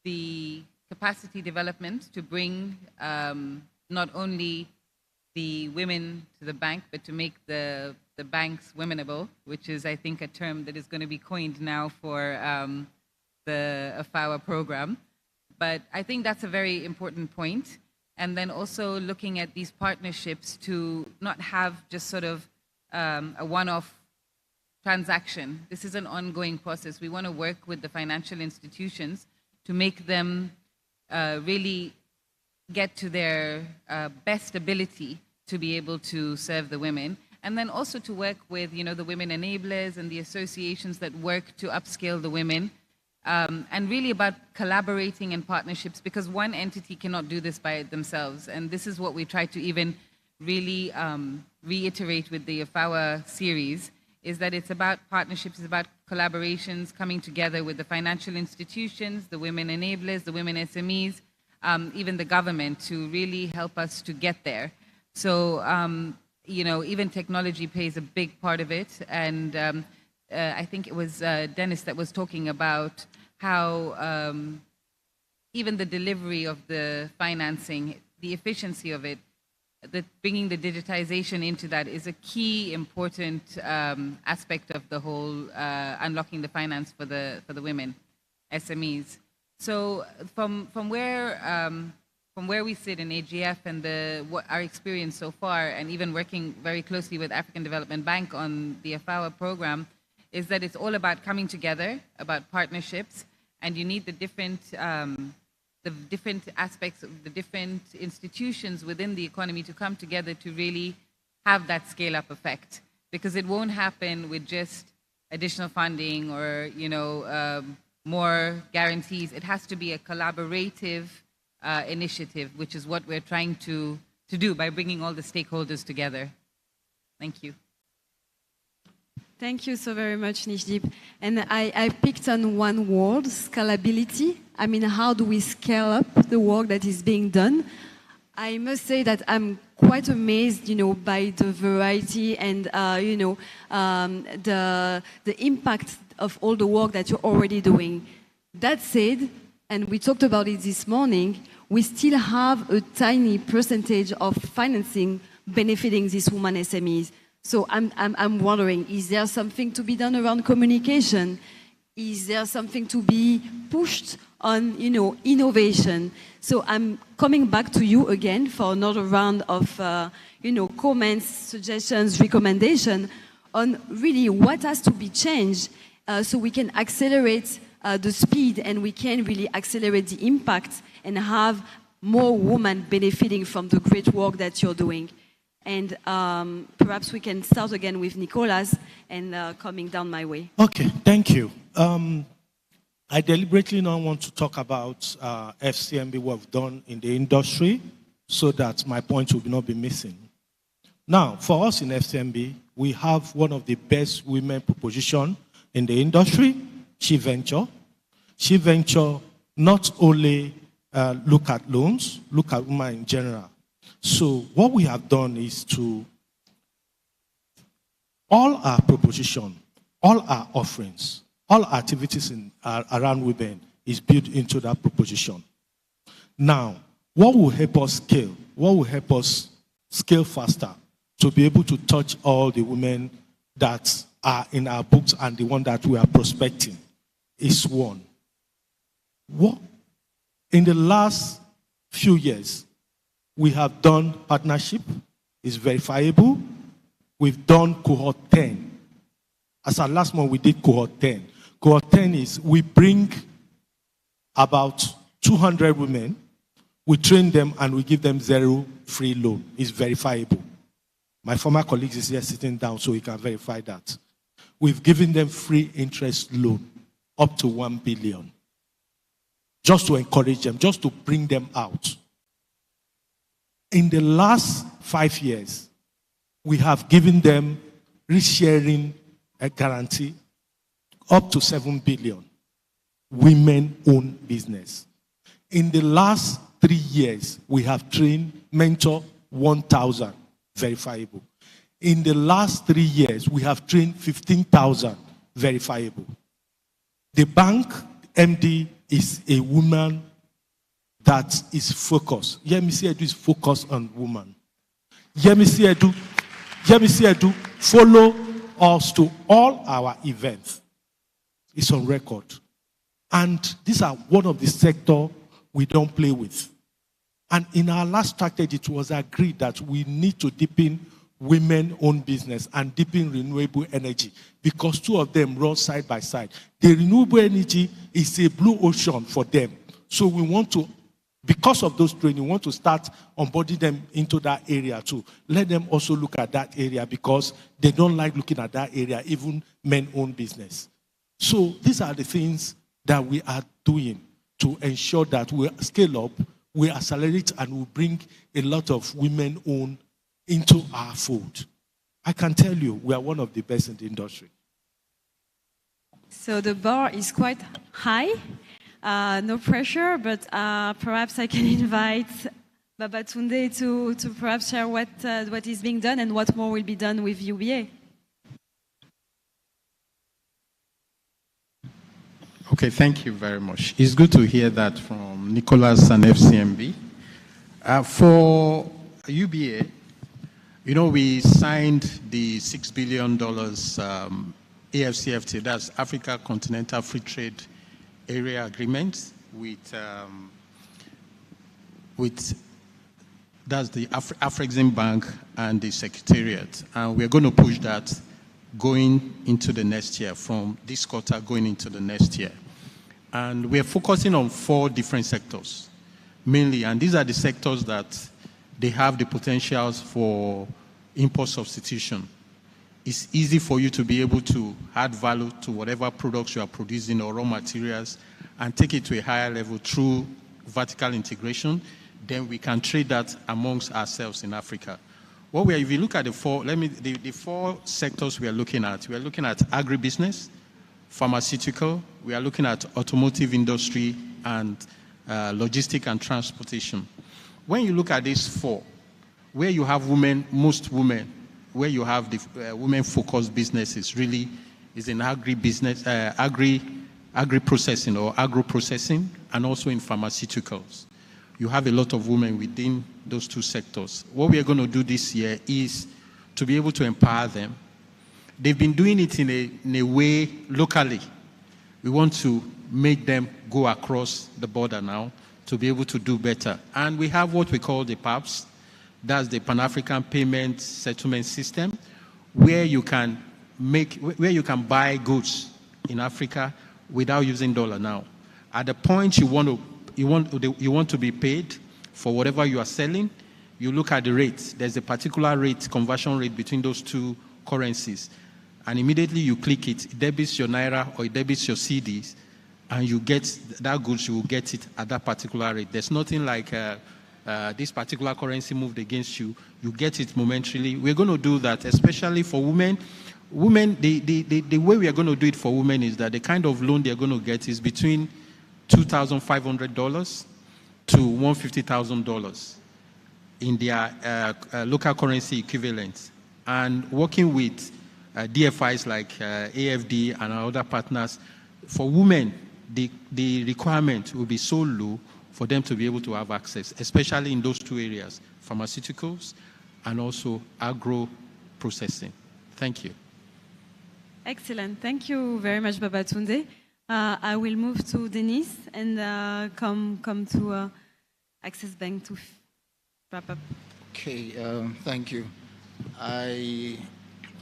the capacity development to bring not only the women to the bank, but to make the banks womenable, which is, I think, a term that is going to be coined now for the AFAWA program. But I think that's a very important point. And then also looking at these partnerships to not have just sort of a one-off transaction. This is an ongoing process. We want to work with the financial institutions to make them really get to their best ability to be able to serve the women. And then also to work with, the women enablers and the associations that work to upscale the women. And really about collaborating in partnerships, because one entity cannot do this by themselves. And this is what we try to even really reiterate with the AFAWA series, is that it's about partnerships, it's about collaborations, coming together with the financial institutions, the women enablers, the women SMEs, even the government, to really help us to get there. So, even technology plays a big part of it. And I think it was Dennis that was talking about how even the delivery of the financing, the efficiency of it, bringing the digitization into that is a key important aspect of the whole unlocking the finance for the women SMEs. So from where we sit in AGF and what our experience so far, and even working very closely with African Development Bank on the AFAWA program, is that it's all about coming together, about partnerships, and you need the different aspects of the different institutions within the economy to come together to really have that scale-up effect. Because it won't happen with just additional funding or, more guarantees. It has to be a collaborative initiative, which is what we're trying to do by bringing all the stakeholders together. Thank you. Thank you so very much, Nijdeep. And I picked on one word, scalability. I mean, how do we scale up the work that is being done? I must say that I'm quite amazed, by the variety and, the impact of all the work that you're already doing. That said, and we talked about it this morning, we still have a tiny percentage of financing benefiting these women SMEs. So I'm wondering, is there something to be done around communication? Is there something to be pushed on, innovation? So I'm coming back to you again for another round of, comments, suggestions, recommendations on really what has to be changed so we can accelerate the speed, and we can really accelerate the impact and have more women benefiting from the great work that you're doing. And perhaps we can start again with Nicolas and coming down my way. Okay, thank you. I deliberately now want to talk about FCMB, what we've done in the industry, so that my point will not be missing. Now, for us in FCMB, we have one of the best women proposition in the industry, She Venture. She Venture not only look at loans, look at women in general. So what we have done is to, all our proposition, all our offerings, all activities around women is built into that proposition. Now, what will help us scale? What will help us scale faster to be able to touch all the women that are in our books and the one that we are prospecting is one. What? In the last few years, we have done partnership, it's verifiable. We've done cohort 10. As our last month, we did cohort 10. Cohort 10 is we bring about 200 women, we train them, and we give them 0 free loan. It's verifiable. My former colleague is here sitting down, so he can verify that. We've given them free interest loan up to 1 billion. Just to encourage them, just to bring them out. In the last 5 years, we have given them risk-sharing a guarantee up to 7 billion. Women-owned business. In the last 3 years, we have trained, mentor 1,000, verifiable. In the last 3 years, we have trained 15,000, verifiable. The bank MD is a woman that is focused. Yemisi Edu is focused on women. Yemisi Edu follow us to all our events. It's on record. And these are one of the sectors we don't play with. And in our last strategy, it was agreed that we need to deepen women-owned business and deepen renewable energy because two of them run side by side. The renewable energy is a blue ocean for them. So we want to, because of those training, we want to start onboarding them into that area too. Let them also look at that area because they don't like looking at that area, even men-owned business. So these are the things that we are doing to ensure that we scale up, we accelerate, and we bring a lot of women-owned into our fold. I can tell you, we are one of the best in the industry. So the bar is quite high, no pressure, but perhaps I can invite Babatunde to perhaps share what is being done and what more will be done with UBA. Okay, thank you very much. It's good to hear that from Nicolas and FCMB. For UBA, you know, we signed the $6 billion AFCFTA, that's Africa Continental Free Trade Area Agreement with that's the Afrexim Bank and the Secretariat. And we're going to push that going into the next year, from this quarter going into the next year. And we're focusing on 4 different sectors, mainly, and these are the sectors that they have the potentials for import substitution. It's easy for you to be able to add value to whatever products you are producing or raw materials and take it to a higher level through vertical integration. Then we can trade that amongst ourselves in Africa. If you look at the 4 sectors we are looking at agribusiness, pharmaceutical, we are looking at automotive industry, and logistic and transportation. When you look at these 4, where you have women, most women, where you have the women-focused businesses, really is in agri-business, agri-processing or agro-processing, and also in pharmaceuticals. You have a lot of women within those 2 sectors. What we are going to do this year is to be able to empower them. They've been doing it in a way locally. We want to make them go across the border now to be able to do better. And we have what we call the PAPS, that's the Pan-African Payment Settlement System, where you can buy goods in Africa without using dollar now. At the point you want to be paid for whatever you are selling, you look at the rate. There's a particular rate, conversion rate between those two currencies. And immediately you click it debits your Naira or it debits your CDs, and you get that goods, you will get it at that particular rate. There's nothing like this particular currency moved against you. You get it momentarily. We're going to do that, especially for women. Women, the way we are going to do it for women is that the kind of loan they're going to get is between $2,500 to $150,000 in their local currency equivalent. And working with DFIs like AFD and our other partners, for women, the requirement will be so low for them to be able to have access, especially in those two areas, pharmaceuticals and also agro processing. Thank you. Excellent. Thank you very much, Babatunde. I will move to Denise and come to Access Bank to wrap up. Okay, thank you.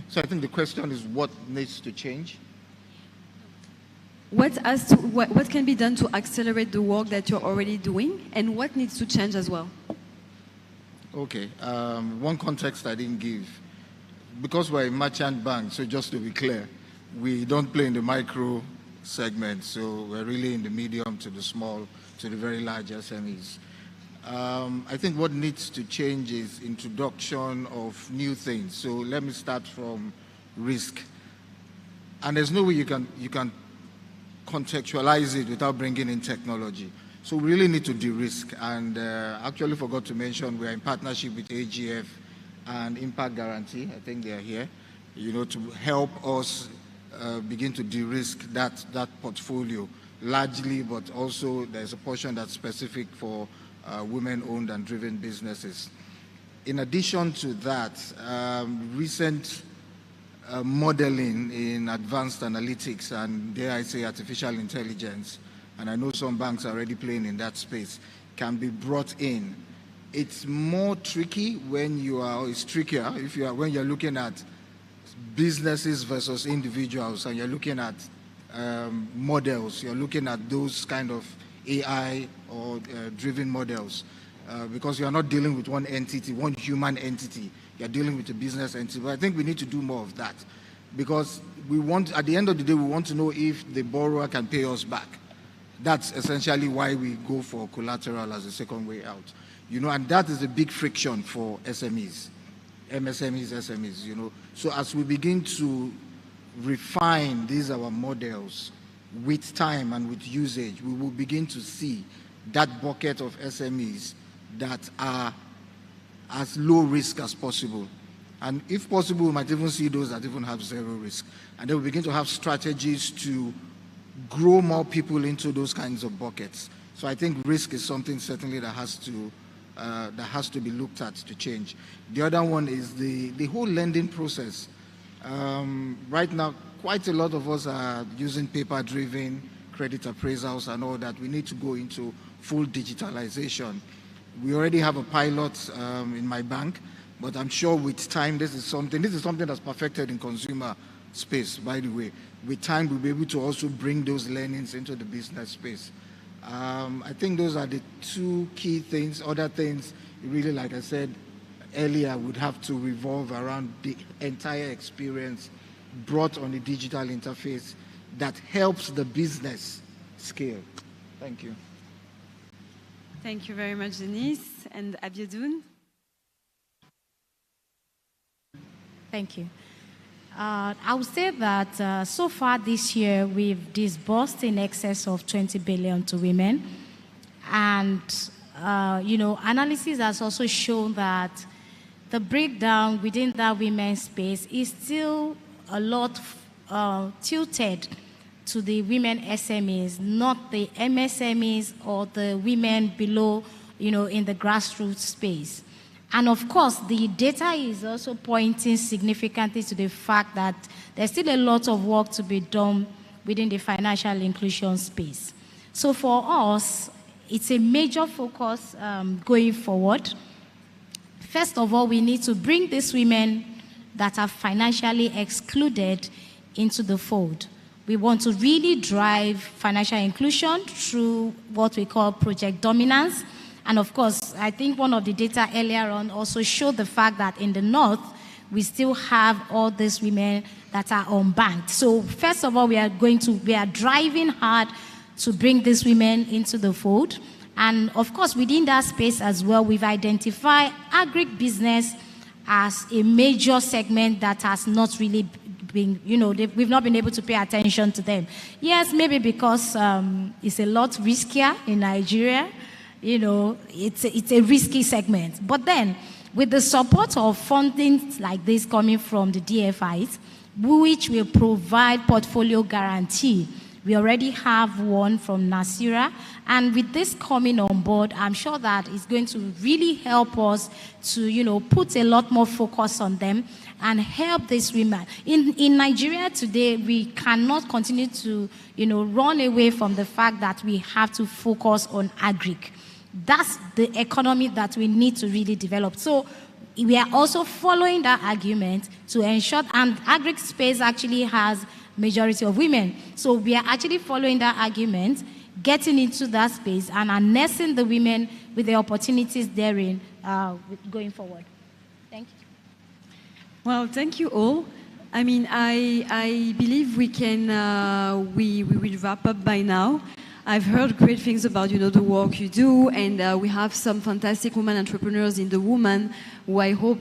So I think the question is what needs to change? What can be done to accelerate the work that you're already doing, and what needs to change as well? Okay, one context I didn't give. Because we're a merchant bank, so just to be clear, we don't play in the micro segment, so we're really in the medium to the small to the very large SMEs. I think what needs to change is introduction of new things. So let me start from risk. And there's no way you can contextualize it without bringing in technology. So we really need to de-risk. And actually forgot to mention we are in partnership with AGF and Impact Guarantee. I think they are here, to help us begin to de-risk that portfolio largely, but also there's a portion that's specific for women-owned and driven businesses. In addition to that, recent modeling in advanced analytics and, dare I say, artificial intelligence, and I know some banks are already playing in that space, can be brought in. It's more tricky when it's trickier when you're looking at businesses versus individuals and you're looking at models, you're looking at those kind of AI or driven models, because you are not dealing with one entity, one human entity. You're dealing with a business entity. But I think we need to do more of that, because at the end of the day, we want to know if the borrower can pay us back. That's essentially why we go for collateral as a second way out. And that is a big friction for SMEs, MSMEs, SMEs, So as we begin to refine these our models with time and with usage, we will begin to see that bucket of SMEs that are as low risk as possible. And if possible, we might even see those that even have zero risk. And then we begin to have strategies to grow more people into those kinds of buckets. So I think risk is something certainly that has to be looked at to change. The other one is the whole lending process. Right now, quite a lot of us are using paper-driven credit appraisals and all that. We need to go into full digitalization. We already have a pilot in my bank, but I'm sure with time, this is something that's perfected in consumer space, by the way. With time, we'll be able to also bring those learnings into the business space. I think those are the two key things. Other things, really, like I said earlier, would have to revolve around the entire experience brought on a digital interface that helps the business scale. Thank you. Thank you very much, Denise. And Abiadoun? Thank you. I would say that so far this year, we've disbursed in excess of 20 billion to women. And, analysis has also shown that the breakdown within that women's space is still a lot tilted to the women SMEs, not the MSMEs or the women below, in the grassroots space. And of course, the data is also pointing significantly to the fact that there's still a lot of work to be done within the financial inclusion space. So for us, it's a major focus going forward. First of all, we need to bring these women that are financially excluded into the fold. We want to really drive financial inclusion through what we call project dominance. And of course, I think one of the data earlier on also showed the fact that in the North, we still have all these women that are unbanked. So first of all, we are driving hard to bring these women into the fold. And of course, within that space as well, we've identified agribusiness as a major segment that has not really been, we've not been able to pay attention to them. Yes, maybe because it's a lot riskier in Nigeria. It's a risky segment. But then, with the support of funding like this coming from the DFIs, which will provide portfolio guarantee, we already have one from Nasira, and with this coming on board, I'm sure that it's going to really help us to, put a lot more focus on them and help these women. In Nigeria today, we cannot continue to, run away from the fact that we have to focus on agric. That's the economy that we need to really develop. So we are also following that argument to ensure, and agric space actually has majority of women. So we are actually following that argument, getting into that space and harnessing the women with the opportunities therein going forward. Thank you. Well, thank you all. I mean, I believe we can, we will wrap up by now. I've heard great things about, the work you do, and we have some fantastic women entrepreneurs in the Woman who I hope,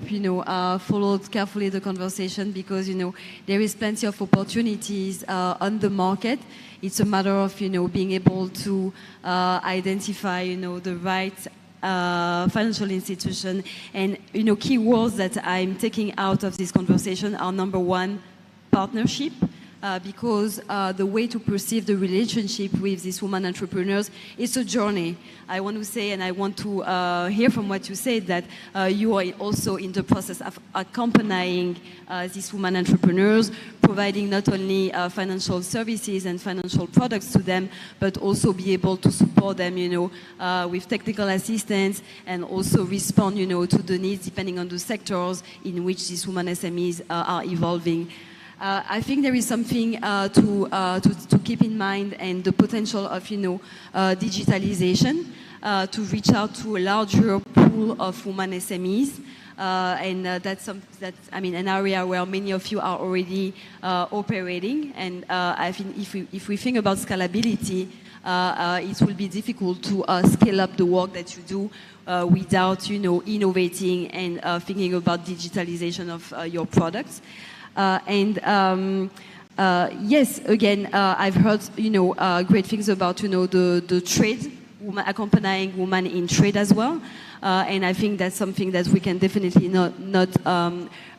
followed carefully the conversation because, there is plenty of opportunities on the market. It's a matter of, being able to identify, the right financial institution. And, key words that I'm taking out of this conversation are number one, partnership. Because the way to perceive the relationship with these women entrepreneurs is a journey. I want to say, and I want to hear from what you said, that you are also in the process of accompanying these women entrepreneurs, providing not only financial services and financial products to them, but also be able to support them, with technical assistance and also respond, to the needs depending on the sectors in which these women SMEs are evolving. I think there is something to keep in mind, and the potential of digitalization to reach out to a larger pool of women SMEs, and that's an area where many of you are already operating. And I think if we think about scalability, it will be difficult to scale up the work that you do without innovating and thinking about digitalization of your products. Yes, again, I've heard, great things about, the trade, accompanying women in trade as well. And I think that's something that we can definitely not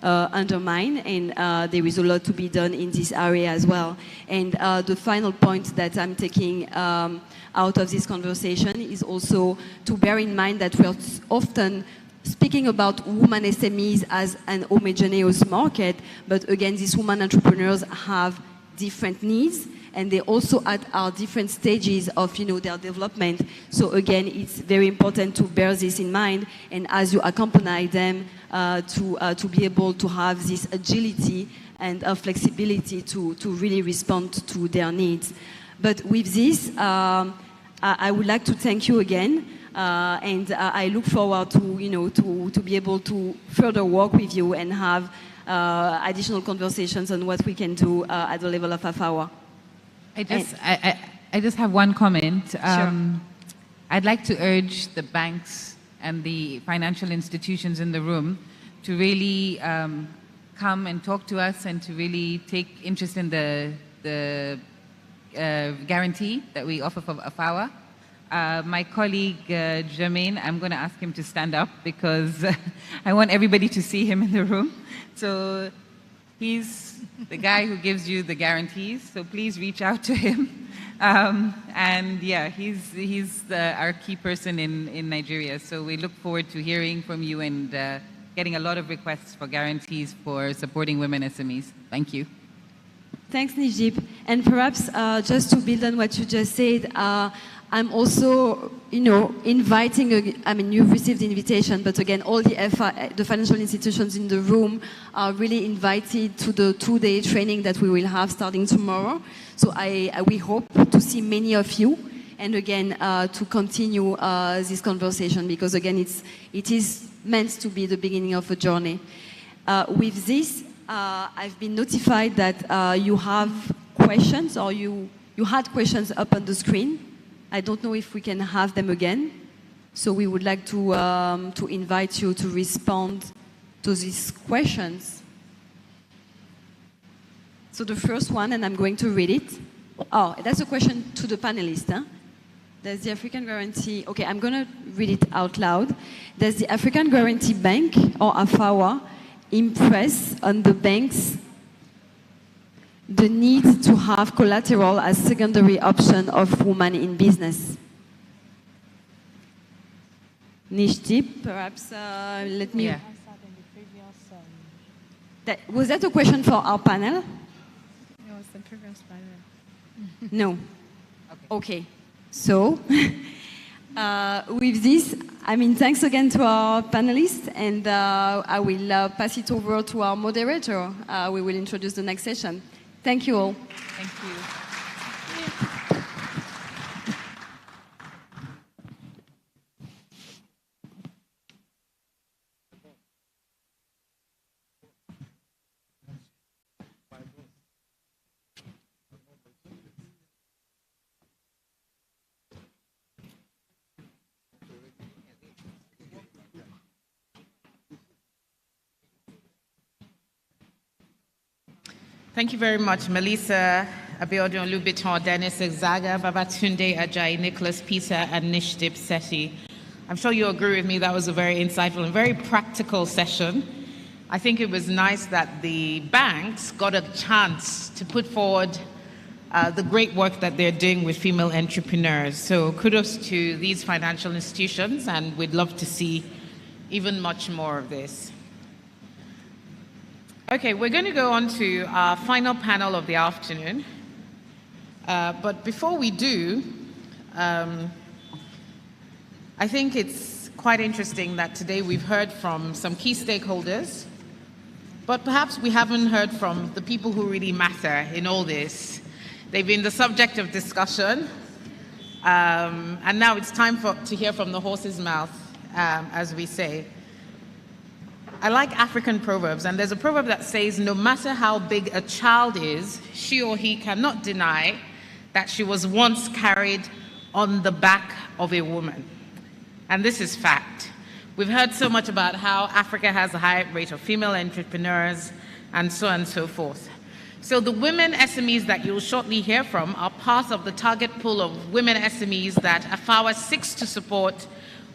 undermine. And there is a lot to be done in this area as well. And the final point that I'm taking out of this conversation is also to bear in mind that we're often speaking about women SMEs as an homogeneous market, but again, these women entrepreneurs have different needs, and they also are different stages of their development. So again, it's very important to bear this in mind, and as you accompany them, to be able to have this agility and flexibility to really respond to their needs. But with this, I would like to thank you again. And I look forward to to be able to further work with you and have additional conversations on what we can do at the level of AFAWA. I just have one comment. Sure. I'd like to urge the banks and the financial institutions in the room to really come and talk to us and to really take interest in the guarantee that we offer for AFAWA. My colleague, Jermaine, I'm going to ask him to stand up because I want everybody to see him in the room. So he's the guy who gives you the guarantees, so please reach out to him. And yeah, he's our key person in Nigeria. So we look forward to hearing from you and getting a lot of requests for guarantees for supporting women SMEs. Thank you. Thanks, Nijib. And perhaps just to build on what you just said, I'm also, inviting, you've received the invitation, but again, all the financial institutions in the room are really invited to the 2-day training that we will have starting tomorrow. So we hope to see many of you, and again, to continue this conversation, because again, it is meant to be the beginning of a journey. With this, I've been notified that you have questions, or you had questions up on the screen. I don't know if we can have them again. So we would like to invite you to respond to these questions. So the first one, and I'm going to read it. Oh, that's a question to the panelists. Huh? Does the African Guarantee... Okay, I'm going to read it out loud. Does the African Guarantee Bank, or AFAWA, impress on the banks the need to have collateral as secondary option of women in business? Nishdeep, perhaps let me... Yeah. Was that a question for our panel? It was the previous panel. No. Okay. So, with this, thanks again to our panelists, and I will pass it over to our moderator. We will introduce the next session. Thank you all. Thank you. Thank you very much, Melissa, Abiodun Lubiton, Dennis Exaga, Babatunde Ajayi, Nicholas Peter, and Nishdip Sethi. I'm sure you agree with me that was a very insightful and very practical session. I think it was nice that the banks got a chance to put forward the great work that they're doing with female entrepreneurs. So kudos to these financial institutions, and we'd love to see even much more of this. Okay, we're going to go on to our final panel of the afternoon. But before we do, I think it's quite interesting that today we've heard from some key stakeholders, but perhaps we haven't heard from the people who really matter in all this. They've been the subject of discussion, and now it's time to hear from the horse's mouth, as we say. I like African proverbs, and there's a proverb that says, no matter how big a child is, she or he cannot deny that she was once carried on the back of a woman. And this is fact. We've heard so much about how Africa has a high rate of female entrepreneurs, and so on and so forth. So the women SMEs that you'll shortly hear from are part of the target pool of women SMEs that AFAWA seeks to support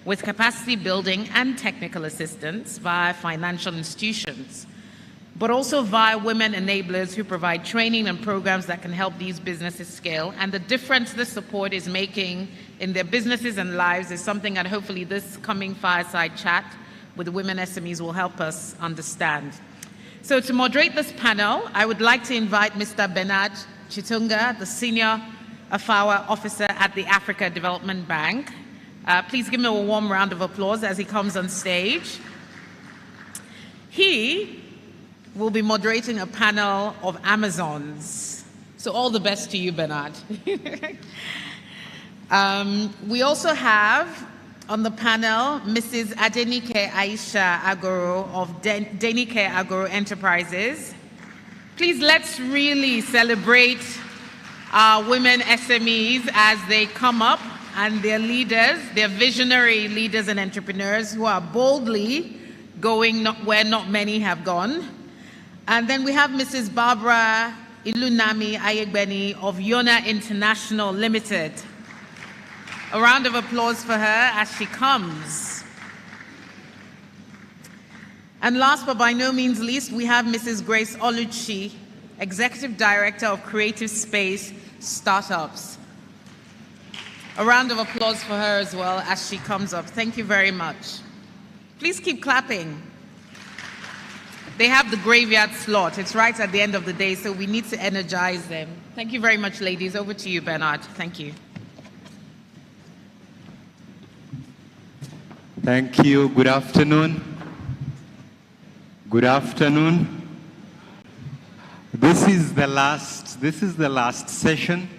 with capacity building and technical assistance via financial institutions, but also via women enablers who provide training and programs that can help these businesses scale. And the difference this support is making in their businesses and lives is something that hopefully this coming fireside chat with the women SMEs will help us understand. So to moderate this panel, I would like to invite Mr. Bernard Chitunga, the Senior AFAWA Officer at the Africa Development Bank. Please give him a warm round of applause as he comes on stage. He will be moderating a panel of Amazons. So all the best to you, Bernard. We also have on the panel Mrs. Adenike Aisha Agoro of Denike Agoro Enterprises. Please let's really celebrate our women SMEs as they come up, and their leaders, their visionary leaders and entrepreneurs who are boldly going where not many have gone. And then we have Mrs. Barbara Ilunami Ayegbeni of Yona International Limited. A round of applause for her as she comes. And last but by no means least, we have Mrs. Grace Oluchi, Executive Director of Creative Space Startups. A round of applause for her as well as she comes up. Thank you very much. Please keep clapping. They have the graveyard slot. It's right at the end of the day, so we need to energize them. Thank you very much, ladies. Over to you, Bernard. Thank you. Thank you. Good afternoon. Good afternoon. This is the last session.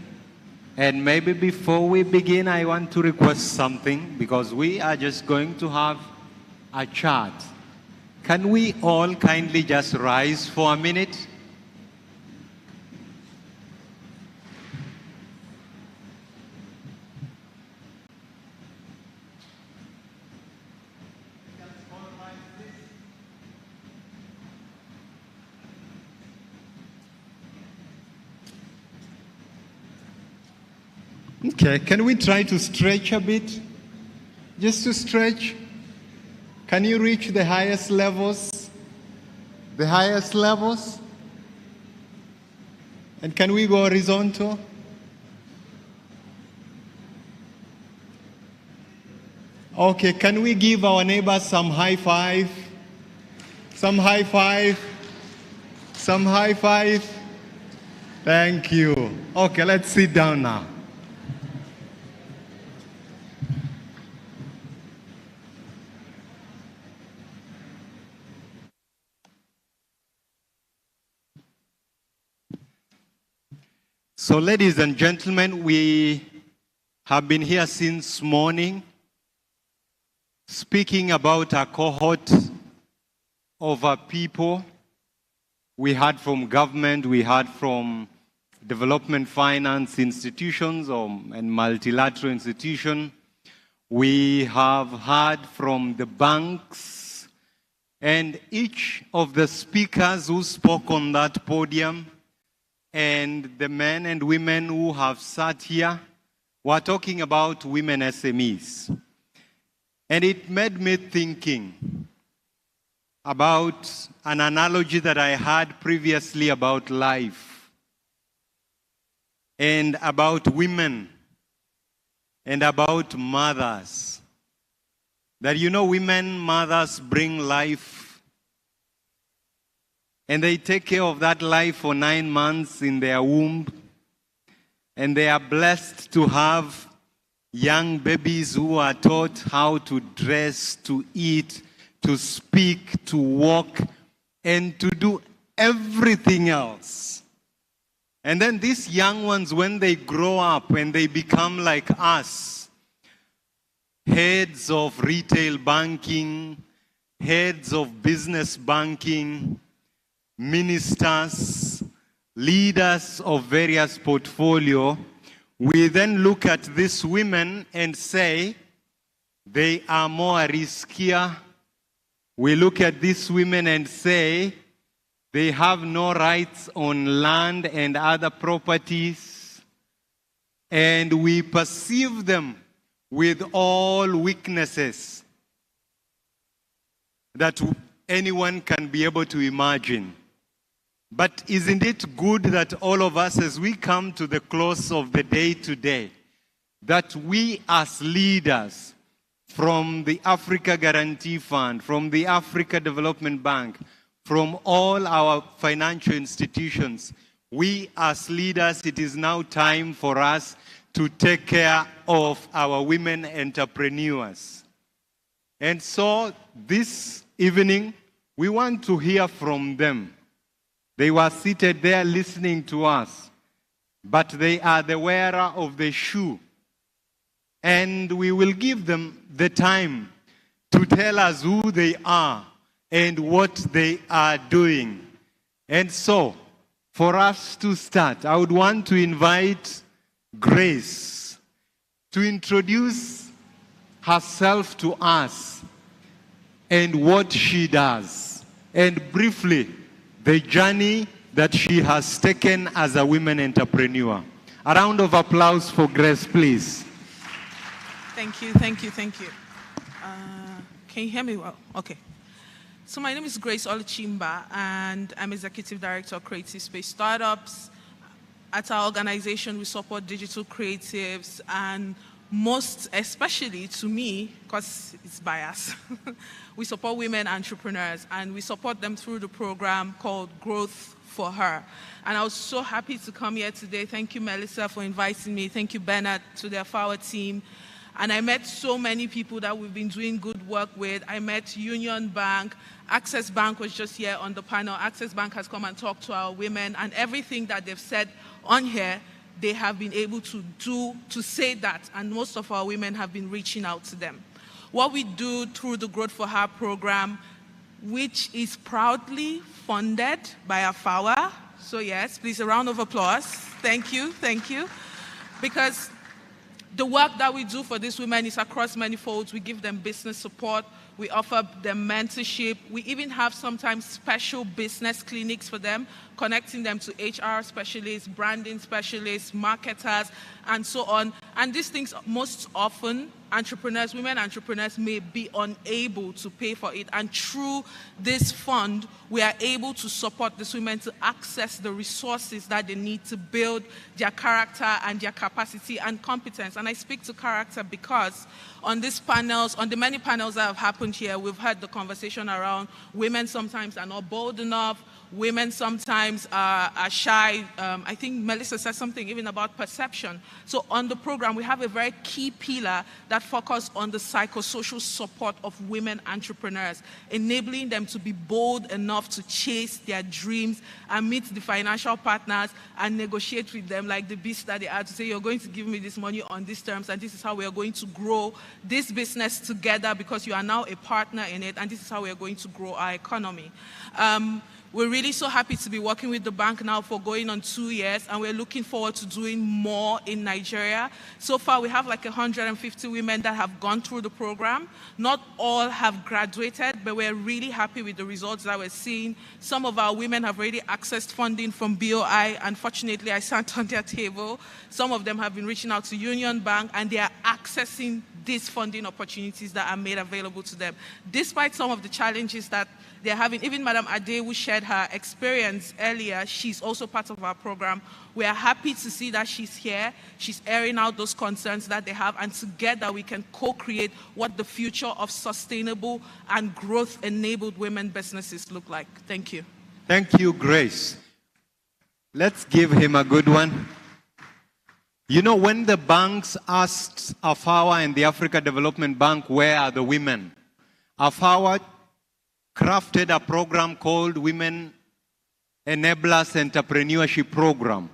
And maybe before we begin, I want to request something, because we are just going to have a chat. Can we all kindly just rise for a minute? Okay, can we try to stretch a bit? Just to stretch. Can you reach the highest levels? The highest levels? And can we go horizontal? Okay, can we give our neighbors some high five? Some high five? Some high five? Thank you. Okay, let's sit down now. So, ladies and gentlemen, we have been here since morning speaking about a cohort of our people. We heard from government, we heard from development finance institutions and multilateral institutions. We have heard from the banks, and each of the speakers who spoke on that podium and the men and women who have sat here were talking about women SMEs. And it made me thinking about an analogy that I had previously about life and about women and about mothers. That, you know, women, mothers bring life, and they take care of that life for 9 months in their womb. And they are blessed to have young babies who are taught how to dress, to eat, to speak, to walk, and to do everything else. And then these young ones, when they grow up and they become like us, heads of retail banking, heads of business banking, ministers, leaders of various portfolio, we then look at these women and say they are more riskier. We look at these women and say they have no rights on land and other properties, and we perceive them with all weaknesses that anyone can be able to imagine. But isn't it good that all of us, as we come to the close of the day today, that we as leaders from the Africa Guarantee Fund, from the Africa Development Bank, from all our financial institutions, we as leaders, it is now time for us to take care of our women entrepreneurs. And so this evening, we want to hear from them. They were seated there listening to us, but they are the wearer of the shoe. And we will give them the time to tell us who they are and what they are doing. And so, for us to start, I would want to invite Grace to introduce herself to us and what she does, and briefly, the journey that she has taken as a women entrepreneur. A round of applause for Grace, please. Thank you, thank you, thank you. Can you hear me well? Okay. So my name is Grace Oluchimba, and I'm Executive Director of Creative Space Startups. At our organization, we support digital creatives and most especially to me, because it's biased, we support women entrepreneurs, and we support them through the program called Growth for Her. And I was so happy to come here today. Thank you, Melissa, for inviting me. Thank you, Bernard, to the AFAWA team. And I met so many people that we've been doing good work with. I met Union Bank. Access Bank was just here on the panel. Access Bank has come and talked to our women, and everything that they've said on here, they have been able to do, to say that, and most of our women have been reaching out to them. What we do through the Growth for Her program, which is proudly funded by AFAWA. So yes, please, a round of applause. Thank you, thank you. Because the work that we do for these women is across many folds. We give them business support. We offer them mentorship. We even have sometimes special business clinics for them, connecting them to HR specialists, branding specialists, marketers, and so on. And these things, most often, entrepreneurs, women entrepreneurs may be unable to pay for it. And through this fund, we are able to support these women to access the resources that they need to build their character and their capacity and competence. And I speak to character because on these panels, on the many panels that have happened here, we've had the conversation around women sometimes are not bold enough, women sometimes are shy. I think Melissa said something even about perception. So on the program, we have a very key pillar that focuses on the psychosocial support of women entrepreneurs, enabling them to be bold enough to chase their dreams and meet the financial partners and negotiate with them like the beast that they are, to say, you're going to give me this money on these terms, and this is how we are going to grow this business together because you are now a partner in it, and this is how we are going to grow our economy. We're really so happy to be working with the bank now for going on 2 years, and we're looking forward to doing more in Nigeria. So far, we have like 150 women that have gone through the program. Not all have graduated, but we're really happy with the results that we're seeing. Some of our women have already accessed funding from BOI. Unfortunately, I sat on their table. Some of them have been reaching out to Union Bank, and they are accessing these funding opportunities that are made available to them. Despite some of the challenges that they're having, even Madam Ade, who shared her experience earlier, she's also part of our program. We are happy to see that she's here. She's airing out those concerns that they have, and together we can co-create what the future of sustainable and growth-enabled women businesses look like. Thank you. Thank you, Grace. Let's give him a good one. You know, when the banks asked AFAWA and the Africa Development Bank, where are the women? AFAWA crafted a program called Women Enablers Entrepreneurship Program.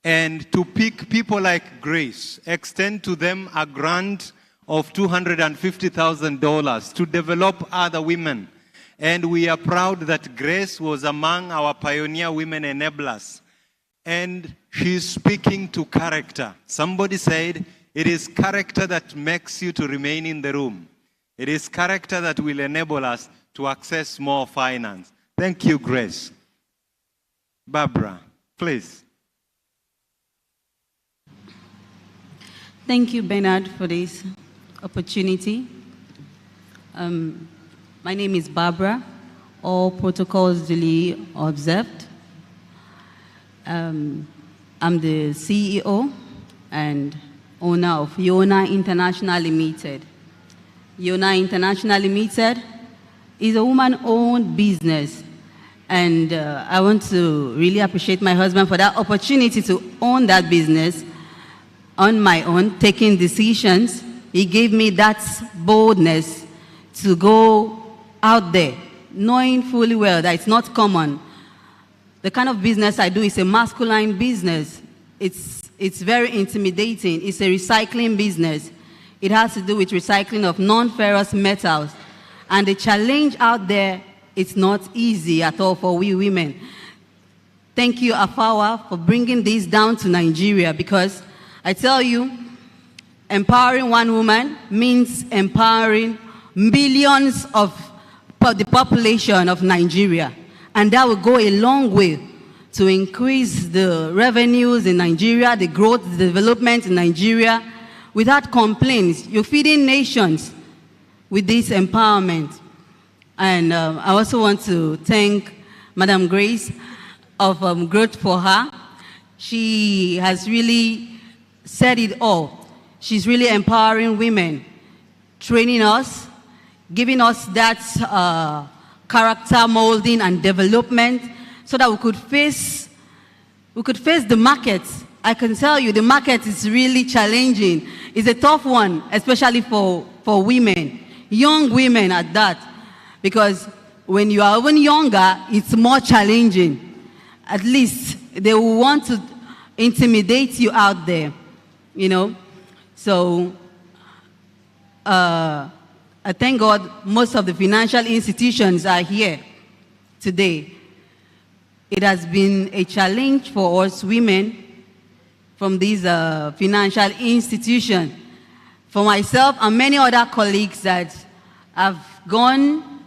And to pick people like Grace, extend to them a grant of $250,000 to develop other women. And we are proud that Grace was among our pioneer women enablers. And she's speaking to character. Somebody said, it is character that makes you to remain in the room. It is character that will enable us to access more finance. Thank you, Grace. Barbara, please. Thank you, Bernard, for this opportunity. My name is Barbara. All protocols duly observed. I'm the CEO and owner of Yona International Limited. Yona International Limited is a woman-owned business, and I want to really appreciate my husband for that opportunity to own that business on my own, taking decisions. He gave me that boldness to go out there, knowing fully well that it's not common. The kind of business I do is a masculine business. It's very intimidating. It's a recycling business. It has to do with recycling of non-ferrous metals. And the challenge out there, it's not easy at all for we women. Thank you, AFAWA, for bringing this down to Nigeria, because I tell you, empowering one woman means empowering millions of the population of Nigeria. And that will go a long way to increase the revenues in Nigeria, the growth, the development in Nigeria. Without complaints, you're feeding nations with this empowerment. And I also want to thank Madam Grace of Growth for Her. She has really said it all. She's really empowering women, training us, giving us that character molding and development so that we could face the market. I can tell you the market is really challenging. It's a tough one, especially for women, young women at that, because when you are even younger, it's more challenging. At least they will want to intimidate you out there, you know. So I thank God most of the financial institutions are here today. It has been a challenge for us women from these financial institutions. For myself and many other colleagues that have gone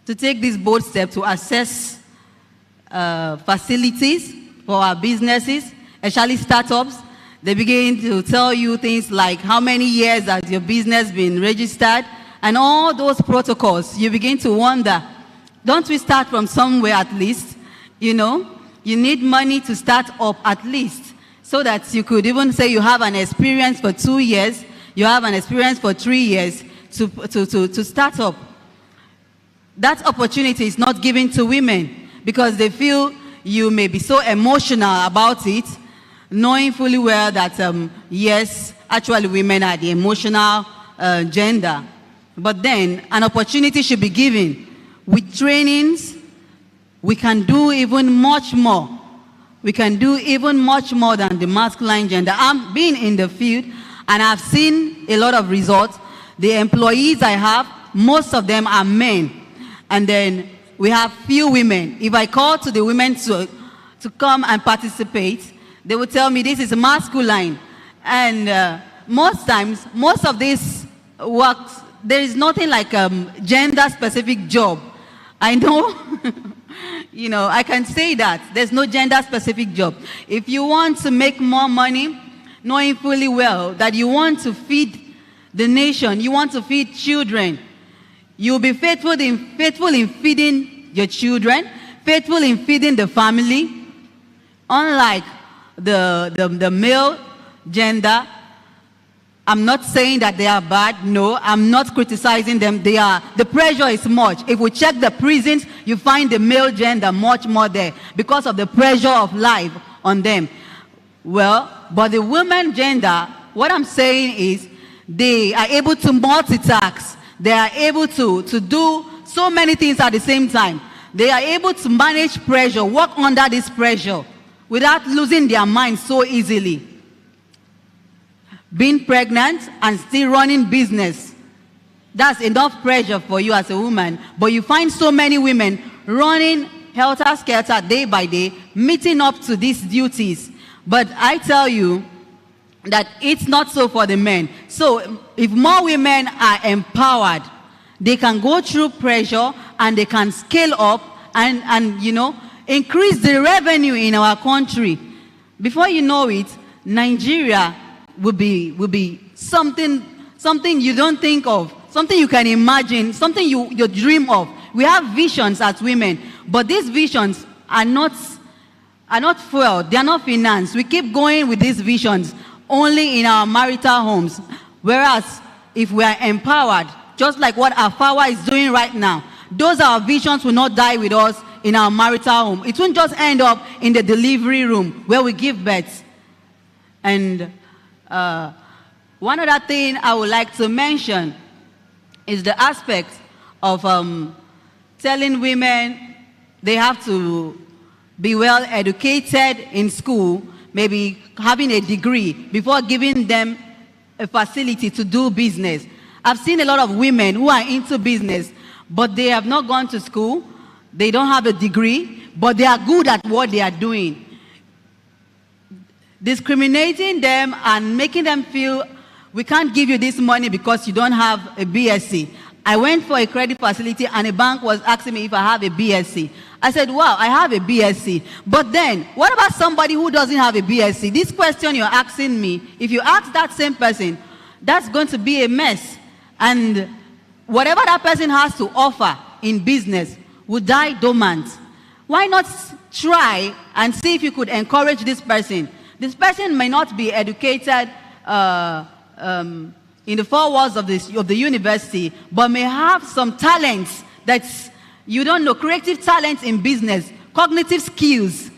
to take this bold step to assess facilities for our businesses, especially startups. They begin to tell you things like how many years has your business been registered, and all those protocols. You begin to wonder, don't we start from somewhere at least? You know, you need money to start up at least, so that you could even say you have an experience for 2 years, you have an experience for 3 years to start up. That opportunity is not given to women because they feel you may be so emotional about it, knowing fully well that, yes, actually women are the emotional gender. But then an opportunity should be given. With trainings, we can do even much more. We can do even much more than the masculine gender. I've been in the field and I've seen a lot of results. The employees I have, most of them are men. And then we have few women. If I call to the women to come and participate, they will tell me this is masculine. And most times, most of this works, there is nothing like a gender-specific job. I know, you know, I can say that. There's no gender-specific job. If you want to make more money, knowing fully well that you want to feed the nation, you want to feed children, you'll be faithful in feeding your children, faithful in feeding the family. Unlike the male gender, I'm not saying that they are bad. No, I'm not criticizing them. The pressure is much. If we check the prisons, you find the male gender much more there because of the pressure of life on them. Well, but the women gender, what I'm saying is they are able to multitask. They are able to do so many things at the same time. They are able to manage pressure, work under this pressure without losing their mind so easily. Being pregnant and still running business, that's enough pressure for you as a woman. But you find so many women running helter-skelter day by day, meeting up to these duties. But I tell you that it's not so for the men. So if more women are empowered, they can go through pressure and they can scale up and you know, increase the revenue in our country. Before you know it, Nigeria will be something you don't think of, something you can imagine, something you dream of. We have visions as women, but these visions are not fueled, they are not financed. We keep going with these visions only in our marital homes. Whereas if we are empowered, just like what AFAWA is doing right now, those our visions will not die with us in our marital home. It won't just end up in the delivery room where we give birth. And one other thing I would like to mention is the aspect of telling women they have to be well educated in school, maybe having a degree before giving them a facility to do business. I've seen a lot of women who are into business, but they have not gone to school, they don't have a degree, but they are good at what they are doing. Discriminating them and making them feel, we can't give you this money because you don't have a BSc. I went for a credit facility and a bank was asking me if I have a BSc. I said, wow, I have a BSc. But then, what about somebody who doesn't have a BSc? This question you're asking me, if you ask that same person, that's going to be a mess. And whatever that person has to offer in business will die dormant. Why not try and see if you could encourage this person? This person may not be educated in the four walls of the university, but may have some talents that you don't know, creative talents in business, cognitive skills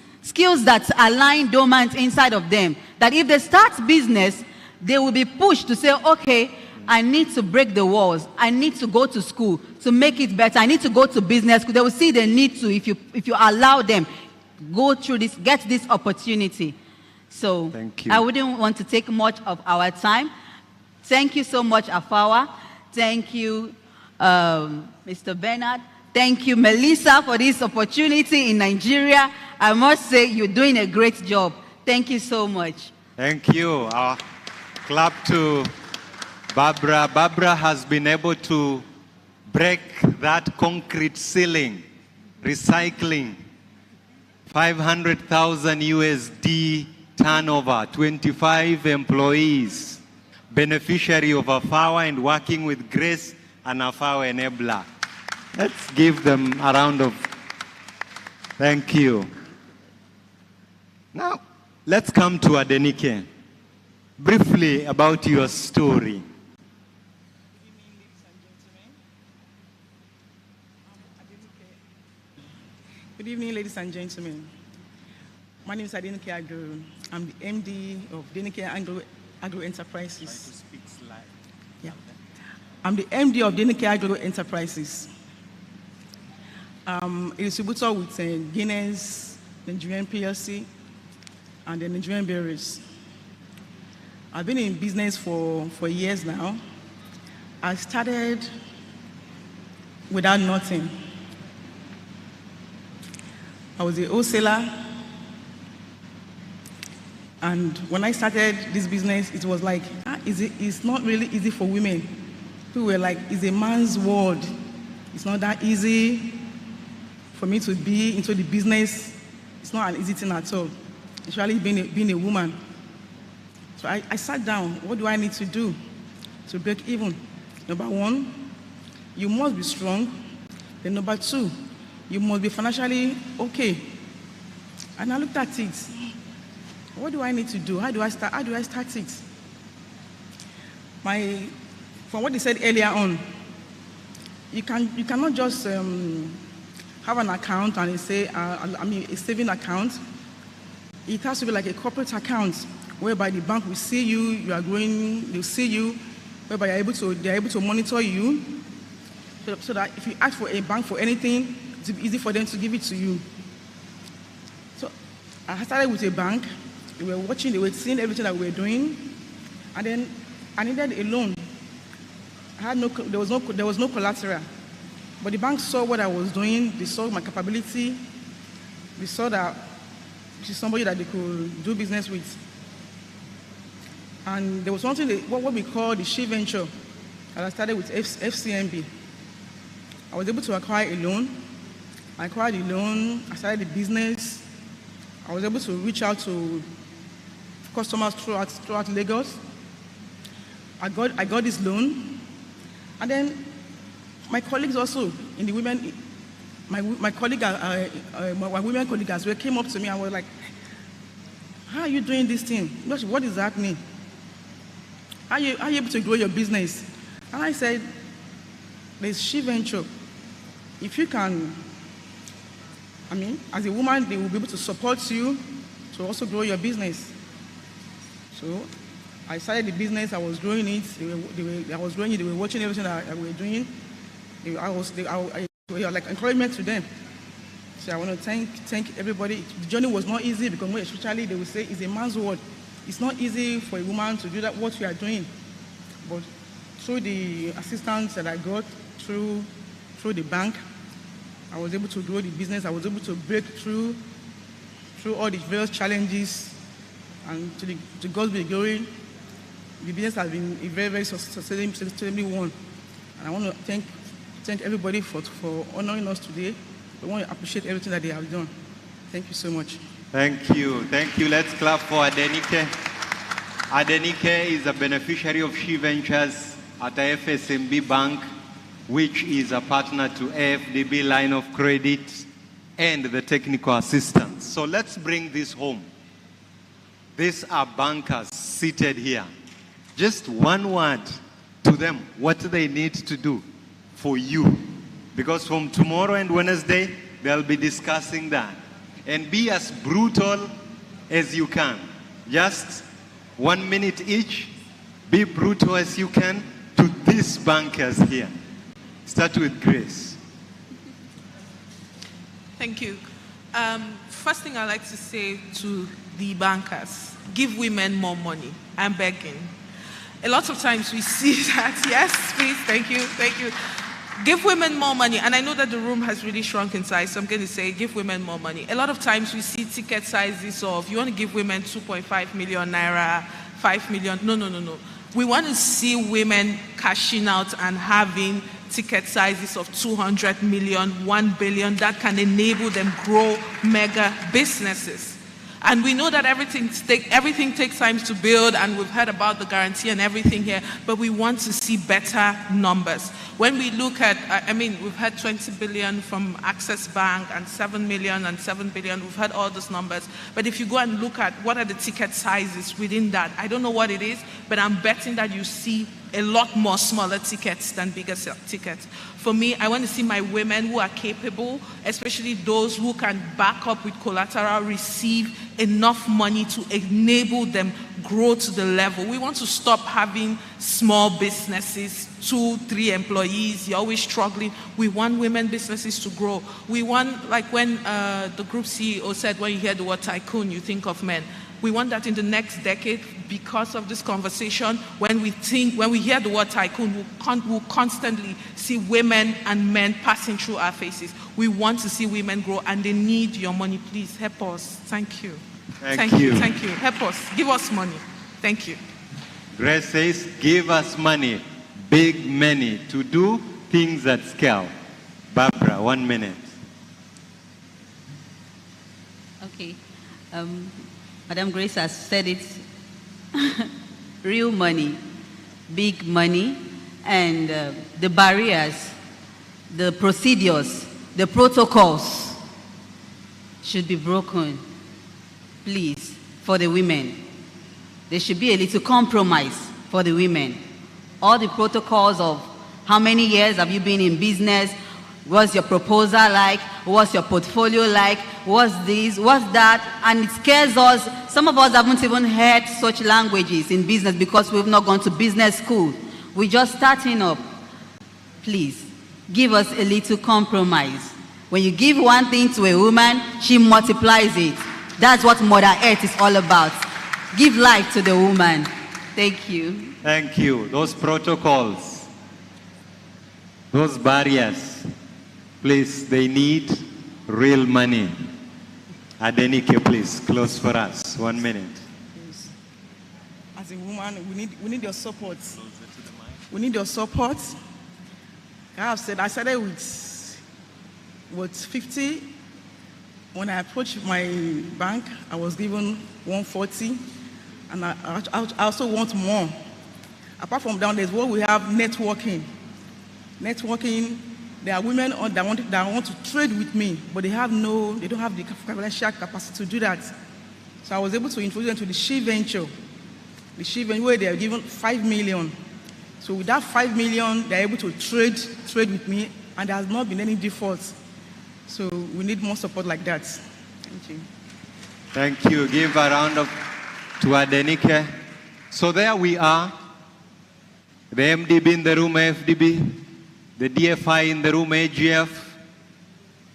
that are lying dormant inside of them, that if they start business, they will be pushed to say, okay, I need to break the walls. I need to go to school to make it better. I need to go to business school. They will see the need to, if you allow them, go through this, get this opportunity. So thank you. I wouldn't want to take much of our time. Thank you so much, AFAWA. Thank you, Mr. Bernard. Thank you, Melissa, for this opportunity in Nigeria. I must say you're doing a great job. Thank you so much. Thank you. Clap to Barbara. Barbara has been able to break that concrete ceiling, recycling, 500,000 USD turnover, 25 employees, beneficiary of AFAWA and working with Grace and AFAWA Enabler. Let's give them a round of thank you. Now, let's come to Adenike. Briefly about your story. Good evening, ladies and gentlemen. My name is Adenike Agro. I'm the MD of Adenike Agro Enterprises. Yeah. I'm the MD of Adenike Agro Enterprises. A distributor with Guinness, Nigerian PLC, and the Nigerian Breweries. I've been in business for years now. I started without nothing. I was a wholesaler, and when I started this business, it was like, it's not really easy for women. People were like, it's a man's world. It's not that easy for me to be into the business. It's not an easy thing at all, especially being a woman. So I sat down, what do I need to do to break even? Number one, you must be strong. Then number two, you must be financially okay. And I looked at it. What do I need to do? How do I start it? From what they said earlier on, you cannot just have an account and say, a saving account. It has to be like a corporate account, whereby the bank will see you are growing, they'll see you, whereby they're able to monitor you, so that if you ask for a bank for anything, it's easy for them to give it to you. So I started with a bank. They were watching, they were seeing everything that we were doing, and then I needed a loan. There was no collateral, but the bank saw what I was doing. They saw my capability. They saw that she's somebody that they could do business with. And there was something, what we call the She Venture, that I started with FCMB. I was able to acquire a loan. I acquired a loan, I started the business. I was able to reach out to customers throughout Lagos. I got this loan. And then my colleagues also, in the women, my women colleagues as well came up to me and were like, how are you doing this thing? What is happening? How are you able to grow your business? And I said, there's She Venture. If you can, as a woman, they will be able to support you to also grow your business. So I started the business, I was growing it, they were watching everything that we were doing. They were like encouragement to them. So I want to thank everybody. The journey was not easy because especially they would say it's a man's world. It's not easy for a woman to do that, what we are doing. But through the assistance that I got through the bank, I was able to grow the business. I was able to break through all the various challenges, and to God's be glory, the business has been a very, very sustainably one. And I want to thank everybody for honoring us today. I want to appreciate everything that they have done. Thank you so much. Thank you. Thank you. Let's clap for Adenike. Adenike is a beneficiary of She Ventures at FSMB Bank, which is a partner to AFDB line of credit and the technical assistance. So let's bring this home. These are bankers seated here. just one word to them, what they need to do for you. Because from tomorrow and Wednesday, they'll be discussing that. And be as brutal as you can. Just 1 minute each. Be brutal as you can to these bankers here. Start with Grace. Thank you. First thing I'd like to say to the bankers, give women more money. I'm begging. A lot of times we see that, yes, please, thank you. Give women more money. And I know that the room has really shrunk in size, so I'm going to say give women more money. A lot of times we see ticket sizes of, you want to give women 2.5 million naira, 5 million. No. We want to see women cashing out and having ticket sizes of 200 million, 1 billion that can enable them grow mega businesses. And we know that everything takes time to build, and we've heard about the guarantee and everything here, but we want to see better numbers. When we look at, we've had 20 billion from Access Bank and 7 million and 7 billion. We've had all those numbers. But if you go and look at what are the ticket sizes within that, I don't know what it is, but I'm betting that you see a lot more smaller tickets than bigger tickets. For me, I want to see my women who are capable, especially those who can back up with collateral, receive enough money to enable them grow to the level. We want to stop having small businesses, 2-3 employees, you're always struggling. We want women businesses to grow. We want, like when the group CEO said, when you hear the word tycoon, you think of men. We want that in the next decade, because of this conversation, when we hear the word tycoon, we'll constantly see women and men passing through our faces. We want to see women grow, and they need your money. Please help us. Thank you. Thank you. Help us. Give us money. Thank you. Grace says, give us money, big money, to do things at scale. Barbara, 1 minute. Okay. Madam Grace has said it. Real money, big money, and the barriers, the procedures, the protocols should be broken, please, for the women. There should be a little compromise for the women. All the protocols of how many years have you been in business, what's your proposal like, what's your portfolio like, what's this, what's that, and it scares us. Some of us haven't even heard such languages in business because we've not gone to business school. We're just starting up. Please, give us a little compromise. When you give one thing to a woman, she multiplies it. That's what Mother Earth is all about. Give life to the woman. Thank you. Thank you. Those protocols, those barriers, please, they need real money. Adenike, please, close for us. 1 minute. As a woman, we need your support. We need your support. I started with 50. When I approached my bank, I was given 140, and I also want more. Apart from that, there's what we have, networking. Networking. There are women that want to trade with me, but they don't have the financial capacity to do that. So I was able to introduce them to the She Venture. The She Venture, where they are given 5 million. So with that 5 million, they're able to trade with me, and there has not been any defaults. So we need more support like that. Thank you. Thank you. Give a round of to Adenike. So there we are. The MDB in the room, FDB. The DFI in the room, AGF,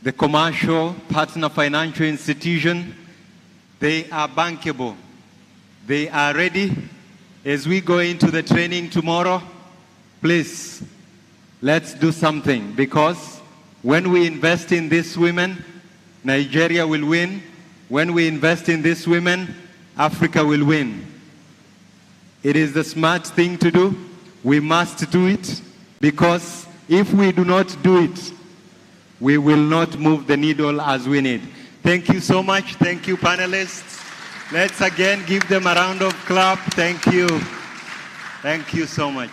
the commercial partner financial institution, they are bankable. They are ready. As we go into the training tomorrow, please, let's do something, because when we invest in these women, Nigeria will win. When we invest in these women, Africa will win. It is the smart thing to do. We must do it, because if we do not do it, we will not move the needle as we need. Thank you so much. Thank you, panelists. Let's again give them a round of clap. Thank you. Thank you so much.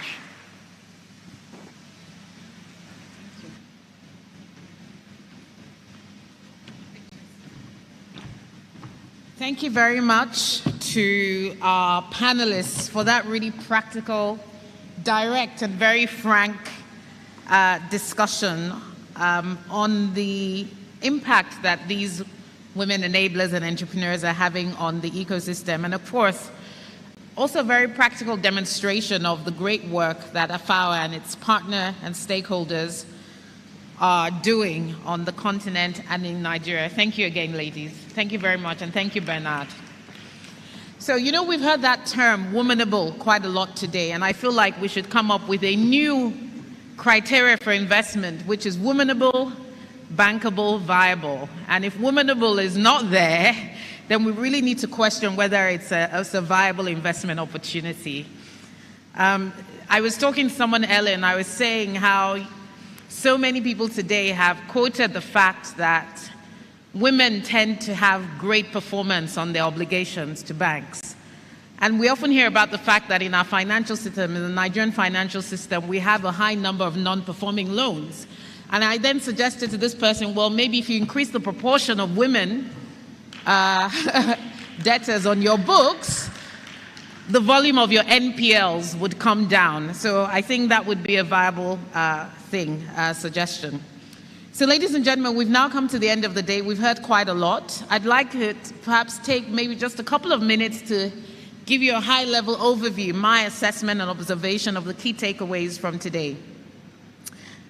Thank you very much to our panelists for that really practical, direct, and very frank discussion on the impact that these women enablers and entrepreneurs are having on the ecosystem. And of course, also a very practical demonstration of the great work that AFAWA and its partner and stakeholders are doing on the continent and in Nigeria. Thank you again, ladies. Thank you very much, and thank you, Bernard. So, you know, we've heard that term, womanable, quite a lot today, and I feel like we should come up with a new criteria for investment, which is womanable, bankable, viable. And if womanable is not there, then we really need to question whether it's a viable investment opportunity. I was talking to someone earlier, and I was saying how so many people today have quoted the fact that women tend to have great performance on their obligations to banks. And we often hear about the fact that in our financial system, in the Nigerian financial system, we have a high number of non-performing loans. And I then suggested to this person, well, maybe if you increase the proportion of women debtors on your books, the volume of your NPLs would come down. So I think that would be a viable suggestion. So ladies and gentlemen, we've now come to the end of the day. We've heard quite a lot. I'd like to perhaps take maybe just a couple of minutes to give you a high-level overview, my assessment and observation of the key takeaways from today.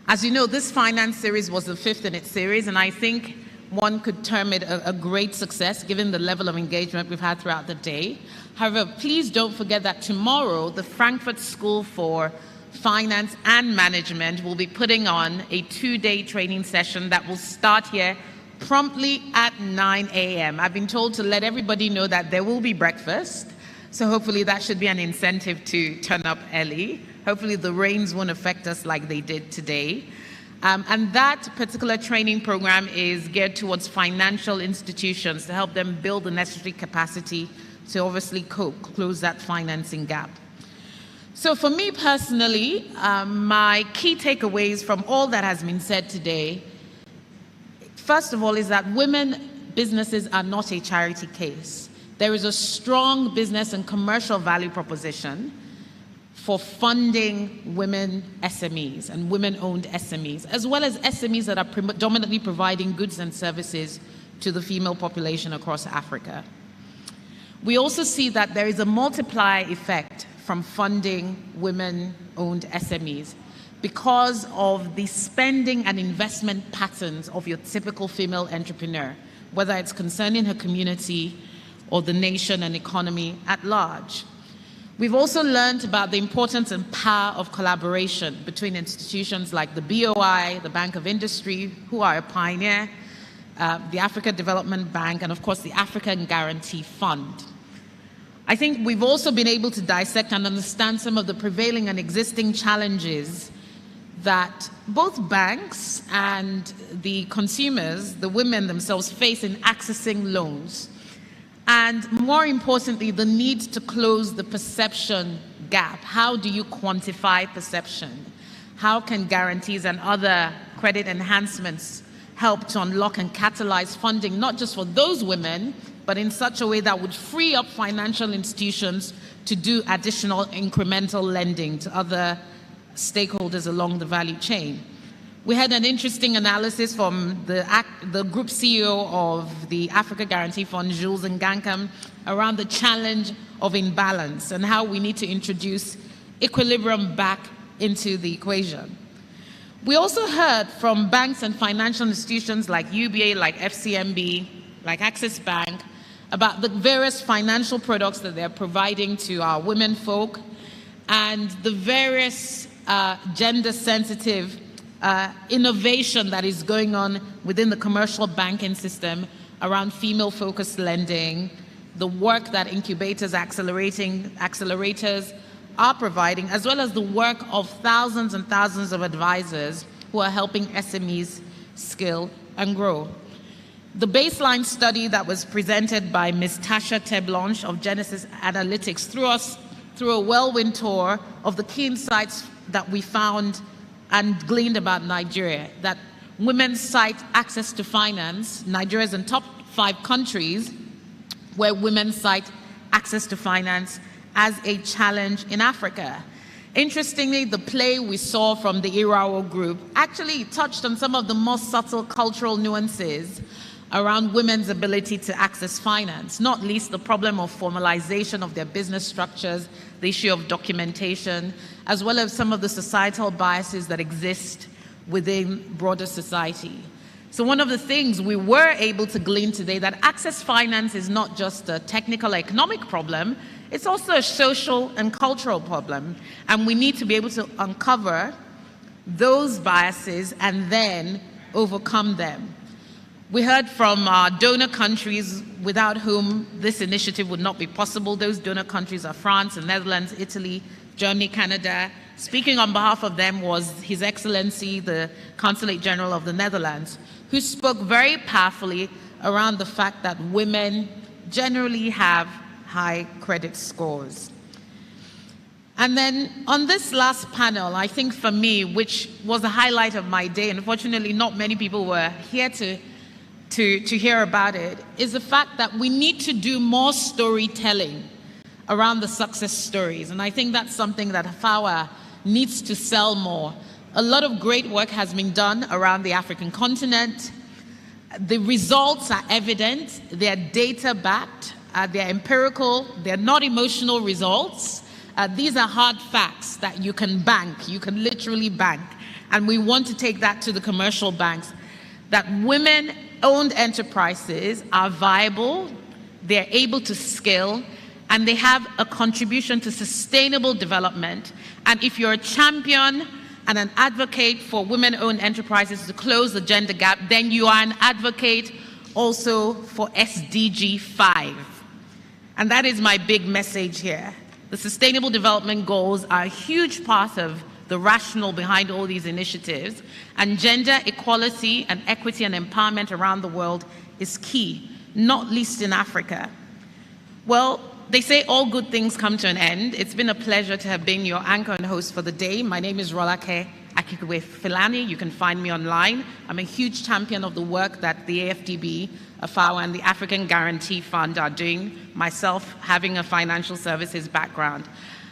As you know, this finance series was the 5th in its series, and I think one could term it a great success given the level of engagement we've had throughout the day. However, please don't forget that tomorrow, the Frankfurt School for Finance and Management will be putting on a 2-day training session that will start here promptly at 9 a.m. I've been told to let everybody know that there will be breakfast, so hopefully that should be an incentive to turn up early. Hopefully the rains won't affect us like they did today. And that particular training program is geared towards financial institutions to help them build the necessary capacity to obviously close that financing gap. So for me personally, my key takeaways from all that has been said today, first of all, is that women businesses are not a charity case. There is a strong business and commercial value proposition for funding women SMEs and women-owned SMEs, as well as SMEs that are predominantly providing goods and services to the female population across Africa. We also see that there is a multiplier effect from funding women-owned SMEs because of the spending and investment patterns of your typical female entrepreneur, whether it's concerning her community or the nation and economy at large. We've also learned about the importance and power of collaboration between institutions like the BOI, the Bank of Industry, who are a pioneer, the Africa Development Bank, and of course the African Guarantee Fund. I think we've also been able to dissect and understand some of the prevailing and existing challenges that both banks and the consumers, the women themselves, face in accessing loans. And more importantly, the need to close the perception gap. How do you quantify perception? How can guarantees and other credit enhancements help to unlock and catalyze funding, not just for those women, but in such a way that would free up financial institutions to do additional incremental lending to other stakeholders along the value chain? We had an interesting analysis from the group CEO of the Africa Guarantee Fund, Jules Ngankam, around the challenge of imbalance and how we need to introduce equilibrium back into the equation. We also heard from banks and financial institutions like UBA, like FCMB, like Access Bank, about the various financial products that they're providing to our women folk and the various gender-sensitive innovation that is going on within the commercial banking system around female-focused lending, the work that incubators, accelerators are providing, as well as the work of thousands and thousands of advisors who are helping SMEs scale and grow. The baseline study that was presented by Ms. Tasha Teblanche of Genesis Analytics threw us through a whirlwind tour of the key insights that we found and gleaned about Nigeria, that women cite access to finance. Nigeria is in top 5 countries where women cite access to finance as a challenge in Africa. Interestingly, the play we saw from the Irawo group actually touched on some of the most subtle cultural nuances around women's ability to access finance, not least the problem of formalization of their business structures, the issue of documentation, as well as some of the societal biases that exist within broader society. So one of the things we were able to glean today, that access finance is not just a technical economic problem, it's also a social and cultural problem. And we need to be able to uncover those biases and then overcome them. We heard from donor countries without whom this initiative would not be possible. Those donor countries are France, the Netherlands, Italy, Germany, Canada. Speaking on behalf of them was His Excellency, the Consulate General of the Netherlands, who spoke very powerfully around the fact that women generally have high credit scores. And then on this last panel, I think for me, which was the highlight of my day, and unfortunately not many people were here to hear about it, is the fact that we need to do more storytelling around the success stories. And I think that's something that AFAWA needs to sell more. A lot of great work has been done around the African continent. The results are evident, they're data-backed, they're empirical, they're not emotional results. These are hard facts that you can bank, you can literally bank. And we want to take that to the commercial banks, that women-owned enterprises are viable, they're able to scale, and they have a contribution to sustainable development. And if you're a champion and an advocate for women-owned enterprises to close the gender gap, then you are an advocate also for SDG 5. And that is my big message here. The Sustainable Development Goals are a huge part of the rationale behind all these initiatives, and gender equality and equity and empowerment around the world is key, not least in Africa. Well, they say all good things come to an end. It's been a pleasure to have been your anchor and host for the day. My name is Rolake Akikwe Filani. You can find me online. I'm a huge champion of the work that the AFDB, AFAWA, and the African Guarantee Fund are doing, myself having a financial services background.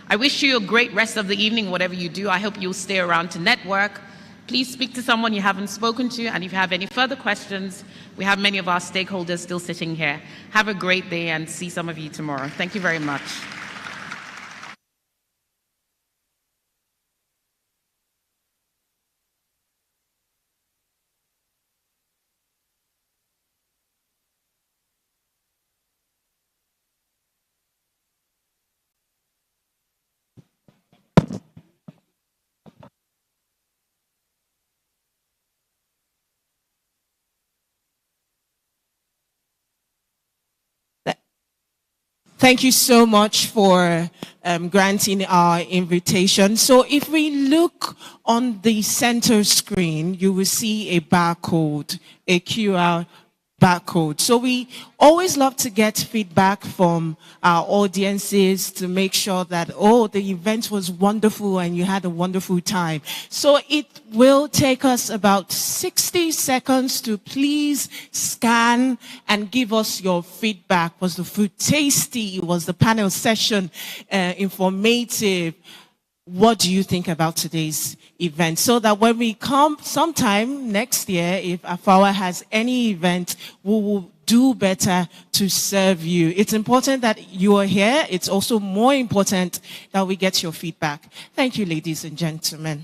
I wish you a great rest of the evening, whatever you do. I hope you'll stay around to network. Please speak to someone you haven't spoken to, and if you have any further questions, we have many of our stakeholders still sitting here. Have a great day and see some of you tomorrow. Thank you very much. Thank you so much for granting our invitation. So if we look on the center screen, you will see a barcode, a QR barcode. So we always love to get feedback from our audiences to make sure that, oh, the event was wonderful and you had a wonderful time. So it will take us about 60 seconds to please scan and give us your feedback. Was the food tasty? Was the panel session informative? What do you think about today's event? So that when we come sometime next year, if AFAWA has any event, we will do better to serve you. It's important that you are here. It's also more important that we get your feedback. Thank you, ladies and gentlemen.